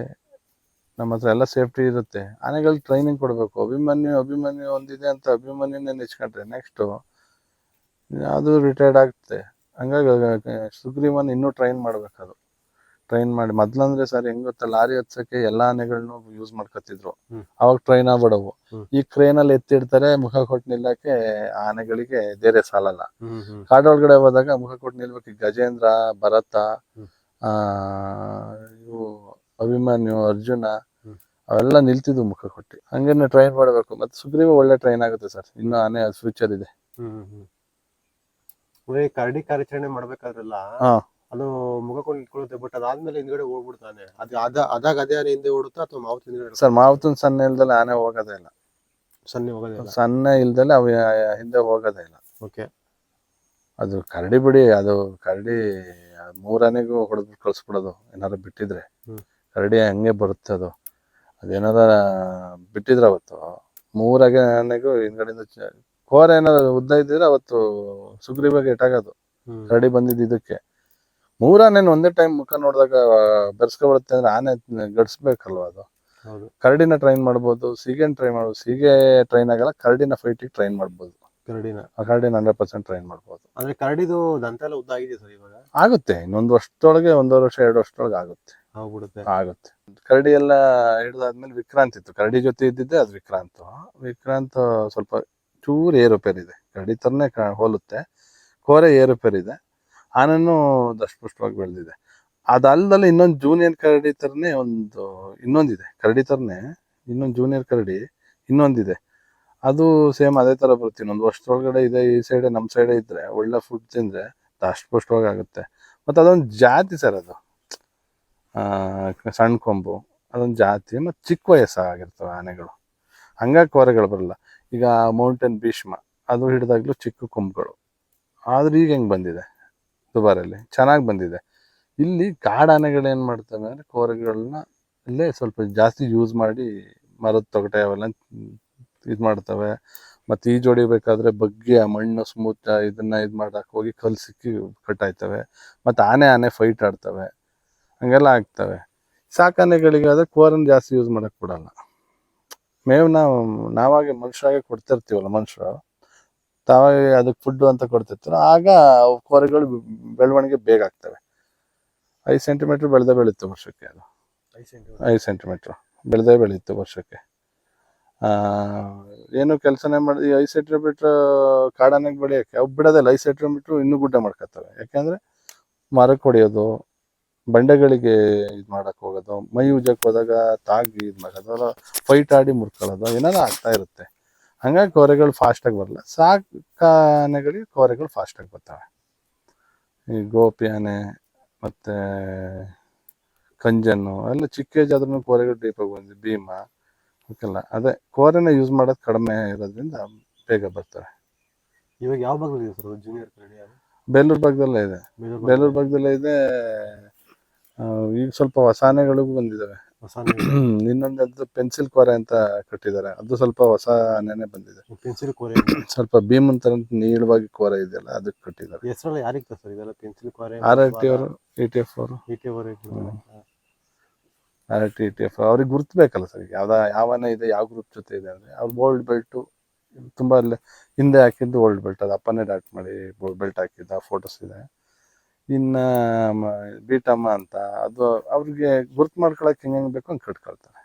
ನಮ್ಮ ಹತ್ರ ಎಲ್ಲ ಸೇಫ್ಟಿ ಇರುತ್ತೆ. ಆನೆಗಳು ಟ್ರೈನಿಂಗ್ ಕೊಡ್ಬೇಕು. ಅಭಿಮನ್ಯು ಒಂದಿದೆ ಅಂತ ಅಭಿಮನ್ಯುನೇ ನೆಚ್ಕೊಂಡ್ರೆ ನೆಕ್ಸ್ಟ್ ಅದು ರಿಟೈರ್ಡ್ ಆಗುತ್ತೆ. ಹಂಗಾಗಿ ಸುಗ್ರೀವನ್ ಇನ್ನೂ ಟ್ರೈನ್ ಮಾಡ್ಬೇಕದು. ಟ್ರೈನ್ ಮಾಡಿ ಮೊದ್ಲಂದ್ರೆ ಸರ್ ಹೆಂಗ್ ಗೊತ್ತಾ, ಲಾರಿ ಹತ್ಸಕ್ಕೆ ಎಲ್ಲಾ ಆನೆಗಳನ್ನು ಯೂಸ್ ಮಾಡ್ಕೊತಿದ್ರು. ಅವಾಗ ಟ್ರೈನ್ ಆಗ್ಬಿಡವು. ಈ ಕ್ರೇನ್ ಅಲ್ಲಿ ಎತ್ತಿಡ್ತಾರೆ, ಮುಖ ಕೊಟ್ಟು ನಿಲ್ಲಕ್ಕೆ ಆನೆಗಳಿಗೆ ಧೈರ್ಯ ಸಾಲಲ್ಲ. ಕಾಡೊಳಗಡೆ ಹೋದಾಗ ಮುಖ ಕೊಟ್ಟು ನಿಲ್ಬೇಕು. ಗಜೇಂದ್ರ, ಭರತ, ಇವು ಅಭಿಮನ್ಯು, ಅರ್ಜುನ ಅವೆಲ್ಲ ನಿಲ್ತಿದ್ವು ಮುಖ ಕೊಟ್ಟು. ಹಂಗೇನೆ ಟ್ರೈನ್ ಮಾಡ್ಬೇಕು. ಮತ್ತೆ ಸುಗ್ರೀವ ಒಳ್ಳೆ ಟ್ರೈನ್ ಆಗುತ್ತೆ ಸರ್. ಇನ್ನು ಆನೆ ಫ್ಯೂಚರ್ ಇದೆ. ಕರಡಿ ಕಾರ್ಯಾಚರಣೆ ಮಾಡ್ಬೇಕಾದ್ರಲ್ಲ ಅದು ಮುಖ ಕೊಂಡು ನಿಂತ್ಕೊಳ್ಳುತ್ತೆ. ಬಟ್ ಅದಾದ್ಮೇಲೆ ಹಿಂದ್ಗಡೆ ಹೋಗ್ಬಿಡ್ತಾನೆ. ಅದಾಗ ಅದೇ ಆನೆ ಹಿಂದೆ ಓಡುತ್ತಾ ಅಥವಾ ಮಾವುತ ಹಿಂದ್ಗಡೆ? ಸರ್ ಮಾವುತನ್ ಸಣ್ಣ ಇಲ್ದಲೆ ಆನೆ ಹೋಗೋದೇ ಇಲ್ಲ. ಸಣ್ಣ ಇಲ್ದಲೆ ಅವು ಹಿಂದೆ ಹೋಗೋದೇ ಇಲ್ಲ. ಓಕೆ. ಅದು ಕರಡಿ ಬಿಡಿ, ಅದು ಕರಡಿ 3 ಆನೆಗೂ ಹೊಡೆದ್ಬಿಟ್ಟು ಕಳ್ಸ್ಬಿಡೋದು ಏನಾರು ಬಿಟ್ಟಿದ್ರೆ. ಕರಡಿ ಹಂಗೆ ಬರುತ್ತೆ ಅದು. ಅದೇನಾರ ಬಿಟ್ಟಿದ್ರೆ ಅವತ್ತು 3 ಆನೆಗೂ ಹಿಂದ್ಗಡೆಯಿಂದ ಕೋರೆ ಏನಾದ್ರು ಉದ್ದ ಇದ್ದಿದ್ರೆ ಅವತ್ತು ಸುಗ್ರೀವಾಗಿ ಇಟ್ಟಾಗೋದು. ಕರಡಿ ಬಂದಿದ್ದು ಇದಕ್ಕೆ. 3 ಆನೆ ಒಂದೇ ಟೈಮ್ ಮುಖ ನೋಡಿದಾಗ ಬೆರ್ಸ್ಕೊಬಿಡುತ್ತೆ ಅಂದ್ರೆ ಆನೆ ಗಡ್ಸ್ಬೇಕಲ್ವ ಅದು. ಕರಡಿನ ಟ್ರೈನ್ ಮಾಡ್ಬೋದು, ಸೀಗೆನ ಟ್ರೈನ್ ಮಾಡ್ಬೋದು. ಸೀಗೆ ಟ್ರೈನ್ ಆಗಲ್ಲ, ಕರಡಿನ ಫೈಟಿಗೆ ಟ್ರೈನ್ ಮಾಡ್ಬೋದು. ಕರಡಿನ 100% ಟ್ರೈನ್ ಮಾಡ್ಬೋದು. ಅಂದ್ರೆ ಕರಡಿದು ದಂತ ಎಲ್ಲ ಉದ್ದ ಆಗಿದೆ ಸರ್ ಇವಾಗ? ಆಗುತ್ತೆ. ಇನ್ನೊಂದು ವರ್ಷದೊಳಗೆ 1.5 ವರ್ಷ 2 ವರ್ಷದೊಳಗೆ ಆಗುತ್ತೆ. ಕರಡಿ ಎಲ್ಲ ಹಿಡಿದಾದ್ಮೇಲೆ ವಿಕ್ರಾಂತ್ ಇತ್ತು. ಕರಡಿ ಜೊತೆ ಇದ್ದಿದ್ದೆ ಅದು ವಿಕ್ರಾಂತ್ ಸ್ವಲ್ಪ ಚೂರು ಏರುಪೇರ್ ಇದೆ. ಕರಡಿ ತರನೇ ಹೋಲುತ್ತೆ, ಕೋರೆ ಏರುಪೇರ್ ಇದೆ. ಆನನ್ನು ದಷ್ಟಪುಷ್ಟವಾಗಿ ಬೆಳೆದಿದೆ. ಅದಲ್ದಲ್ಲ ಇನ್ನೊಂದು ಜೂನಿಯರ್ ಕರಡಿ ತರನೇ ಇನ್ನೊಂದಿದೆ. ಕರಡಿ ತರನೇ ಇನ್ನೊಂದು ಜೂನಿಯರ್ ಕರಡಿ ಇನ್ನೊಂದಿದೆ. ಅದು ಸೇಮ್ ಅದೇ ತರ ಬರುತ್ತೆ. ಇನ್ನೊಂದು ವರ್ಷದೊಳಗಡೆ ಇದೆ. ಈ ಸೈಡ್ ನಮ್ಮ ಸೈಡ್ ಇದ್ರೆ ಒಳ್ಳೆ ಫುಡ್ ತಿಂದ್ರೆ ದಷ್ಟಪುಷ್ಟವಾಗಿ ಆಗುತ್ತೆ. ಮತ್ತೆ ಅದೊಂದು ಜಾತಿ ಸರ್. ಅದು ಸಣ್ಣ ಕೊಂಬು ಅದೊಂದು ಜಾತಿ. ಮತ್ತು ಚಿಕ್ಕ ವಯಸ್ಸಾಗಿರ್ತವೆ ಆನೆಗಳು, ಹಂಗಾಗಿ ಕೋರೆಗಳು ಬರಲ್ಲ. ಈಗ ಮೌಂಟೇನ್ ಭೀಷ್ಮ ಅದು ಹಿಡಿದಾಗ್ಲೂ ಚಿಕ್ಕ ಕೊಂಬುಗಳು. ಆದ್ರೆ ಈಗ ಹೆಂಗೆ ಬಂದಿದೆ, ದುಬಾರಲ್ಲಿ ಚೆನ್ನಾಗಿ ಬಂದಿದೆ. ಇಲ್ಲಿ ಕಾಡಾನೆಗಳು ಏನು ಮಾಡ್ತವೆ ಅಂದರೆ ಕೋರೆಗಳನ್ನ ಇಲ್ಲೇ ಸ್ವಲ್ಪ ಜಾಸ್ತಿ ಯೂಸ್ ಮಾಡಿ ಮರದ ತೊಗಟೆ ಅವೆಲ್ಲ ಇದು ಮಾಡ್ತವೆ. ಮತ್ತು ಈಜು ಹೊಡಿಬೇಕಾದ್ರೆ ಬಗ್ಗೆ ಆ ಮಣ್ಣು ಸ್ಮೂತ್ ಇದನ್ನ ಇದು ಮಾಡಕ್ಕೆ ಹೋಗಿ ಕಲ್ಲು ಸಿಕ್ಕಿ ಕಟ್ಟಾಯ್ತವೆ. ಮತ್ತು ಆನೆ ಫೈಟ್ ಆಡ್ತವೆ, ಹಂಗೆಲ್ಲ ಆಗ್ತವೆ. ಸಾಕಾನೆಗಳಿಗಾದ್ರೆ ಕೋರನ್ನು ಜಾಸ್ತಿ ಯೂಸ್ ಮಾಡಕ್ಕೆ ಬಿಡಲ್ಲ. ಮೇವು ನಾವಾಗೆ ಮನುಷ್ಯರಾಗೆ ಕೊಡ್ತಿರ್ತೀವಲ್ಲ, ಮನುಷ್ಯರು ತಾವಾಗೆ ಅದಕ್ಕೆ ಫುಡ್ಡು ಅಂತ ಕೊಡ್ತಿರ್ತಾರೆ. ಆಗ ಕೋರೆಗಳು ಬೆಳವಣಿಗೆ ಬೇಗ ಆಗ್ತವೆ. 5 ಸೆಂಟಿಮೀಟ್ರ್ ಬೆಳೆಯುತ್ತೆ ವರ್ಷಕ್ಕೆ. ಅದು 5 ಸೆಂಟಿಮೀಟ್ರ್ ಬೆಳೆಯುತ್ತೆ ವರ್ಷಕ್ಕೆ. ಏನು ಕೆಲಸನೇ ಮಾಡಿ 5 ಸೆಂಟಿಮೀಟ್ರ್ ಕಾಡಾನೆಗೆ ಬೆಳೆಯೋಕ್ಕೆ ಅವು ಬಿಡೋದಿಲ್ಲ. 5 ಸೆಂಟಿಮೀಟ್ರ್ ಇನ್ನೂ ಗುಡ್ಡ ಮಾಡ್ಕೊತವೆ. ಯಾಕೆಂದರೆ ಮರಕ್ಕೆ ಹೊಡೆಯೋದು, ಬಂಡೆಗಳಿಗೆ ಇದು ಮಾಡಕ್ಕೆ ಹೋಗೋದು, ಮೈ ಉಜ್ಜಕ್ಕೆ ಹೋದಾಗ ತಾಗಿ ಇದು ಮಾಡೋದು, ಫೈಟ್ ಆಡಿ ಮುರ್ಕೊಳ್ಳೋದು ಏನಾರು ಆಗ್ತಾ ಇರುತ್ತೆ. ಹಂಗಾಗಿ ಕೋರೆಗಳು ಫಾಸ್ಟಾಗಿ ಬರಲ್ಲ. ಸಾಕಾನೆಗಳಿಗೆ ಕೋರೆಗಳು ಫಾಸ್ಟಾಗಿ ಬರ್ತವೆ. ಈ ಗೋಪಿ ಆನೆ ಮತ್ತು ಕಂಜನ್ನು ಎಲ್ಲ ಚಿಕ್ಕ ಏಜ್ ಆದ್ರೂ ಕೋರೆಗಳು ಡೀಪಾಗಿ ಬಂದಿದೆ. ಭೀಮ ಅವಕ್ಕೆಲ್ಲ ಅದೇ ಕೋರೆನ ಯೂಸ್ ಮಾಡೋದು ಕಡಿಮೆ ಇರೋದ್ರಿಂದ ಬೇಗ ಬರ್ತವೆ. ಇವಾಗ ಯಾವ ಭಾಗದಲ್ಲಿ ಇದೆ ಸರ್ ಜೂನಿಯರ್ ಕರಡಿ? ಬೇಲೂರು ಭಾಗದಲ್ಲೇ ಇದೆ. ಬೇಲೂರು ಭಾಗದಲ್ಲೇ ಇದೆ. ಈಗ ಸ್ವಲ್ಪ ಹೊಸ ಆನೆಗಳಿಗೂ ಬಂದಿದ್ದಾವೆ. ಇನ್ನೊಂದು ಪೆನ್ಸಿಲ್ ಕೋರೆ ಅಂತ ಕಟ್ಟಿದ್ದಾರೆ. ಅದು ಸ್ವಲ್ಪ ಹೊಸ ಆನೆನೇ ಬಂದಿದೆ. ಪೆನ್ಸಿಲ್ ಕೋರೆ ಸ್ವಲ್ಪ ಭೀಮನ್ ತರ ನೀಳವಾಗಿ ಕೋರೆ ಇದೆಯಲ್ಲ ಅದಕ್ಕೆ ಕಟ್ಟಿದ್ದಾರೆ. ಹೆಸರೆಲ್ಲ ಯಾರಿಗೆ ಸರ್ ಇದೆಲ್ಲ? ಪೆನ್ಸಿಲ್ ಕೋರೆ RRT ಅವರು, ETF ಅವರು, RRT ETF ಅವ್ರಿಗೆ ಗುರುತ್ಬೇಕಲ್ಲ ಸರ್. ಯಾವ ಆನೆ ಇದೆ, ಯಾವ ಗ್ರೂಪ್ ಜೊತೆ ಇದೆ ಅಂದ್ರೆ ಅವ್ರು ಗೋಲ್ಡ್ ಬೆಲ್ಟು ತುಂಬಾ ಹಿಂದೆ ಹಾಕಿದ್ದು ಓಲ್ಡ್ ಬೆಲ್ಟ್. ಅದು ಅಪ್ಪನೇ ಡಾಟ್ ಮಾಡಿ ಬೆಲ್ಟ್ ಹಾಕಿದ್ದ ಫೋಟೋಸ್ ಇದೆ. ಇನ್ನು ಬೀಟಮ್ಮ ಅಂತ ಅದು ಅವ್ರಿಗೆ ಗುರ್ತು ಮಾಡ್ಕೊಳಕ್ಕೆ ಹೆಂಗೆ ಬೇಕು ಹಂಗೆ ಕಟ್ಕೊಳ್ತಾರೆ.